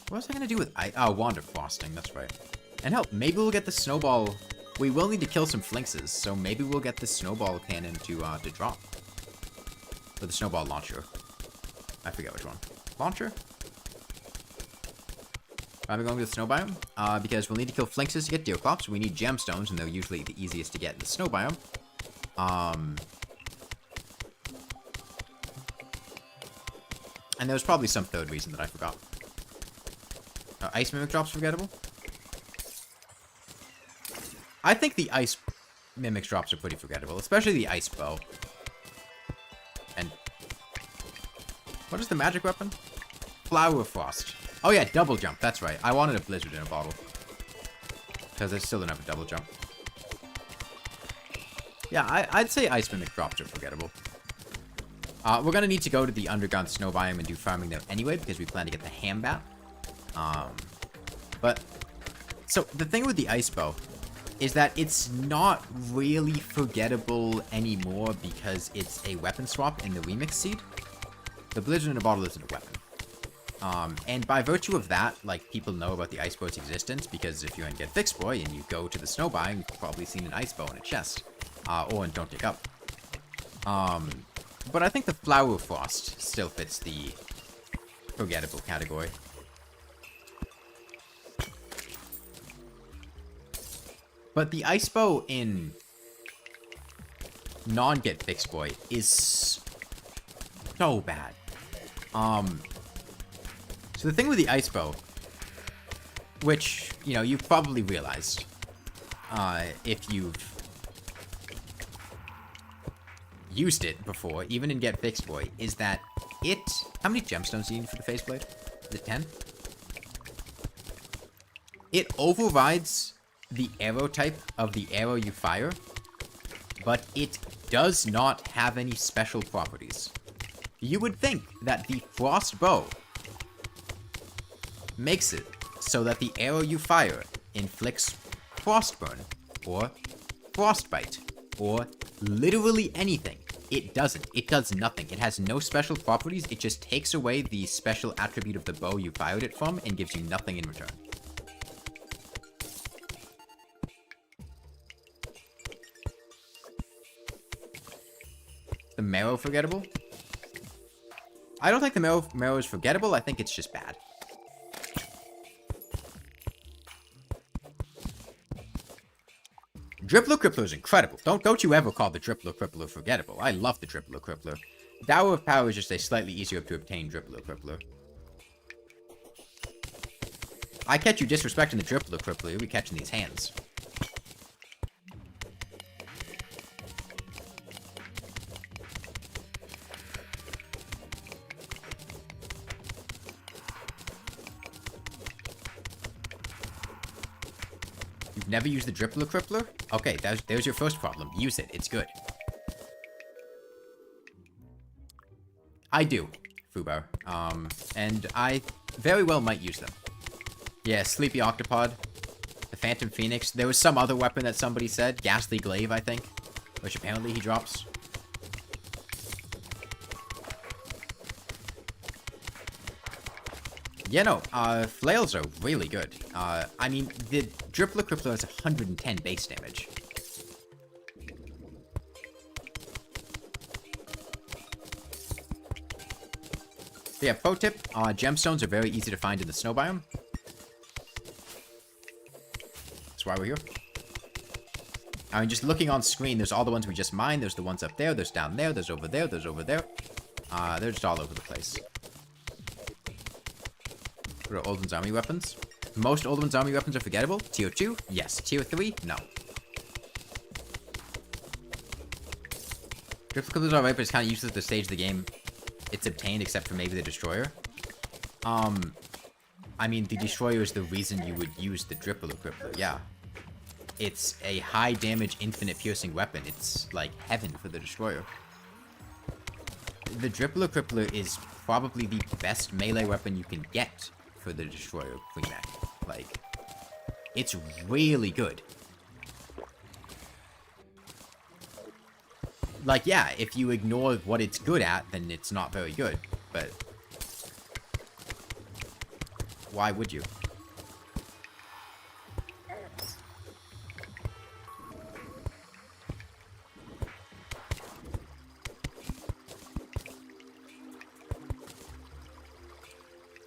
What was I gonna do with wander frosting, that's right. And help, maybe we'll get the snowball. We will need to kill some flinxes, so maybe we'll get the snowball cannon to drop. Or the snowball launcher. I forget which one. Launcher? I'm going to the snow biome, because we'll need to kill flinxes to get Deerclops. We need gemstones, and they're usually the easiest to get in the snow biome. And there was probably some third reason that I forgot. Ice Mimic Drop's forgettable? I think the Ice Mimic Drops are pretty forgettable, especially the Ice Bow. And... what is the magic weapon? Flower Frost. Oh yeah, double jump, that's right. I wanted a blizzard in a bottle. Because I still don't have a double jump. Yeah, I'd say Ice Mimic Drops are forgettable. We're gonna need to go to the underground snow biome and do farming there anyway, because we plan to get the Hambat. But, so, the thing with the Ice Bow is that it's not really forgettable anymore because it's a weapon swap in the remix seed. The blizzard in a bottle isn't a weapon. And by virtue of that, like, people know about the Ice Bow's existence, because if you're in Get Fixed Boy and you go to the snow biome, you've probably seen an Ice Bow in a chest. Or in Don't Dig Up. But I think the Flower Frost still fits the forgettable category. But the Ice Bow in non-Get Fixed Boy is so bad. So the thing with the Ice Bow, which, you know, you've probably realized, if you've used it before, even in Get Fixed Boy, is that it... How many gemstones do you need for the Phase Blade? Is it 10? It overrides the arrow type of the arrow you fire, but it does not have any special properties. You would think that the Frost Bow makes it so that the arrow you fire inflicts Frostburn, or Frostbite, or literally anything. It doesn't. It does nothing. It has no special properties. It just takes away the special attribute of the bow you fired it from and gives you nothing in return. The marrow forgettable? I don't think the marrow is forgettable. I think it's just bad. Drippler Crippler is incredible. Don't you ever call the Drippler Crippler forgettable. I love the Drippler Crippler. Dower of Power is just a slightly easier to obtain Drippler Crippler. I catch you disrespecting the Drippler Crippler, you'll be catching these hands. You've never used the Drippler Crippler? Okay, there's your first problem. Use it. It's good. I do, Fubar. And I very well might use them. Yeah, Sleepy Octopod. The Phantom Phoenix. There was some other weapon that somebody said. Ghastly Glaive, I think. Which apparently he drops. Yeah, no, flails are really good. I mean, the Drippler Crippler has 110 base damage. So yeah, pro tip, gemstones are very easy to find in the snow biome. That's why we're here. I mean, just looking on screen, there's all the ones we just mined, there's the ones up there, there's down there, there's over there, there's over there. They're just all over the place. What are Oldman's army weapons? Most Oldman's army weapons are forgettable. Tier 2? Yes. Tier 3? No. Drippler Crippler's alright, but it's kind of useless at the stage of the game it's obtained, except for maybe the Destroyer. I mean, the Destroyer is the reason you would use the Drippler Crippler, yeah. It's a high damage, infinite piercing weapon. It's like heaven for the Destroyer. The Drippler Crippler is probably the best melee weapon you can get for the Destroyer pre-mech. Like, it's really good. Like, yeah, if you ignore what it's good at, then it's not very good. But why would you?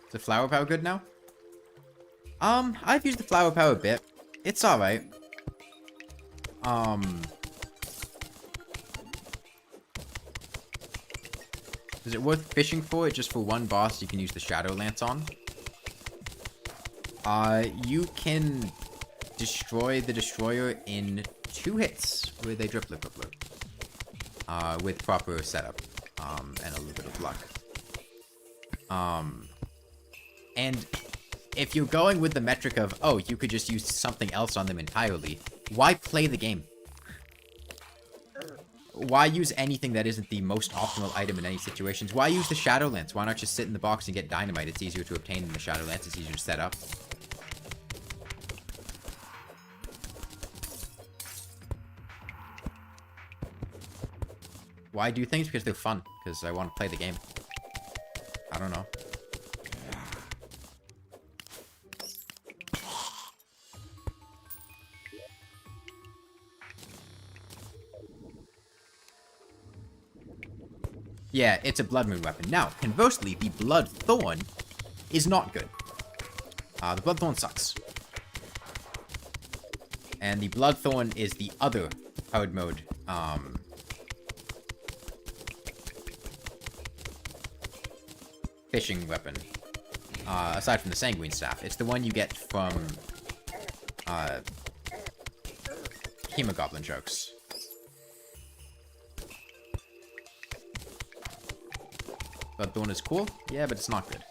Is the flower power good now? I've used the flower power a bit. It's alright. Is it worth fishing for it? Just for one boss you can use the Shadow Lance on? You can destroy the Destroyer in 2 hits with a Drippler Crippler. With proper setup. And a little bit of luck. And if you're going with the metric of, oh, you could just use something else on them entirely, why play the game? Why use anything that isn't the most optimal item in any situations? Why use the Shadow Lance? Why not just sit in the box and get dynamite? It's easier to obtain than the Shadow Lance. It's easier to set up. Why do things? Because they're fun. Because I want to play the game. I don't know. Yeah, it's a Blood Moon weapon. Now, conversely, the Blood Thorn is not good. The Blood Thorn sucks. And the Blood Thorn is the other hard mode, fishing weapon. Aside from the Sanguine Staff. It's the one you get from, Hemogoblin Jokes. Bloodthorn is cool, yeah, but it's not good.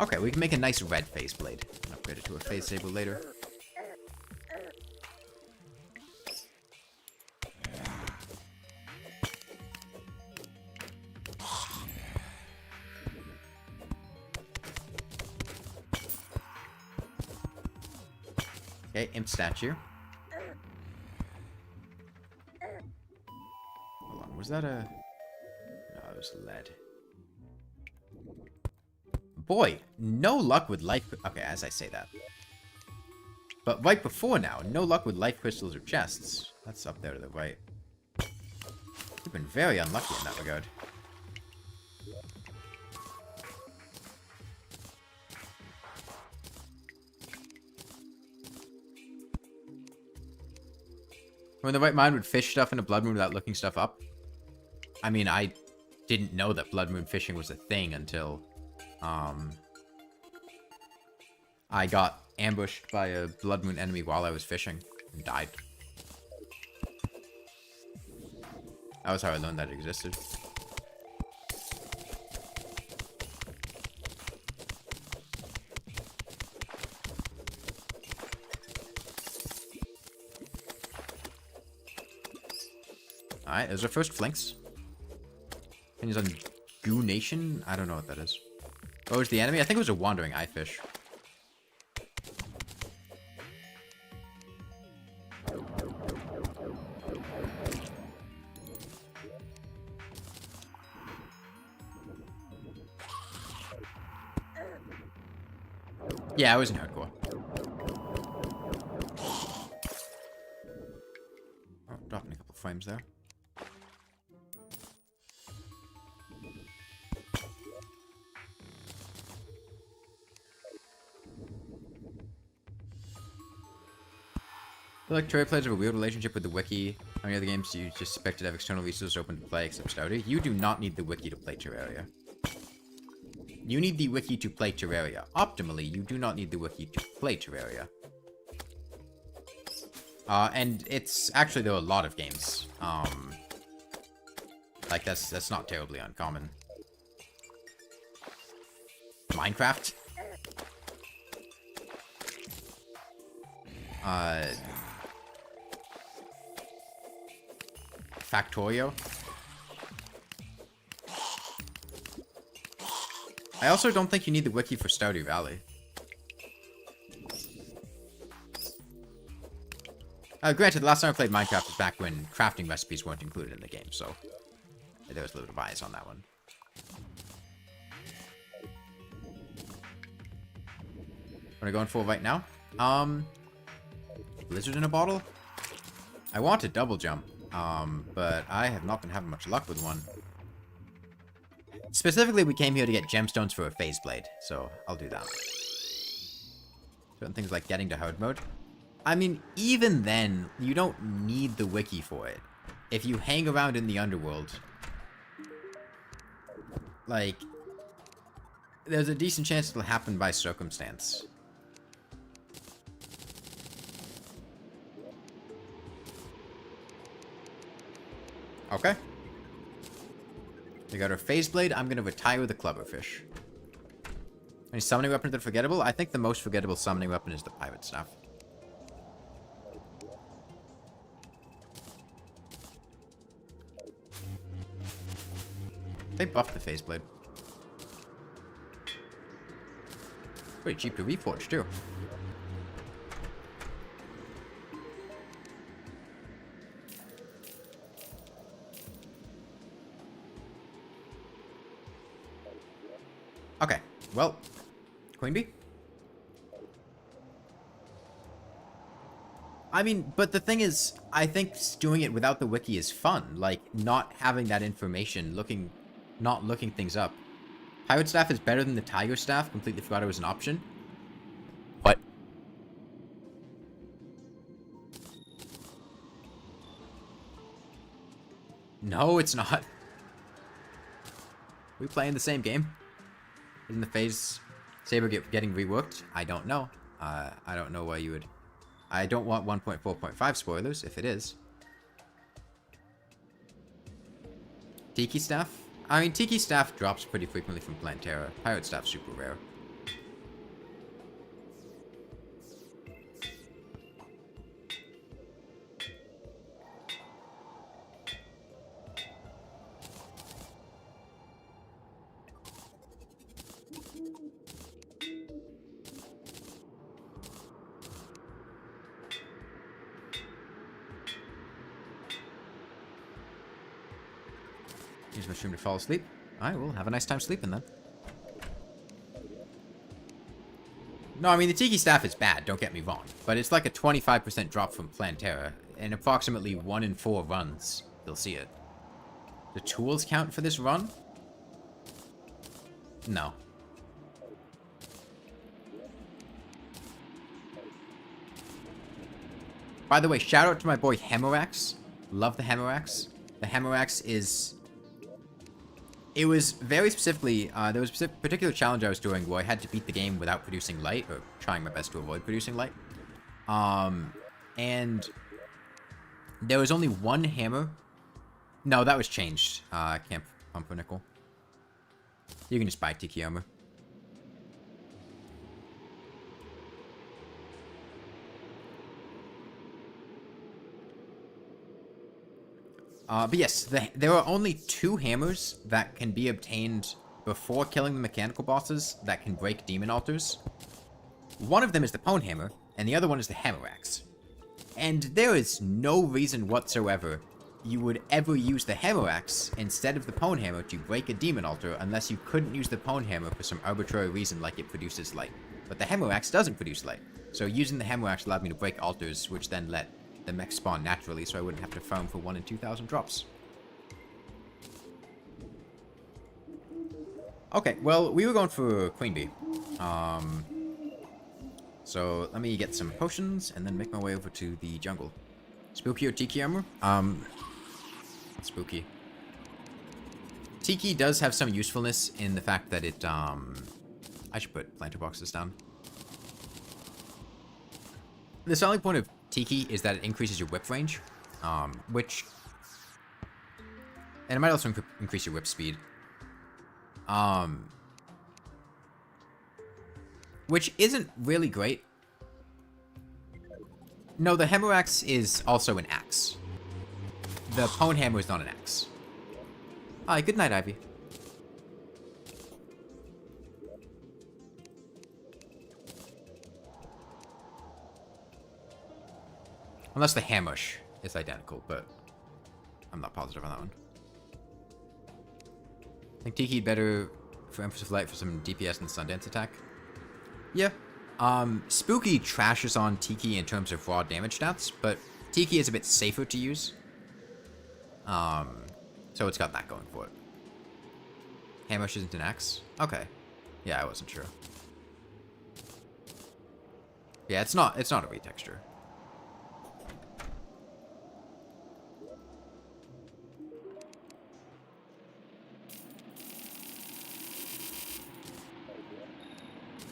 Okay, we can make a nice red phase blade and upgrade it to a phase saber later. Okay, imp statue. Hold on, was that a... No, it was lead. boy, no luck with life... Okay, as I say that. But right before now, no luck with life crystals or chests. That's up there to the right. We've been very unlucky in that regard. We're in the right mind would fish stuff in a blood moon without looking stuff up. I mean, I didn't know that blood moon fishing was a thing until I got ambushed by a blood moon enemy while I was fishing and died. That was how I learned that it existed. Alright, there's our first flanks. Opinions on Goo Nation? I don't know what that is. What was the enemy? I think it was a wandering eye fish. Yeah, I was in hardcore. Oh, dropping a couple frames there. I feel like Terraria players have a weird relationship with the wiki. How many other games do you just expect to have external resources open to play except Stardew? You do not need the wiki to play Terraria. You need the wiki to play Terraria. Optimally, you do not need the wiki to play Terraria. And it's actually, there are a lot of games. Like, that's not terribly uncommon. Minecraft? Factorio? I also don't think you need the wiki for Stardew Valley. Granted, the last time I played Minecraft was back when crafting recipes weren't included in the game, so there was a little bit of bias on that one. What am I going for right now? Blizzard in a bottle? I want a double jump, but I have not been having much luck with one. Specifically, we came here to get gemstones for a phase blade, so I'll do that. Certain things like getting to hard mode. I mean, even then, you don't need the wiki for it. If you hang around in the underworld, like, there's a decent chance it'll happen by circumstance. Okay. We got our phase blade. I'm going to retire the clubberfish. Any summoning weapons that are forgettable? I think the most forgettable summoning weapon is the pirate staff. They buffed the phase blade. Pretty cheap to reforge too. Okay, well, Queen Bee? I mean, but the thing is, I think doing it without the wiki is fun. Like, not having that information, not looking things up. Pirate staff is better than the tiger staff. Completely forgot it was an option. What? No, it's not. We playing the same game? Isn't the phase saber getting reworked? I don't know. I don't know why you would... I don't want 1.4.5 spoilers, if it is. Tiki staff? I mean, Tiki staff drops pretty frequently from Plantera. Pirate staff super rare. Use my stream to fall asleep. I will have a nice time sleeping then. No, I mean, the Tiki Staff is bad, don't get me wrong. But it's like a 25% drop from Plantera. And approximately 1 in 4 runs, you'll see it. The tools count for this run? No. By the way, shout out to my boy Hammerax. Love the Hammerax. The Hammerax is... It was very specifically, there was a particular challenge I was doing where I had to beat the game without producing light, or trying my best to avoid producing light. And there was only one hammer. No, that was changed. Camp Pumpernickel. You can just buy Tiki armor. But yes, there are only 2 hammers that can be obtained before killing the mechanical bosses that can break demon altars. One of them is the Pwn Hammer, and the other one is the Hammerax. And there is no reason whatsoever you would ever use the Hammerax instead of the Pwn Hammer to break a demon altar unless you couldn't use the Pwn Hammer for some arbitrary reason like it produces light. But the Hammerax doesn't produce light, so using the Hammerax allowed me to break altars, which then let the mech spawn naturally, so I wouldn't have to farm for 1 in 2,000 drops. Okay, well, we were going for Queen Bee. So let me get some potions and then make my way over to the jungle. Spooky or Tiki armor? Spooky. Tiki does have some usefulness in the fact that it, I should put planter boxes down. The selling point of Tiki is that it increases your whip range, which... And it might also increase your whip speed. Which isn't really great. No, the Hammerax is also an axe. The Pwn Hammer is not an axe. Hi, good night, Ivy. Unless the Hammush is identical, but I'm not positive on that one. I think Tiki better for Empress of Light for some DPS and Sundance attack. Yeah. Spooky trashes on Tiki in terms of raw damage stats, but Tiki is a bit safer to use. So it's got that going for it. Hammush isn't an axe? Okay. Yeah, I wasn't sure. Yeah, it's not a retexture.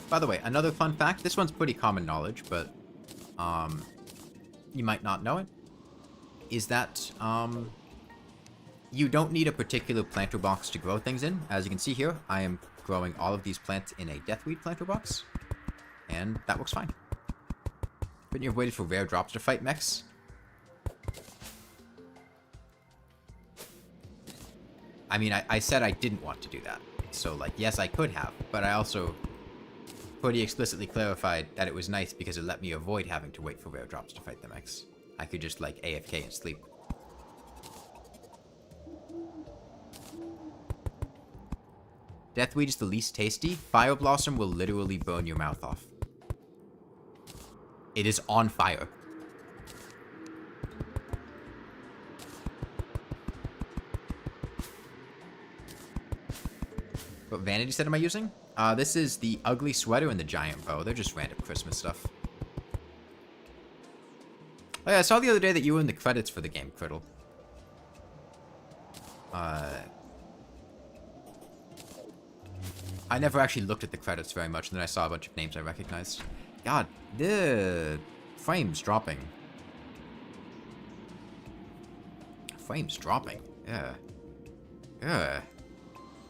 By the way, another fun fact, this one's pretty common knowledge, but you might not know it, is that you don't need a particular planter box to grow things in. As you can see here, I am growing all of these plants in a deathweed planter box, and that works fine. Couldn't you have waited for rare drops to fight mechs? I mean, I said I didn't want to do that, so like, yes, I could have, but I also pretty explicitly clarified that it was nice because it let me avoid having to wait for rare drops to fight the mechs. I could just, like, AFK and sleep. Deathweed is the least tasty. Fire Blossom will literally burn your mouth off. It is on fire. What vanity set am I using? This is the ugly sweater and the giant bow. They're just random Christmas stuff. Oh yeah, I saw the other day that you were in the credits for the game, Criddle. I never actually looked at the credits very much, and then I saw a bunch of names I recognized. God, the frames dropping. Frames dropping. Yeah. Yeah.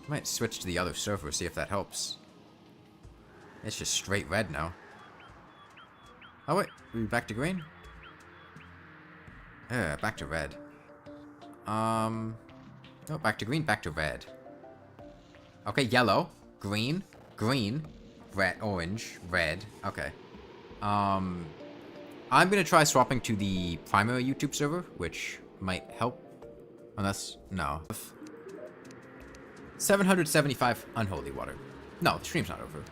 Might switch to the other server, see if that helps. It's just straight red now. Oh wait, we back to green? Yeah, back to red. Oh, back to green, back to red. Okay, yellow, green, green, red, orange, red. Okay. I'm gonna try swapping to the primary YouTube server, which might help. Unless, no. 775 unholy water. No, the stream's not over.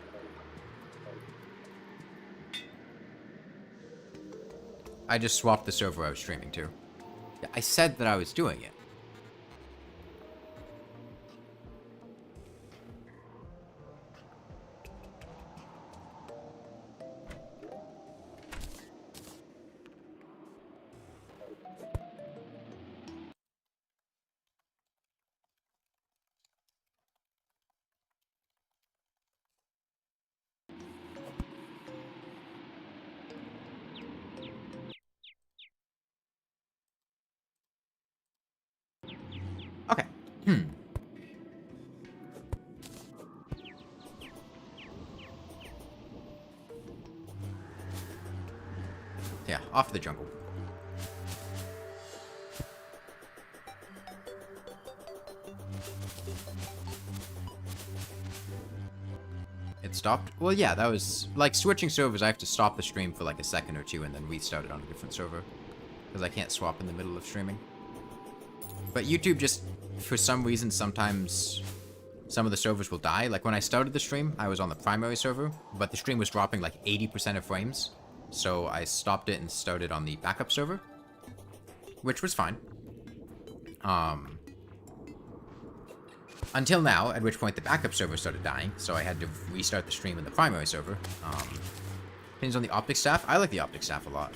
I just swapped the server I was streaming to. I said that I was doing it. Okay. Yeah, off to the jungle. It stopped? Well, yeah, that was... Like, switching servers, I have to stop the stream for like a second or two and then restart it on a different server. Because I can't swap in the middle of streaming. But YouTube just, for some reason, sometimes some of the servers will die. Like, when I started the stream, I was on the primary server, but the stream was dropping like 80% of frames. So I stopped it and started on the backup server, which was fine. Until now, at which point the backup server started dying, so I had to restart the stream in the primary server. Opinions on the optic staff? I like the optic staff a lot.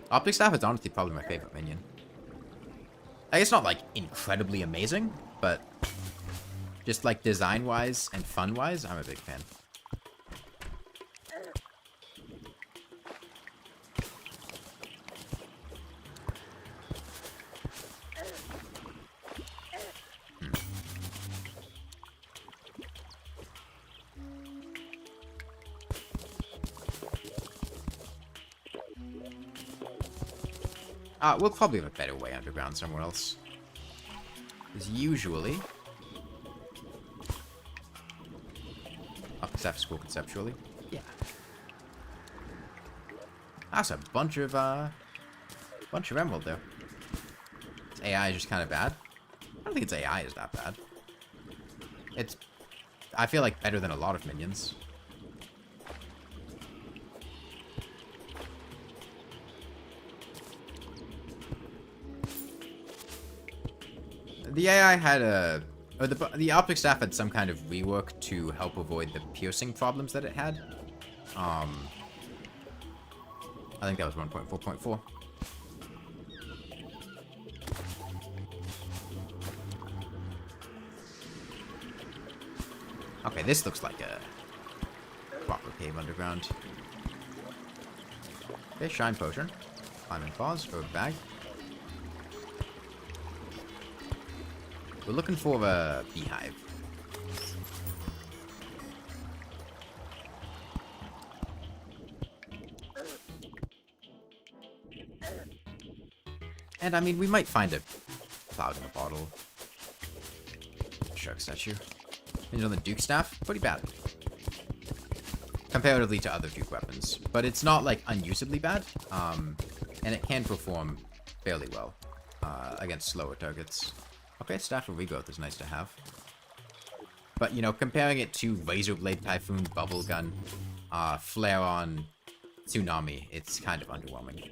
Optic staff is honestly probably my favorite minion. I guess not like incredibly amazing, but just like design-wise and fun-wise, I'm a big fan. We'll probably have a better way underground somewhere else. Because usually... Optic staff is cool conceptually. Yeah. That's a bunch of emerald there. Its AI is just kind of bad. I don't think its AI is that bad. It's... I feel like better than a lot of minions. The AI had a... Or the optic staff had some kind of rework to help avoid the piercing problems that it had. I think that was 1.4.4. Okay, this looks like a proper cave underground. Okay, shine potion. Climbing claws for a bag. We're looking for a beehive. And I mean, we might find a cloud in a bottle. Shark statue. And on the Duke staff, pretty bad. Comparatively to other Duke weapons. But it's not like unusably bad. And it can perform fairly well against slower targets. Okay, Staff of Regrowth is nice to have. But, you know, comparing it to Razor Blade Typhoon, Bubble Gun, Flare on Tsunami, it's kind of underwhelming.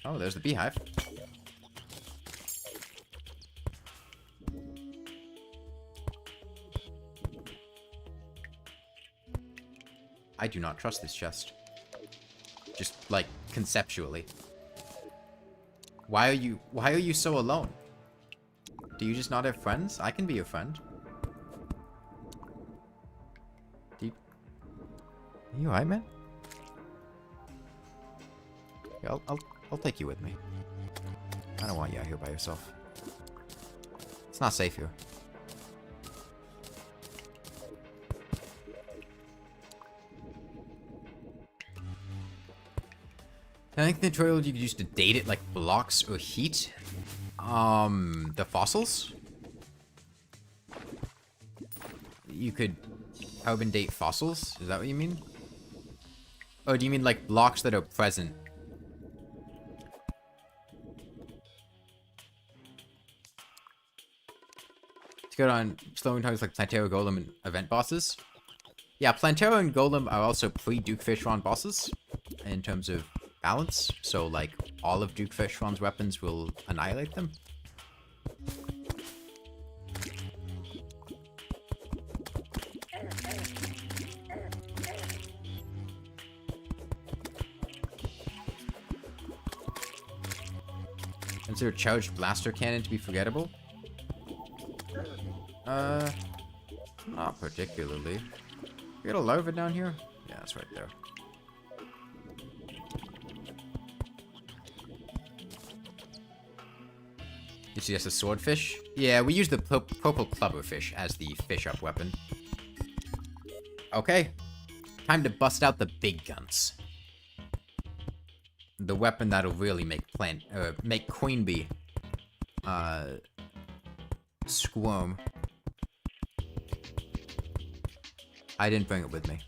Oh, there's the beehive. I do not trust this chest. Just, like, conceptually. Why are you so alone? Do you just not have friends? I can be your friend. Are you alright, man? Yeah, I'll take you with me. I don't want you out here by yourself. It's not safe here. I think the tutorial you could use to date it like blocks or heat. The fossils? You could carbon date fossils? Is that what you mean? Or do you mean like blocks that are present? It's good on slowing targets like Plantera, Golem, and event bosses. Yeah, Plantera and Golem are also pre-Duke Fishron bosses in terms of balance. So, like, all of Duke Fishron's weapons will annihilate them. Consider charged blaster cannon to be forgettable? Not particularly. You got a larva down here? Yeah, that's right there. You see, that's a swordfish? Yeah, we use the purple clubberfish as the fish-up weapon. Okay. Time to bust out the big guns. The weapon that'll really make Queen Bee squirm. I didn't bring it with me.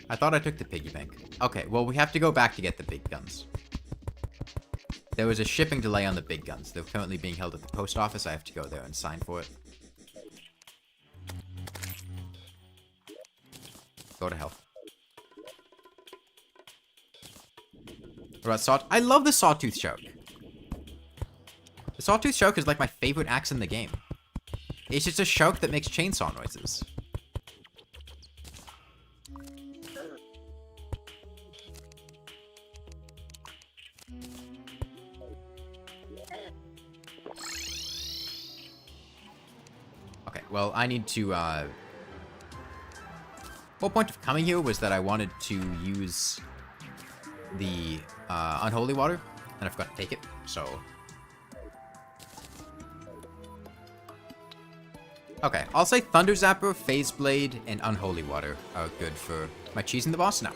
I thought I took the piggy bank. Okay, well, we have to go back to get the big guns. There was a shipping delay on the big guns. They're currently being held at the post office. I have to go there and sign for it. Go to hell. What about Saw... I love the Sawtooth Shark. The Sawtooth Shark is like my favorite axe in the game. It's just a shark that makes chainsaw noises. Okay, well, I need to, The whole point of coming here was that I wanted to use the, Unholy Water, and I forgot to take it, so... Okay, I'll say Thunder Zapper, Phase Blade, and Unholy Water are good for my cheesing the boss now.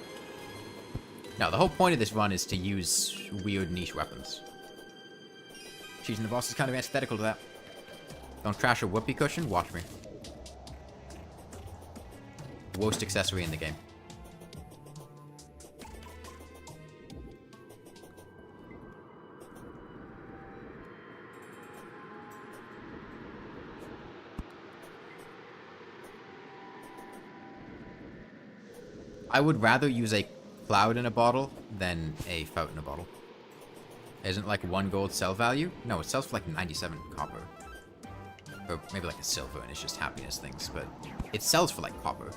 Now, the whole point of this run is to use weird niche weapons. Cheesing the boss is kind of antithetical to that. Don't trash a whoopee cushion? Watch me. Worst accessory in the game. I would rather use a cloud in a bottle than a fountain in a bottle. Isn't like 1 gold sell value? No, it sells for like 97 copper. Or maybe like a silver and it's just happiness things, but it sells for like copper.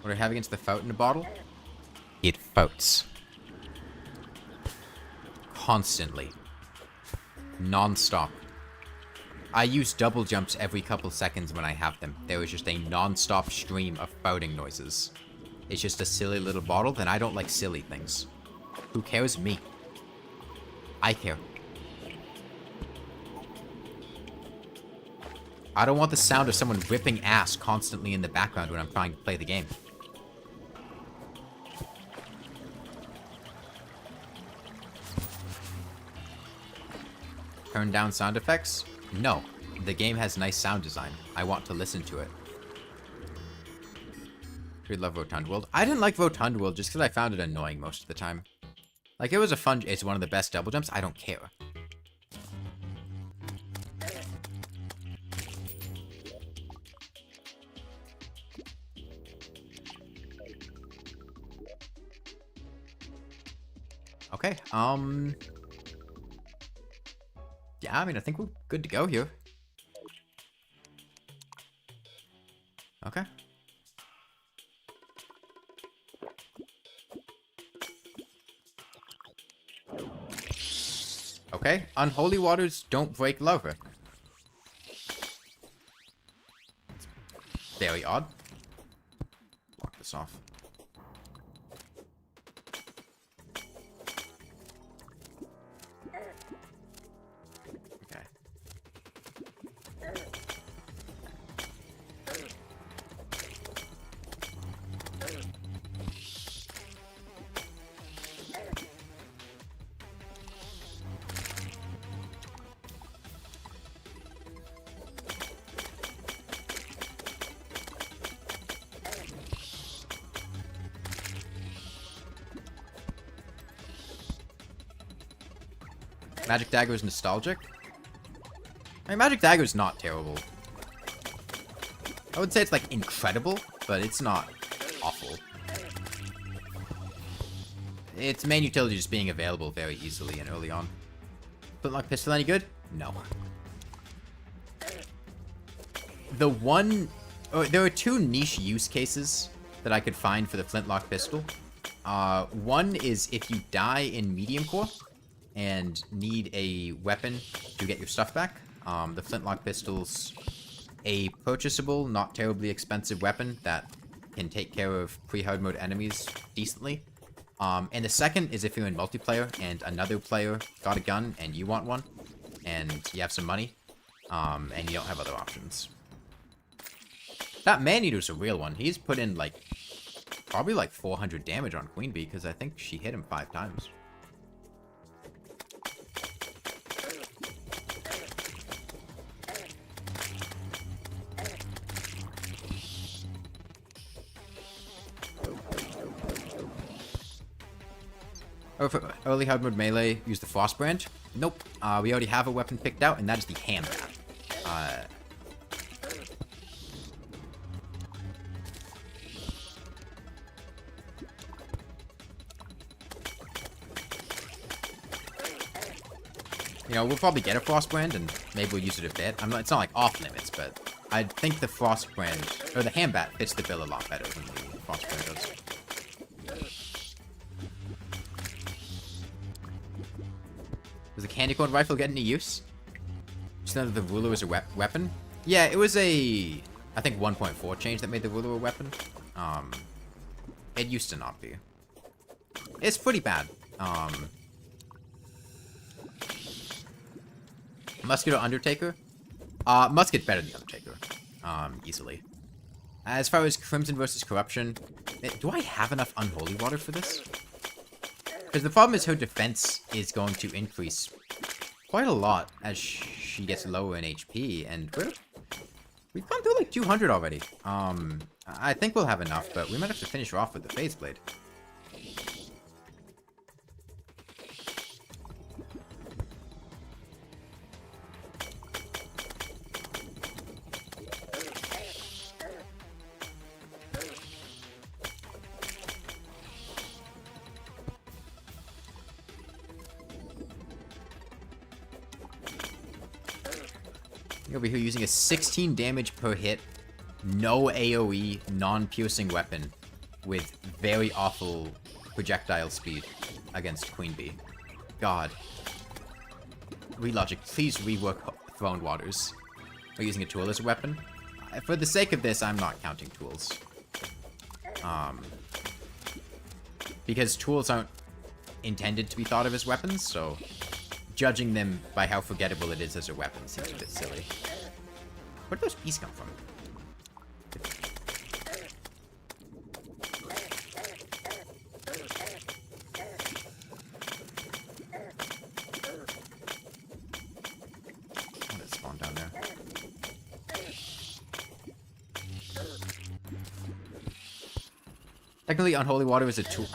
What do I have against the fountain in a bottle? It floats. Constantly. Non-stop. I use double jumps every couple seconds when I have them. There is just a non-stop stream of spouting noises. It's just a silly little bottle, then I don't like silly things. Who cares? Me. I care. I don't want the sound of someone ripping ass constantly in the background when I'm trying to play the game. Turn down sound effects? No. The game has nice sound design. I want to listen to it. We love Rotund World. I didn't like Rotund World just because I found it annoying most of the time. Like, it was a fun... It's one of the best double jumps. I don't care. Okay, yeah, I mean, I think we're good to go here. Okay. Okay, unholy waters don't break lava. Very odd. Lock this off. Magic Dagger is nostalgic. I mean, Magic Dagger is not terrible. I would say it's, like, incredible, but it's not awful. Its main utility is just being available very easily and early on. Flintlock pistol any good? No. There are two niche use cases that I could find for the flintlock pistol. One is if you die in medium core and need a weapon to get your stuff back. The flintlock pistol's a purchasable, not terribly expensive weapon that can take care of pre-hard mode enemies decently. And the second is if you're in multiplayer and another player got a gun and you want one, and you have some money, and you don't have other options. That man-eater's a real one. He's put in, like, probably like 400 damage on Queen Bee, because I think she hit him 5 times. Oh, for early hard mode melee, use the Frost Brand? Nope. We already have a weapon picked out, and that is the Ham Bat. You know, we'll probably get a Frost Brand, and maybe we'll use it a bit. It's not like off limits, but I think the Frost Brand, or the Ham Bat, fits the bill a lot better than the Frost Brand does. Does the candy corn rifle get any use? Just know that the ruler is a weapon? Yeah, it was a, I think 1.4 change that made the ruler a weapon. It used to not be. It's pretty bad. Musket or Undertaker? Musket's better than the Undertaker. Easily. As far as Crimson versus Corruption, do I have enough Unholy Water for this? Because the problem is her defense is going to increase quite a lot as she gets lower in HP, and we've gone through like 200 already. I think we'll have enough, but we might have to finish her off with the Phase Blade. Over here using a 16 damage per hit, no AoE, non-piercing weapon with very awful projectile speed against Queen Bee. God. Relogic, please rework Thrown Waters. Or using a tool as a weapon. For the sake of this, I'm not counting tools. Because tools aren't intended to be thought of as weapons, so judging them by how forgettable it is as a weapon seems a bit silly. Where did those bees come from? Oh, that spawned down there. Technically, Unholy Water is a tool.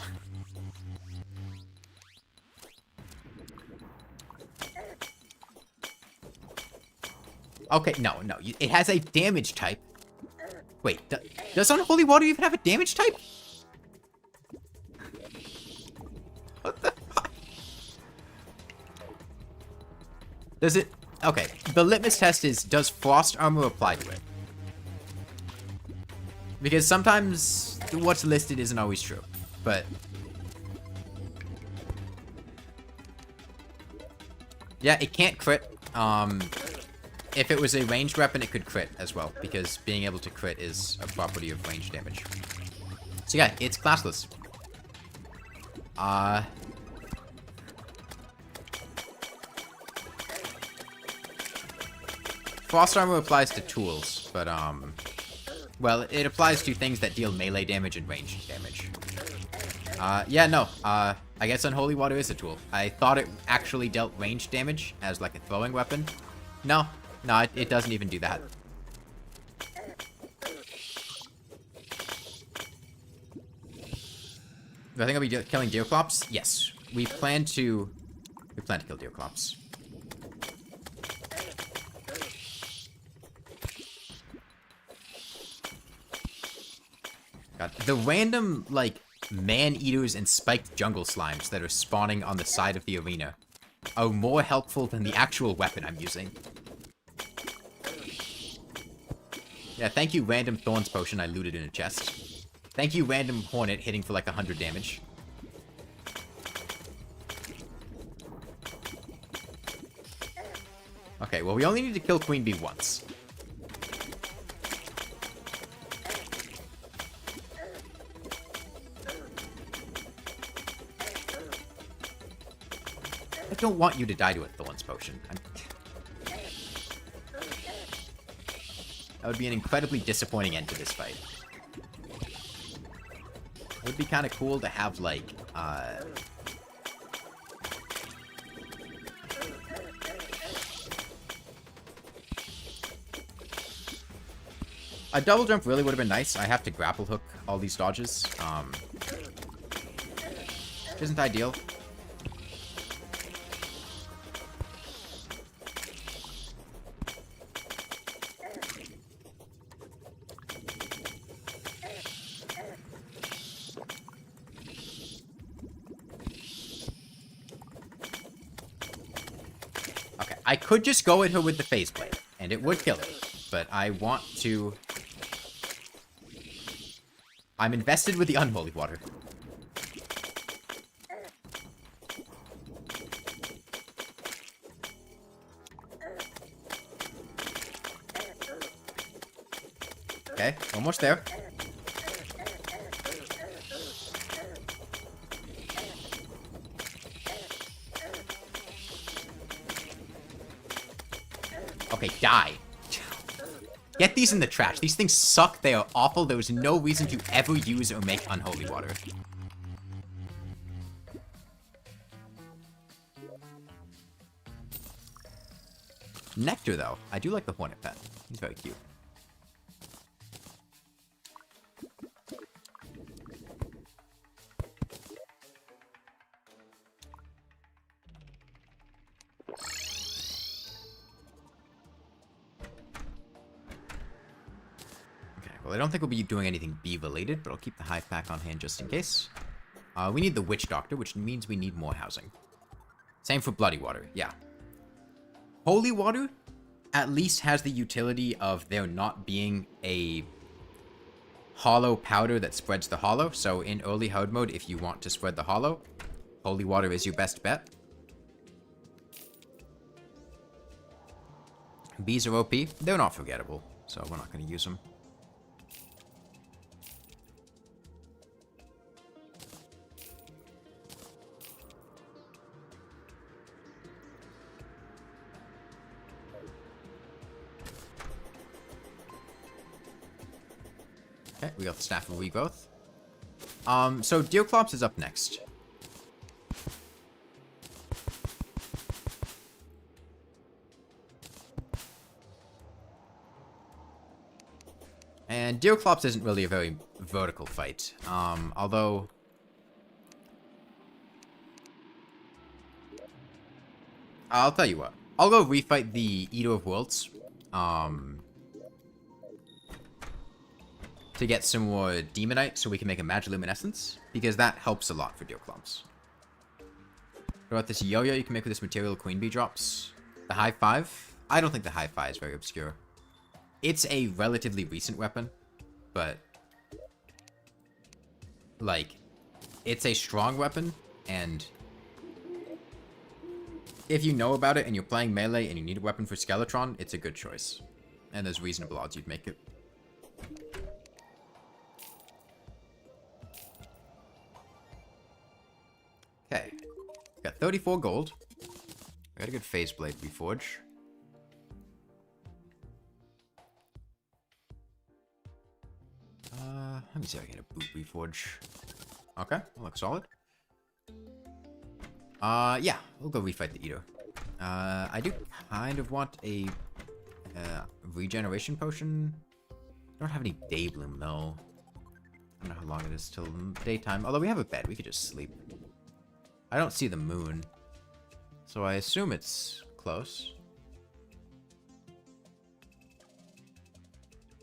Okay, no. It has a damage type. Wait, does Unholy Water even have a damage type? What the fuck? Does it? Okay, the litmus test is, does Frost Armor apply to it? Because sometimes what's listed isn't always true, but yeah, it can't crit. If it was a ranged weapon, it could crit as well, because being able to crit is a property of range damage. So yeah, it's classless. Frost Armor applies to tools, but, well, it applies to things that deal melee damage and ranged damage. Yeah, no, I guess Unholy Water is a tool. I thought it actually dealt ranged damage as, like, a throwing weapon. No, it doesn't even do that. Do I think I'll be killing Deerclops? Yes. We plan to kill Deerclops. God, the random, like, man-eaters and spiked jungle slimes that are spawning on the side of the arena are more helpful than the actual weapon I'm using. Yeah, thank you, random Thorns Potion I looted in a chest. Thank you, random Hornet hitting for like 100 damage. Okay, well, we only need to kill Queen Bee once. I don't want you to die to a Thorns Potion. That would be an incredibly disappointing end to this fight. It would be kind of cool to have, like, a double jump really would have been nice. I have to grapple hook all these dodges. Isn't ideal. Okay, I could just go at her with the phase blade, and it would kill her. But I want to... I'm invested with the unholy water. Okay, almost there. Okay, die. Get these in the trash. These things suck. They are awful. There is no reason to ever use or make unholy water. Nectar, though. I do like the Hornet pet. He's very cute. Well, I don't think we'll be doing anything bee-related, but I'll keep the hive pack on hand just in case. We need the Witch Doctor, which means we need more housing. Same for Bloody Water, yeah. Holy Water at least has the utility of there not being a hollow powder that spreads the hollow. So in early hard mode, if you want to spread the hollow, Holy Water is your best bet. Bees are OP. They're not forgettable, so we're not going to use them. Okay, we got the Staff of Regrowth. So Deerclops is up next. And Deerclops isn't really a very vertical fight. Although... I'll tell you what. I'll go refight the Eater of Worlds. To get some more Demonite so we can make a Magiluminescence, because that helps a lot for Deerclops. What about this Yo-Yo you can make with this material Queen Bee drops? The High Five? I don't think the High Five is very obscure. It's a relatively recent weapon, but... like, it's a strong weapon, and... if you know about it and you're playing melee and you need a weapon for Skeletron, it's a good choice. And there's reasonable odds you'd make it. Okay, got 34 gold. I got a good phase blade reforge. Let me see if I get a boot reforge. Okay, that looks solid. Yeah, we'll go refight the Eater. I do kind of want a regeneration potion. I don't have any day bloom though. I don't know how long it is till daytime. Although we have a bed, we could just sleep. I don't see the moon, so I assume it's close.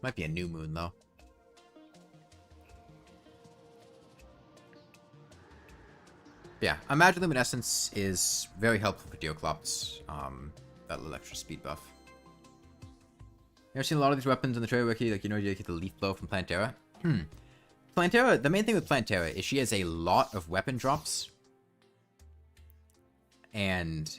Might be a new moon, though. Yeah, Imagine is very helpful for Deoclops. That little extra speed buff. You ever seen a lot of these weapons in the Terraria wiki? Like, you know, you get the leaf blow from Plantera? Plantera, the main thing with Plantera is she has a lot of weapon drops. And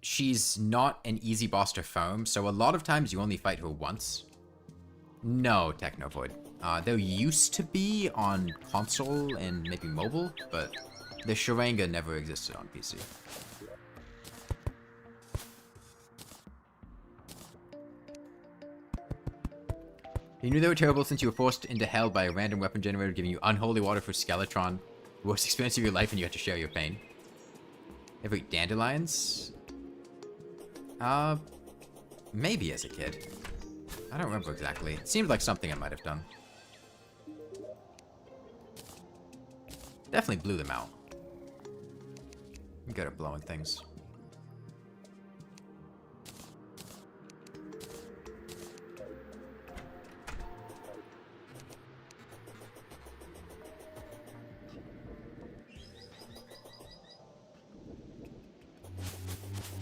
she's not an easy boss to farm, so a lot of times you only fight her once. No, Technovoid. There used to be on console and maybe mobile, but the Sharanga never existed on PC. You knew they were terrible since you were forced into hell by a random weapon generator giving you unholy water for Skeletron. The worst experience of your life and you had to share your pain. Ever eat dandelions? Maybe as a kid. I don't remember exactly. It seemed like something I might have done. Definitely blew them out. I'm good at blowing things.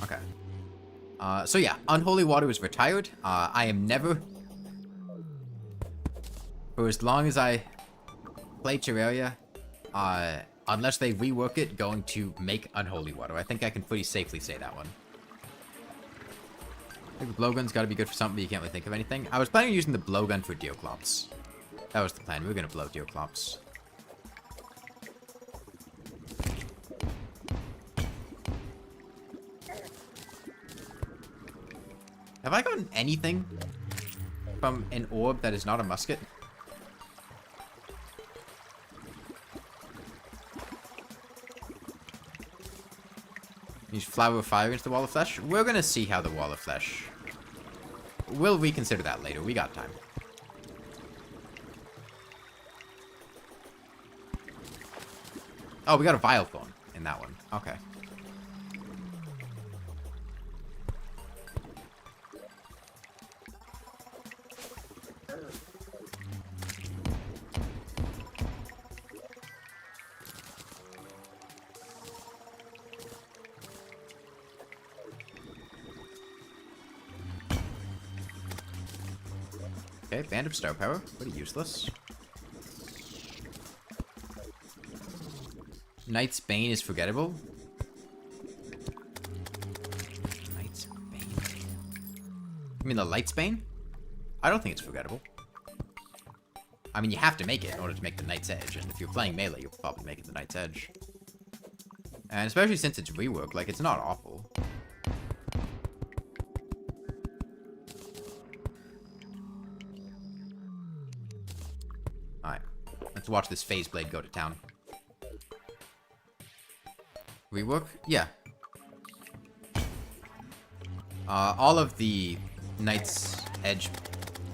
Okay. So yeah, Unholy Water is retired. I am never, for as long as I play Terraria, unless they rework it, going to make Unholy Water. I think I can pretty safely say that one. I think the blowgun's gotta be good for something, but you can't really think of anything. I was planning on using the blowgun for Deoclops. That was the plan. We were gonna blow Deoclops. Have I gotten anything from an orb that is not a musket? Use Flower of Fire against the Wall of Flesh? We're gonna see how the Wall of Flesh... We'll reconsider that later. We got time. Oh, we got a Vile Thorn in that one. Okay. Okay, Band of Star Power. Pretty useless. Knight's Bane is forgettable. Knight's Bane. You mean the Light's Bane? I don't think it's forgettable. I mean, you have to make it in order to make the Knight's Edge, and if you're playing melee, you'll probably make it the Knight's Edge. And especially since it's reworked, like, it's not awful. Alright. Let's watch this Phase Blade go to town. Rework? Yeah. All of the Knight's Edge...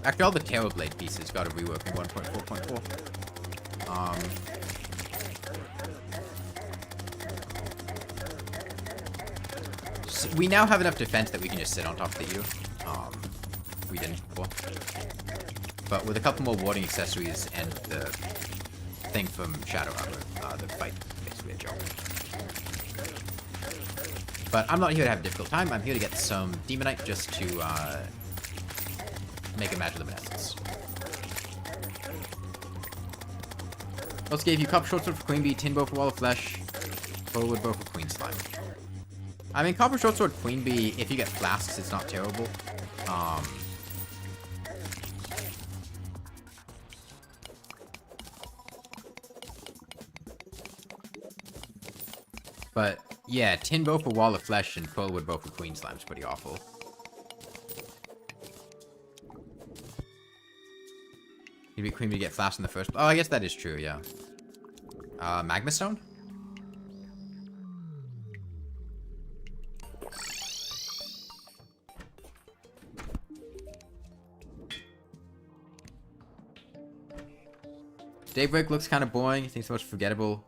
Actually, all the Terror Blade pieces got a rework in 1.4.4. So we now have enough defense that we can just sit on top of the U. We didn't before. But with a couple more warding accessories and the thing from Shadow Armor, the fight basically a joke. But I'm not here to have a difficult time. I'm here to get some Demonite just to make a Magiluminescence. Also gave you Copper Short Sword for Queen Bee, Tin Bow for Wall of Flesh, Forward Bow for Queen Slime. I mean, Copper Short Sword Queen Bee, if you get flasks, it's not terrible. But yeah, Tin Bow for Wall of Flesh and Forward Bow for Queen Slime is pretty awful. You'd be Queen Bee to get flasks in the first... Oh, I guess that is true, yeah. Magma Stone? Daybreak looks kind of boring. It seems the most forgettable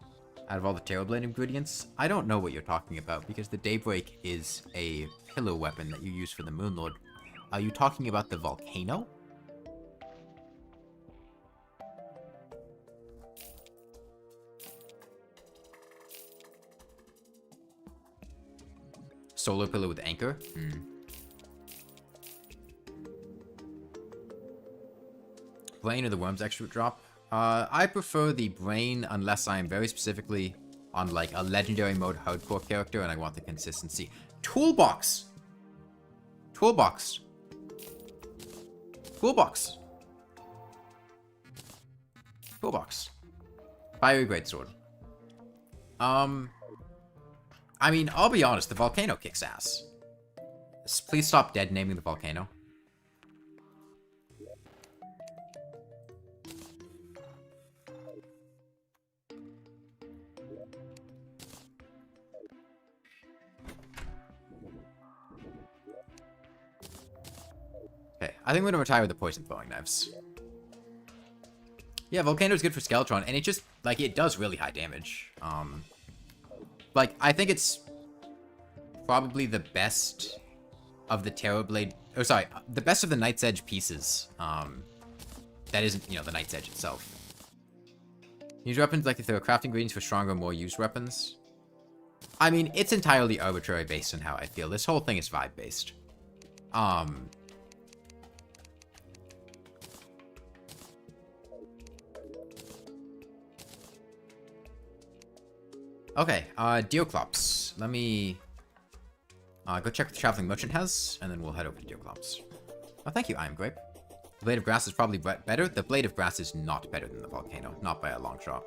out of all the Terrorblade ingredients. I don't know what you're talking about, because the Daybreak is a pillar weapon that you use for the Moonlord. Are you talking about the volcano? Solar pillar with anchor? Brain or the worms extra drop? I prefer the brain unless I am very specifically on like a legendary mode hardcore character and I want the consistency. Toolbox! Toolbox. Toolbox. Toolbox. Fiery greatsword. I mean, I'll be honest, the volcano kicks ass. Please stop dead naming the volcano. Okay, I think I'm gonna retire with the poison throwing knives. Yeah, Volcano's good for Skeletron, and it just, like, it does really high damage. Like, I think it's probably the best of the Terrorblade, oh, sorry, the best of the Knight's Edge pieces, that isn't, you know, the Knight's Edge itself. Use weapons like if there are crafting ingredients for stronger, more used weapons. I mean, it's entirely arbitrary based on how I feel. This whole thing is vibe-based. Okay, Deoclops. Let me go check what the Traveling Merchant has, and then we'll head over to Deoclops. Oh, thank you, I am Grape. The Blade of Grass is probably better. The Blade of Grass is not better than the Volcano. Not by a long shot.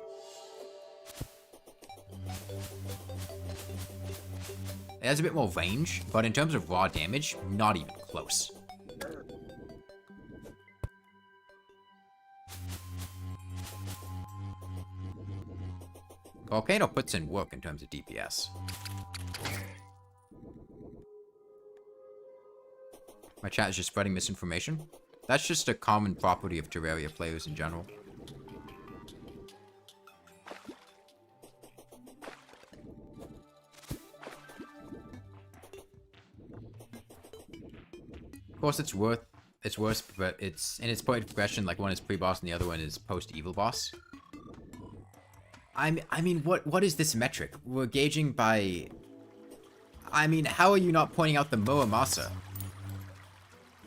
It has a bit more range, but in terms of raw damage, not even close. Volcano puts in work in terms of DPS. My chat is just spreading misinformation. That's just a common property of Terraria players in general. Of course, it's worse, but it's in its point of progression. Like one is pre-boss and the other one is post-evil boss. I mean, what is this metric? We're gauging by... I mean, how are you not pointing out the Muramasa?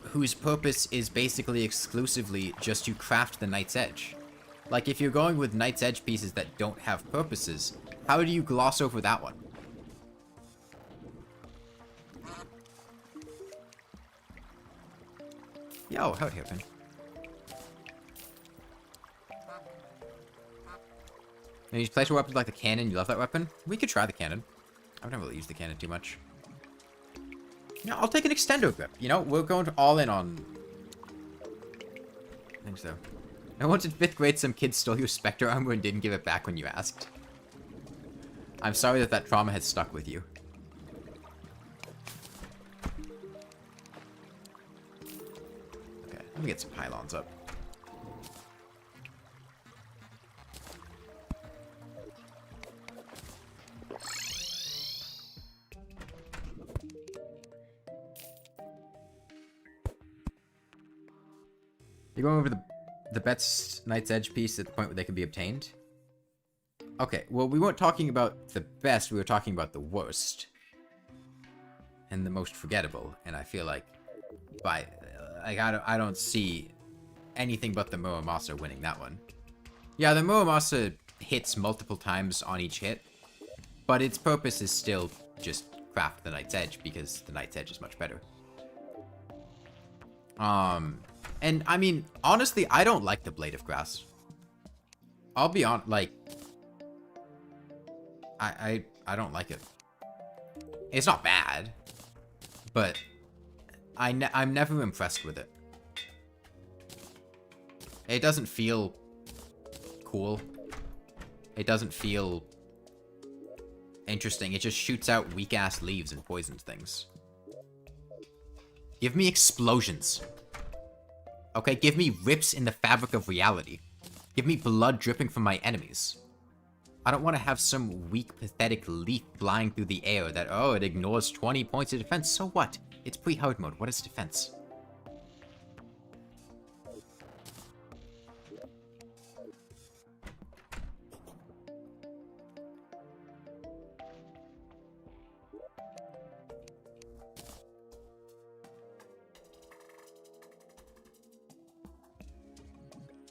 Whose purpose is basically exclusively just to craft the Knight's Edge. Like, if you're going with Knight's Edge pieces that don't have purposes, how do you gloss over that one? Yo, how here, Finn? And you place your weapons like the cannon. You love that weapon? We could try the cannon. I've never really used the cannon too much. Yeah, I'll take an extendo grip. You know, we're going all in on... I think so. I once in 5th grade, some kid stole your Spectre armor and didn't give it back when you asked. I'm sorry that trauma has stuck with you. Okay, let me get some pylons up. You're going over the best Knight's Edge piece at the point where they can be obtained? Okay, well, we weren't talking about the best, we were talking about the worst. And the most forgettable, and I feel like I don't see anything but the Muramasa winning that one. Yeah, the Muramasa hits multiple times on each hit, but its purpose is still just craft the Knight's Edge, because the Knight's Edge is much better. And I mean, honestly, I don't like the Blade of Grass. I'll be on, like, I don't like it. It's not bad, but I'm never impressed with it. It doesn't feel cool. It doesn't feel interesting. It just shoots out weak-ass leaves and poisons things. Give me explosions. Okay, give me rips in the fabric of reality. Give me blood dripping from my enemies. I don't want to have some weak, pathetic leaf flying through the air that, oh, it ignores 20 points of defense. So what? It's pre-hard mode. What is defense?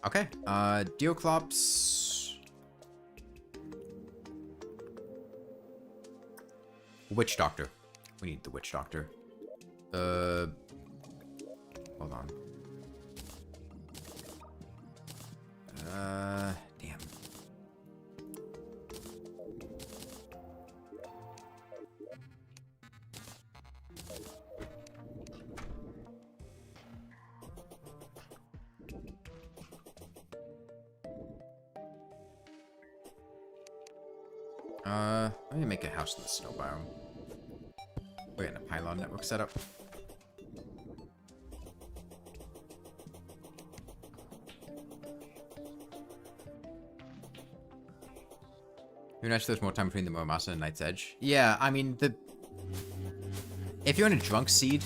Okay, Deoclops... Witch Doctor. We need the Witch Doctor. Hold on. Damn. Let me make a house in the snow biome. We're getting a pylon network set up. You're nice there's more time between the Muramasa and Night's Edge. Yeah, I mean, if you're in a drunk seed,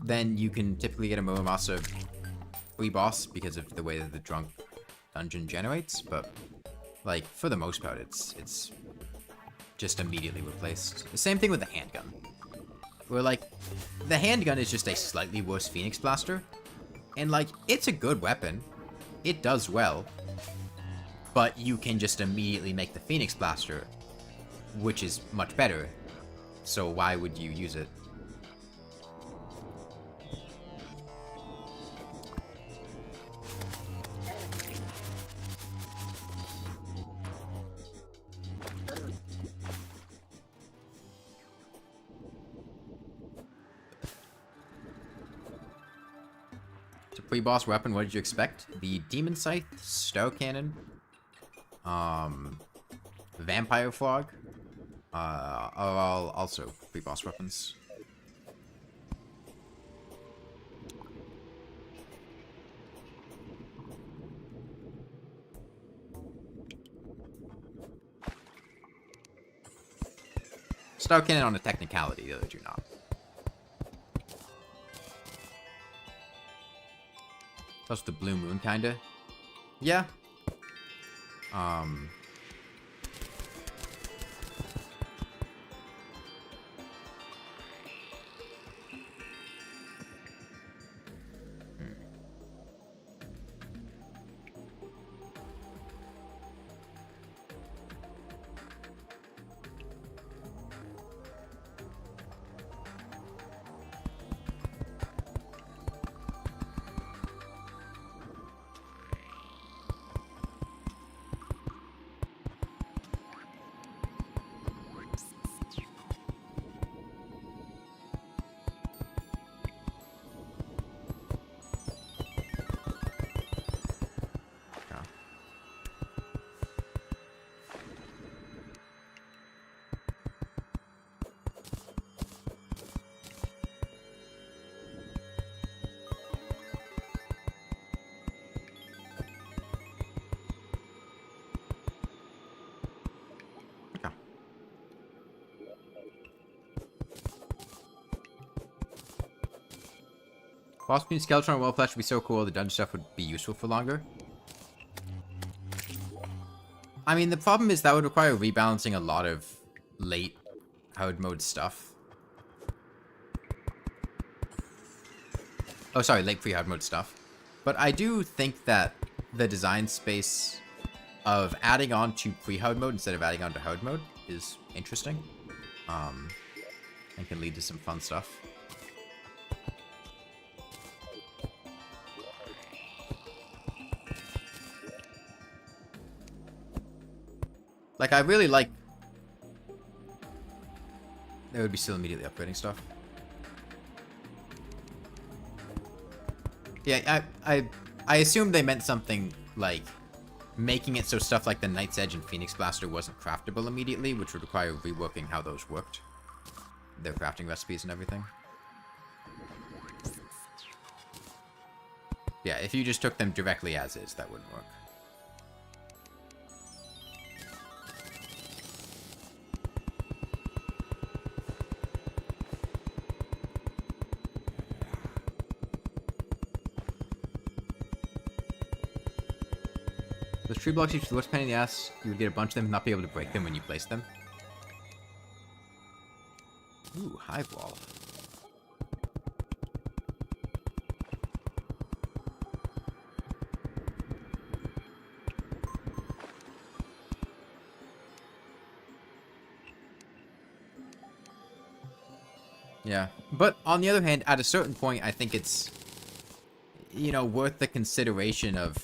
then you can typically get a Muramasa free boss because of the way that the drunk dungeon generates, but, like, for the most part, it's just immediately replaced. The same thing with the handgun. Where, like, the handgun is just a slightly worse Phoenix Blaster, and, like, it's a good weapon. It does well. But you can just immediately make the Phoenix Blaster, which is much better. So why would you use it? It's a pre-boss weapon. What did you expect? The Demon Scythe, Star Cannon, Vampire Frog, are all also pre-boss weapons. Star Cannon on a technicality, the other do not. Plus the Blue Moon, kinda. Yeah. Boss between Skeleton and Wellflesh would be so cool, the dungeon stuff would be useful for longer. I mean, the problem is that would require rebalancing a lot of late hard mode stuff. Oh, sorry, late pre-hard mode stuff. But I do think that the design space of adding on to pre-hard mode instead of adding on to hard mode is interesting. And can lead to some fun stuff. Like, I really like... They would be still immediately upgrading stuff. Yeah, I assumed they meant something like making it so stuff like the Night's Edge and Phoenix Blaster wasn't craftable immediately, which would require reworking how those worked. Their crafting recipes and everything. Yeah, if you just took them directly as is, that wouldn't work. Those tree blocks each the worst pain in the ass. You would get a bunch of them and not be able to break them when you place them. Ooh, hive wall. Yeah. But on the other hand, at a certain point, I think it's, you know, worth the consideration of,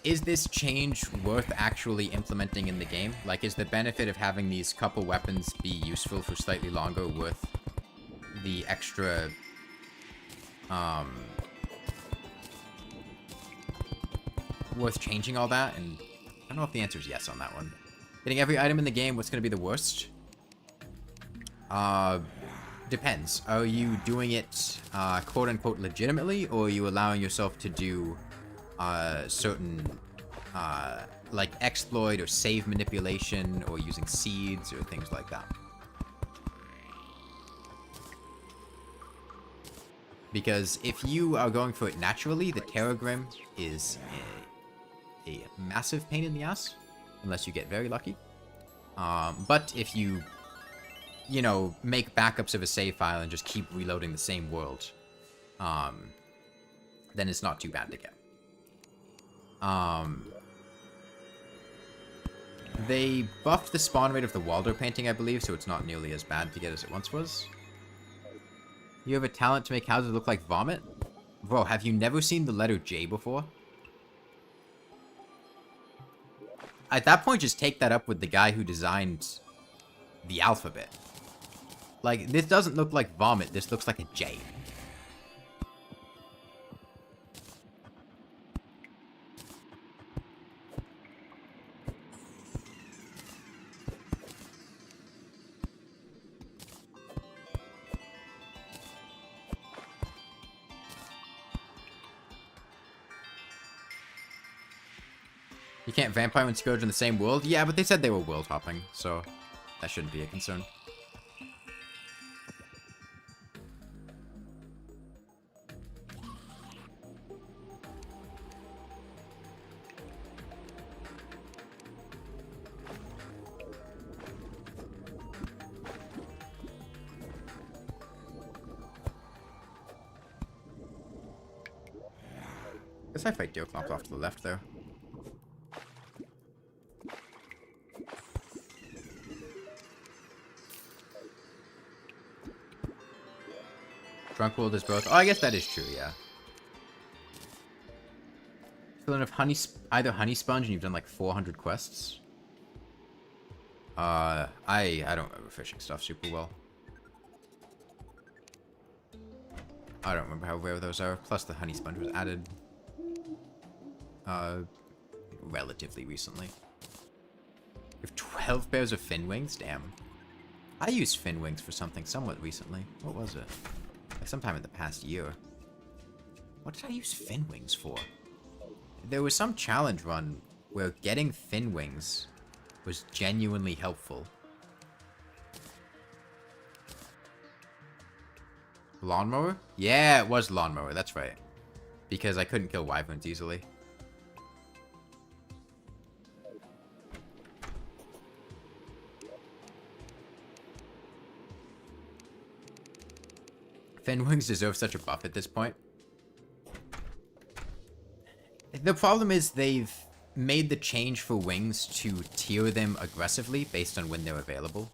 is this change worth actually implementing in the game? Like, is the benefit of having these couple weapons be useful for slightly longer worth the extra, worth changing all that? And I don't know if the answer is yes on that one. Getting every item in the game, what's going to be the worst? Depends. Are you doing it, quote-unquote, legitimately, or are you allowing yourself to do, certain, like, exploit or save manipulation, or using seeds, or things like that? Because if you are going for it naturally, the Terragrim is a massive pain in the ass, unless you get very lucky. But if you know, make backups of a save file and just keep reloading the same world, then it's not too bad to get. They buffed the spawn rate of the Waldo painting, I believe, so it's not nearly as bad to get as it once was. You have a talent to make houses look like vomit? Bro, have you never seen the letter J before? At that point, just take that up with the guy who designed the alphabet. Like, this doesn't look like vomit, this looks like a J. You can't vampire and scourge in the same world? Yeah, but they said they were world hopping, so that shouldn't be a concern. Guess I fight Deerclomp off to the left there. Drunkworld is both. Oh, I guess that is true, yeah. Fill enough either honey sponge and you've done like 400 quests. I don't remember fishing stuff super well. I don't remember how rare those are. Plus the honey sponge was added relatively recently. You have 12 pairs of fin wings? Damn. I used fin wings for something somewhat recently. What was it? Like sometime in the past year. What did I use fin wings for? There was some challenge run where getting fin wings was genuinely helpful. Lawnmower? Yeah, it was lawnmower, that's right. Because I couldn't kill wyverns easily. Fin wings deserve such a buff at this point. The problem is they've made the change for wings to tier them aggressively based on when they're available.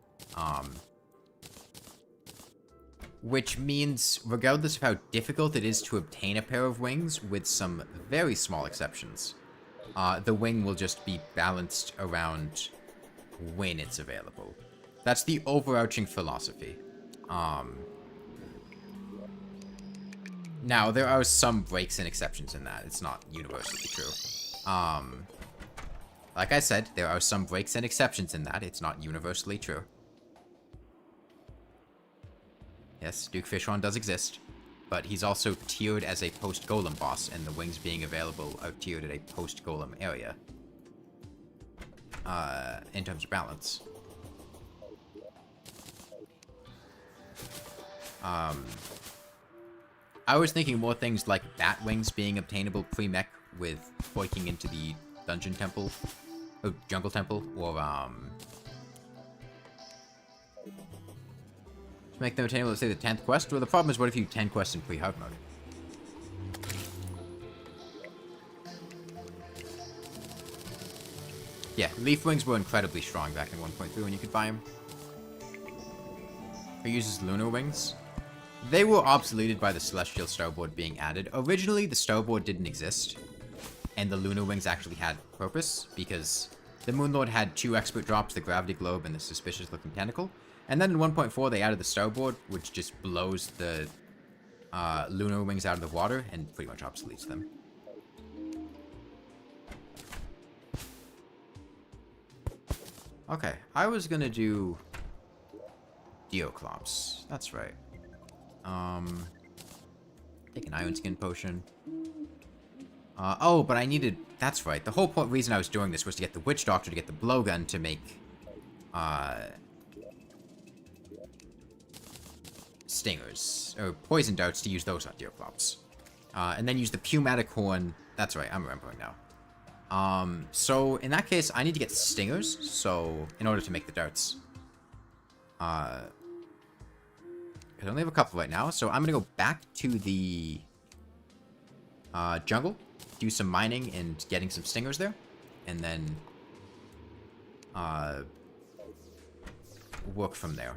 Which means, regardless of how difficult it is to obtain a pair of wings, with some very small exceptions, the wing will just be balanced around when it's available. That's the overarching philosophy. Now, there are some breaks and exceptions in that. It's not universally true. Like I said, there are some breaks and exceptions in that. It's not universally true. Yes, Duke Fishron does exist, but he's also tiered as a post-golem boss, and the wings being available are tiered at a post-golem area. In terms of balance. I was thinking more things like bat wings being obtainable pre-mech with poiking into the dungeon temple, or jungle temple, or to make them attainable, let's say the 10th quest. Well, the problem is, what if you 10 quests in pre-hard mode? Yeah, leaf wings were incredibly strong back in 1.3 when you could buy them. It uses lunar wings. They were obsoleted by the celestial starboard being added. Originally, the starboard didn't exist, and the lunar wings actually had purpose, because the Moonlord had 2 expert drops, the gravity globe and the suspicious-looking tentacle. And then in 1.4, they added the starboard, which just blows the lunar wings out of the water and pretty much obsoletes them. Okay, I was gonna do Deoclops. That's right. Take an iron skin potion. Oh, but I needed... That's right. The whole reason I was doing this was to get the witch doctor to get the blowgun to make stingers or poison darts to use those on Deoclops. And then use the pneumatic horn. That's right. I'm remembering now. So in that case, I need to get stingers. So in order to make the darts. I only have a couple right now, so I'm gonna go back to the jungle, do some mining and getting some stingers there, and then work from there.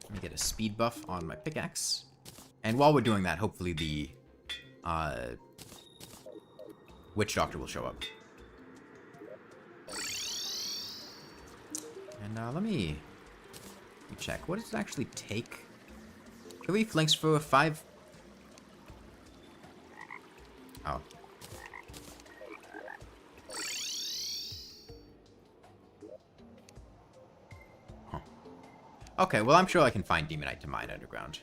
Let me get a speed buff on my pickaxe, and while we're doing that, hopefully the witch doctor will show up. And let me check. What does it actually take? 3 flanks for 5. Oh. Huh. Okay, well, I'm sure I can find Demonite to mine underground.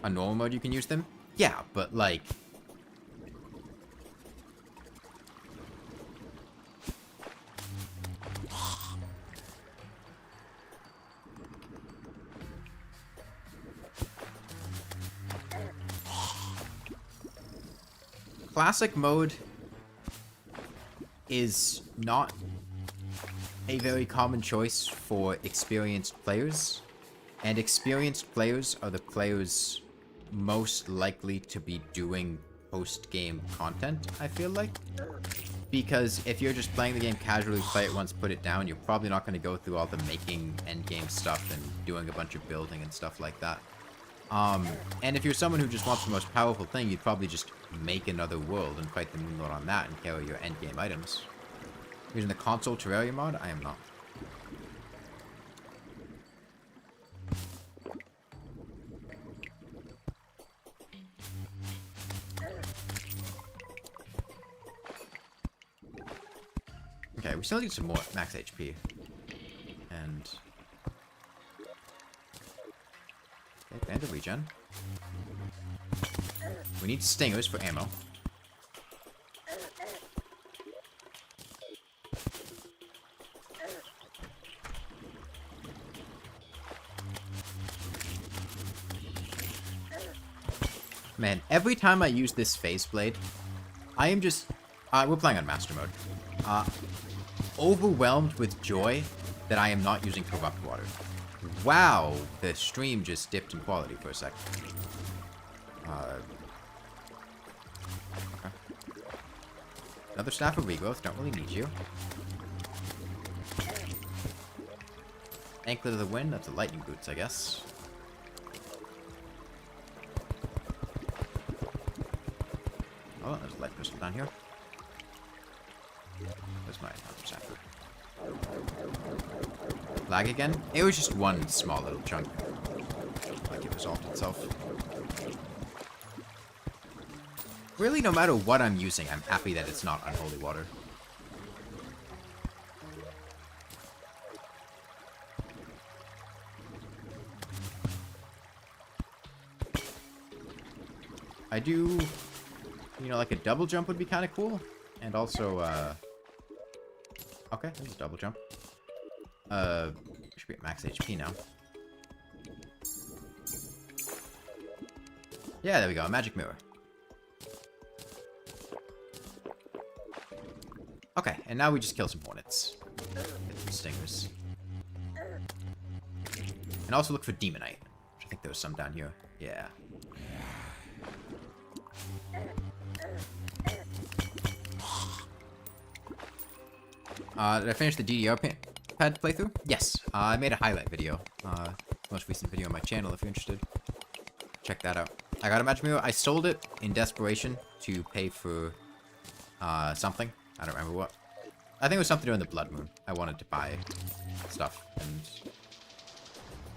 On normal mode, you can use them? Yeah, but like... Classic mode is not a very common choice for experienced players, and experienced players are the players most likely to be doing post-game content, I feel like. Because if you're just playing the game casually, play it once, put it down, you're probably not going to go through all the making endgame stuff and doing a bunch of building and stuff like that. And if you're someone who just wants the most powerful thing, you'd probably just make another world and fight the Moonlord on that and carry your endgame items. Using the console Terraria mod? I am not. Okay, we still need some more max HP. And... okay, band of regen. We need stingers for ammo. Man, every time I use this phase blade, I am just... we're playing on master mode. Overwhelmed with joy that I am not using corrupt water. Wow, the stream just dipped in quality for a sec. Okay. Another staff of regrowth, don't really need you. Anklet of the wind, that's a lightning boots, I guess. Oh, there's a light crystal down here. Where's my staff? Lag again? It was just one small little chunk. Like it resolved itself. Really, no matter what I'm using, I'm happy that it's not unholy water. I do, you know, like a double jump would be kind of cool. And also, okay, there's a double jump. Should be at max HP now. Yeah, there we go, a magic mirror. Okay, and now we just kill some hornets. Get some stingers. And also look for demonite, which I think think there was some down here. Yeah. Did I finish the DDR pad playthrough? Yes. I made a highlight video. Most recent video on my channel if you're interested. Check that out. I got a magic mirror. I sold it in desperation to pay for something. I don't remember what. I think it was something during the Blood Moon. I wanted to buy stuff, and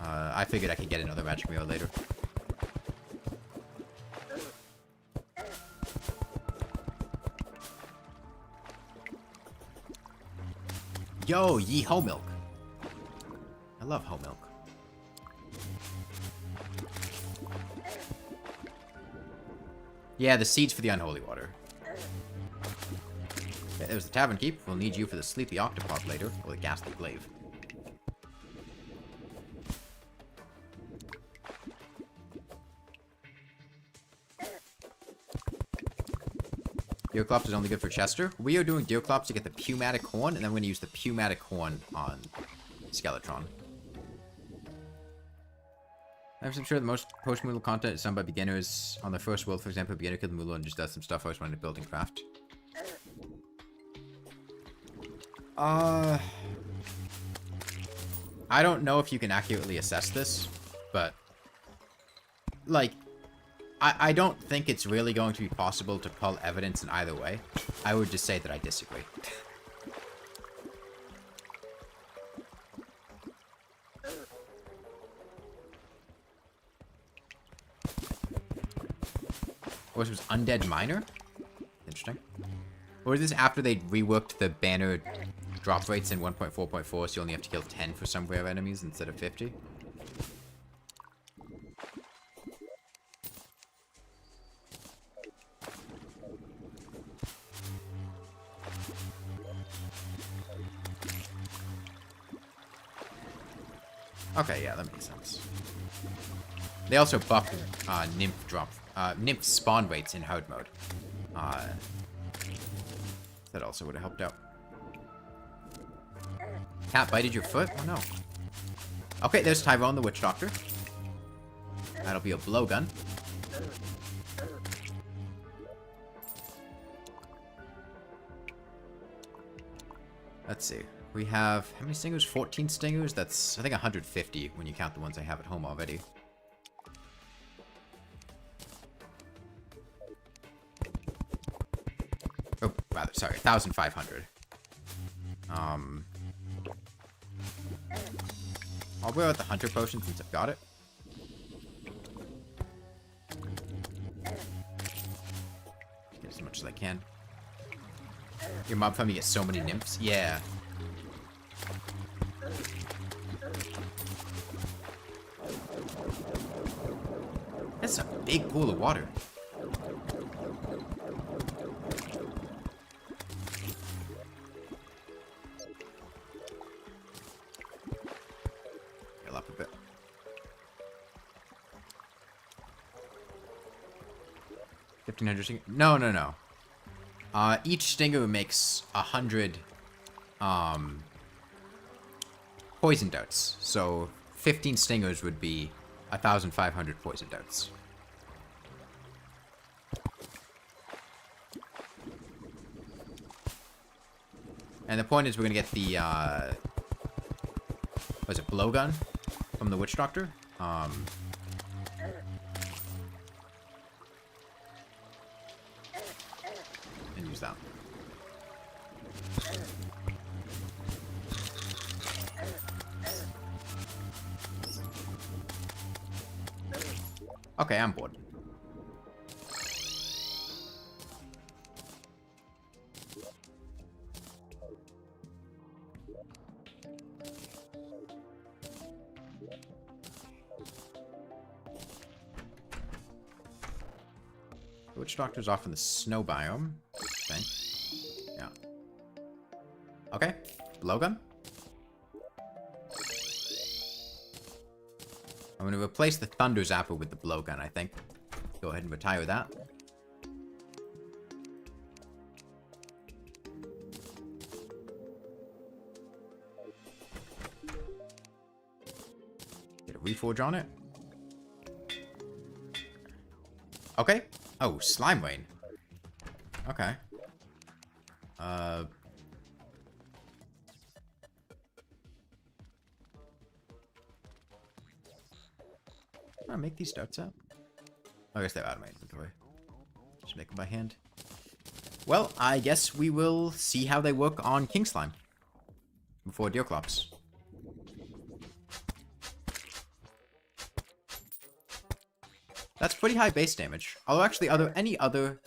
I figured I could get another magic mirror later. Yo, ye hoe milk. I love hoe milk. Yeah, the seeds for the unholy water. Okay, there's the tavern keep. We'll need you for the sleepy octopod later, or the ghastly glaive. Deerclops is only good for Chester. We are doing Deerclops to get the Pneumatic Horn, and then we're going to use the Pneumatic Horn on Skeletron. I'm sure the most post-Moogle content is done by beginners on the first world. For example, a beginner kills Moogle and just does some stuff I was wanting to build and craft. I don't know if you can accurately assess this, but like, I don't think it's really going to be possible to pull evidence in either way. I would just say that I disagree. Or this was Undead Miner? Interesting. Or is this after they reworked the banner drop rates in 1.4.4, so you only have to kill 10 for some rare enemies instead of 50? Okay, yeah, that makes sense. They also buffed Nymph spawn rates in hard mode. That also would have helped out. Cat bited your foot? Oh no. Okay, there's Tyrone the Witch Doctor. That'll be a blowgun. Let's see. We have, how many stingers? 14 stingers? That's, I think, 150 when you count the ones I have at home already. Oh, rather, sorry, 1,500. I'll wear out the Hunter Potion since I've got it. Get as much as I can. Your mob family gets so many nymphs? Yeah. That's a big pool of water. Heal up a bit. $1,500 no, no, no. Each stinger makes 100 poison darts. So 15 stingers would be 1,500 poison darts. And the point is we're gonna get the what is it, blowgun from the Witch Doctor. And use that. Okay, I'm bored. The Witch Doctor's off in the snow biome. Okay. Yeah. Okay. Blowgun. I'm going to replace the Thunder Zapper with the blowgun, I think. Go ahead and retire that. Get a reforge on it. Okay. Oh, slime rain. Okay. I'll make these darts out. I guess they're out of my inventory. Just make them by hand. Well, I guess we will see how they work on king slime before Deerclops. That's pretty high base damage. Although, actually, are there any other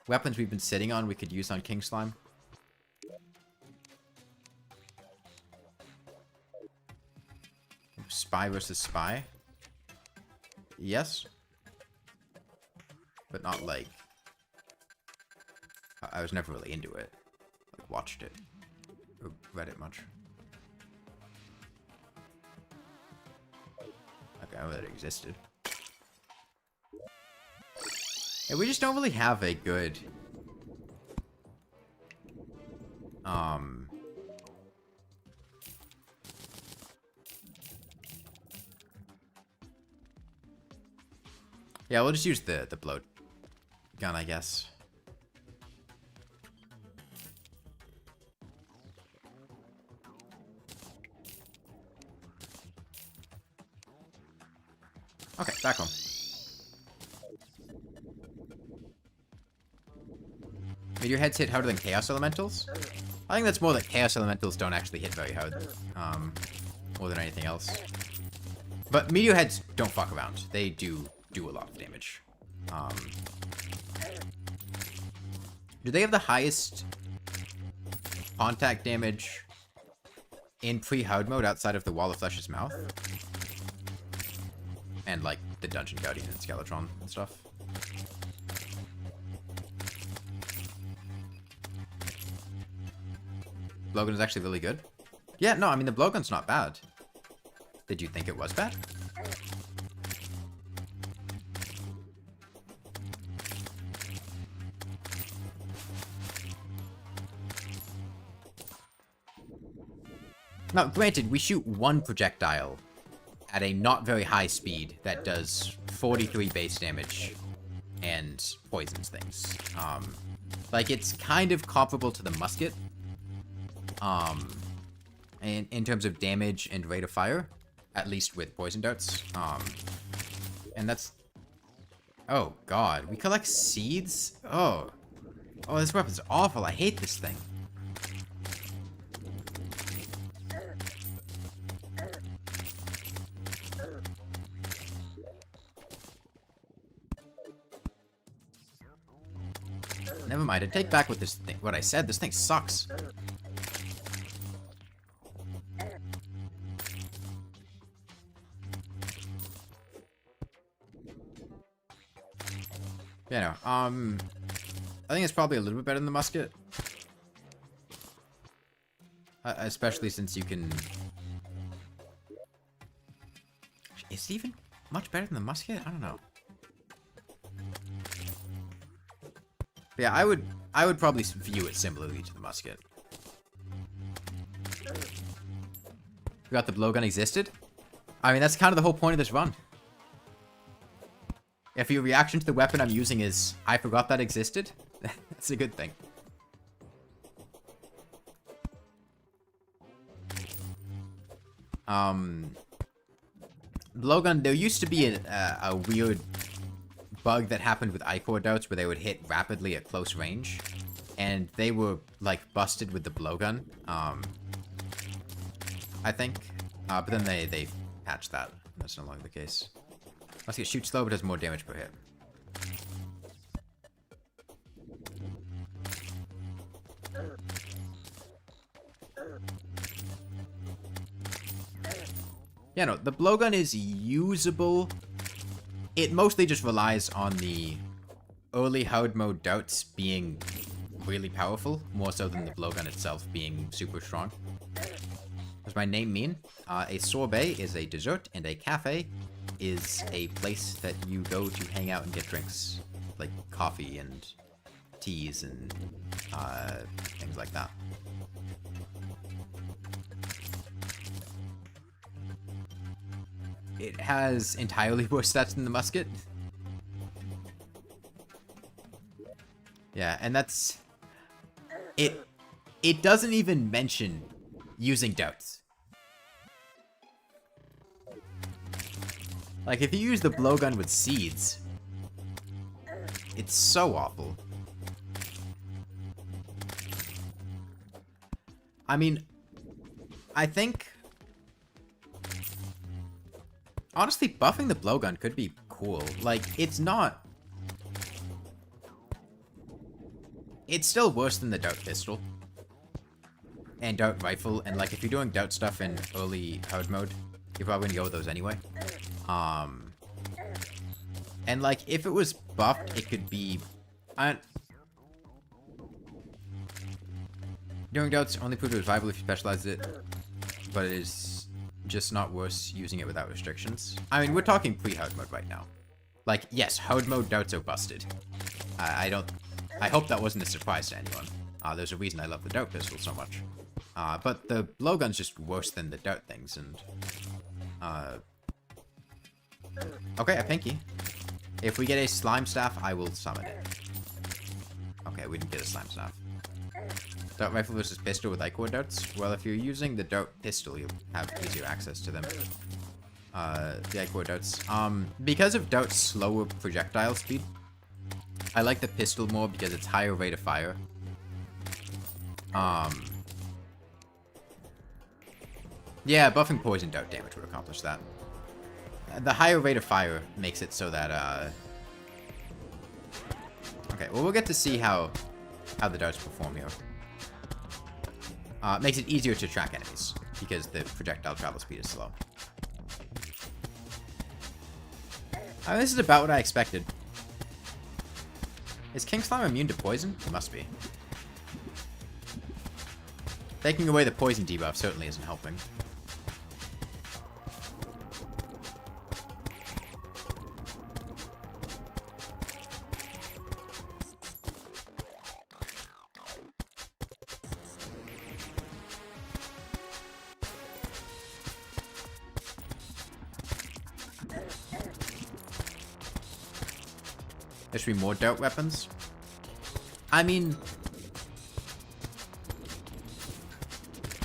weapons we've been sitting on we could use on king slime? Spy versus spy? Yes. But not like... I was never really into it. Like, watched it. Or read it much. Like, I know that it existed. Yeah, we just don't really have a good... Yeah, we'll just use the bloat gun, I guess. Okay, back home. Meteorheads hit harder than Chaos Elementals? I think that's more that Chaos Elementals don't actually hit very hard. More than anything else. But Meteorheads don't fuck around. They do a lot of damage. Do they have the highest contact damage in pre-hard mode outside of the Wall of Flesh's mouth? And, like, the Dungeon Guardian and Skeletron and stuff. Blowgun is actually really good. Yeah, no, I mean, the blowgun's not bad. Did you think it was bad? Now, granted, we shoot one projectile at a not very high speed that does 43 base damage and poisons things. Like, it's kind of comparable to the musket. In terms of damage and rate of fire, at least with poison darts. And that's... Oh, God. We collect seeds? Oh. Oh, this weapon's awful. I hate this thing. Never mind, I take back what what I said. This thing sucks. Yeah, no, I think it's probably a little bit better than the musket. Especially since you can... Is it even much better than the musket? I don't know. But yeah, I would probably view it similarly to the musket. Forgot the blowgun existed? I mean, that's kind of the whole point of this run. If your reaction to the weapon I'm using is, I forgot that existed, that's a good thing. Blowgun, there used to be a weird bug that happened with Ichor darts where they would hit rapidly at close range. And they were, like, busted with the blowgun, I think. But then they patched that. That's no longer the case. Musket shoots slow, but does more damage per hit. Yeah, no, the blowgun is usable. It mostly just relies on the early hard mode darts being really powerful, more so than the blowgun itself being super strong. What does my name mean? A sorbet is a dessert, and a cafe is a place that you go to hang out and get drinks. Like coffee and teas and things like that. It has entirely worse stats than the musket. Yeah, and that's... It doesn't even mention using doubts. Like, if you use the blowgun with seeds, it's so awful. I mean, I think... Honestly, buffing the blowgun could be cool. Like, it's not... It's still worse than the dart pistol. And dart rifle, and like, if you're doing dart stuff in early hard mode, you're probably gonna go with those anyway. And like, if it was buffed, it could be... Doing darts only proved it was viable if you specialize it, but it is just not worse using it without restrictions. I mean, we're talking pre-hard mode right now. Like, yes, hard mode darts are busted. I hope that wasn't a surprise to anyone. There's a reason I love the dart pistol so much. But the blowgun's just worse than the dart things, and... Okay, a pinky. If we get a slime staff, I will summon it. Okay, we didn't get a slime staff. Dart rifle versus pistol with ichor darts? Well, if you're using the dart pistol, you'll have easier access to them. The ichor darts. Because of dart's slower projectile speed, I like the pistol more because it's higher rate of fire. Yeah, buffing poison dart damage would accomplish that. The higher rate of fire makes it so that, Okay, well, we'll get to see how the darts perform here. Makes it easier to track enemies, because the projectile travel speed is slow. I mean, this is about what I expected. Is King Slime immune to poison? It must be. Taking away the poison debuff certainly isn't helping. There should be more dart weapons. I mean,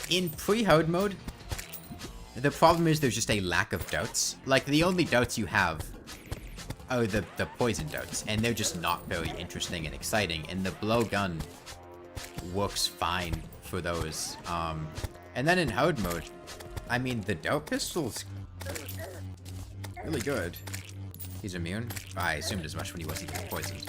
in pre-hard mode, the problem is there's just a lack of darts. Like, the only darts you have are the poison darts, and they're just not very interesting and exciting, and the blowgun works fine for those. And then in hard mode, I mean, the dart pistol's really good. He's immune? I assumed as much when he wasn't getting poisoned.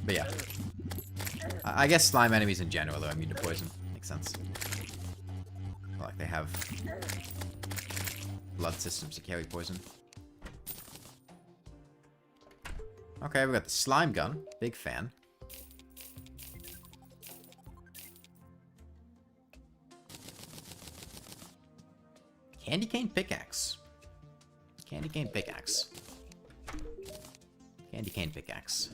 But yeah. I guess slime enemies in general are immune to poison. Makes sense. Like they have blood systems to carry poison. Okay, we got the slime gun. Big fan. Candy cane pickaxe. Candy cane pickaxe. Candy cane pickaxe.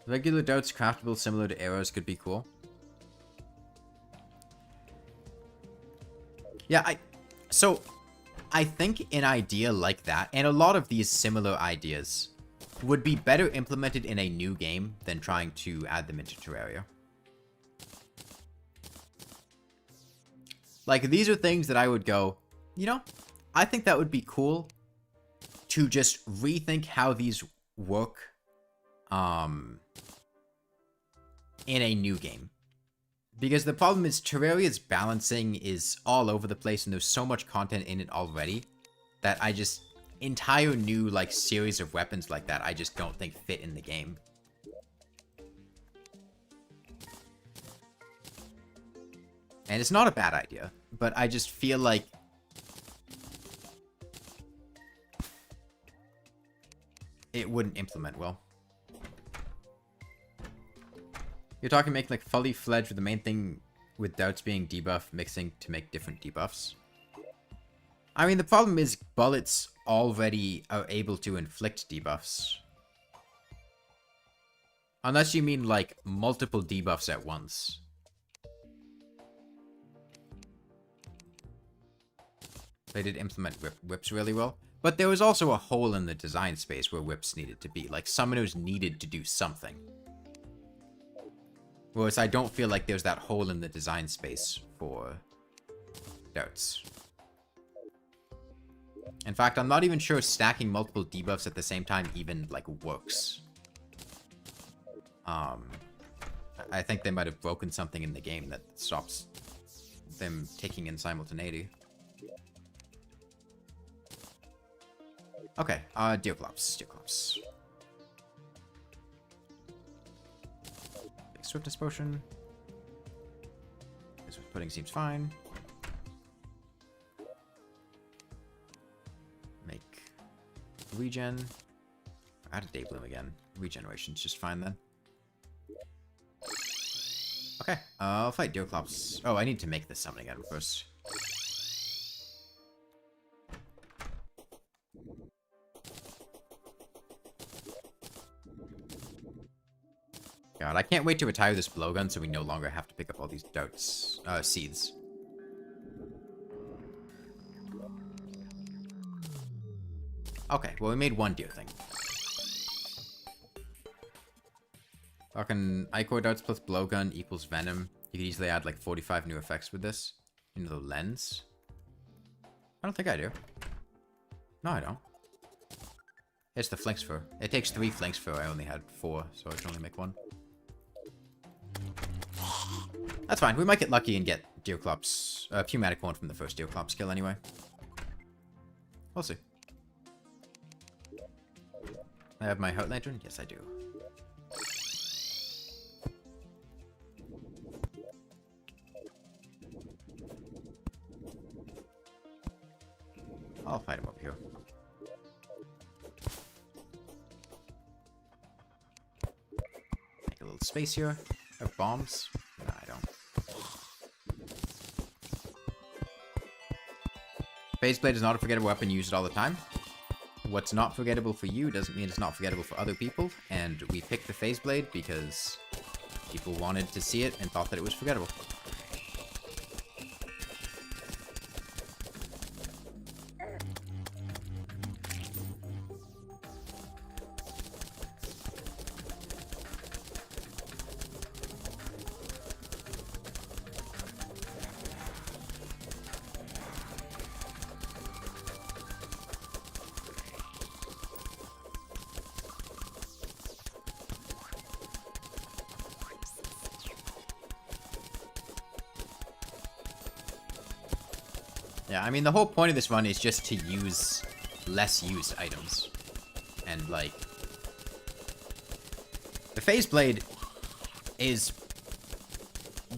Regular darts craftable similar to arrows could be cool. Yeah, I think an idea like that, and a lot of these similar ideas, would be better implemented in a new game than trying to add them into Terraria. Like, these are things that I would go, you know, I think that would be cool to just rethink how these work in a new game. Because the problem is Terraria's balancing is all over the place and there's so much content in it already that I just... entire new, like, series of weapons like that I just don't think fit in the game. And it's not a bad idea, but I just feel like it wouldn't implement well. You're talking making like fully fledged with the main thing with darts being debuff, mixing to make different debuffs. I mean, the problem is bullets already are able to inflict debuffs. Unless you mean like multiple debuffs at once. They did implement whips really well. But there was also a hole in the design space where whips needed to be. Like, summoners needed to do something. Whereas I don't feel like there's that hole in the design space for darts. In fact, I'm not even sure stacking multiple debuffs at the same time even, like, works. I think they might have broken something in the game that stops them ticking in simultaneity. Okay, Deerclops. Big Swiftness Potion. This pudding seems fine. Make regen. Add a Day Bloom again. Regeneration's just fine then. Okay, I'll fight Deerclops. Oh, I need to make this summoning item first. God, I can't wait to retire this blowgun so we no longer have to pick up all these darts, seeds. Okay, well we made one deer thing. Fucking Ichor darts plus blowgun equals venom. You could easily add like 45 new effects with this. Into the lens. I don't think I do. No, I don't. It's the flanks fur. It takes 3 flanks fur. I only had 4, so I can only make 1. That's fine. We might get lucky and get Deerclops, Pneumatic Horn from the first Deerclops kill anyway. We'll see. I have my Heart Lantern? Yes, I do. I'll fight him up here. Make a little space here. I have bombs? No, I don't. Phase Blade is not a forgettable weapon. Use it all the time. What's not forgettable for you doesn't mean it's not forgettable for other people. And we picked the Phase Blade because people wanted to see it and thought that it was forgettable. Yeah, I mean, the whole point of this run is just to use less used items. And, like, the Phase Blade is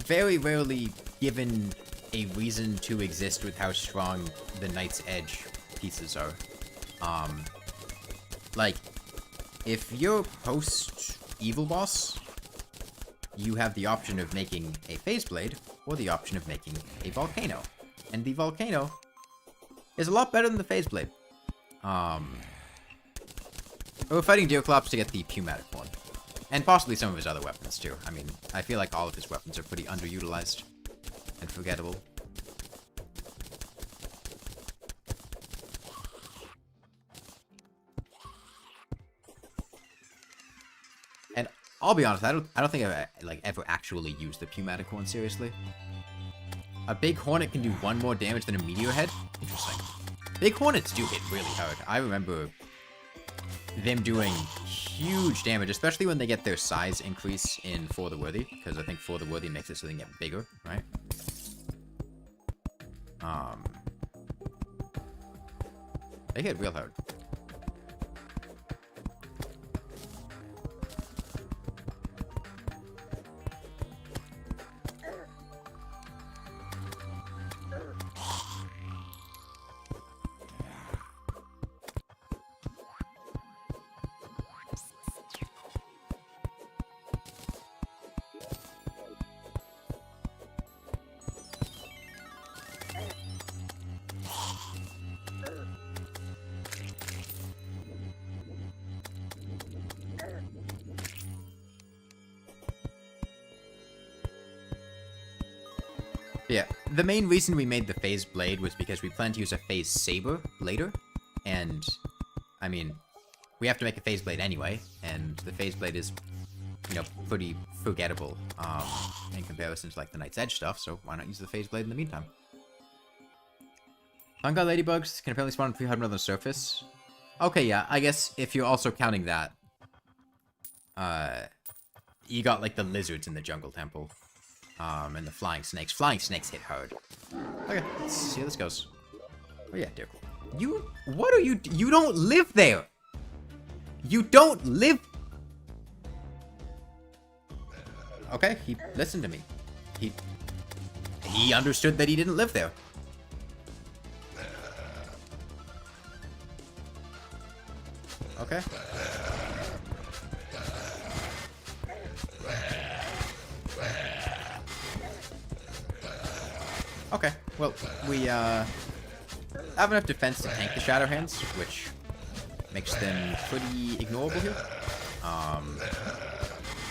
very rarely given a reason to exist with how strong the Knight's Edge pieces are. Like, if you're post-Evil Boss, you have the option of making a Phase Blade, or the option of making a Volcano. And the Volcano is a lot better than the Phase Blade. We're fighting Deerclops to get the Pneumatic Horn. And possibly some of his other weapons, too. I mean, I feel like all of his weapons are pretty underutilized and forgettable. And I'll be honest, I don't think I've like ever actually used the Pneumatic Horn seriously. A big hornet can do 1 more damage than a meteor head? Interesting. Big hornets do hit really hard. I remember them doing huge damage, especially when they get their size increase in For the Worthy, because I think For the Worthy makes it so they can get bigger, right? They hit real hard. Yeah, the main reason we made the phase blade was because we plan to use a phase saber later, and I mean, we have to make a phase blade anyway, and the phase blade is, you know, pretty forgettable in comparison to like the Knight's Edge stuff, so why not use the phase blade in the meantime? Fungi ladybugs can apparently spawn in 300 on the surface. Okay, yeah, I guess if you're also counting that, you got like the lizards in the jungle temple, and the flying snakes. Flying snakes hit hard. Okay, let's see how this goes. Oh yeah, dear. What are you? You don't live there. You don't live. Okay, he listened to me. He understood that he didn't live there. Okay. Okay, well, we have enough defense to tank the Shadow Hands, which makes them pretty ignorable here.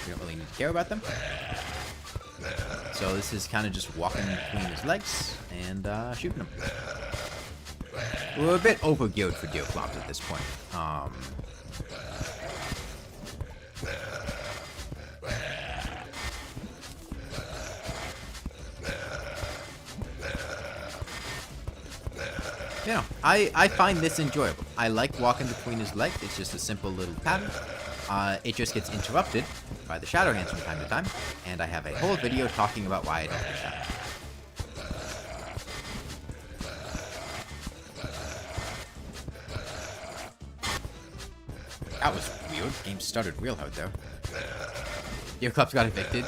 We don't really need to care about them. So this is kind of just walking between his legs and shooting him. We're a bit overgeared for Deoclops at this point. You know, I find this enjoyable. I like walking between his legs. It's just a simple little pattern. It just gets interrupted by the Shadow Hands from time to time, and I have a whole video talking about why I don't like Shadow. That was weird. Game stuttered real hard there. Deoclops got evicted.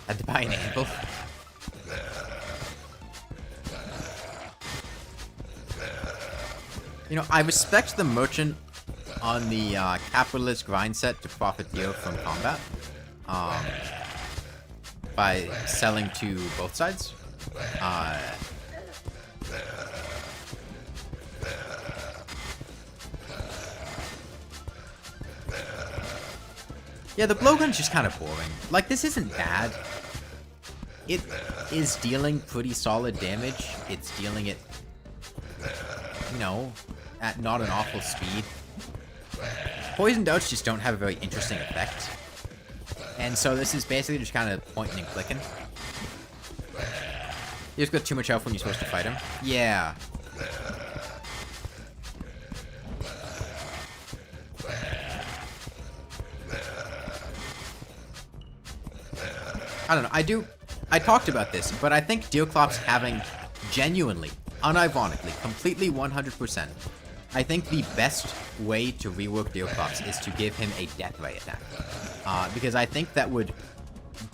Had to buy an anvil. You know, I respect the merchant on the capitalist grind set to profiteer from combat by selling to both sides. Yeah, the blowgun's just kind of boring. Like, this isn't bad. It is dealing pretty solid damage. It's dealing it, you know, at not an awful speed. Poison darts just don't have a very interesting effect. And so this is basically just kind of pointing and clicking. You just got too much health when you're supposed to fight him. Yeah. I don't know. I talked about this, but I think Deoclops having genuinely, unironically, completely 100%. I think the best way to rework Deoclops is to give him a death ray attack. Because I think that would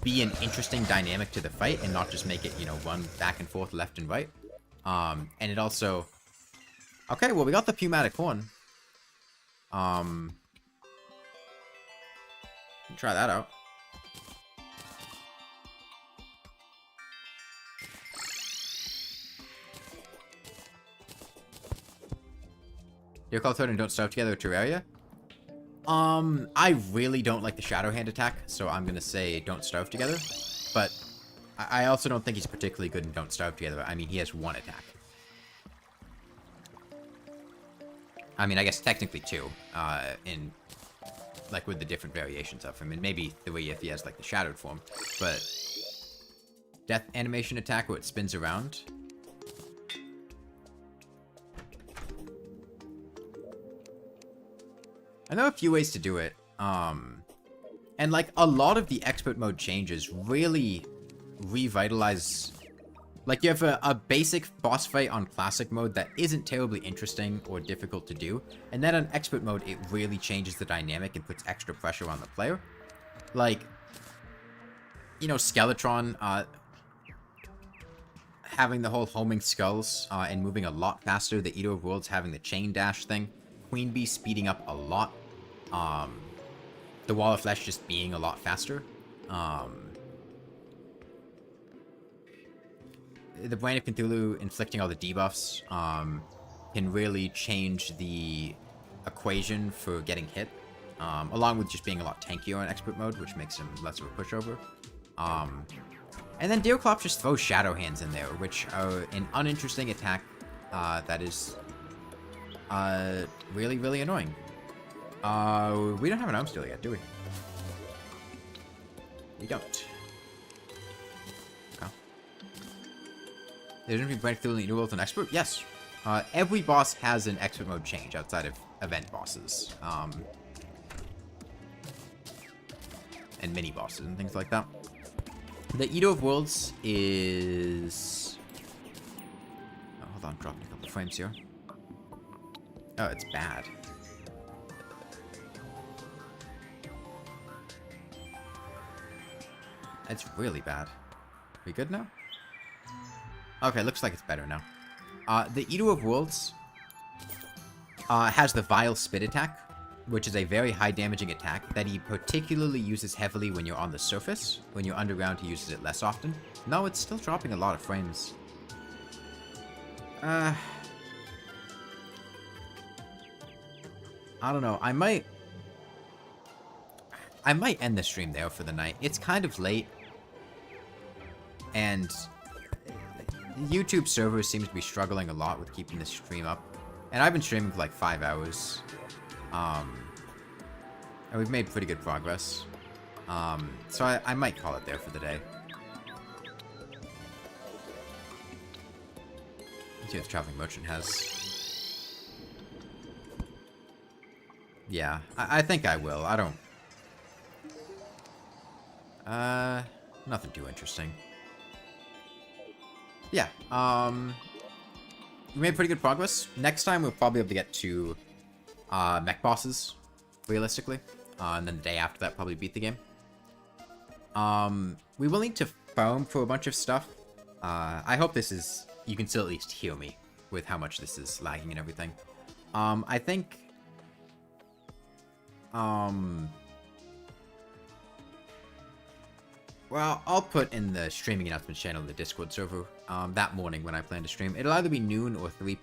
be an interesting dynamic to the fight and not just make it, you know, run back and forth left and right. And it also... Okay, well, we got the Pneumatic Horn. Try that out. Deoclops and don't starve together with Terraria? I really don't like the Shadow Hand attack, so I'm gonna say don't starve together. But I also don't think he's particularly good in don't starve together. I mean, he has one attack. I mean, I guess technically two, in, like, with the different variations of him. And maybe three if he has, like, the shadowed form. But death animation attack where it spins around. I know a few ways to do it, and like a lot of the expert mode changes really revitalize, like you have a basic boss fight on classic mode that isn't terribly interesting or difficult to do, and then on expert mode it really changes the dynamic and puts extra pressure on the player. Like, you know, Skeletron, having the whole homing skulls, and moving a lot faster, the Eater of Worlds having the chain dash thing, Queen Bee speeding up a lot, the Wall of Flesh just being a lot faster, the Brain of Cthulhu inflicting all the debuffs, can really change the equation for getting hit, along with just being a lot tankier on expert mode, which makes him less of a pushover. And then Deerclops just throws Shadow Hands in there, which are an uninteresting attack that is really, really annoying. We don't have an Arm Steel yet, do we? We don't. Oh. There's going to be breakthrough in the New World and Expert? Yes. Every boss has an Expert mode change outside of event bosses. And mini bosses and things like that. The Eater of Worlds is... Oh, hold on, I'm dropping a couple frames here. Oh, it's bad. It's really bad. We good now? Okay, looks like it's better now. The Eater of Worlds has the Vile Spit attack, which is a very high damaging attack that he particularly uses heavily when you're on the surface. When you're underground, he uses it less often. No, it's still dropping a lot of frames. I don't know. I might end the stream there for the night. It's kind of late. And YouTube server seems to be struggling a lot with keeping the stream up. And I've been streaming for like 5 hours. And we've made pretty good progress. So I might call it there for the day. Let's see what the Traveling Merchant has. Yeah, I think I will. I don't... nothing too interesting. Yeah, we made pretty good progress. Next time we'll probably be able to get to mech bosses, realistically. And then the day after that, probably beat the game. We will need to farm for a bunch of stuff. I hope this is... You can still at least hear me with how much this is lagging and everything. I think... Well, I'll put in the streaming announcements channel in the Discord server that morning when I plan to stream. It'll either be noon or 3